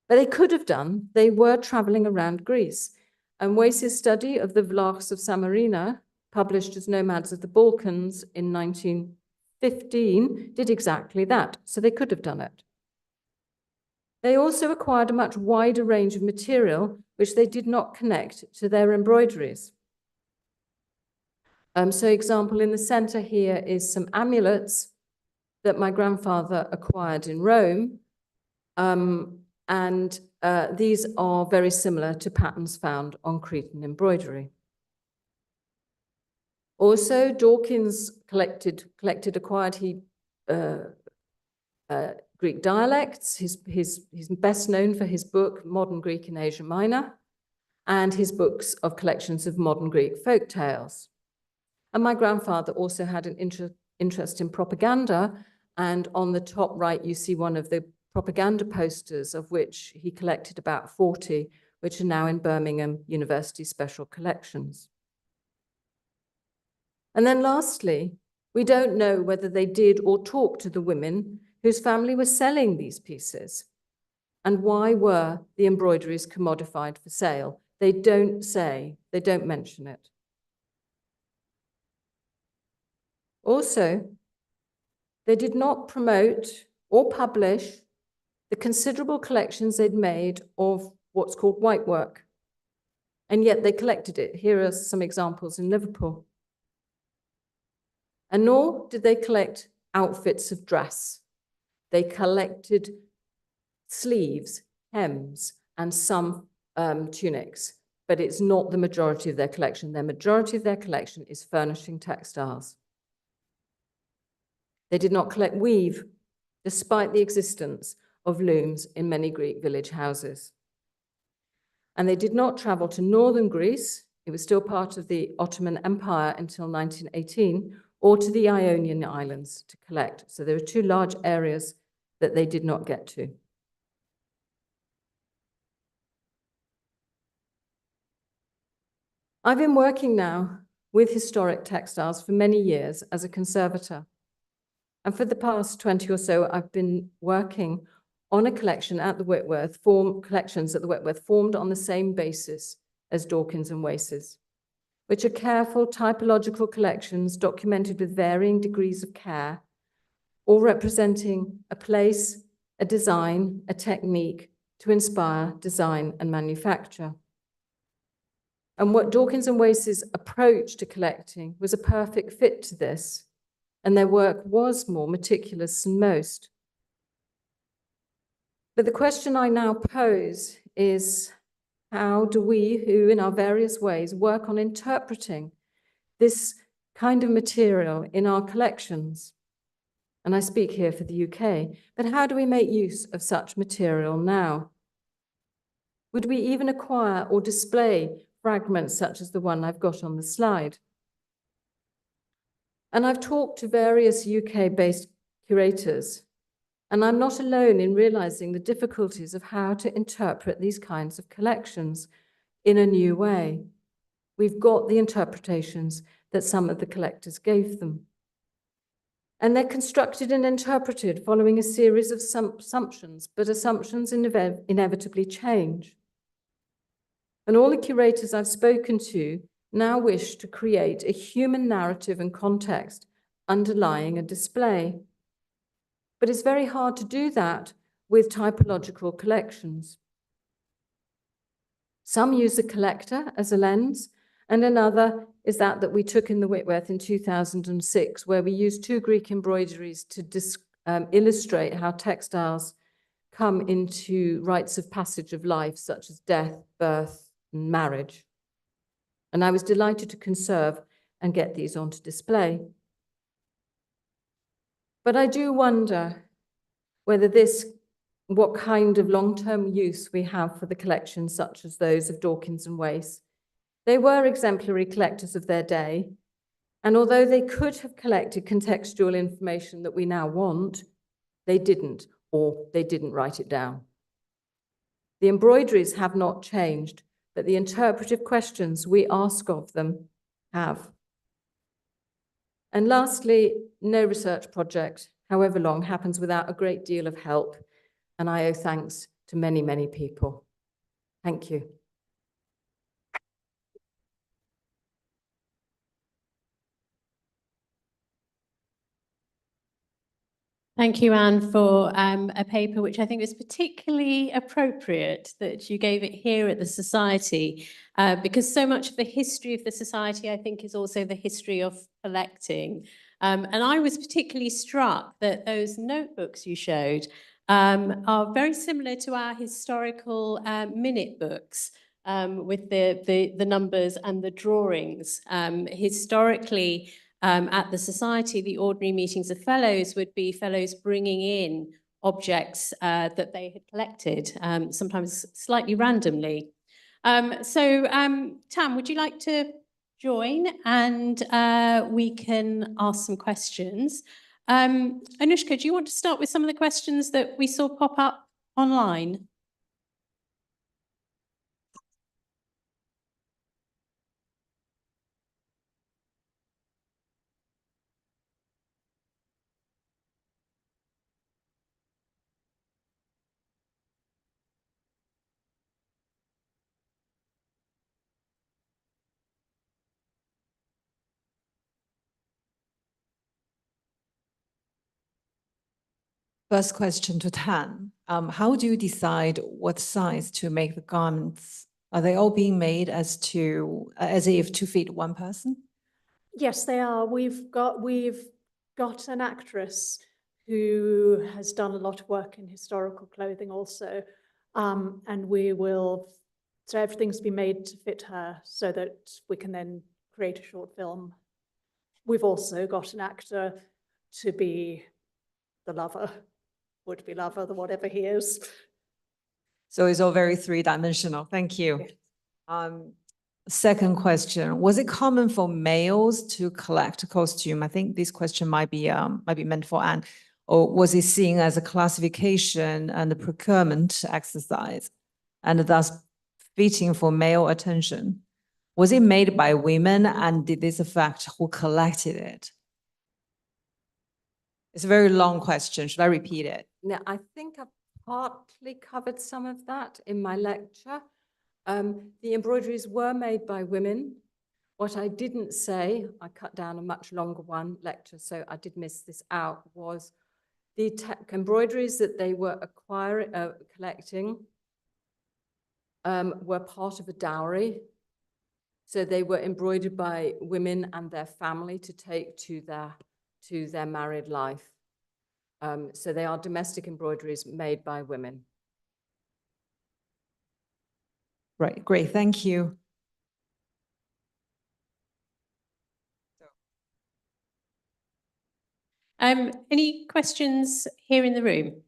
But they could have done. They were traveling around Greece. And Roces' study of the Vlachs of Samarina, published as Nomads of the Balkans in 1915, did exactly that. So they could have done it. They also acquired a much wider range of material, which they did not connect to their embroideries. So example, in the center here is some amulets that my grandfather acquired in Rome. These are very similar to patterns found on Cretan embroidery. Also, Dawkins acquired Greek dialects. He's best known for his book, Modern Greek in Asia Minor, and his books of collections of modern Greek folk tales. And my grandfather also had an interest in propaganda, and on the top right, you see one of the propaganda posters, of which he collected about 40, which are now in Birmingham University Special Collections. And then lastly, we don't know whether they did or talked to the women whose family was selling these pieces. And why were the embroideries commodified for sale? They don't say, they don't mention it. Also, they did not promote or publish the considerable collections they'd made of what's called white work. And yet they collected it. Here are some examples in Liverpool. And nor did they collect outfits of dress. They collected sleeves, hems, and some tunics, but it's not the majority of their collection. Their majority of their collection is furnishing textiles. They did not collect weave, despite the existence of looms in many Greek village houses. And they did not travel to northern Greece. It was still part of the Ottoman Empire until 1918, or to the Ionian Islands to collect. So there are two large areas that they did not get to. I've been working now with historic textiles for many years as a conservator. And for the past 20 or so, I've been working on a collection at the Whitworth, collections at the Whitworth formed on the same basis as Dawkins and Roces, which are careful typological collections documented with varying degrees of care, all representing a place, a design, a technique to inspire design and manufacture. And what Dawkins and Roces' approach to collecting was a perfect fit to this, and their work was more meticulous than most. But the question I now pose is, how do we, who in our various ways work on interpreting this kind of material in our collections? And I speak here for the UK, but how do we make use of such material now? Would we even acquire or display fragments such as the one I've got on the slide? And I've talked to various UK-based curators, and I'm not alone in realizing the difficulties of how to interpret these kinds of collections in a new way. We've got the interpretations that some of the collectors gave them. And they're constructed and interpreted following a series of assumptions, but assumptions inevitably change. And all the curators I've spoken to now wish to create a human narrative and context underlying a display. But it's very hard to do that with typological collections. Some use the collector as a lens, and another is that we took in the Whitworth in 2006, where we used two Greek embroideries to illustrate how textiles come into rites of passage of life, such as death, birth, and marriage. And I was delighted to conserve and get these onto display. But I do wonder whether what kind of long-term use we have for the collections such as those of Dawkins and Wace. They were exemplary collectors of their day, and although they could have collected contextual information that we now want, they didn't, or they didn't write it down. The embroideries have not changed, but the interpretive questions we ask of them have. And lastly, no research project, however long, happens without a great deal of help, and I owe thanks to many, many people. Thank you. Thank you, Anne, for a paper which I think was particularly appropriate that you gave it here at the Society, because so much of the history of the Society, I think, is also the history of collecting. And I was particularly struck that those notebooks you showed are very similar to our historical minute books with the numbers and the drawings. Historically, at the Society, the ordinary meetings of fellows would be fellows bringing in objects that they had collected, sometimes slightly randomly. Tam, would you like to join and we can ask some questions? Anouska, do you want to start with some of the questions that we saw pop up online? First question to Tan. How do you decide what size to make the garments? Are they all being made as if to fit one person? Yes, they are. We've got an actress who has done a lot of work in historical clothing also, and so everything's been made to fit her so that we can then create a short film. We've also got an actor to be the lover, would-be lover, whatever he is. So it's all very three-dimensional. Thank you. Second question, was it common for males to collect a costume? I think this question might be meant for Anne. Or was it seen as a classification and a procurement exercise, and thus fitting for male attention? Was it made by women, and did this affect who collected it? It's a very long question. Should I repeat it? Now, I think I've partly covered some of that in my lecture. The embroideries were made by women. What I didn't say, I cut down a much longer lecture, so I did miss this out, was the embroideries that they were collecting were part of a dowry. So they were embroidered by women and their family to take to their married life. So they are domestic embroideries made by women. Right, great, thank you. Any questions here in the room?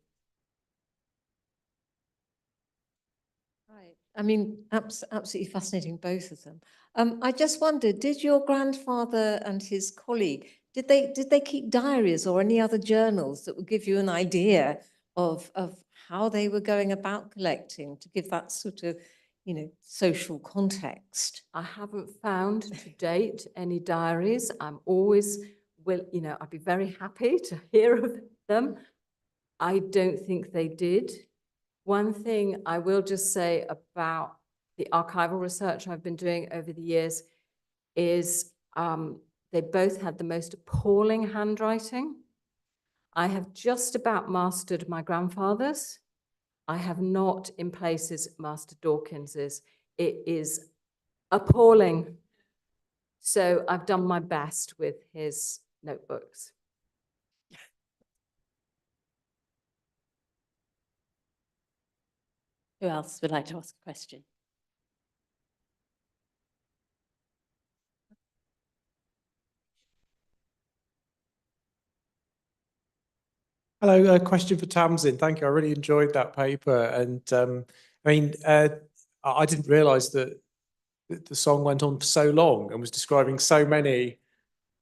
Right. I mean, absolutely fascinating, both of them. I just wondered, did your grandfather and his colleague, did they keep diaries or any other journals that would give you an idea of how they were going about collecting, to give that sort of, social context? I haven't found to date any diaries. I'm always I'd be very happy to hear of them. I don't think they did. One thing I will just say about the archival research I've been doing over the years is they both had the most appalling handwriting. I have just about mastered my grandfather's. I have not in places mastered Dawkins's. It is appalling. So I've done my best with his notebooks. Who else would like to ask a question? Hello, a question for Tamsin. Thank you. I really enjoyed that paper. And I didn't realise that the song went on for so long and was describing so many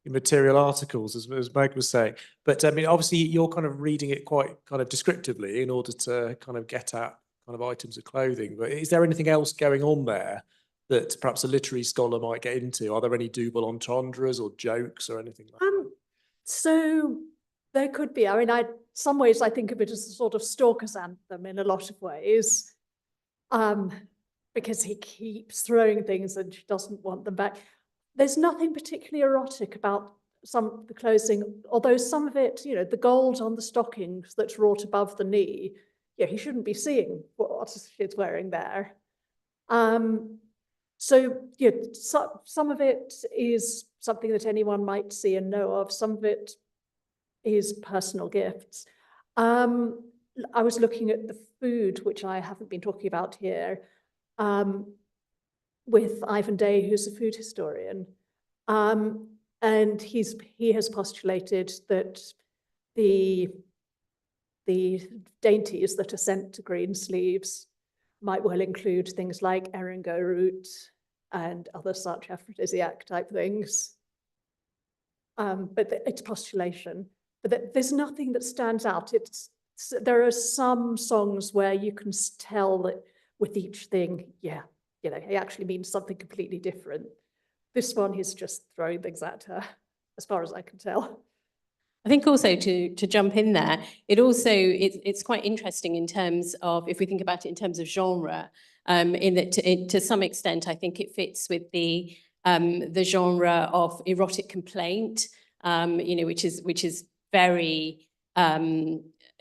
material articles, as Meg was saying. But I mean, obviously, you're kind of reading it quite kind of descriptively in order to kind of get at kind of items of clothing. But is there anything else going on there that perhaps a literary scholar might get into? Are there any double entendres or jokes or anything like that? So there could be. I mean, some ways I think of it as a sort of stalker's anthem in a lot of ways, because he keeps throwing things and she doesn't want them back. There's nothing particularly erotic about some of the clothing, although some of it, the gold on the stockings that's wrought above the knee, he shouldn't be seeing what she's wearing there. So some of it is something that anyone might see and know of. Some of it is personal gifts. I was looking at the food, which I haven't been talking about here, with Ivan Day, who's a food historian. And he has postulated that the dainties that are sent to Greensleeves might well include things like eringo root and other such aphrodisiac type things. But it's postulation. But there's nothing that stands out. There are some songs where you can tell that with each thing, it actually means something completely different. This one is just throwing things at her, as far as I can tell. I think also to jump in there, it's quite interesting in terms of, if we think about it in terms of genre, in that to some extent, I think it fits with the genre of erotic complaint, which is very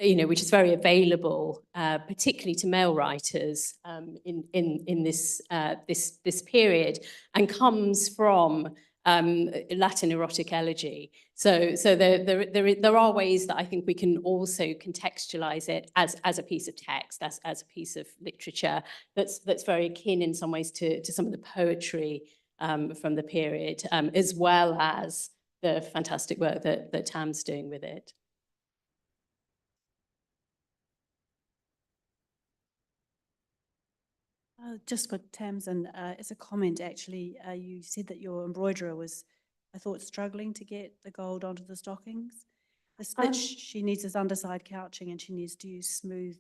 available, particularly to male writers in this period, and comes from Latin erotic elegy. So there are ways that I think we can also contextualize it as a piece of text, as a piece of literature that's very akin in some ways to some of the poetry from the period, as well as the fantastic work that Tam's doing with it. Just for Tamsin, as a comment, actually, you said that your embroiderer was, I thought, struggling to get the gold onto the stockings. The stitch she needs is underside couching, and she needs to use smooth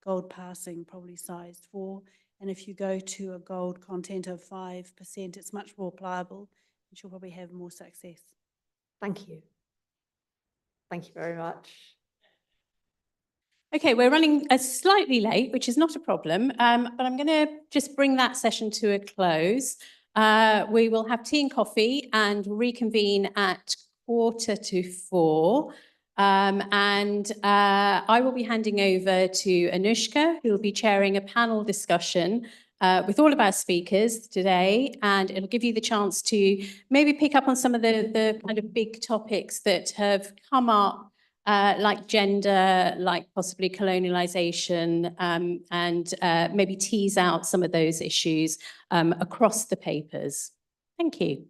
gold passing, probably size 4. And if you go to a gold content of 5%, it's much more pliable, and she'll probably have more success. Thank you. Thank you very much. Okay, we're running slightly late, which is not a problem, but I'm going to just bring that session to a close. We will have tea and coffee and reconvene at 3:45. And I will be handing over to Anouska, who will be chairing a panel discussion with all of our speakers today, and it'll give you the chance to maybe pick up on some of the kind of big topics that have come up, like gender, like possibly colonialization, and maybe tease out some of those issues across the papers. Thank you.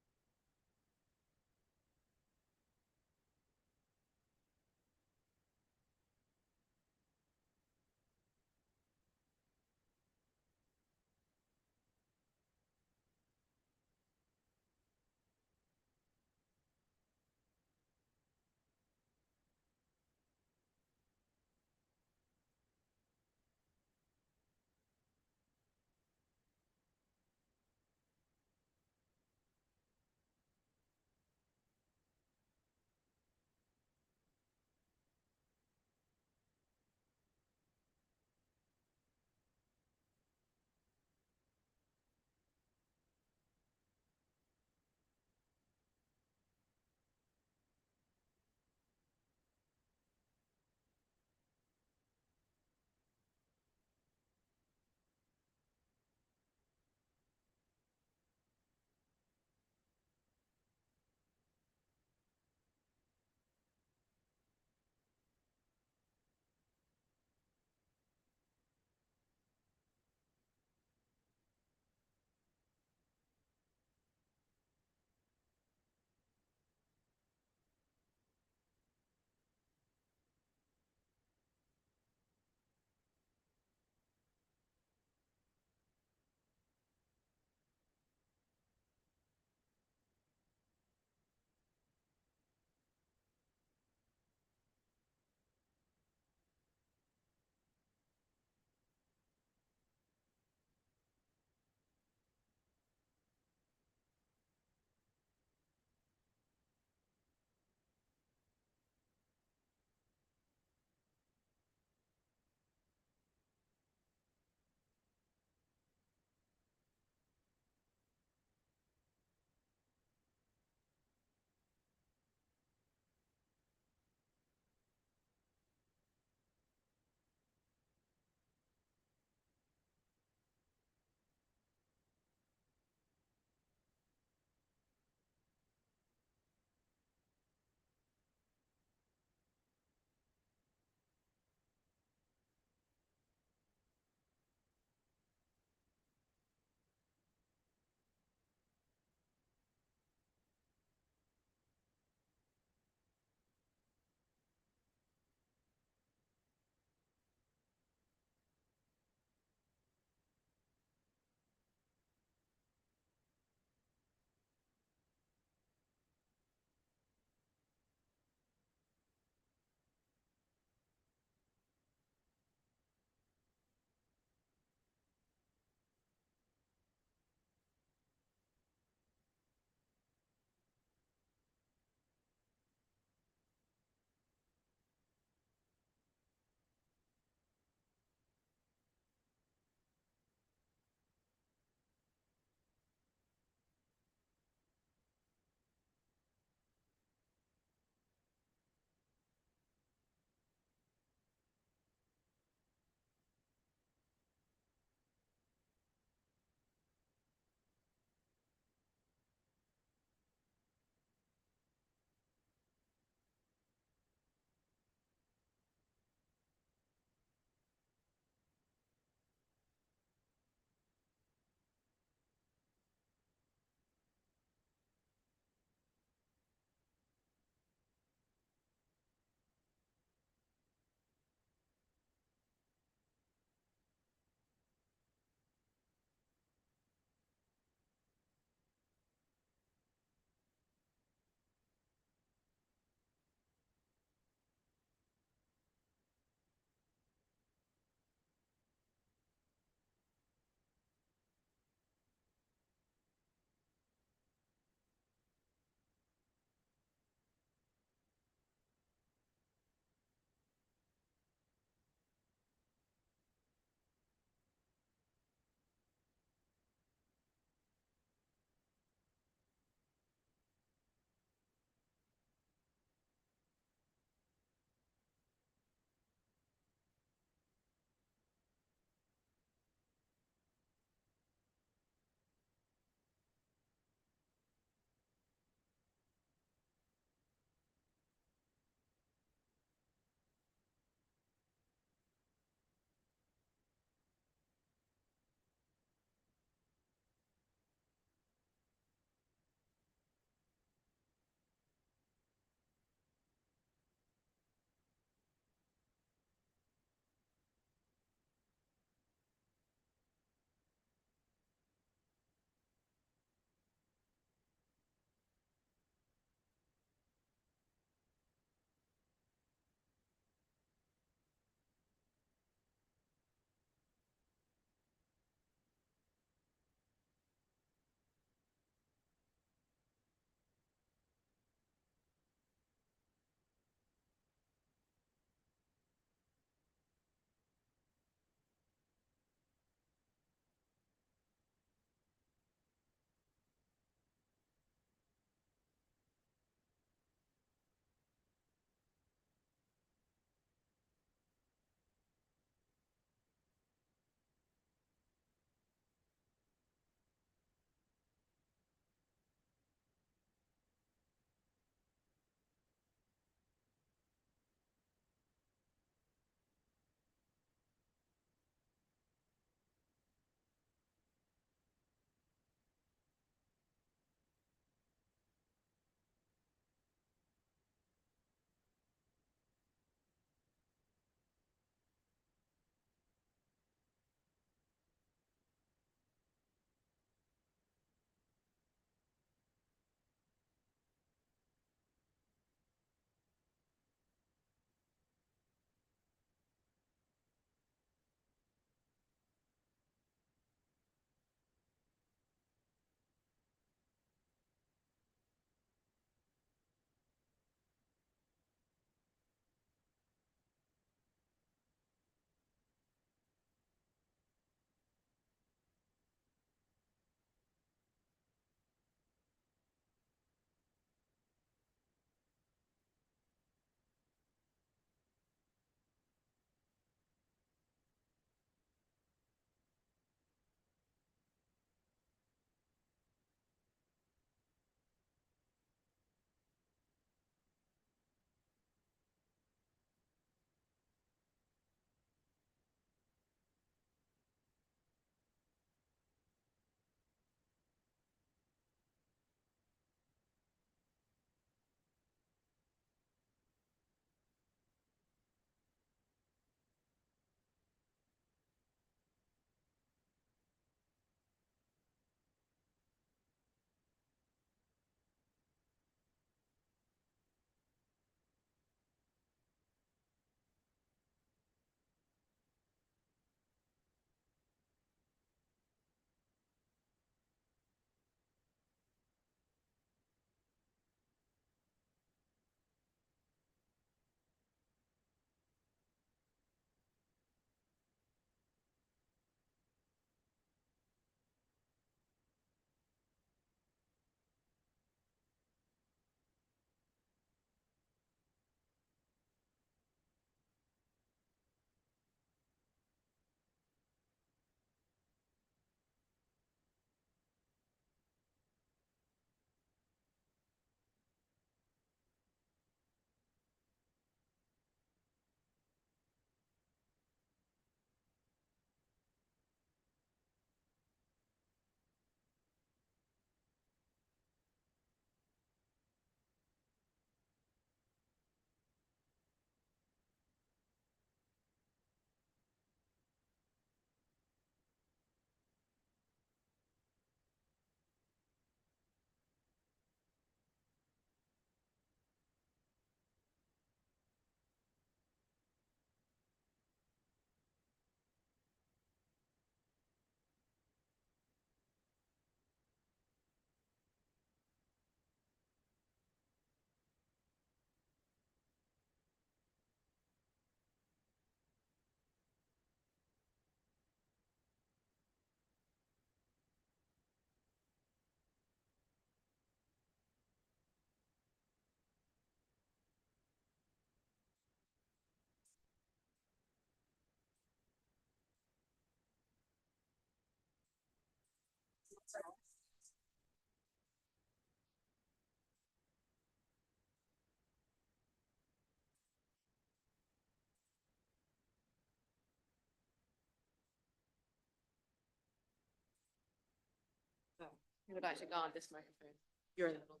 Who would actually guard this microphone? You're in the middle.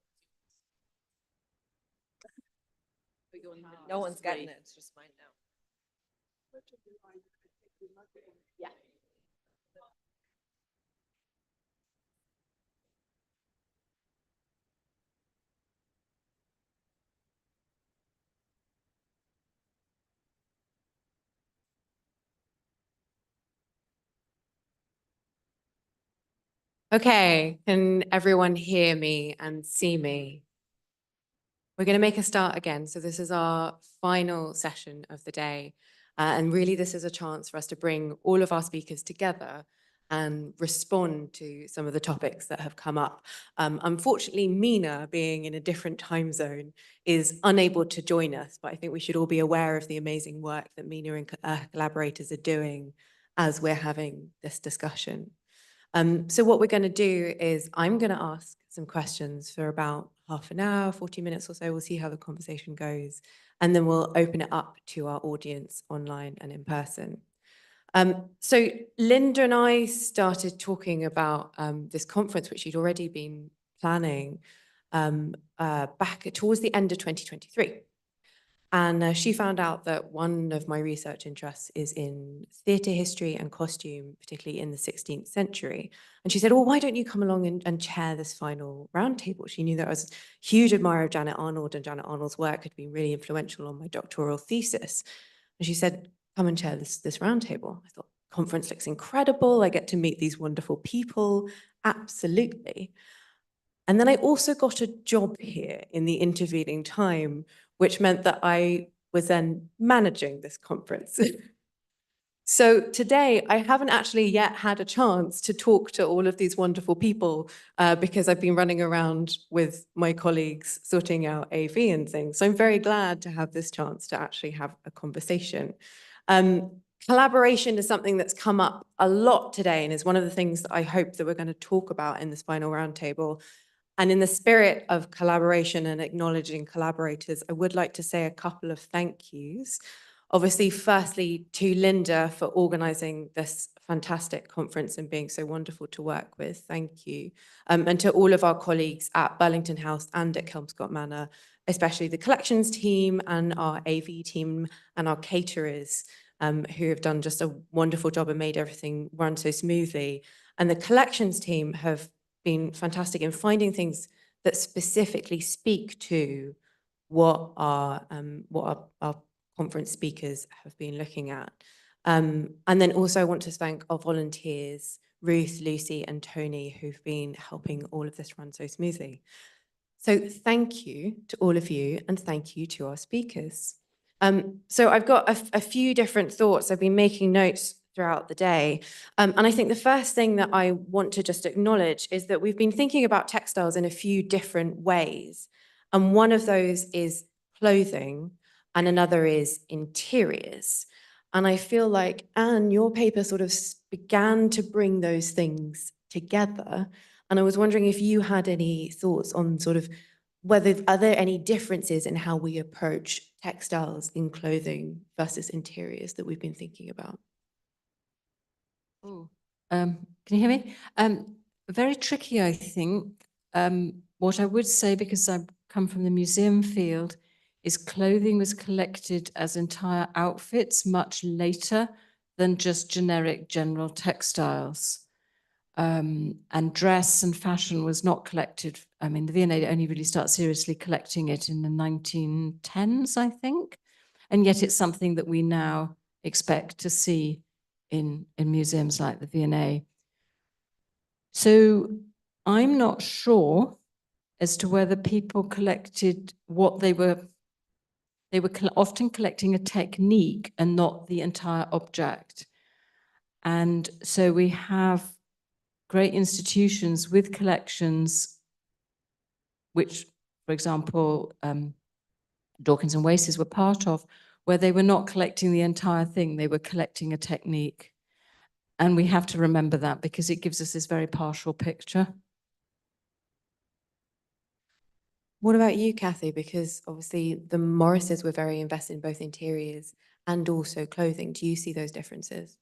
No one's getting it, it's just mine now. Yeah. Okay, can everyone hear me and see me? We're going to make a start again. So this is our final session of the day. And really, this is a chance for us to bring all of our speakers together and respond to some of the topics that have come up. Unfortunately, Mina, being in a different time zone, is unable to join us, but I think we should all be aware of the amazing work that Mina and collaborators are doing as we're having this discussion. So what we're going to do is I'm going to ask some questions for about half an hour, 40 minutes or so. We'll see how the conversation goes. And then we'll open it up to our audience online and in person. So Linda and I started talking about this conference, which she'd already been planning back towards the end of 2023. And she found out that one of my research interests is in theatre history and costume, particularly in the 16th century. And she said, well, why don't you come along and chair this final roundtable? She knew that I was a huge admirer of Janet Arnold, and Janet Arnold's work had been really influential on my doctoral thesis. And she said, come and chair this roundtable. I thought, conference looks incredible. I get to meet these wonderful people. Absolutely. And then I also got a job here in the intervening time, which meant that I was then managing this conference. So today, I haven't actually yet had a chance to talk to all of these wonderful people because I've been running around with my colleagues sorting out AV and things. So I'm very glad to have this chance to actually have a conversation. Collaboration is something that's come up a lot today and is one of the things that I hope that we're going to talk about in this final roundtable. And in the spirit of collaboration and acknowledging collaborators, I would like to say a couple of thank yous. Obviously, firstly, to Linda for organising this fantastic conference and being so wonderful to work with. Thank you. And to all of our colleagues at Burlington House and at Kelmscott Manor, especially the collections team and our AV team and our caterers who have done just a wonderful job and made everything run so smoothly. And the collections team have been fantastic in finding things that specifically speak to what our conference speakers have been looking at. And then also I want to thank our volunteers, Ruth, Lucy, and Tony, who've been helping all of this run so smoothly. So thank you to all of you, and thank you to our speakers. So I've got a few different thoughts. I've been making notes throughout the day. And I think the first thing that I want to just acknowledge is that we've been thinking about textiles in a few different ways. And one of those is clothing, and another is interiors. And I feel like, Anne, your paper sort of began to bring those things together. And I was wondering if you had any thoughts on sort of are there any differences in how we approach textiles in clothing versus interiors that we've been thinking about? Oh, can you hear me? Very tricky, I think. What I would say, because I come from the museum field, is clothing was collected as entire outfits much later than just generic general textiles. And dress and fashion was not collected. I mean, the V&A only really started seriously collecting it in the 1910s, I think. And yet it's something that we now expect to see in museums like the V&A. So I'm not sure as to whether people collected what they were often collecting a technique and not the entire object. And so we have great institutions with collections, which, for example, Dawkins and Waces were part of, where they were not collecting the entire thing, they were collecting a technique. And we have to remember that because it gives us this very partial picture. What about you, Kathy? Because obviously the Morrises were very invested in both interiors and also clothing. Do you see those differences?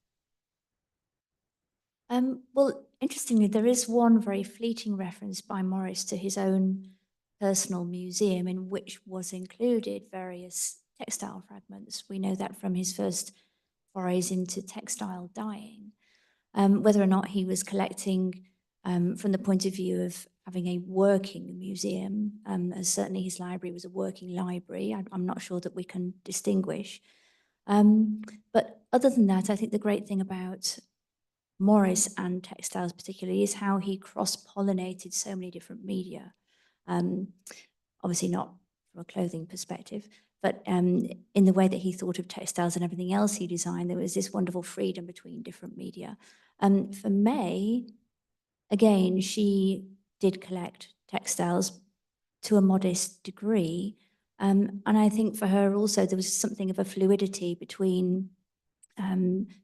Well, interestingly, there is one very fleeting reference by Morris to his own personal museum in which was included various textile fragments. We know that from his first forays into textile dyeing. Whether or not he was collecting from the point of view of having a working museum, as certainly his library was a working library, I'm not sure that we can distinguish. But other than that, I think the great thing about Morris and textiles particularly is how he cross-pollinated so many different media. Obviously not from a clothing perspective, but in the way that he thought of textiles and everything else he designed, there was this wonderful freedom between different media. For May, again, she did collect textiles to a modest degree. And I think for her also, there was something of a fluidity between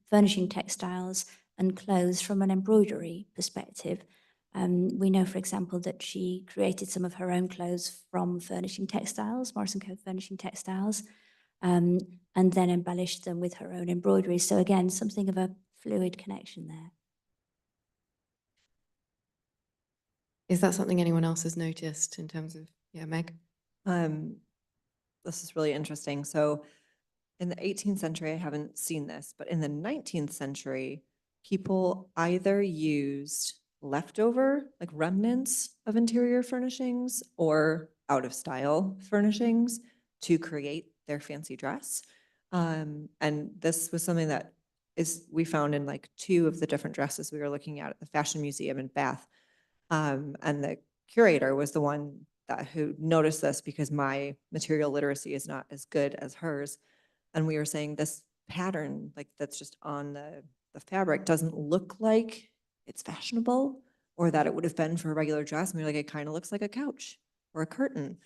furnishing textiles and clothes from an embroidery perspective. We know, for example, that she created some of her own clothes from furnishing textiles, Morris & Co. furnishing textiles, and then embellished them with her own embroidery. So again, something of a fluid connection there. Is that something anyone else has noticed in terms of, yeah, Meg? This is really interesting. So in the 18th century, I haven't seen this, but in the 19th century, people either used leftover, like remnants of interior furnishings or out of style furnishings to create their fancy dress. And this was something that we found in like 2 of the different dresses we were looking at the Fashion Museum in Bath. And the curator was the one who noticed this because my material literacy is not as good as hers. And we were saying this pattern, like that's just on the fabric, doesn't look like it's fashionable or that it would have been for a regular dress. And we were like, it kind of looks like a couch or a curtain.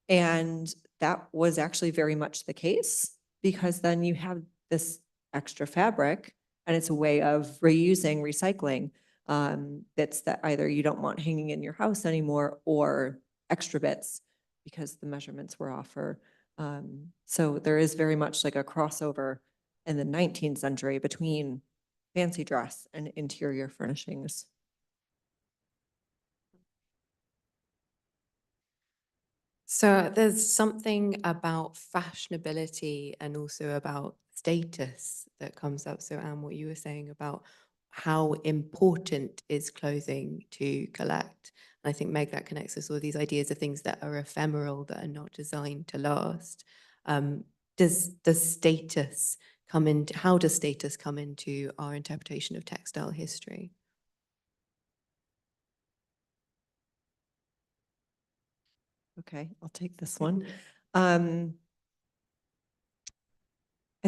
And that was actually very much the case because then you have this extra fabric and it's a way of reusing, recycling bits that either you don't want hanging in your house anymore or extra bits because the measurements were off. So there is very much like a crossover in the 19th century between fancy dress and interior furnishings. So there's something about fashionability and also about status that comes up. So Anne, what you were saying about how important is clothing to collect. And I think, Meg, that connects us all these ideas of things that are ephemeral, that are not designed to last. Does status come into, how does status come into our interpretation of textile history? Okay, I'll take this one. I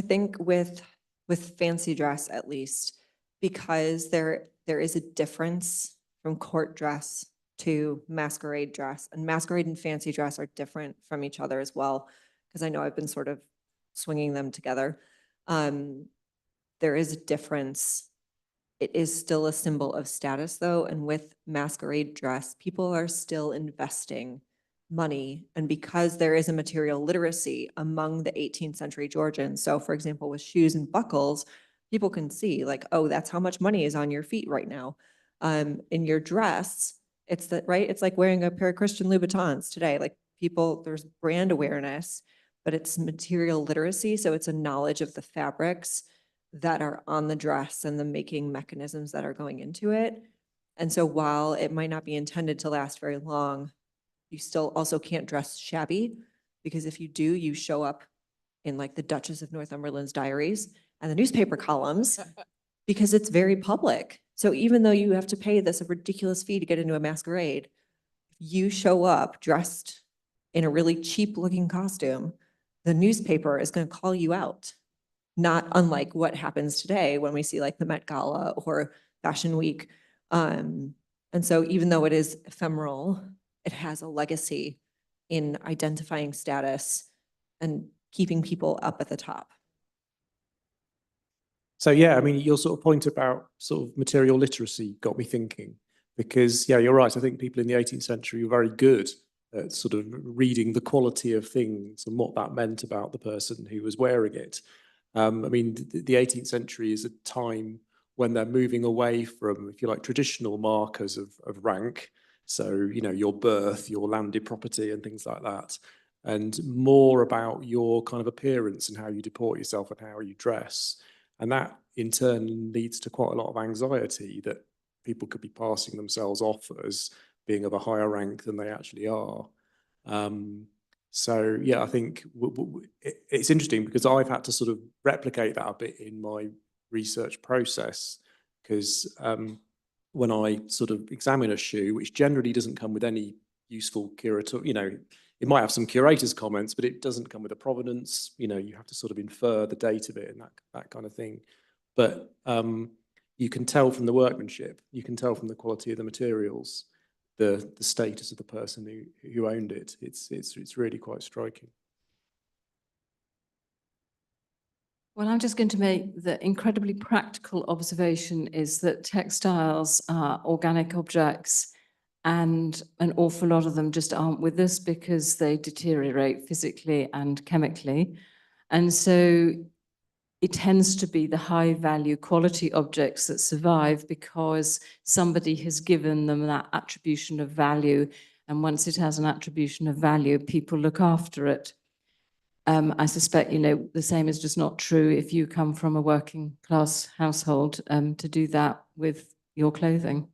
think with fancy dress, at least, because there is a difference from court dress to masquerade dress, and masquerade and fancy dress are different from each other as well, because I know I've been sort of swinging them together. There is a difference. It is still a symbol of status though, and with masquerade dress, people are still investing money. And because there is a material literacy among the 18th century Georgians, so for example, with shoes and buckles, people can see like, oh, that's how much money is on your feet right now. In your dress, it's that, right? It's like wearing a pair of Christian Louboutins today. Like people, there's brand awareness, but it's material literacy. So it's a knowledge of the fabrics that are on the dress and the making mechanisms that are going into it. And so while it might not be intended to last very long, you still also can't dress shabby, because if you do, you show up in like the Duchess of Northumberland's diaries and the newspaper columns because it's very public. So even though you have to pay this a ridiculous fee to get into a masquerade, if you show up dressed in a really cheap looking costume, the newspaper is going to call you out. Not unlike what happens today when we see like the Met Gala or Fashion Week. And so even though it is ephemeral, it has a legacy in identifying status and keeping people up at the top. So yeah, I mean, your sort of point about sort of material literacy got me thinking, because yeah, you're right. I think people in the 18th century were very good at sort of reading the quality of things and what that meant about the person who was wearing it. I mean, the 18th century is a time when they're moving away from, if you like, traditional markers of rank. So, you know, your birth, your landed property and things like that, and more about your kind of appearance and how you deport yourself and how you dress. And that in turn leads to quite a lot of anxiety that people could be passing themselves off as being of a higher rank than they actually are. So yeah, I think it's interesting because I've had to sort of replicate that a bit in my research process, because when I sort of examine a shoe, which generally doesn't come with any useful curator, you know, it might have some curator's comments, but it doesn't come with a provenance. You know, you have to sort of infer the date of it and that kind of thing. But you can tell from the workmanship, you can tell from the quality of the materials, the status of the person who owned it. It's really quite striking. Well, I'm just going to make the incredibly practical observation is that textiles are organic objects, and an awful lot of them just aren't with us because they deteriorate physically and chemically. And so it tends to be the high value quality objects that survive because somebody has given them that attribution of value. And once it has an attribution of value, people look after it. I suspect, you know, the same is just not true if you come from a working class household to do that with your clothing.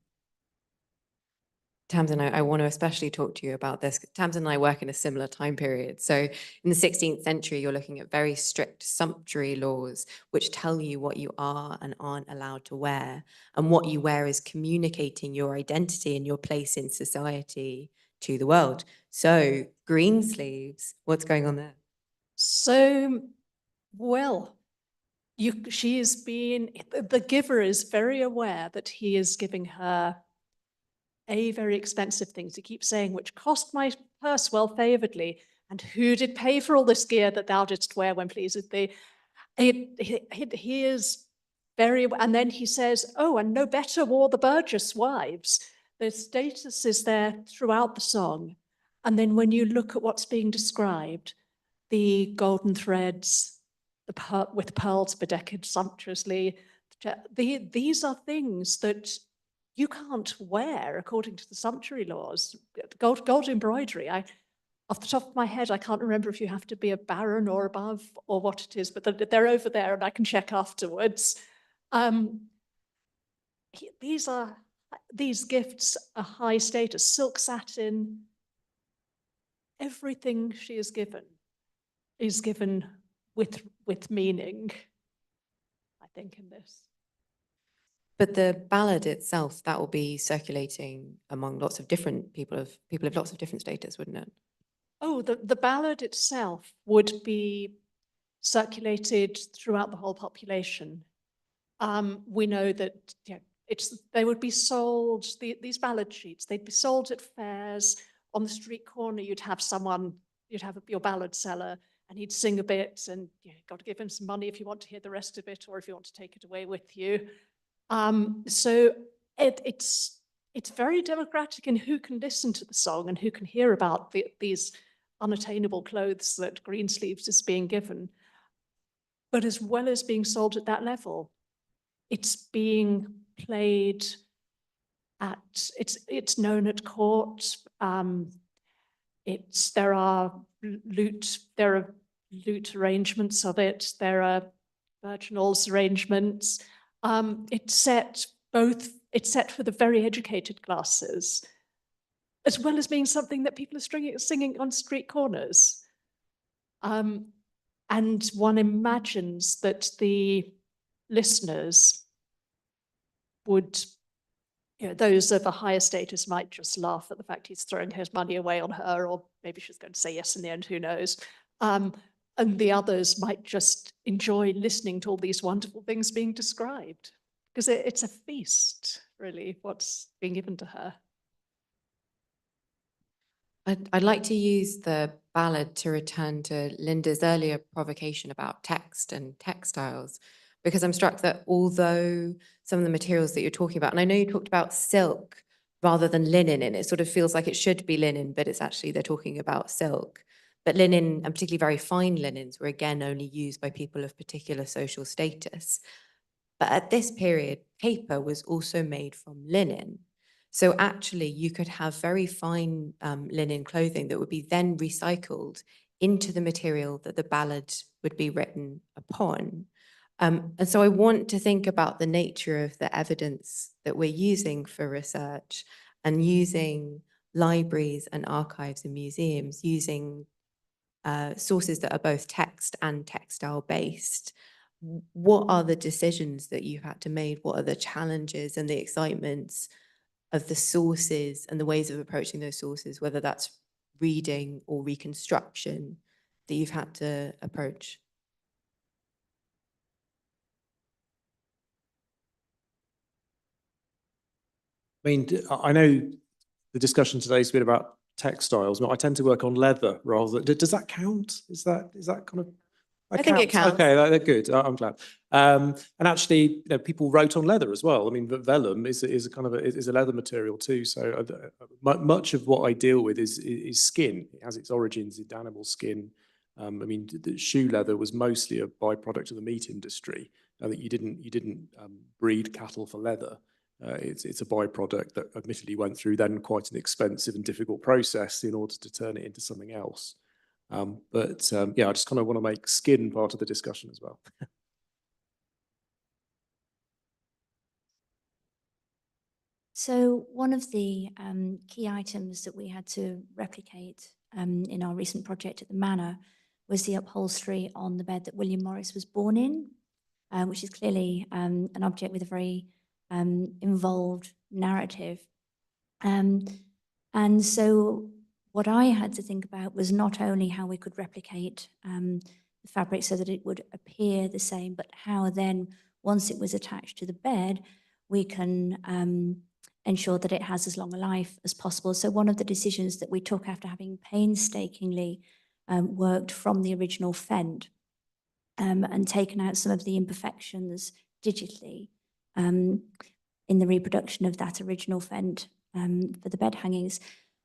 Tamsin, I want to especially talk to you about this. Tamsin and I work in a similar time period. So in the 16th century, you're looking at very strict sumptuary laws, which tell you what you are and aren't allowed to wear. And what you wear is communicating your identity and your place in society to the world. So Greensleeves, what's going on there? So, well, she is being, the giver is very aware that he is giving her a very expensive thing to keep saying, which cost my purse well favouredly. And who did pay for all this gear that thou didst wear when pleased thee? He is very, and then he says, oh, and no better wore the burgess wives. The status is there throughout the song. And then when you look at what's being described, the golden threads, with pearls bedecked sumptuously, these are things that you can't wear according to the sumptuary laws. Gold embroidery, off the top of my head, I can't remember if you have to be a baron or above or what it is, but they're over there and I can check afterwards. These gifts are high status, silk satin, everything she is given with meaning, I think, in this. But the ballad itself, that will be circulating among lots of different people of lots of different status, wouldn't it? Oh, the ballad itself would be circulated throughout the whole population. We know that they would be sold, these ballad sheets, they'd be sold at fairs. On the street corner, you'd have your ballad seller, and he'd sing a bit, and you've got to give him some money if you want to hear the rest of it, or if you want to take it away with you. So it's very democratic in who can listen to the song and who can hear about these unattainable clothes that Greensleeves is being given. But as well as being sold at that level, it's being played it's known at court. There are lute arrangements of it. There are virginals arrangements. It's set for the very educated classes, as well as being something that people are singing on street corners. And one imagines that the listeners would, those of a higher status might just laugh at the fact he's throwing his money away on her, or maybe she's going to say yes in the end, who knows. And the others might just enjoy listening to all these wonderful things being described, because it's a feast, really, what's being given to her. I'd like to use the ballad to return to Linda's earlier provocation about text and textiles, because I'm struck that although some of the materials that you're talking about, and I know you talked about silk rather than linen, and it sort of feels like it should be linen, but it's actually they're talking about silk. But linen, and particularly very fine linens, were again only used by people of particular social status. But at this period, paper was also made from linen. So actually, you could have very fine linen clothing that would be then recycled into the material that the ballad would be written upon. And so I want to think about the nature of the evidence that we're using for research, and using libraries and archives and museums, using sources that are both text and textile based. What are the decisions that you've had to make? What are the challenges and the excitements of the sources and the ways of approaching those sources, whether that's reading or reconstruction, that you've had to approach? I mean, I know the discussion today has been about textiles, but I tend to work on leather rather than, does that count? Is that kind of? I think it counts. Okay, they're good. I'm glad. And actually, you know, people wrote on leather as well. I mean, vellum is a kind of is a leather material too. So much of what I deal with is skin. It has its origins in animal skin. I mean, the shoe leather was mostly a byproduct of the meat industry. I think you didn't breed cattle for leather. It's a byproduct that admittedly went through then quite an expensive and difficult process in order to turn it into something else. Yeah, I just kind of want to make skin part of the discussion as well. So one of the key items that we had to replicate in our recent project at the Manor was the upholstery on the bed that William Morris was born in, which is clearly an object with a very involved narrative. And so what I had to think about was not only how we could replicate the fabric so that it would appear the same, but how then, once it was attached to the bed, we can ensure that it has as long a life as possible. So one of the decisions that we took after having painstakingly worked from the original fend and taken out some of the imperfections digitally in the reproduction of that original fend for the bed hangings,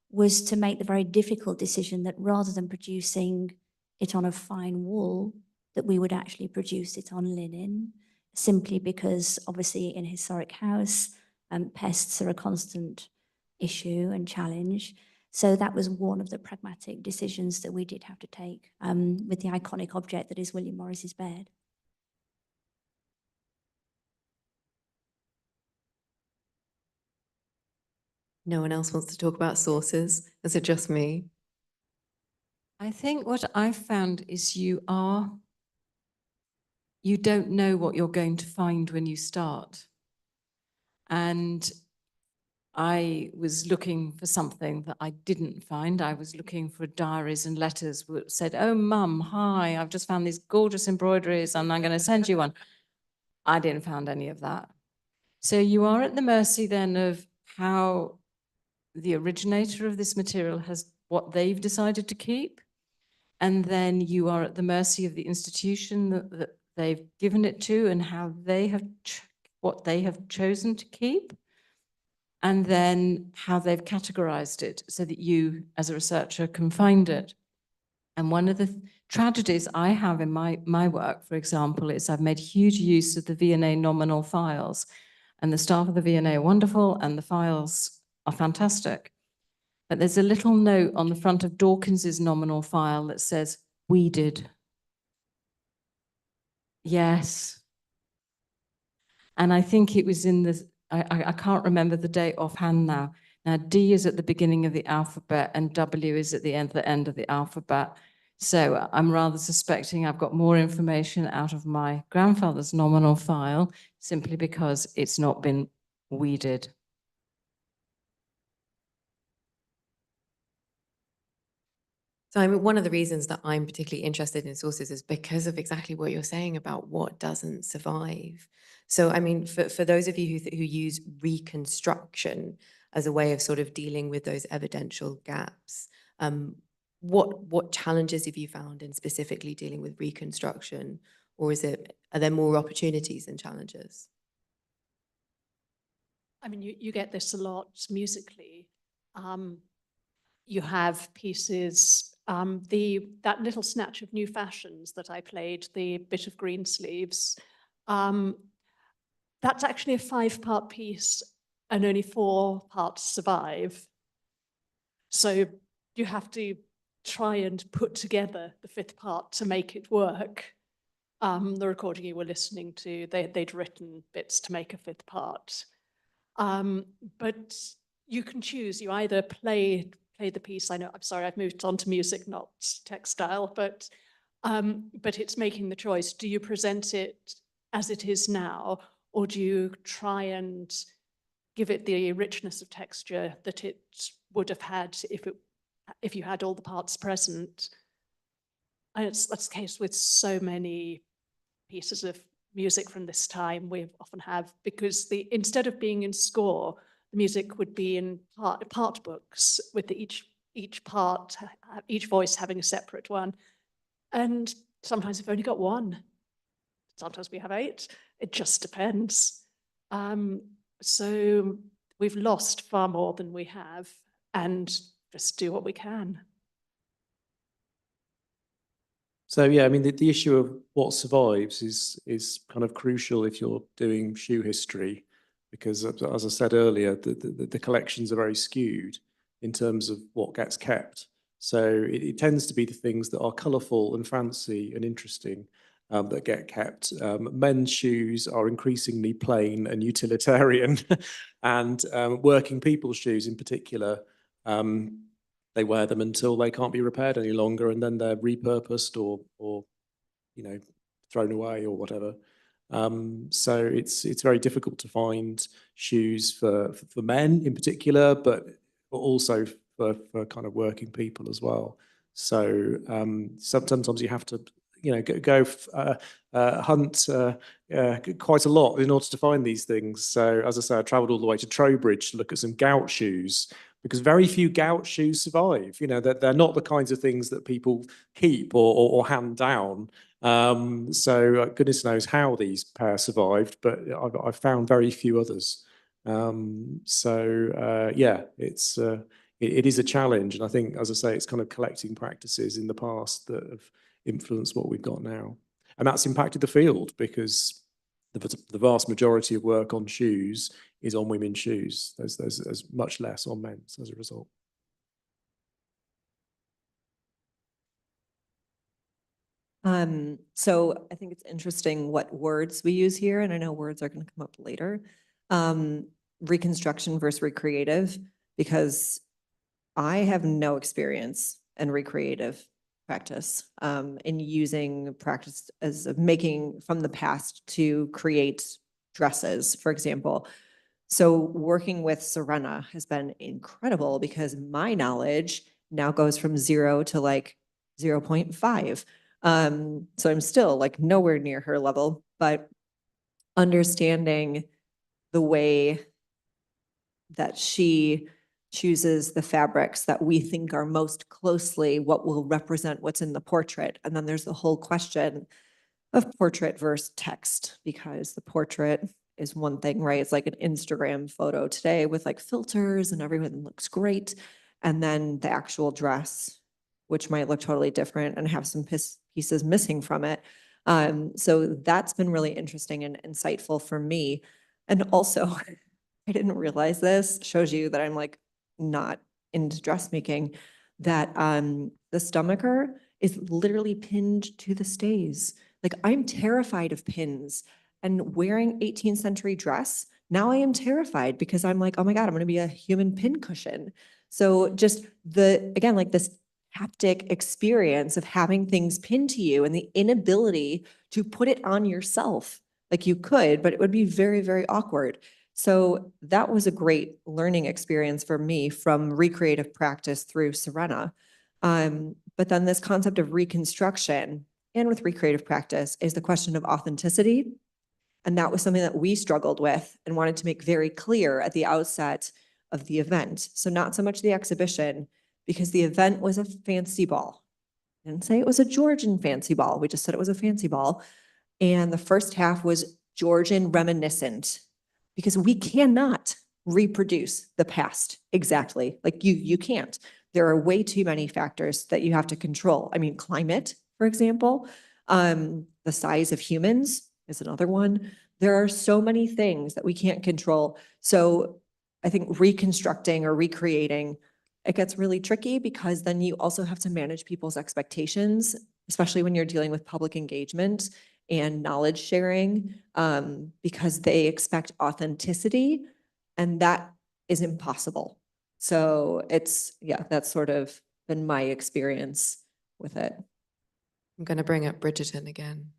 was to make the very difficult decision that rather than producing it on a fine wool, that we would actually produce it on linen, simply because obviously in a historic house, pests are a constant issue and challenge. So that was one of the pragmatic decisions that we did have to take with the iconic object that is William Morris's bed. No one else wants to talk about sources? Is it just me? I think what I've found is you don't know what you're going to find when you start. And I was looking for something that I didn't find. I was looking for diaries and letters that said, "Oh, Mum, hi, I've just found these gorgeous embroideries and I'm going to send you one." I didn't find any of that. So you are at the mercy then of how the originator of this material has what they've decided to keep. And then you are at the mercy of the institution that they've given it to and how they have what they have chosen to keep. And then how they've categorized it so that you, as a researcher, can find it. And one of the tragedies I have in my work, for example, is I've made huge use of the V&A nominal files. And the staff of the V&A are wonderful and the files are fantastic. But there's a little note on the front of Dawkins's nominal file that says, "We did." Yes. And I think it was in the, I can't remember the date offhand now. Now, D is at the beginning of the alphabet and W is at the end of the alphabet. So I'm rather suspecting I've got more information out of my grandfather's nominal file simply because it's not been weeded. So I mean, one of the reasons that I'm particularly interested in sources is because of exactly what you're saying about what doesn't survive. So I mean, for those of you who use reconstruction as a way of sort of dealing with those evidential gaps, what challenges have you found in specifically dealing with reconstruction? or are there more opportunities than challenges? I mean, you get this a lot musically. You have pieces, that little snatch of New Fashions that I played, the bit of Greensleeves, that's actually a 5-part piece and only 4 parts survive. So you have to try and put together the 5th part to make it work. The recording you were listening to, they'd written bits to make a 5th part. But you can choose, you either play the piece. I know, I'm sorry, I've moved on to music, not textile, but it's making the choice. Do you present it as it is now, or do you try and give it the richness of texture that it would have had if you had all the parts present? And that's the case with so many pieces of music from this time we often have, because instead of being in score, the music would be in part books with each part, each voice having a separate one. And sometimes we've only got 1. Sometimes we have 8. It just depends. So we've lost far more than we have, and just do what we can. So yeah, I mean, the issue of what survives is kind of crucial if you're doing shoe history, because as I said earlier, the collections are very skewed in terms of what gets kept. So it tends to be the things that are colourful and fancy and interesting that get kept. Men's shoes are increasingly plain and utilitarian, and working people's shoes in particular, they wear them until they can't be repaired any longer, and then they're repurposed or thrown away or whatever. So it's very difficult to find shoes for men in particular, but also for kind of working people as well. So sometimes you have to go hunt quite a lot in order to find these things. So as I say, I travelled all the way to Trowbridge to look at some gout shoes, because very few gout shoes survive. They're not the kinds of things that people keep or hand down. So goodness knows how these pair survived, but I've found very few others. Yeah, it is a challenge, and I think, as I say, it's kind of collecting practices in the past that have influenced what we've got now, and that's impacted the field, because the vast majority of work on shoes is on women's shoes. There's much less on men's as a result. So I think it's interesting what words we use here, and I know words are going to come up later. Reconstruction versus recreative, because I have no experience in recreative practice, in using practice as of making from the past to create dresses, for example. So working with Serena has been incredible, because my knowledge now goes from 0 to like 0.5. So I'm still like nowhere near her level, but understanding the way that she chooses the fabrics that we think are most closely what will represent what's in the portrait. And then there's the whole question of portrait versus text, because the portrait is one thing, right? It's like an Instagram photo today with like filters and everything looks great. And then the actual dress, which might look totally different and have some pieces missing from it. So that's been really interesting and insightful for me. And also, I didn't realize this, shows you that I'm like not into dressmaking, that the stomacher is literally pinned to the stays. Like, I'm terrified of pins, and wearing 18th century dress, now I am terrified, because I'm like, oh my God, I'm going to be a human pin cushion. So just again, like this haptic experience of having things pinned to you and the inability to put it on yourself. Like, you could, but it would be very, very awkward. So that was a great learning experience for me from recreative practice through Serena. But then this concept of reconstruction, and with recreative practice, is the question of authenticity. And that was something that we struggled with and wanted to make very clear at the outset of the event. So not so much the exhibition, because the event was a fancy ball. I didn't say it was a Georgian fancy ball. We just said it was a fancy ball. And the first half was Georgian reminiscent, because we cannot reproduce the past exactly. Like you can't. There are way too many factors that you have to control. I mean, climate, for example, the size of humans is another one. There are so many things that we can't control. So I think reconstructing or recreating, it gets really tricky because then you also have to manage people's expectations, especially when you're dealing with public engagement and knowledge sharing, because they expect authenticity, and that is impossible. So it's, yeah, that's sort of been my experience with it. I'm going to bring up Bridgerton again.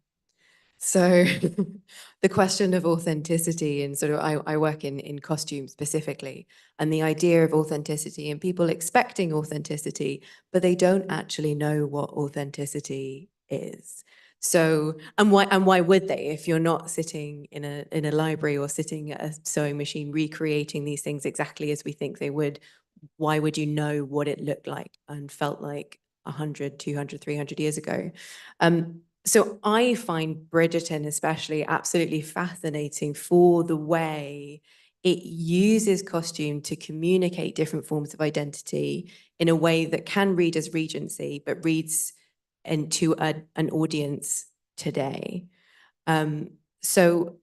So the question of authenticity, and sort of I work in costume specifically, and the idea of authenticity and people expecting authenticity, but they don't actually know what authenticity is. So, and why would they, if you're not sitting in a library or sitting at a sewing machine recreating these things exactly as we think they would, why would you know what it looked like and felt like 100, 200, 300 years ago? So I find Bridgerton especially absolutely fascinating for the way it uses costume to communicate different forms of identity in a way that can read as Regency, but reads into an audience today. So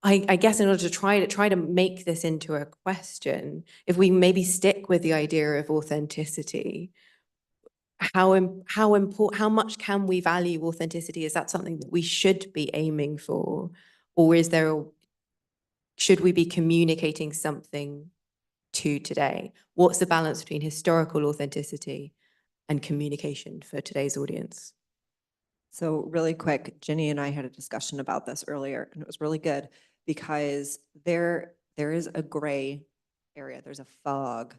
I guess in order to try to make this into a question, if we maybe stick with the idea of authenticity, how much can we value authenticity? Is that something that we should be aiming for, or should we be communicating something to today? What's the balance between historical authenticity and communication for today's audience? So really quick, Ginny and I had a discussion about this earlier, and it was really good because there is a gray area. There's a fog,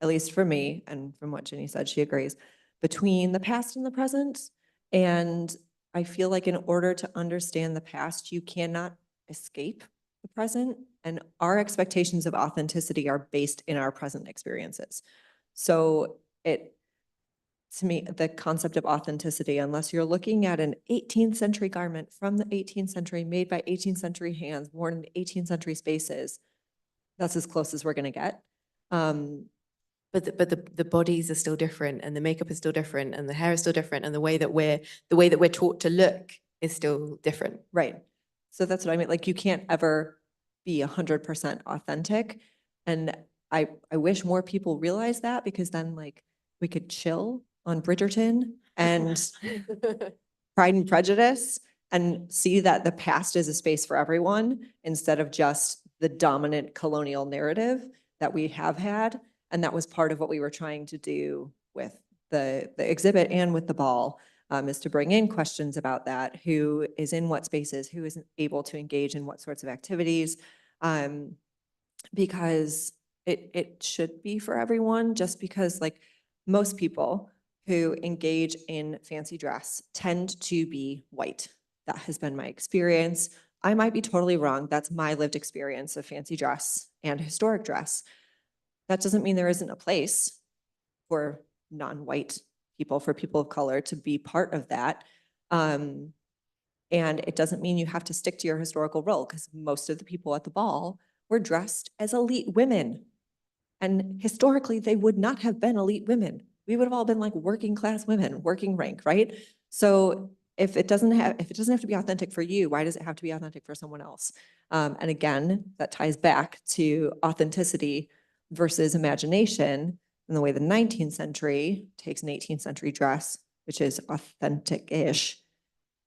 at least for me, and from what Ginny said, she agrees, between the past and the present. And I feel like in order to understand the past, you cannot escape the present. And our expectations of authenticity are based in our present experiences. So to me, the concept of authenticity, unless you're looking at an 18th century garment from the 18th century, made by 18th century hands, worn in 18th century spaces, that's as close as we're going to get. But the bodies are still different, and the makeup is still different, and the hair is still different, and the way that we're taught to look is still different. Right. So that's what I mean. Like, you can't ever be 100% authentic. And I wish more people realize that, because then like we could chill on Bridgerton and Pride and Prejudice and see that the past is a space for everyone instead of just the dominant colonial narrative that we have had. And that was part of what we were trying to do with the exhibit and with the ball, is to bring in questions about that. Who is in what spaces, who isn't able to engage in what sorts of activities, because it should be for everyone, just because like most people who engage in fancy dress tend to be white. That has been my experience. I might be totally wrong. That's my lived experience of fancy dress and historic dress. That doesn't mean there isn't a place for non-white people, for people of color to be part of that. And it doesn't mean you have to stick to your historical role, because most of the people at the ball were dressed as elite women. And historically, they would not have been elite women. We would have all been like working class women, working rank, right? So if it doesn't have to be authentic for you, why does it have to be authentic for someone else? And again, that ties back to authenticity versus imagination, and the way the 19th century takes an 18th century dress, which is authentic-ish,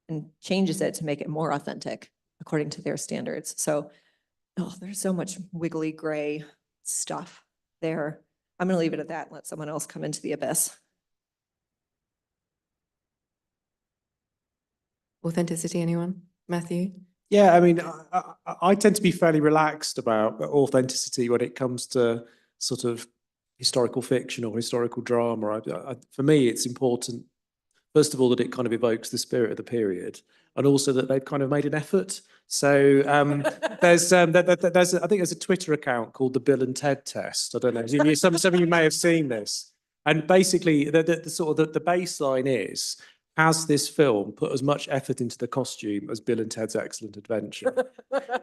and changes it to make it more authentic according to their standards. So, there's so much wiggly gray stuff there. I'm going to leave it at that and let someone else come into the abyss. Authenticity, anyone? Matthew? Yeah, I mean, I tend to be fairly relaxed about authenticity when it comes to sort of historical fiction or historical drama. For me, it's important, first of all, that it kind of evokes the spirit of the period, and also that they've kind of made an effort. So there's I think there's a Twitter account called the Bill and Ted Test. I don't know. Some of you may have seen this. And basically, the baseline is has this film put as much effort into the costume as Bill and Ted's Excellent Adventure?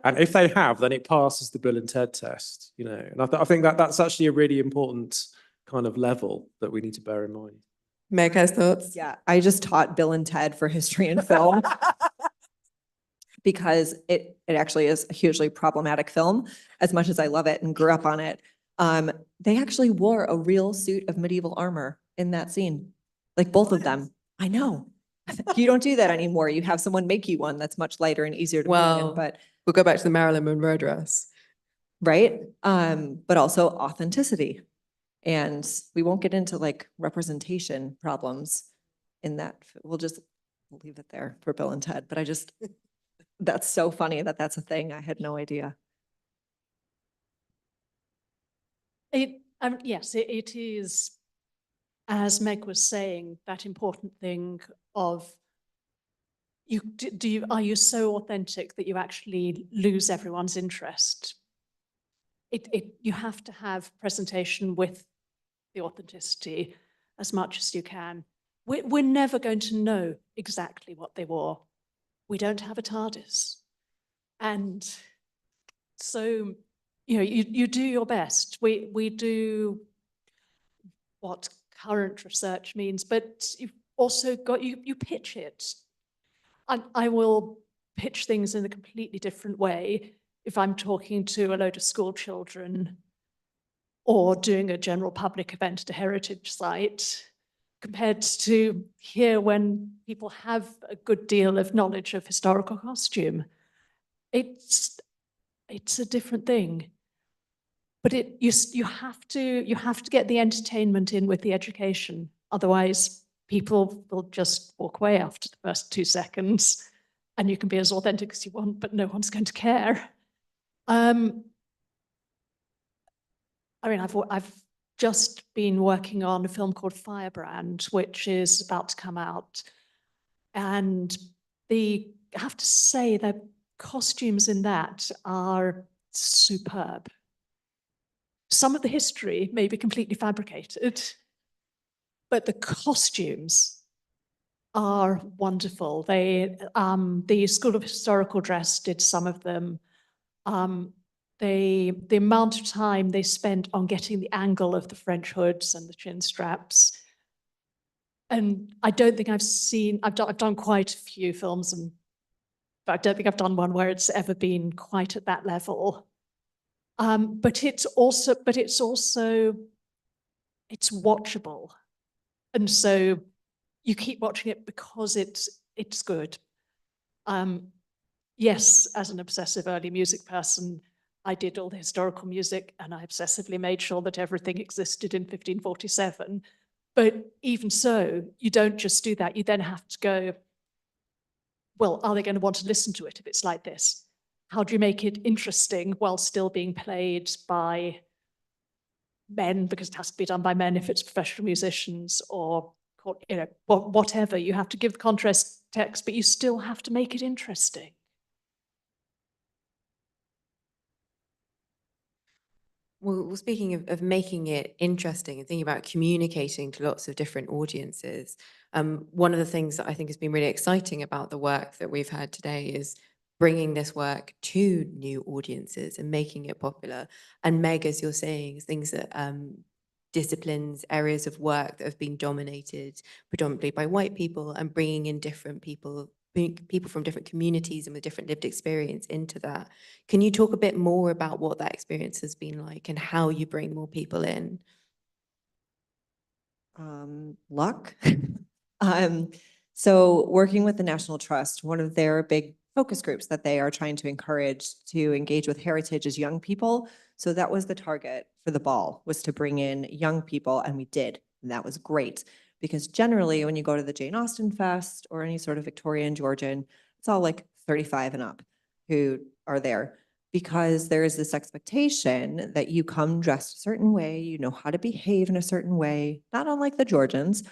And if they have, then it passes the Bill and Ted test, you know. And I think that that's actually a really important kind of level that we need to bear in mind. Meg has thoughts? Yeah, I just taught Bill and Ted for history and film because it actually is a hugely problematic film, as much as I love it and grew up on it. They actually wore a real suit of medieval armor in that scene, like both of them. I know. You don't do that anymore. You have someone make you one that's much lighter and easier to move in, but we'll go back to the Marilyn Monroe dress. right? But also authenticity. And we won't get into like representation problems in that. We'll leave it there for Bill and Ted. But that's so funny that that's a thing. I had no idea. Yes, it is, as Meg was saying, that important thing of are you so authentic that you actually lose everyone's interest? You have to have presentation with the authenticity as much as you can. We're never going to know exactly what they wore. We don't have a TARDIS. And so, you know, you do your best. We do what current research means, but you've also got, you pitch it. I will pitch things in a completely different way if I'm talking to a load of school children or doing a general public event at a heritage site, compared to here when people have a good deal of knowledge of historical costume. It's a different thing. But you have to get the entertainment in with the education. Otherwise, people will just walk away after the first 2 seconds, and you can be as authentic as you want, but no one's going to care. I mean, I've just been working on a film called Firebrand, which is about to come out. And I have to say the costumes in that are superb. Some of the history may be completely fabricated, but the costumes are wonderful. The School of Historical Dress did some of them. The amount of time they spent on getting the angle of the French hoods and the chin straps. And I don't think I've done quite a few films, but I don't think I've done one where it's ever been quite at that level. But it's watchable. And so you keep watching it because it's good. Yes, as an obsessive early music person, I did all the historical music and I obsessively made sure that everything existed in 1547. But even so, you don't just do that. You then have to go, well, are they going to want to listen to it if it's like this? How do you make it interesting while still being played by men, because it has to be done by men if it's professional musicians, or, you know, whatever. You have to give the contrast text, but you still have to make it interesting. Well, speaking of making it interesting and thinking about communicating to lots of different audiences, one of the things that I think has been really exciting about the work that we've had today is bringing this work to new audiences and making it popular. And Meg, as you're saying, things that disciplines, areas of work that have been dominated predominantly by white people, and bringing in different people from different communities and with different lived experience into that. Can you talk a bit more about what that experience has been like and how you bring more people in? Luck. So working with the National Trust, one of their big focus groups that they are trying to encourage to engage with heritage is young people. So that was the target for the ball, was to bring in young people, and we did, and that was great. Because generally when you go to the Jane Austen Fest or any sort of Victorian Georgian, it's all like 35 and up who are there, because there is this expectation that you come dressed a certain way, you know how to behave in a certain way, not unlike the Georgians.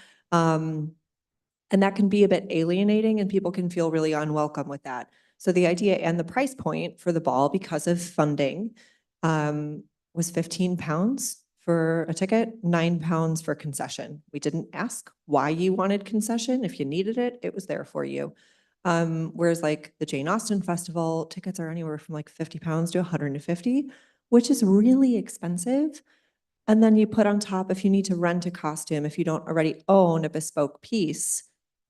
And that can be a bit alienating, and people can feel really unwelcome with that. So the idea and the price point for the ball, because of funding, was £15 for a ticket, £9 for concession. We didn't ask why you wanted concession. If you needed it, it was there for you. Whereas like the Jane Austen Festival, tickets are anywhere from like £50 to 150, which is really expensive. And then you put on top, if you need to rent a costume, if you don't already own a bespoke piece,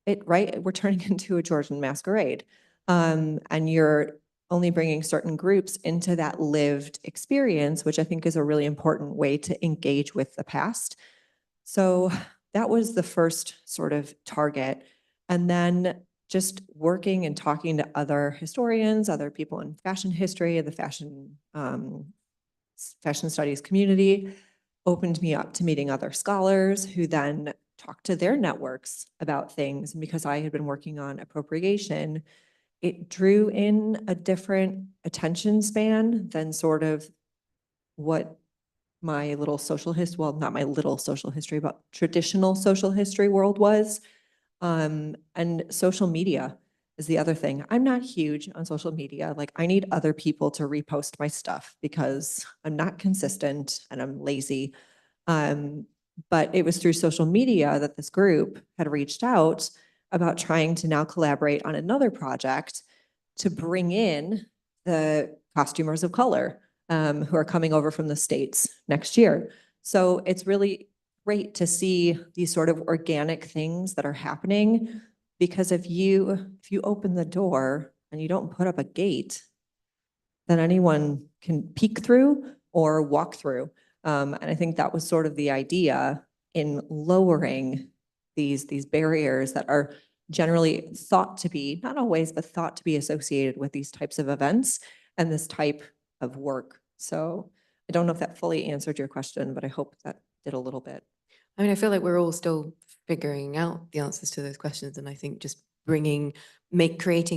we're turning into a Georgian masquerade. And you're only bringing certain groups into that lived experience, which I think is a really important way to engage with the past. So that was the first sort of target. And then just working and talking to other historians, other people in fashion history, the fashion studies community, opened me up to meeting other scholars who then talked to their networks about things. And because I had been working on appropriation, it drew in a different attention span than sort of what my little social history, well, not my little social history, but traditional social history world was. And social media is the other thing. I'm not huge on social media. Like, I need other people to repost my stuff because I'm not consistent and I'm lazy. But it was through social media that this group had reached out about trying to now collaborate on another project to bring in the costumers of color who are coming over from the States next year. So it's really great to see these sort of organic things that are happening, because if you open the door and you don't put up a gate, then anyone can peek through or walk through. And I think that was sort of the idea in lowering these barriers that are generally thought to be, not always, but thought to be associated with these types of events and this type of work. So I don't know if that fully answered your question, but I hope that did a little bit. I mean, I feel like we're all still figuring out the answers to those questions. And I think just creating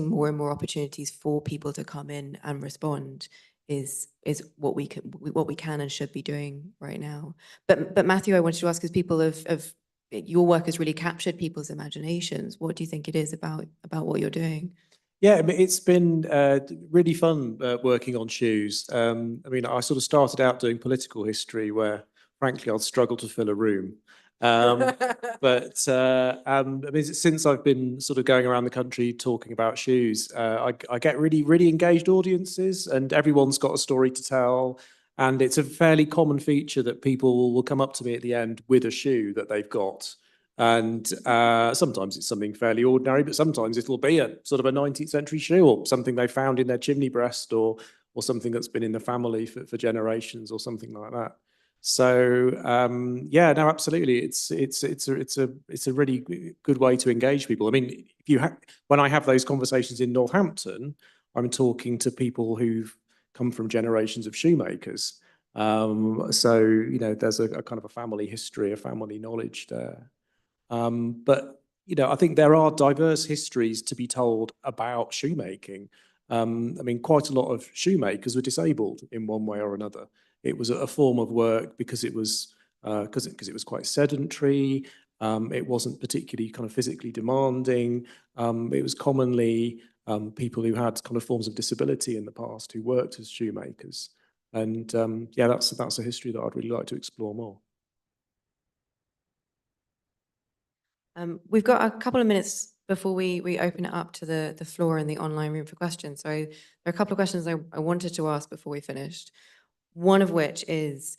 more and more opportunities for people to come in and respond is what we can and should be doing right now. But Matthew, I wanted to ask, because people of your work has really captured people's imaginations. What do you think it is about what you're doing? Yeah, I mean, it's been really fun working on shoes. I mean, I sort of started out doing political history where, frankly, I'd struggle to fill a room. But I mean, since I've been sort of going around the country talking about shoes, I get really engaged audiences, and everyone's got a story to tell. And it's a fairly common feature that people will come up to me at the end with a shoe that they've got. And sometimes it's something fairly ordinary, but sometimes it'll be a sort of a 19th century shoe or something they found in their chimney breast or something that's been in the family for generations or something like that. So yeah, no, absolutely, it's a really good way to engage people. I mean, when I have those conversations in Northampton, I'm talking to people who've come from generations of shoemakers. So you know, there's a kind of a family history, a family knowledge there. But you know, I think there are diverse histories to be told about shoemaking. I mean, quite a lot of shoemakers were disabled in one way or another. It was a form of work because it was quite sedentary. It wasn't particularly kind of physically demanding. It was commonly people who had kind of forms of disability in the past who worked as shoemakers. And yeah, that's a history that I'd really like to explore more. We've got a couple of minutes before we open it up to the floor and the online room for questions. So there are a couple of questions I wanted to ask before we finished. One of which is,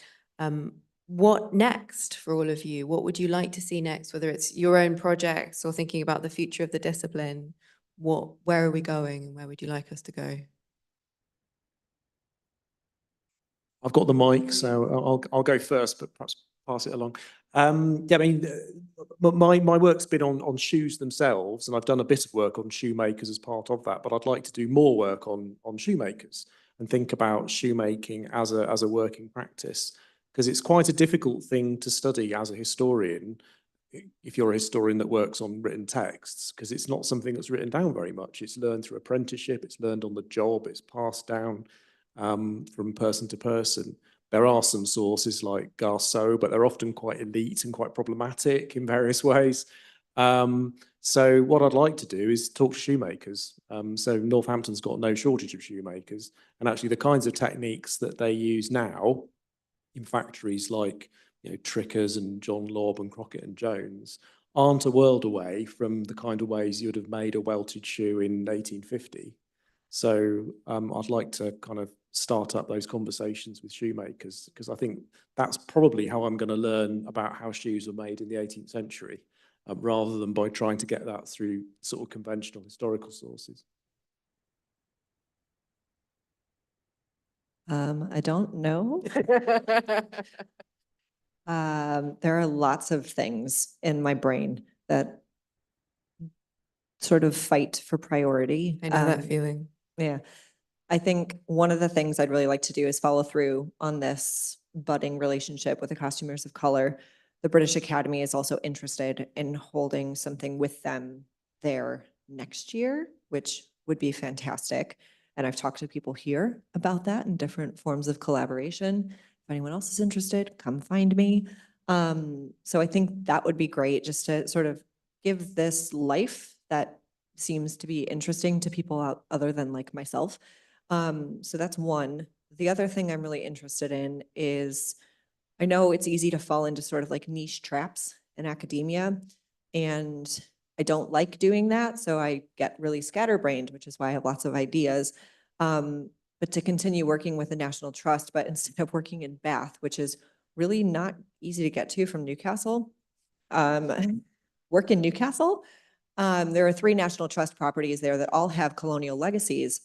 what next for all of you? What would you like to see next, whether it's your own projects or thinking about the future of the discipline? Where are we going and where would you like us to go? I've got the mic, so I'll go first, but perhaps pass it along. Yeah, I mean, my work's been on shoes themselves, and I've done a bit of work on shoemakers as part of that, but I'd like to do more work on shoemakers and think about shoemaking as a working practice, because it's quite a difficult thing to study as a historian, if you're a historian that works on written texts, because it's not something that's written down very much. It's learned through apprenticeship, it's learned on the job, it's passed down from person to person. There are some sources like Garceau, but they're often quite elite and quite problematic in various ways. So what I'd like to do is talk to shoemakers. So Northampton's got no shortage of shoemakers, and actually the kinds of techniques that they use now, in factories like, you know, Trickers and John Lobb and Crockett and Jones aren't a world away from the kind of ways you'd have made a welted shoe in 1850. So I'd like to kind of start up those conversations with shoemakers, because I think that's probably how I'm going to learn about how shoes were made in the 18th century, rather than by trying to get that through sort of conventional historical sources. I don't know. There are lots of things in my brain that sort of fight for priority. I know that feeling. Yeah. I think one of the things I'd really like to do is follow through on this budding relationship with the costumers of color. The British Academy is also interested in holding something with them there next year, which would be fantastic. And I've talked to people here about that in different forms of collaboration. If anyone else is interested, come find me. So I think that would be great, just to sort of give this life that seems to be interesting to people other than like myself. So that's one. The other thing I'm really interested in is, I know it's easy to fall into sort of like niche traps in academia, and I don't like doing that. So I get really scatterbrained, which is why I have lots of ideas. But to continue working with the National Trust, but instead of working in Bath, which is really not easy to get to from Newcastle, work in Newcastle. There are 3 National Trust properties there that all have colonial legacies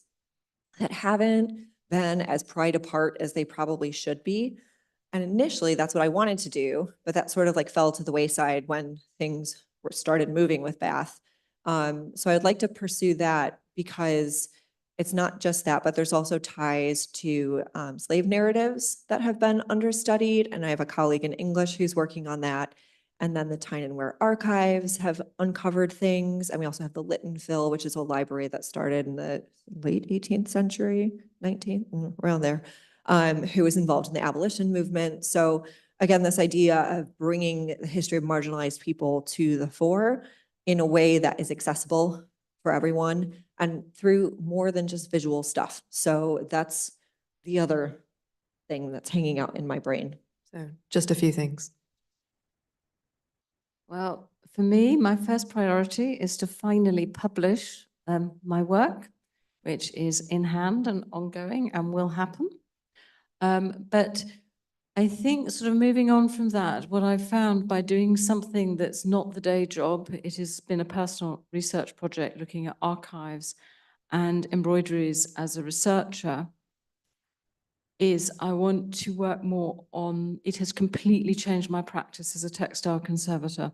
that haven't been as pried apart as they probably should be. And initially that's what I wanted to do, but that sort of like fell to the wayside when things started moving with Bath. So I'd like to pursue that, because it's not just that, but there's also ties to slave narratives that have been understudied. And I have a colleague in English who's working on that. And then the Tyne and Wear archives have uncovered things. And we also have the Littonville, which is a library that started in the late 18th century, 19th, around there, who was involved in the abolition movement. So again, this idea of bringing the history of marginalized people to the fore in a way that is accessible for everyone and through more than just visual stuff. So that's the other thing that's hanging out in my brain. So just a few things. Well, for me, my first priority is to finally publish my work, which is in hand and ongoing and will happen. But I think sort of moving on from that, what I've found by doing something that's not the day job, it has been a personal research project looking at archives and embroideries as a researcher, is I want to work more on, it has completely changed my practice as a textile conservator.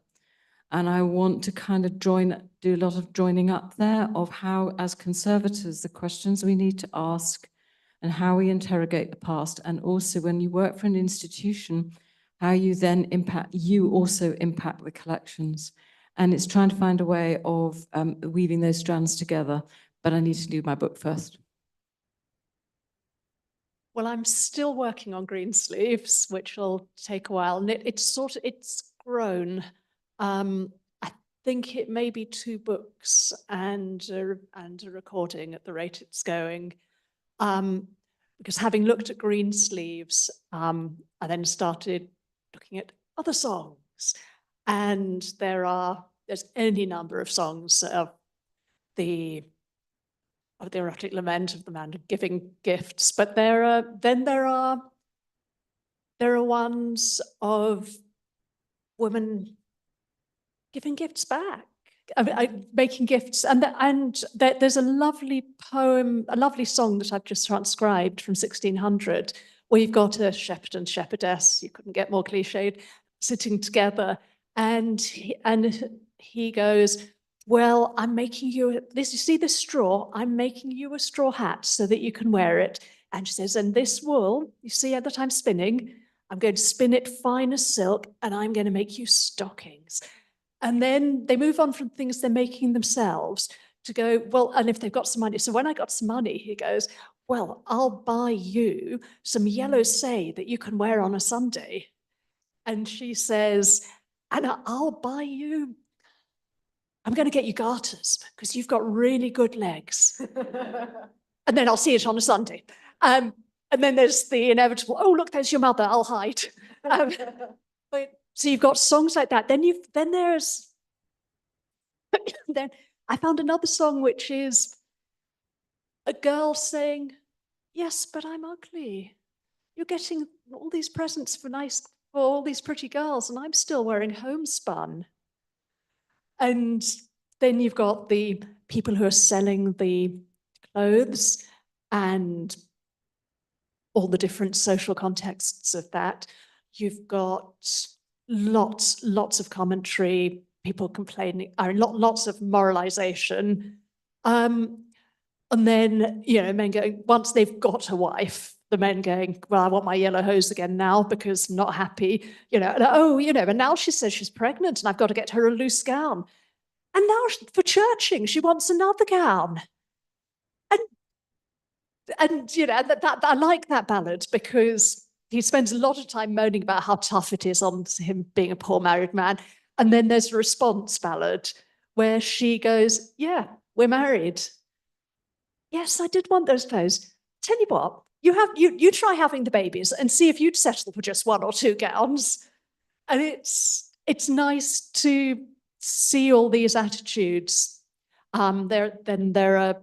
And I want to kind of do a lot of joining up there of how, as conservators, the questions we need to ask and how we interrogate the past. And also when you work for an institution, how you then also impact the collections. And it's trying to find a way of weaving those strands together, but I need to do my book first. Well, I'm still working on Greensleeves, which will take a while, and it's grown. I think it may be 2 books and a recording at the rate it's going. Because having looked at Greensleeves, I then started looking at other songs, and there's any number of songs of the erotic lament of the man giving gifts, but there are ones of women giving gifts back, making gifts, and there's a lovely poem, a lovely song that I've just transcribed from 1600, where you've got a shepherd and shepherdess, you couldn't get more cliched, sitting together, and he goes, well, I'm making you this. You see this straw? I'm making you a straw hat so that you can wear it. And she says, and this wool, you see that I'm spinning, I'm going to spin it fine as silk, and I'm going to make you stockings. And then they move on from things they're making themselves to go, well, and if they've got some money. So when I got some money, he goes, well, I'll buy you some yellow say that you can wear on a Sunday. And she says, and I'll buy you, I'm going to get you garters because you've got really good legs. And then I'll see it on a Sunday. And then there's the inevitable, oh, look, there's your mother, I'll hide. So you've got songs like that. Then there's, then I found another song which is a girl saying, yes, but I'm ugly. You're getting all these presents for all these pretty girls, and I'm still wearing homespun. And then you've got the people who are selling the clothes and all the different social contexts of that. You've got lots of commentary, people complaining, lots of moralization. And then, men going, once they've got a wife, the men going, well, I want my yellow hose again now because I'm not happy, and now she says she's pregnant and I've got to get her a loose gown. And now for churching, she wants another gown. And that I like that ballad because he spends a lot of time moaning about how tough it is on him being a poor married man. And then there's a response ballad where she goes, yeah, we're married. Yes, I did want those clothes. Tell you what, you try having the babies and see if you'd settle for just 1 or 2 gowns. And it's nice to see all these attitudes. There are,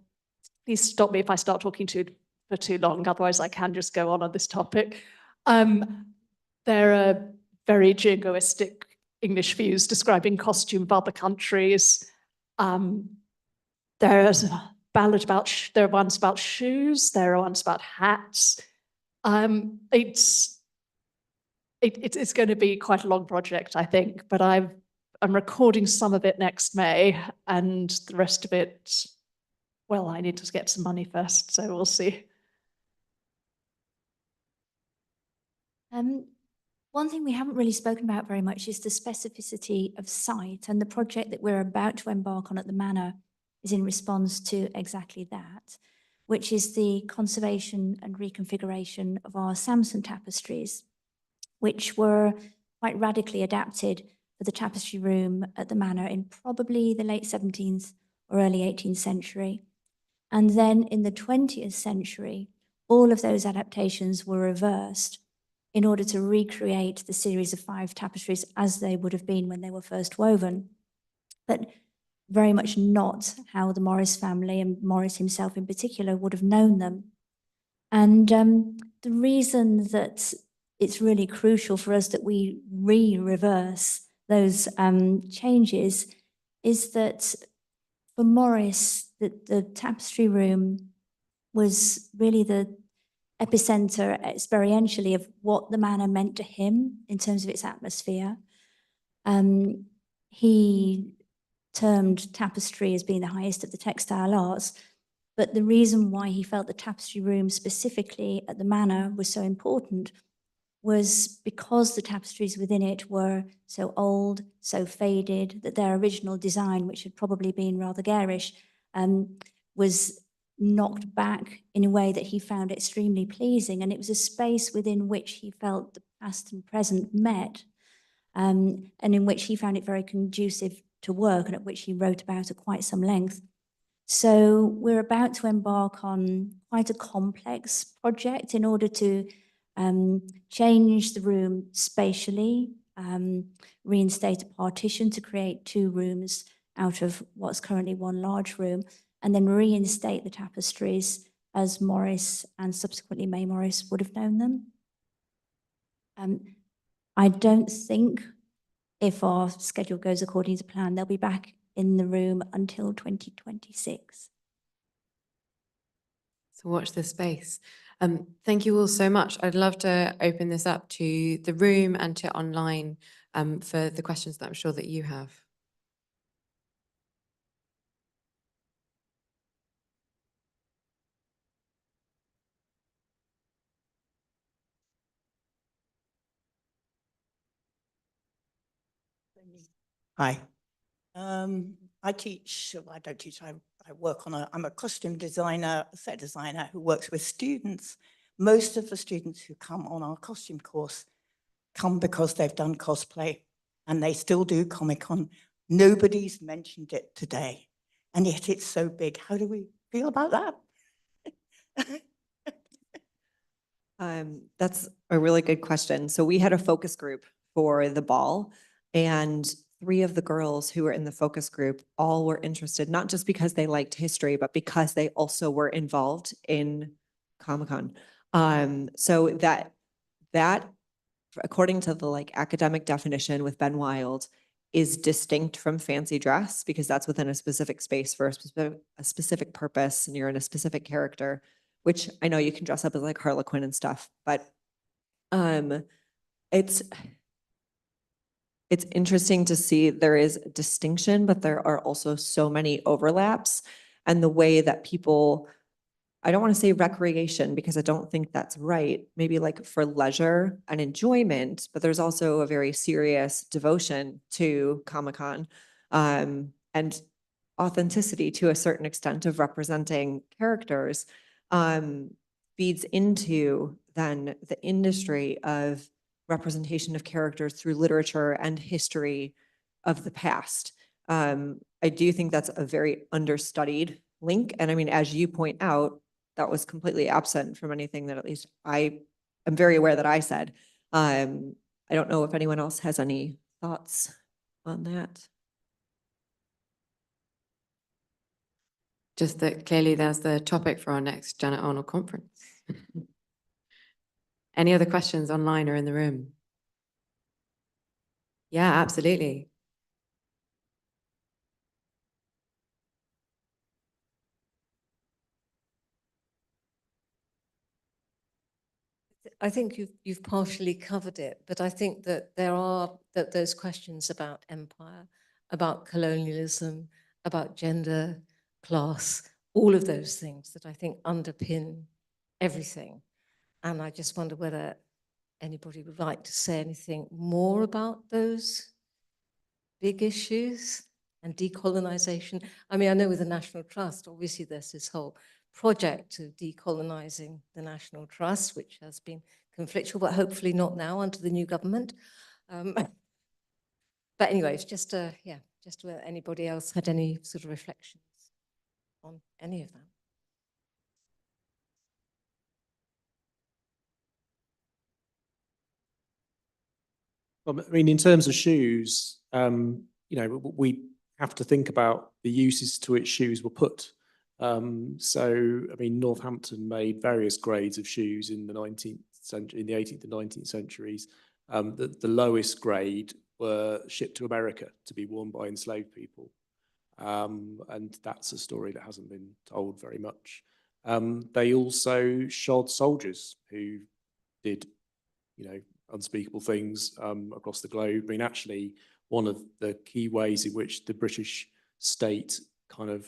please stop me if I start talking for too long, otherwise I can just go on this topic. There are very jingoistic English views describing costume of other countries. There's a ballad about, there are ones about shoes, there are ones about hats. It's going to be quite a long project, I think, but I'm recording some of it next May, and the rest of it, well, I need to get some money first, so we'll see. One thing we haven't really spoken about very much is the specificity of site, and the project that we're about to embark on at the Manor is in response to exactly that, which is the conservation and reconfiguration of our Samson tapestries, which were quite radically adapted for the tapestry room at the Manor in probably the late 17th or early 18th century. And then in the 20th century, all of those adaptations were reversed in order to recreate the series of 5 tapestries as they would have been when they were first woven, but very much not how the Morris family and Morris himself in particular would have known them. And the reason that it's really crucial for us that we reverse those changes is that for Morris, the tapestry room was really the epicenter experientially of what the Manor meant to him in terms of its atmosphere. He termed tapestry as being the highest of the textile arts, but the reason why he felt the tapestry room specifically at the Manor was so important was because the tapestries within it were so old, so faded, that their original design, which had probably been rather garish, was knocked back in a way that he found extremely pleasing. And it was a space within which he felt the past and present met, and in which he found it very conducive to work, and at which he wrote about at quite some length. So we're about to embark on quite a complex project in order to change the room spatially, reinstate a partition to create 2 rooms out of what's currently 1 large room, and then reinstate the tapestries as Morris and subsequently May Morris would have known them. I don't think, if our schedule goes according to plan, they'll be back in the room until 2026. So watch this space. Thank you all so much. I'd love to open this up to the room and to online for the questions that I'm sure that you have. Hi. I teach, well, I don't teach, I work on I'm a costume designer, a set designer who works with students. Most of the students who come on our costume course come because they've done cosplay, and they still do Comic-Con. Nobody's mentioned it today, and yet it's so big. How do we feel about that? That's a really good question. So we had a focus group for the ball, and 3 of the girls who were in the focus group all were interested, not just because they liked history, but because they also were involved in Comic-Con. So that, according to the like academic definition with Ben Wild, is distinct from fancy dress because that's within a specific space for a specific purpose, and you're in a specific character, which I know you can dress up as like Harlequin and stuff, but it's interesting to see there is a distinction, but there are also so many overlaps, and the way that people, I don't want to say recreation because I don't think that's right, maybe like for leisure and enjoyment, but there's also a very serious devotion to Comic-Con, and authenticity to a certain extent of representing characters, feeds into then the industry of representation of characters through literature and history of the past. I do think that's a very understudied link. And I mean, as you point out, that was completely absent from anything that at least I am very aware that I said. I don't know if anyone else has any thoughts on that. Just that clearly there's the topic for our next Janet Arnold conference. Any other questions online or in the room? Yeah, absolutely. I think you've partially covered it, but I think that those questions about empire, about colonialism, about gender, class, all of those things that I think underpin everything. And I just wonder whether anybody would like to say anything more about those big issues and decolonization. I mean, I know with the National Trust, obviously there's this whole project of decolonizing the National Trust, which has been conflictual, but hopefully not now under the new government. But anyway, it's just, yeah, just whether anybody else had any sort of reflections on any of that. Well, I mean, in terms of shoes, we have to think about the uses to which shoes were put. So, I mean, Northampton made various grades of shoes in the 19th century, in the 18th and 19th centuries. The lowest grade were shipped to America to be worn by enslaved people. And that's a story that hasn't been told very much. They also shod soldiers who did, unspeakable things across the globe. I mean, actually, one of the key ways in which the British state kind of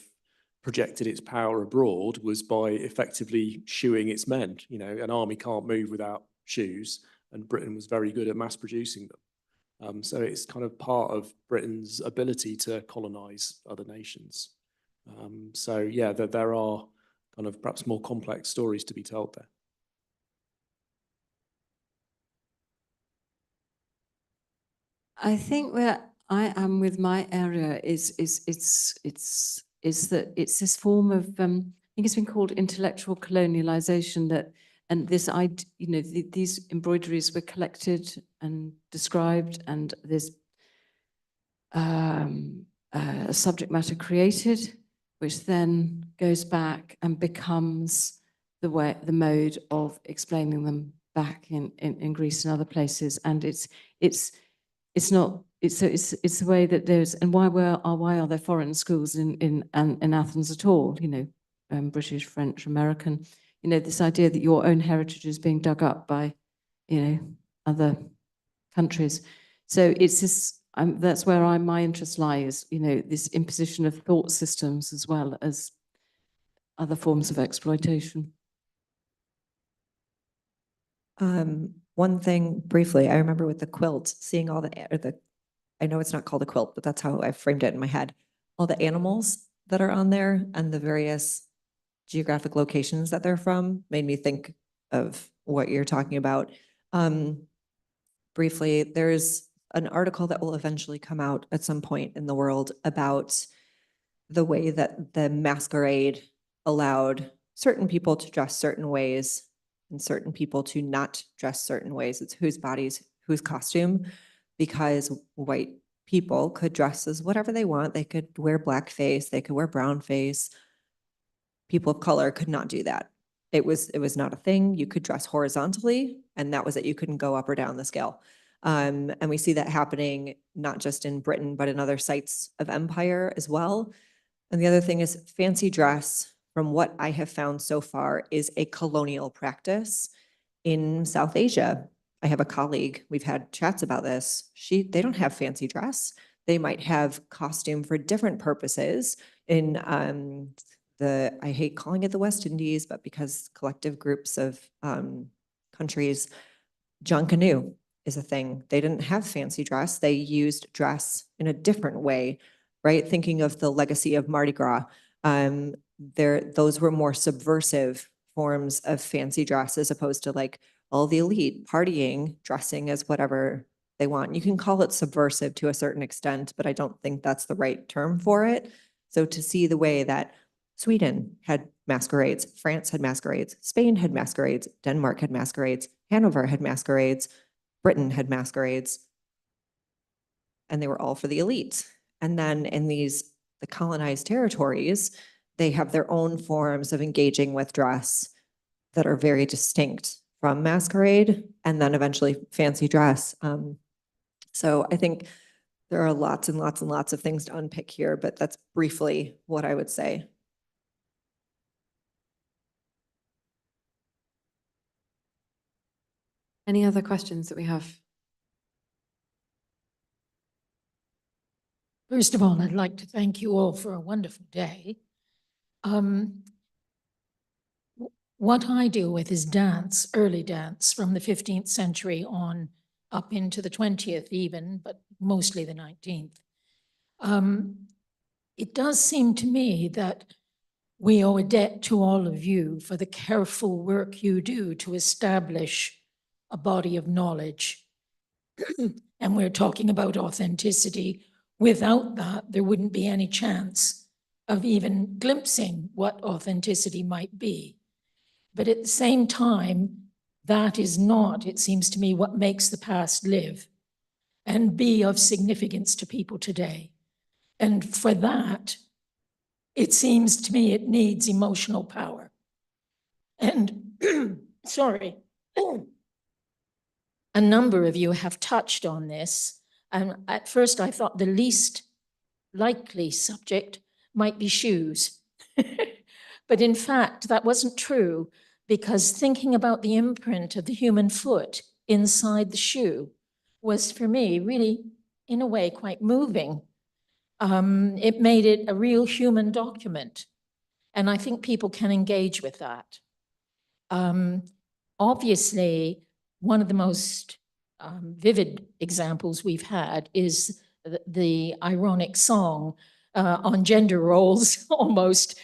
projected its power abroad was by effectively shoeing its men. An army can't move without shoes, and Britain was very good at mass producing them. So it's kind of part of Britain's ability to colonize other nations. So yeah, there are kind of perhaps more complex stories to be told there. I think where I am with my area is that it's this form of I think it's been called intellectual colonialization, that and this these embroideries were collected and described, and there's a subject matter created, which then goes back and becomes the mode of explaining them back in Greece and other places, and it's the way that there's, and why are there foreign schools in Athens at all? British, French, American. This idea that your own heritage is being dug up by, other countries. So it's this. That's where my interests lie. Is this imposition of thought systems as well as other forms of exploitation. One thing briefly, I remember with the quilt, seeing all I know it's not called a quilt, but that's how I framed it in my head. All the animals that are on there and the various geographic locations that they're from made me think of what you're talking about. Briefly, there's an article that will eventually come out at some point in the world about the way that the masquerade allowed certain people to dress certain ways and certain people to not dress certain ways. It's whose bodies, whose costume, because white people could dress as whatever they want. They could wear blackface, they could wear brown face. People of color could not do that. It was not a thing. You could dress horizontally, and that was it. You couldn't go up or down the scale. And we see that happening not just in Britain, but in other sites of empire as well. And the other thing is fancy dress, from what I have found so far, is a colonial practice in South Asia. I have a colleague, we've had chats about this. They don't have fancy dress. They might have costume for different purposes in I hate calling it the West Indies, but because collective groups of countries, John Canoe is a thing. They didn't have fancy dress. They used dress in a different way, right? Thinking of the legacy of Mardi Gras, those were more subversive forms of fancy dress as opposed to like all the elite partying, dressing as whatever they want. You can call it subversive to a certain extent, but I don't think that's the right term for it. So to see the way that Sweden had masquerades, France had masquerades, Spain had masquerades, Denmark had masquerades, Hanover had masquerades, Britain had masquerades, and they were all for the elites. And then in the colonized territories, they have their own forms of engaging with dress that are very distinct from masquerade, and then eventually fancy dress. So I think there are lots and lots and lots of things to unpick here, but that's briefly what I would say. Any other questions that we have? First of all, I'd like to thank you all for a wonderful day. What I deal with is dance, early dance from the 15th century on up into the 20th even, but mostly the 19th. It does seem to me that we owe a debt to all of you for the careful work you do to establish a body of knowledge. And we're talking about authenticity. Without that, there wouldn't be any chance of even glimpsing what authenticity might be. But at the same time, that is not, it seems to me, what makes the past live and be of significance to people today. And for that, it seems to me it needs emotional power. And, sorry, a number of you have touched on this. And at first I thought the least likely subject might be shoes. But in fact, that wasn't true, because thinking about the imprint of the human foot inside the shoe was, for me, really, in a way, quite moving. It made it a real human document. And I think people can engage with that. Obviously, one of the most vivid examples we've had is the ironic song on gender roles, almost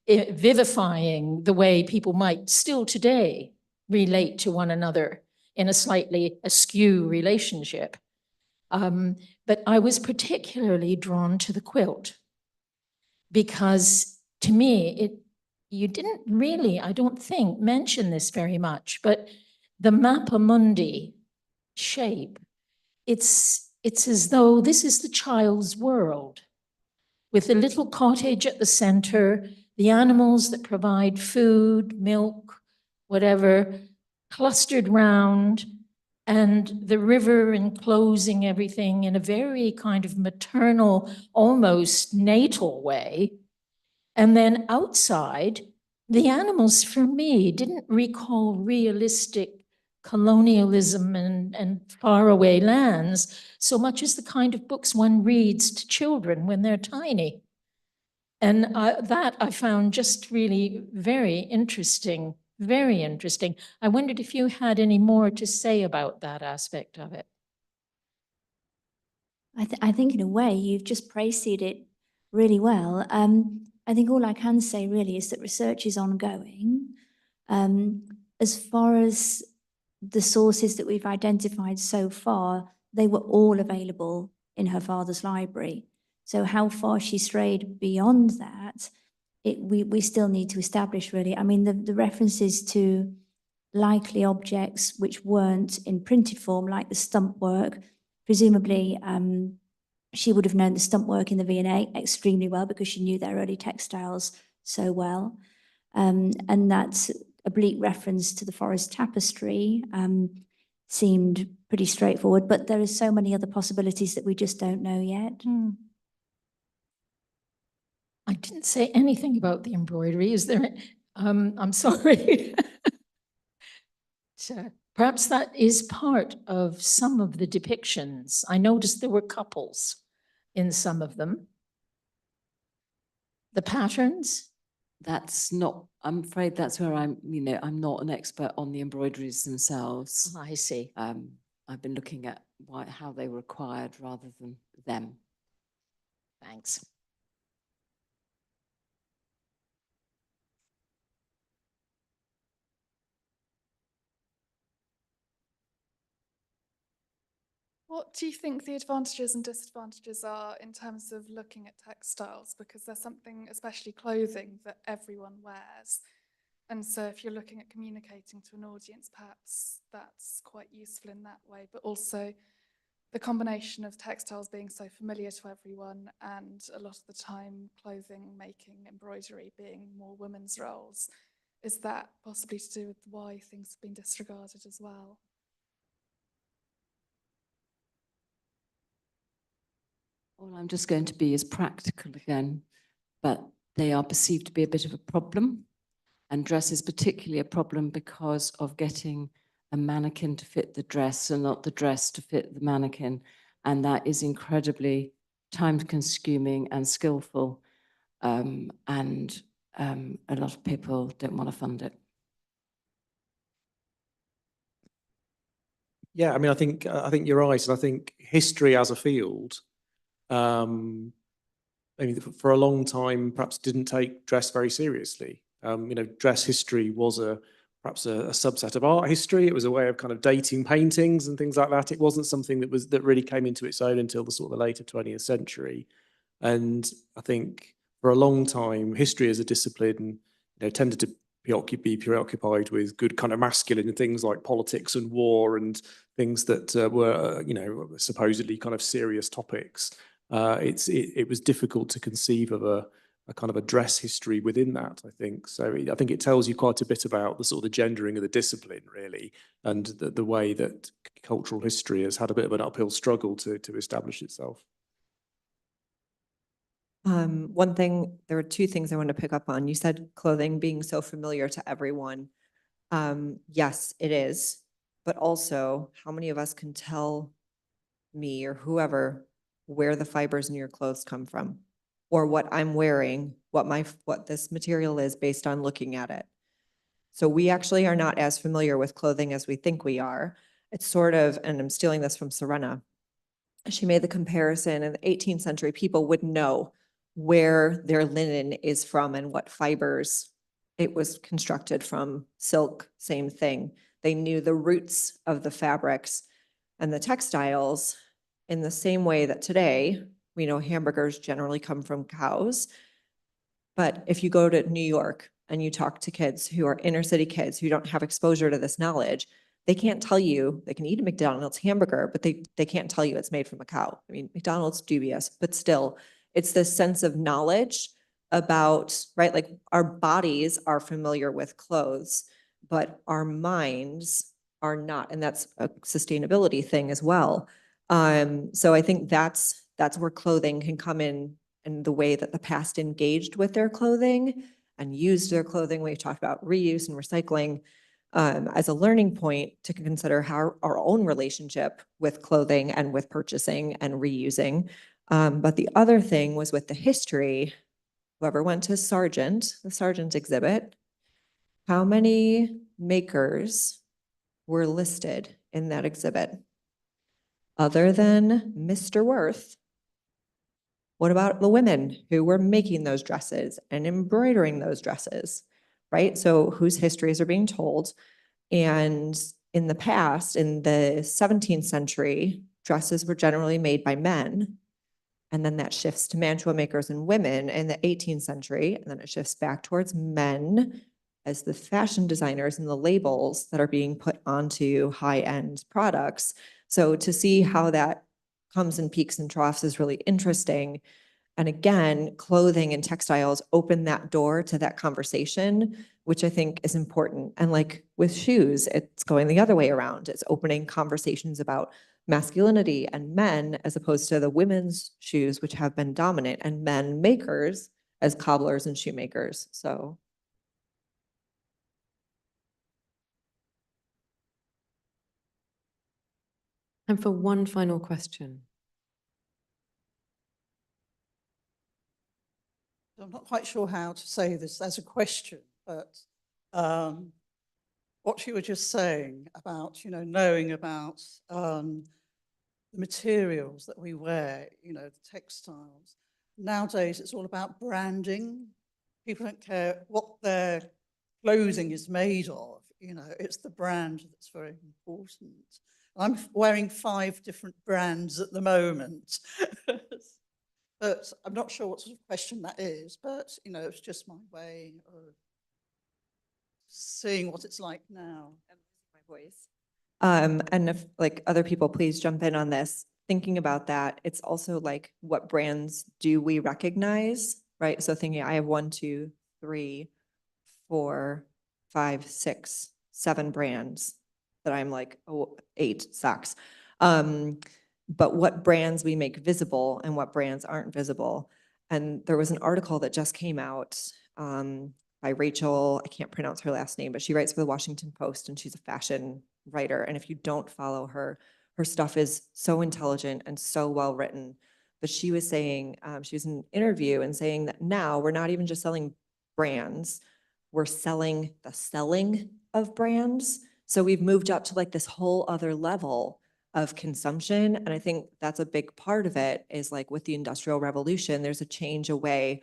vivifying the way people might still today relate to one another in a slightly askew relationship. But I was particularly drawn to the quilt because, to me, you didn't really, I don't think, mention this very much, but the Mappa Mundi shape, it's as though this is the child's world, with the little cottage at the center, the animals that provide food, milk, whatever, clustered round, and the river enclosing everything in a very kind of maternal, almost natal way. And then outside, the animals, for me, didn't recall realistic colonialism and faraway lands so much as the kind of books one reads to children when they're tiny. And that I found just really very interesting, very interesting. I wondered if you had any more to say about that aspect of it. I think in a way you've just précised it really well. I think all I can say really is that research is ongoing. As far as the sources that we've identified so far, they were all available in her father's library. So how far she strayed beyond that, we still need to establish really. I mean, the references to likely objects which weren't in printed form, like the stump work. Presumably, she would have known the stump work in the V&A extremely well because she knew their early textiles so well. And that oblique reference to the forest tapestry seemed pretty straightforward, but there are so many other possibilities that we just don't know yet. I didn't say anything about the embroidery. Is there? I'm sorry. Perhaps that is part of some of the depictions. I noticed there were couples in some of them. The patterns? That's not, I'm afraid that's where I'm not an expert on the embroideries themselves. I see. I've been looking at how they were acquired rather than them. Thanks. What do you think the advantages and disadvantages are in terms of looking at textiles? Because there's something, especially clothing, that everyone wears. And so if you're looking at communicating to an audience, perhaps that's quite useful in that way. But also the combination of textiles being so familiar to everyone and a lot of the time clothing, making, embroidery being more women's roles. Is that possibly to do with why things have been disregarded as well? Well, I'm just going to be as practical again, but they are perceived to be a bit of a problem. And dress is particularly a problem because of getting a mannequin to fit the dress and not the dress to fit the mannequin. And that is incredibly time-consuming and skillful. And a lot of people don't want to fund it. Yeah, I mean, I think you're right. And I think history as a field, I mean, for a long time, perhaps didn't take dress very seriously. Dress history was perhaps a subset of art history. It was a way of kind of dating paintings and things like that. It wasn't something that really came into its own until the sort of the later 20th century. And I think for a long time, history as a discipline, tended to be preoccupied with good kind of masculine things like politics and war and things that were, supposedly kind of serious topics. It was difficult to conceive of a kind of a dress history within that, I think. So I think it tells you quite a bit about the sort of the gendering of the discipline, really, and the way that cultural history has had a bit of an uphill struggle to establish itself. One thing, there are two things I want to pick up on. You said clothing being so familiar to everyone. Yes, it is. But also, how many of us can tell me or whoever where the fibers in your clothes come from, or what I'm wearing, what this material is based on looking at it? So we actually are not as familiar with clothing as we think we are. It's sort of, and I'm stealing this from Serena, she made the comparison in the 18th century, people would know where their linen is from and what fibers it was constructed from. Silk, same thing. They knew the roots of the fabrics and the textiles in the same way that today, we know hamburgers generally come from cows. But if you go to New York and you talk to kids who are inner city kids who don't have exposure to this knowledge, they can't tell you, they can eat a McDonald's hamburger, but they can't tell you it's made from a cow. I mean, McDonald's dubious, but still, it's this sense of knowledge about, right? Like our bodies are familiar with clothes, but our minds are not. And that's a sustainability thing as well. So I think that's where clothing can come in and the way that the past engaged with their clothing and used their clothing. We talked about reuse and recycling as a learning point to consider how our own relationship with clothing and with purchasing and reusing. But the other thing was with the history, whoever went to the Sargent exhibit, how many makers were listed in that exhibit? Other than Mr. Worth, what about the women who were making those dresses and embroidering those dresses, right? So whose histories are being told? And in the past, in the 17th century, dresses were generally made by men. And then that shifts to mantua makers and women in the 18th century. And then it shifts back towards men as the fashion designers and the labels that are being put onto high-end products. So to see how that comes in peaks and troughs is really interesting. And again, clothing and textiles open that door to that conversation, which I think is important. And like with shoes, it's going the other way around. It's opening conversations about masculinity and men, as opposed to the women's shoes, which have been dominant, and men makers as cobblers and shoemakers. So. And for one final question. I'm not quite sure how to say this as a question, but what you were just saying about, knowing about the materials that we wear, the textiles. Nowadays, it's all about branding. People don't care what their clothing is made of, it's the brand that's very important. I'm wearing 5 different brands at the moment. But I'm not sure what sort of question that is, but, it's just my way of seeing what it's like now. My voice. And if like other people, please jump in on this. Thinking about that, it's also like, what brands do we recognize, right? So thinking I have 1, 2, 3, 4, 5, 6, 7 brands that I'm like, oh, 8 socks. But what brands we make visible and what brands aren't visible. And there was an article that just came out by Rachel, I can't pronounce her last name, but she writes for the Washington Post and she's a fashion writer. And if you don't follow her, her stuff is so intelligent and so well written. But she was saying, she was in an interview and saying that now we're not even just selling brands, we're selling the selling of brands. So we've moved up to like this whole other level of consumption. And I think that's a big part of it is like with the Industrial Revolution, there's a change away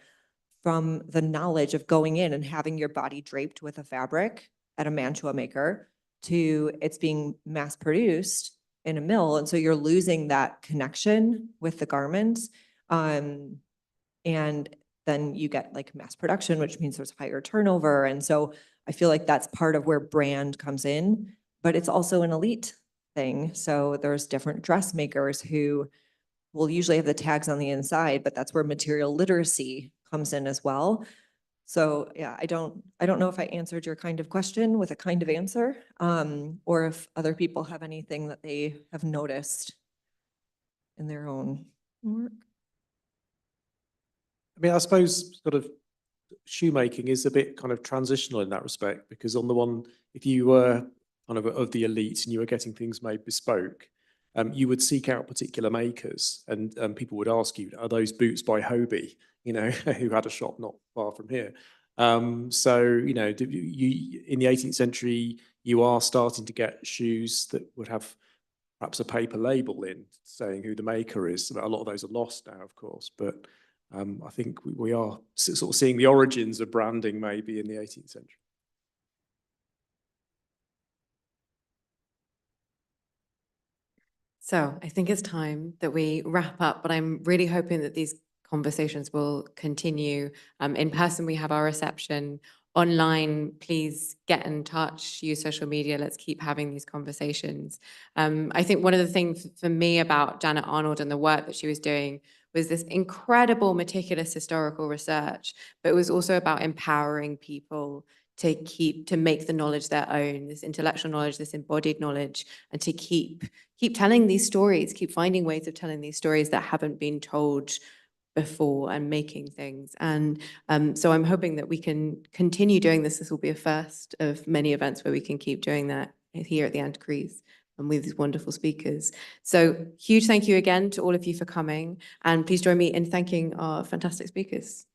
from the knowledge of going in and having your body draped with a fabric at a mantua maker to it's being mass produced in a mill. And so you're losing that connection with the garments. And then you get like mass production, which means there's higher turnover. And so I feel like that's part of where brand comes in, but it's also an elite thing. So there's different dressmakers who will usually have the tags on the inside, but that's where material literacy comes in as well. So yeah, I don't know if I answered your kind of question with a kind of answer, or if other people have anything that they have noticed in their own work. I mean, I suppose sort of shoemaking is a bit kind of transitional in that respect, because on the one, if you were kind of the elite and you were getting things made bespoke, you would seek out particular makers, and people would ask you, are those boots by Hobie, who had a shop not far from here. So, in the 18th century, you are starting to get shoes that would have perhaps a paper label in saying who the maker is. A lot of those are lost now, of course, but I think we are sort of seeing the origins of branding maybe in the 18th century. So I think it's time that we wrap up, but I'm really hoping that these conversations will continue. In person, we have our reception. Online, please get in touch, use social media. Let's keep having these conversations. I think one of the things for me about Janet Arnold and the work that she was doing was this incredible, meticulous historical research, but it was also about empowering people to make the knowledge their own, this intellectual knowledge, this embodied knowledge, and to keep telling these stories, keep finding ways of telling these stories that haven't been told before and making things. And so I'm hoping that we can continue doing this. This will be a first of many events where we can keep doing that here at the Antiquaries and with these wonderful speakers. So huge thank you again to all of you for coming, and please join me in thanking our fantastic speakers.